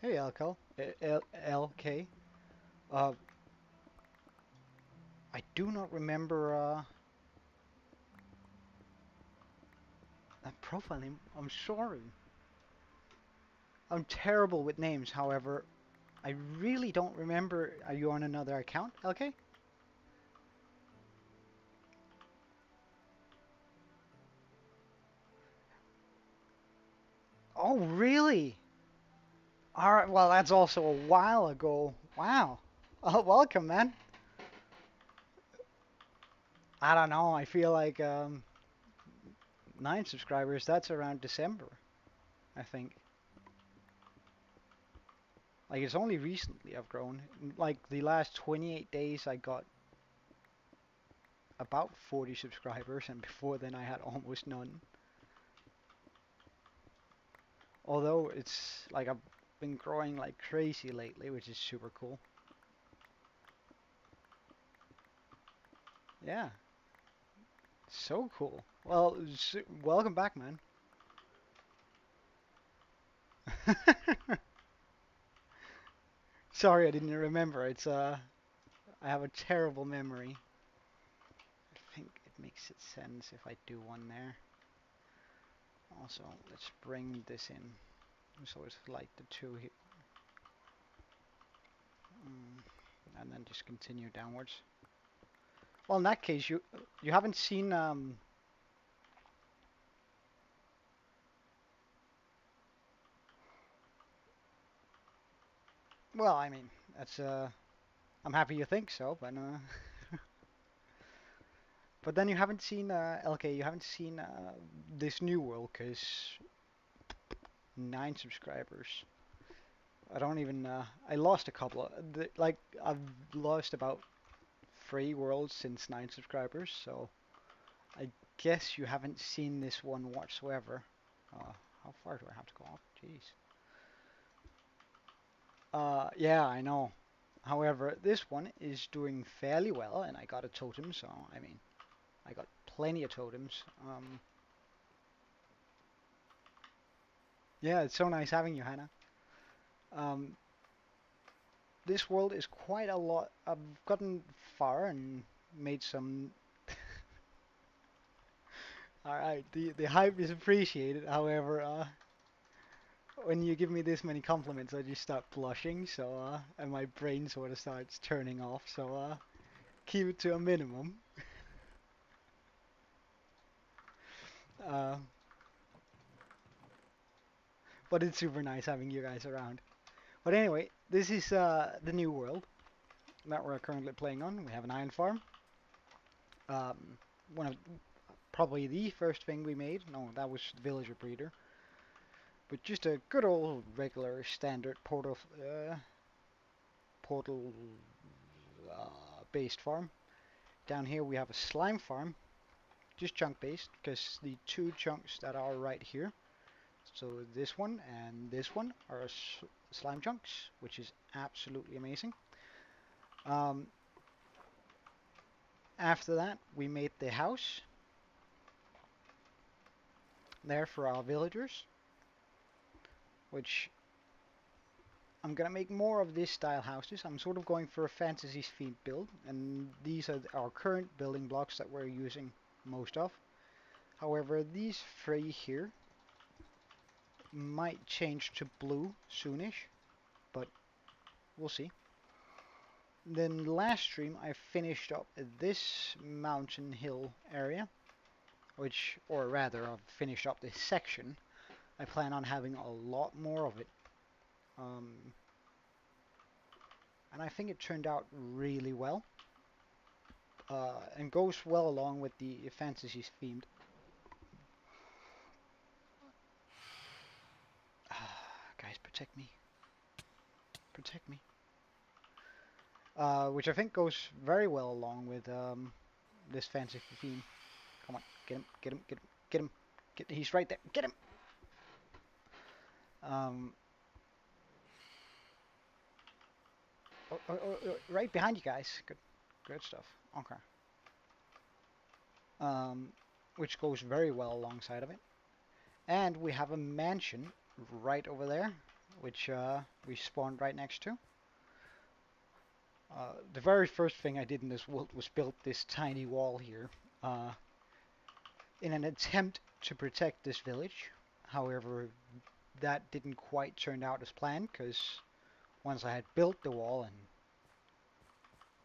Hey LK. Uh, I do not remember that profile name. I'm sorry. I'm terrible with names, however, I really don't remember. Are you on another account, LK? Oh, really? Alright, well, that's also a while ago. Wow. Oh, welcome, man. I don't know. I feel like 9 subscribers, that's around December, I think. Like, it's only recently I've grown. Like, the last 28 days, I got about 40 subscribers, and before then, I had almost none. Although, it's like I've been growing like crazy lately, which is super cool. Yeah, so cool. Well, welcome back, man. Sorry, I didn't remember. It's I have a terrible memory. I think it makes it sense if I do one there. Also, let's bring this in. So it's like the two here. And then just continue downwards. Well, in that case, you haven't seen well, I mean, that's I'm happy you think so, but but then you haven't seen LK, you haven't seen this new world, cause 9 subscribers. I don't even I lost a couple of like I've lost about 3 worlds since 9 subscribers, so I guess you haven't seen this one whatsoever. How far do I have to go up? Jeez. Yeah, I know. However, this one is doing fairly well, and I got a totem, so I mean, I got plenty of totems. Yeah, it's so nice having you, Hannah. Um, this world is quite a lot. I've gotten far and made some. All right, the hype is appreciated. However, when you give me this many compliments, I just start blushing. So, and my brain sort of starts turning off. So, keep it to a minimum. Uh, but it's super nice having you guys around. But anyway, this is the new world that we're currently playing on. We have an iron farm. Um, one of probably the first thing we made. No, that was the villager breeder. But just a good old regular standard portal based farm. Down here we have a slime farm, just chunk based, because the two chunks that are right here, So this one and this one are slime chunks, which is absolutely amazing. Um, After that, we made the house there for our villagers, which I'm gonna make more of this style houses. I'm sort of going for a fantasy themed build, and these are our current building blocks that we're using most of. However, these three here might change to blue soonish, but we'll see. Then last stream I finished up this mountain hill area, or rather I've finished up this section. I plan on having a lot more of it. And I think it turned out really well. And goes well along with the fantasy themed. Guys, protect me. Protect me. Which I think goes very well along with this fantasy theme. Come on, get him, get him, get him, get him. He's right there. Get him! Right behind you guys. Good stuff. Okay. Which goes very well alongside of it. And we have a mansion right over there, which we spawned right next to. The very first thing I did in this world was build this tiny wall here in an attempt to protect this village. However, that didn't quite turn out as planned, because once I had built the wall and...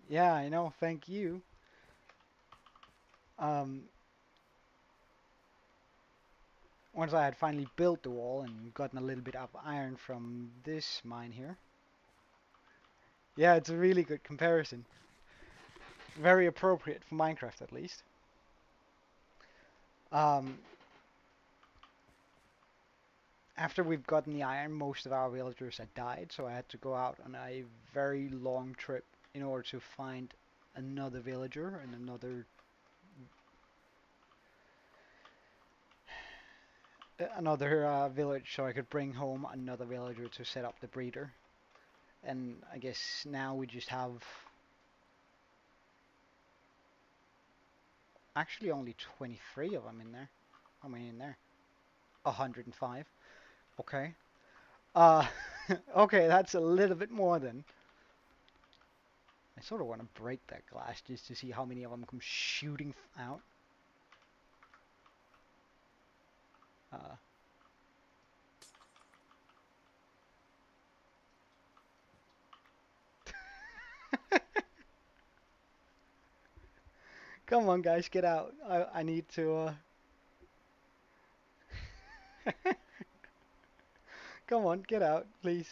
Yeah, I know, thank you. Once I had finally built the wall and gotten a little bit of iron from this mine here. Yeah, it's a really good comparison. Very appropriate for Minecraft, at least. After we've gotten the iron, most of our villagers had died, so I had to go out on a very long trip in order to find another villager and another village, so I could bring home another villager to set up the breeder. And I guess now we just have actually only 23 of them in there. How many in there? 105. Okay. Okay, that's a little bit more then. I sort of want to break that glass just to see how many of them come shooting out. Come on, guys, get out. I need to... Come on, get out, please.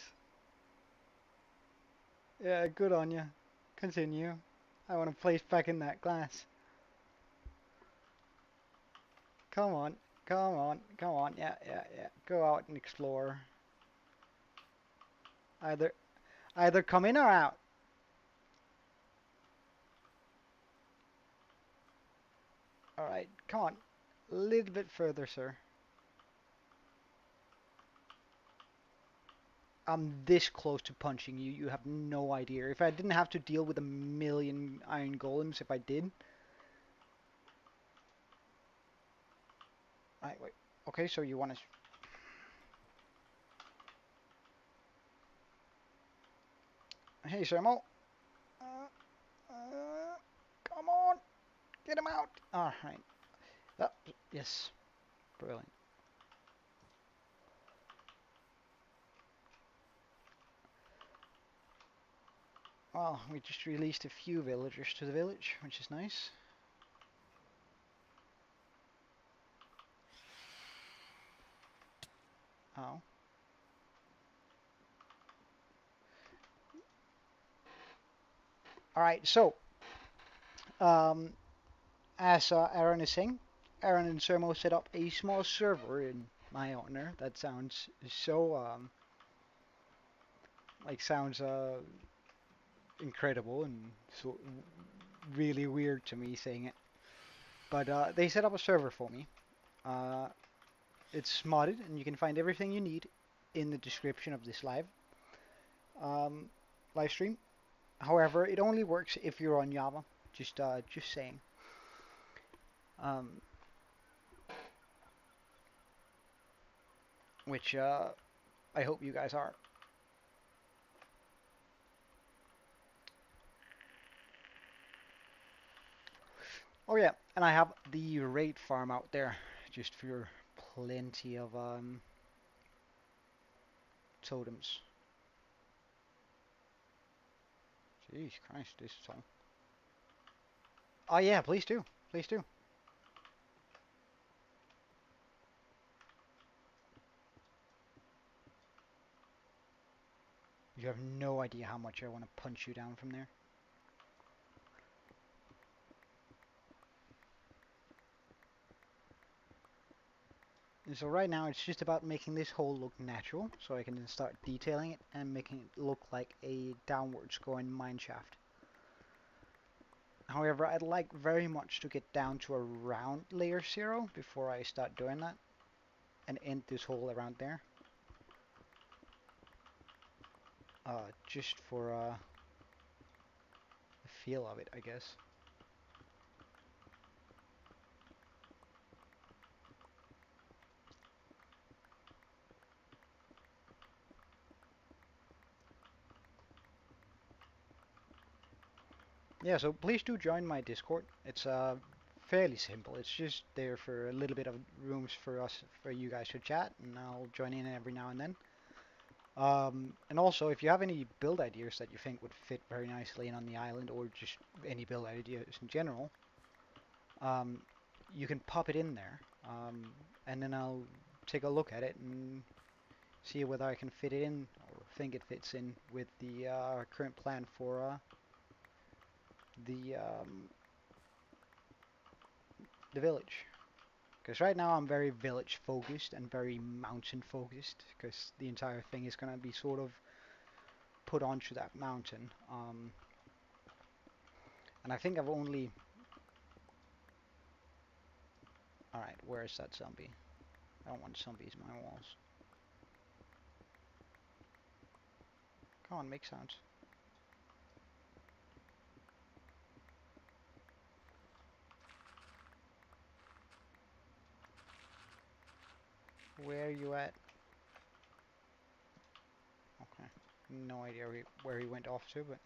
Yeah, good on you. Continue. I want to place back in that glass. Come on, come on, come on. Yeah. Go out and explore. Either come in or out. Alright, come on. A little bit further, sir. I'm this close to punching you, you have no idea. If I didn't have to deal with a million iron golems, if I did. Right, wait. Okay, so you want to... Hey, Sermo. Come on. Get him out. Alright. Yes. Brilliant. Well, we just released a few villagers to the village, which is nice. Oh. Alright, so, as Aaron is saying, Aaron and Sermo set up a small server in my honor. That sounds so, sounds incredible and so really weird to me saying it. But they set up a server for me. It's modded, and you can find everything you need in the description of this um, live stream. However, it only works if you're on Java. Just saying. Um, which I hope you guys are. Oh yeah, and I have the raid farm out there, just for plenty of totems. Jeez Christ, this is all. Oh yeah, please do, please do. You have no idea how much I want to punch you down from there. And so right now it's just about making this hole look natural, so I can then start detailing it and making it look like a downwards going mine shaft. However, I'd like very much to get down to around layer 0 before I start doing that, and end this hole around there. Just for the feel of it, I guess. Yeah, so please do join my Discord. It's fairly simple. It's just there for a little bit of rooms for you guys to chat, and I'll join in every now and then. And also, if you have any build ideas that you think would fit very nicely in on the island, or just any build ideas in general, um, you can pop it in there, and then I'll take a look at it and see whether I can fit it in or think it fits in with the current plan for the the village. Because right now I'm very village focused and very mountain focused, because the entire thing is gonna be sort of put onto that mountain. And I think I've only... Alright, where is that zombie? I don't want zombies in my walls. Come on, make sounds. Where are you at? Okay. No idea where he went off to, but...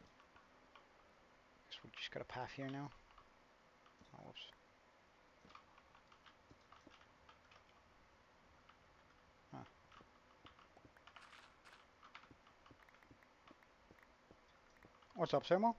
Guess we just got a path here now. Oh, whoops. Huh. What's up, Sermo?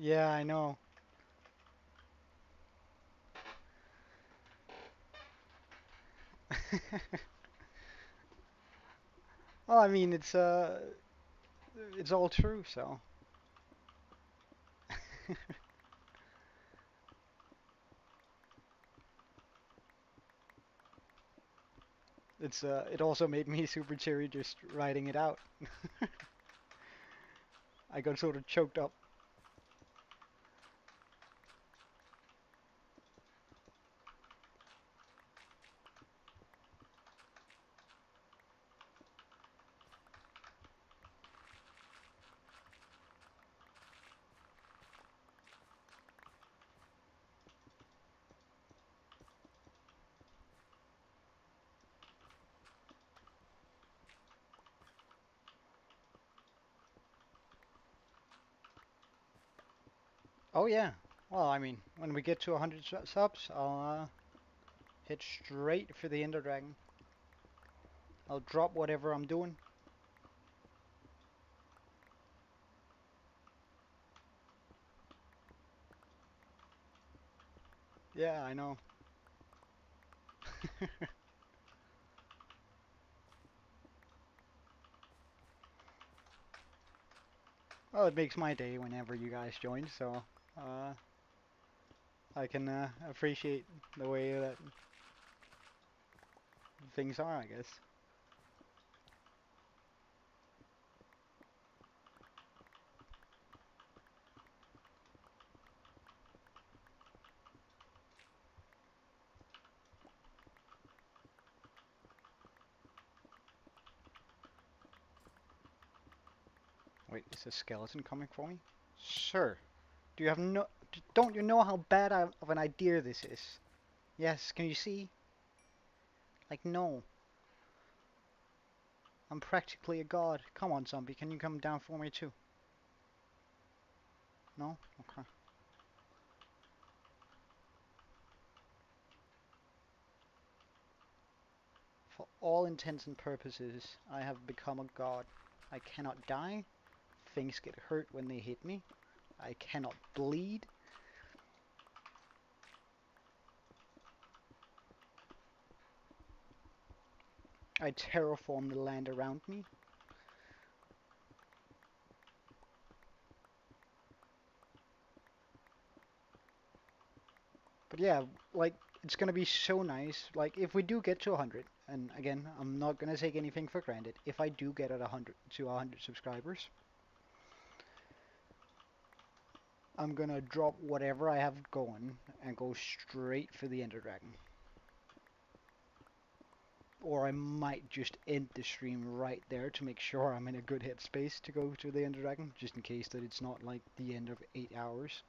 Yeah, I know. Well, I mean, it's all true, so... it also made me super cheery just writing it out. I got sort of choked up. Oh yeah. Well, I mean, when we get to 100 subs, I'll hit straight for the Ender Dragon. I'll drop whatever I'm doing. Yeah, I know. Well, it makes my day whenever you guys join, so uh, I can appreciate the way that things are, I guess. Wait, is a skeleton coming for me? Sir, do you have no... Don't you know how bad of an idea this is? Yes, can you see? Like, no. I'm practically a god. Come on, zombie, can you come down for me too? No? Okay. For all intents and purposes, I have become a god. I cannot die. Things get hurt when they hit me. I cannot bleed. I terraform the land around me. But yeah, like, it's gonna be so nice. Like, if we do get to 100, and again, I'm not gonna take anything for granted. If I do get at 100 to 100 subscribers, I'm gonna drop whatever I have going and go straight for the Ender Dragon. Or I might just end the stream right there to make sure I'm in a good headspace to go to the Ender Dragon, just in case that it's not like the end of 8 hours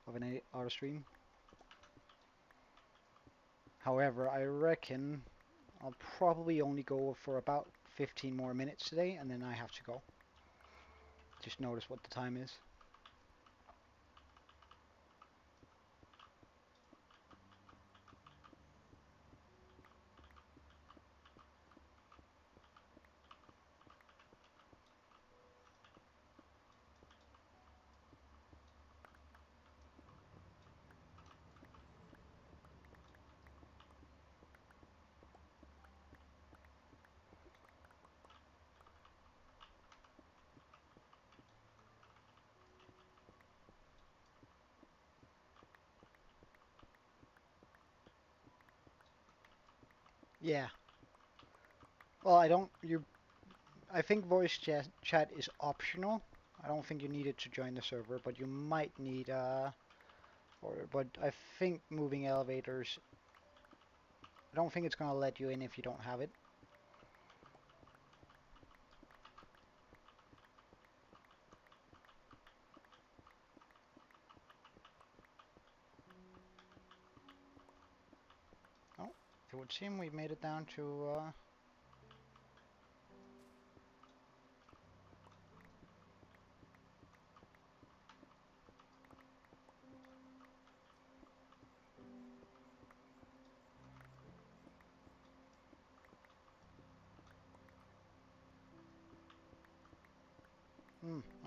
of an 8-hour stream. However, I reckon I'll probably only go for about 15 more minutes today, and then I have to go. Just notice what the time is. Yeah. Well, I think chat is optional. I don't think you need it to join the server, but you might need but I think moving elevators, I don't think it's gonna let you in if you don't have it. Oh, it would seem we made it down to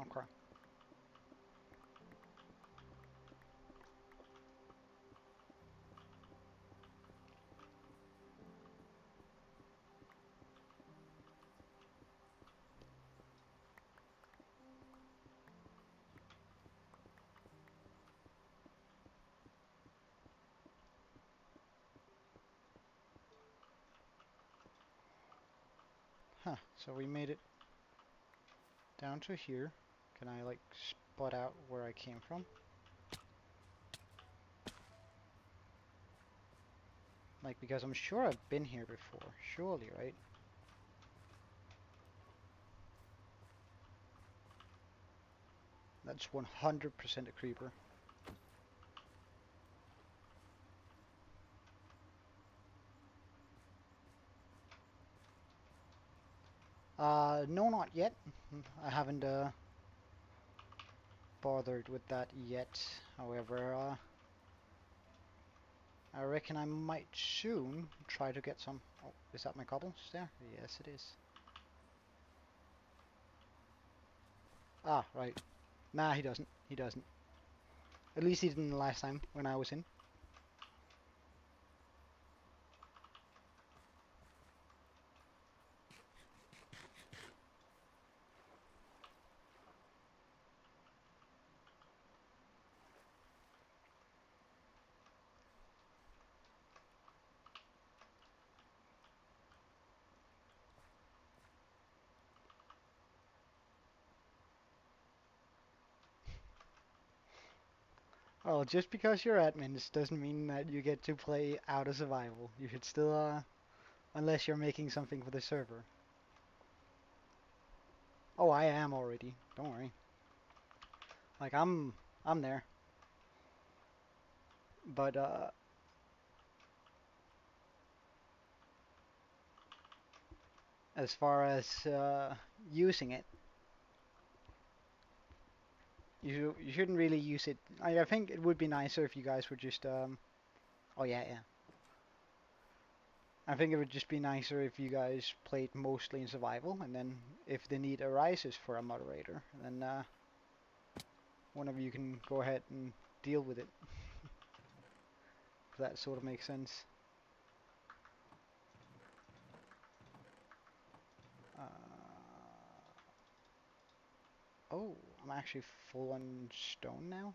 okay. Huh, so we made it down to here. Can I like spot out where I came from? Like, because I'm sure I've been here before, surely, right? That's 100% a creeper. No, not yet. I haven't bothered with that yet. However, I reckon I might soon try to get some. Oh, is that my cobbles there? Yes, it is. Ah, right. Nah, he doesn't. He doesn't. At least he didn't the last time when I was in. Well, just because you're admins doesn't mean that you get to play out of survival. You should still, unless you're making something for the server. Oh, I am already. Don't worry. Like I'm there. But as far as using it, you shouldn't really use it. I think it would be nicer if you guys would just Oh yeah, yeah. I think it would just be nicer if you guys played mostly in survival, and then if the need arises for a moderator, then one of you can go ahead and deal with it. If that sort of makes sense. Uh, oh, I'm actually full on stone now.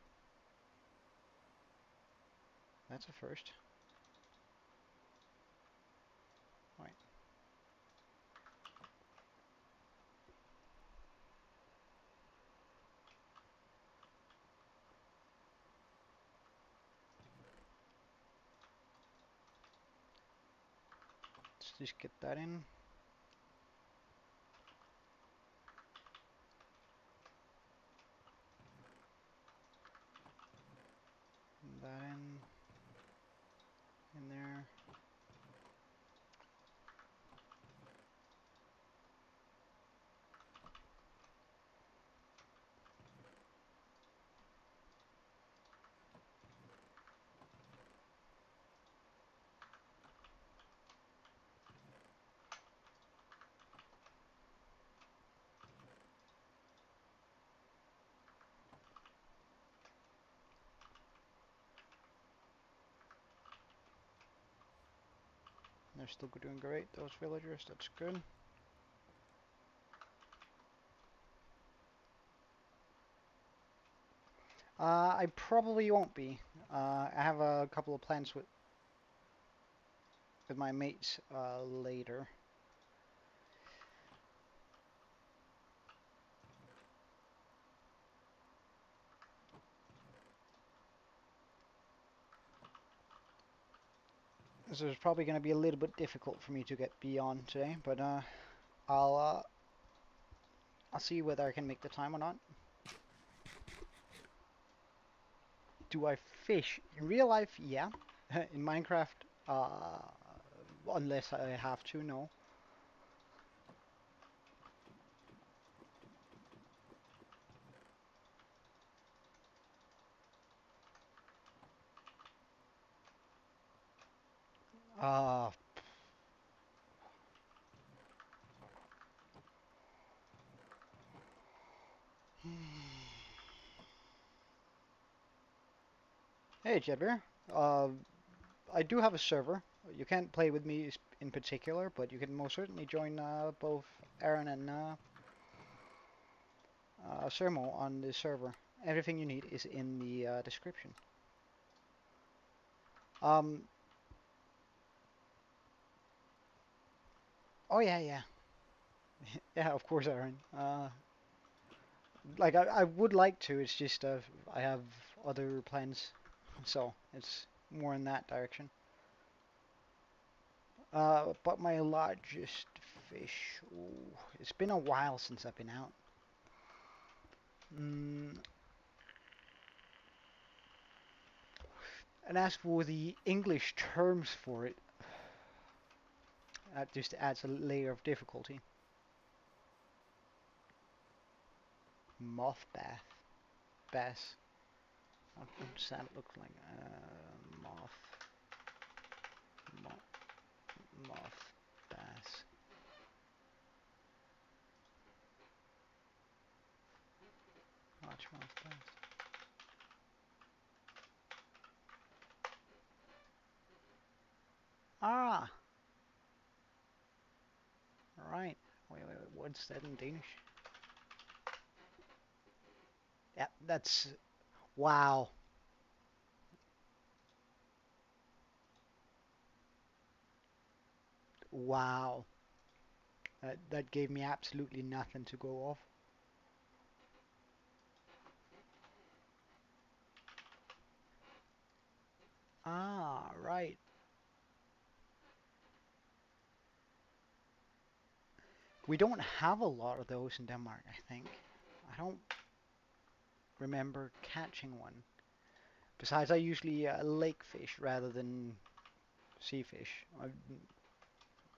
That's a first. Right. Let's just get that in. That in there. They're still doing great, those villagers. That's good. I probably won't be. I have a couple of plans with my mates later. So it's probably going to be a little bit difficult for me to get beyond today, but I'll uh, I'll see whether I can make the time or not. Do I fish in real life? Yeah. In Minecraft, unless I have to, no. Uh, hey Jedbeer, uh, I do have a server. You can't play with me in particular, but you can most certainly join both Aaron and Sermo on the server. Everything you need is in the description. Um, oh yeah, yeah, yeah. Of course, Aaron. Like I would like to. It's just I have other plans, so it's more in that direction. But my largest fish. Ooh, it's been a while since I've been out. Mm, and as for the English terms for it, that just adds a layer of difficulty. Moth bass. What does that look like? Moth, moth bass. Largemouth bass. Ah, right. Wait. What's that in Danish? Yeah, that's wow. Wow. That gave me absolutely nothing to go off. Right. We don't have a lot of those in Denmark, I think. I don't remember catching one. Besides, I usually lake fish rather than sea fish,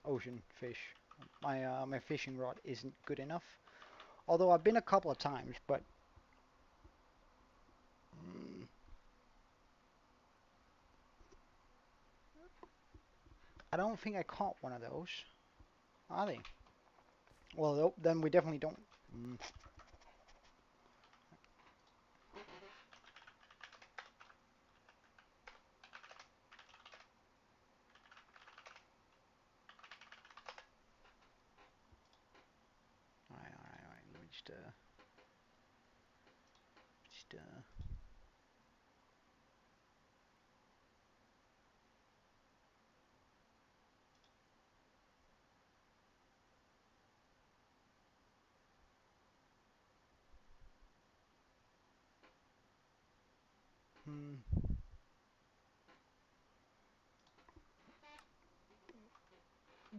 ocean fish. My fishing rod isn't good enough. Although I've been a couple of times, but I don't think I caught one of those. Are they? Well, then we definitely don't. Alright. Let me just.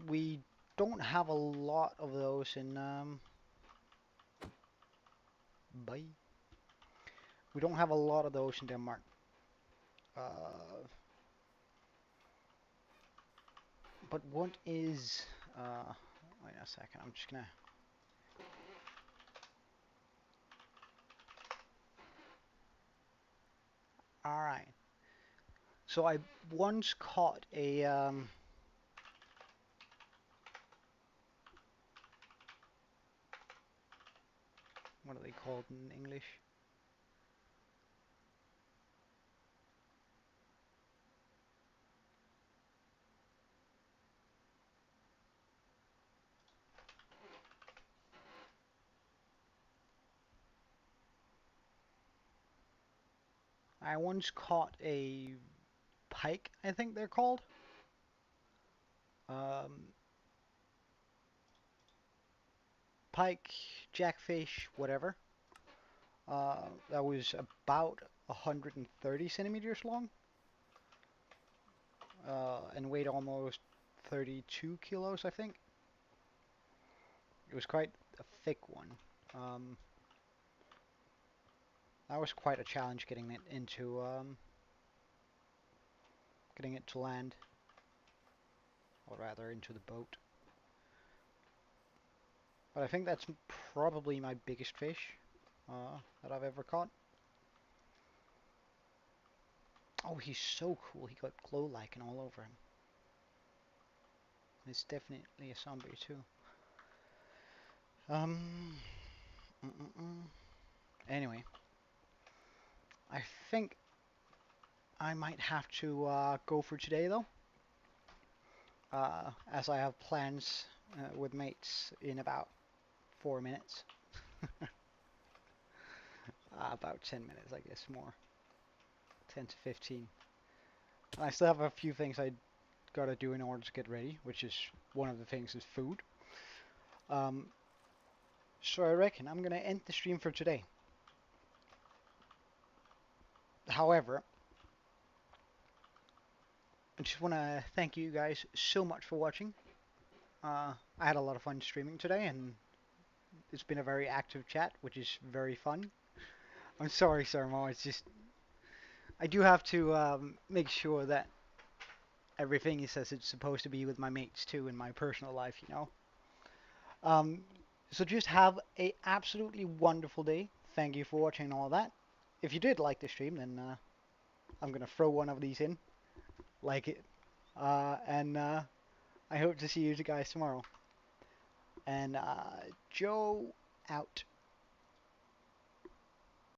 We don't have a lot of those in bye. We don't have a lot of those in Denmark. But what is wait a second, I'm just gonna Alright. So I once caught a what are they called in English? I once caught a pike, I think they're called. Um, Pike, jackfish, whatever. That was about 130 centimeters long and weighed almost 32 kilos, I think. It was quite a thick one. That was quite a challenge getting it to land, or rather into the boat. But I think that's probably my biggest fish that I've ever caught. Oh, he's so cool. He got glow lichen all over him. It's definitely a zombie too. Um. Anyway, I think I might have to go for today though, as I have plans with mates in about 4 minutes. About 10 minutes, I guess, more. 10 to 15. And I still have a few things I gotta do in order to get ready, which is one of the things is food. So I reckon I'm gonna end the stream for today. However, I just want to thank you guys so much for watching. I had a lot of fun streaming today, and it's been a very active chat, which is very fun. I'm sorry, Sermo, it's just I do have to make sure that everything is as it's supposed to be with my mates too in my personal life, you know. Um, so just have a absolutely wonderful day. Thank you for watching all that. If you did like the stream, then I'm gonna throw one of these in, like it, and I hope to see you guys tomorrow. And Joe out.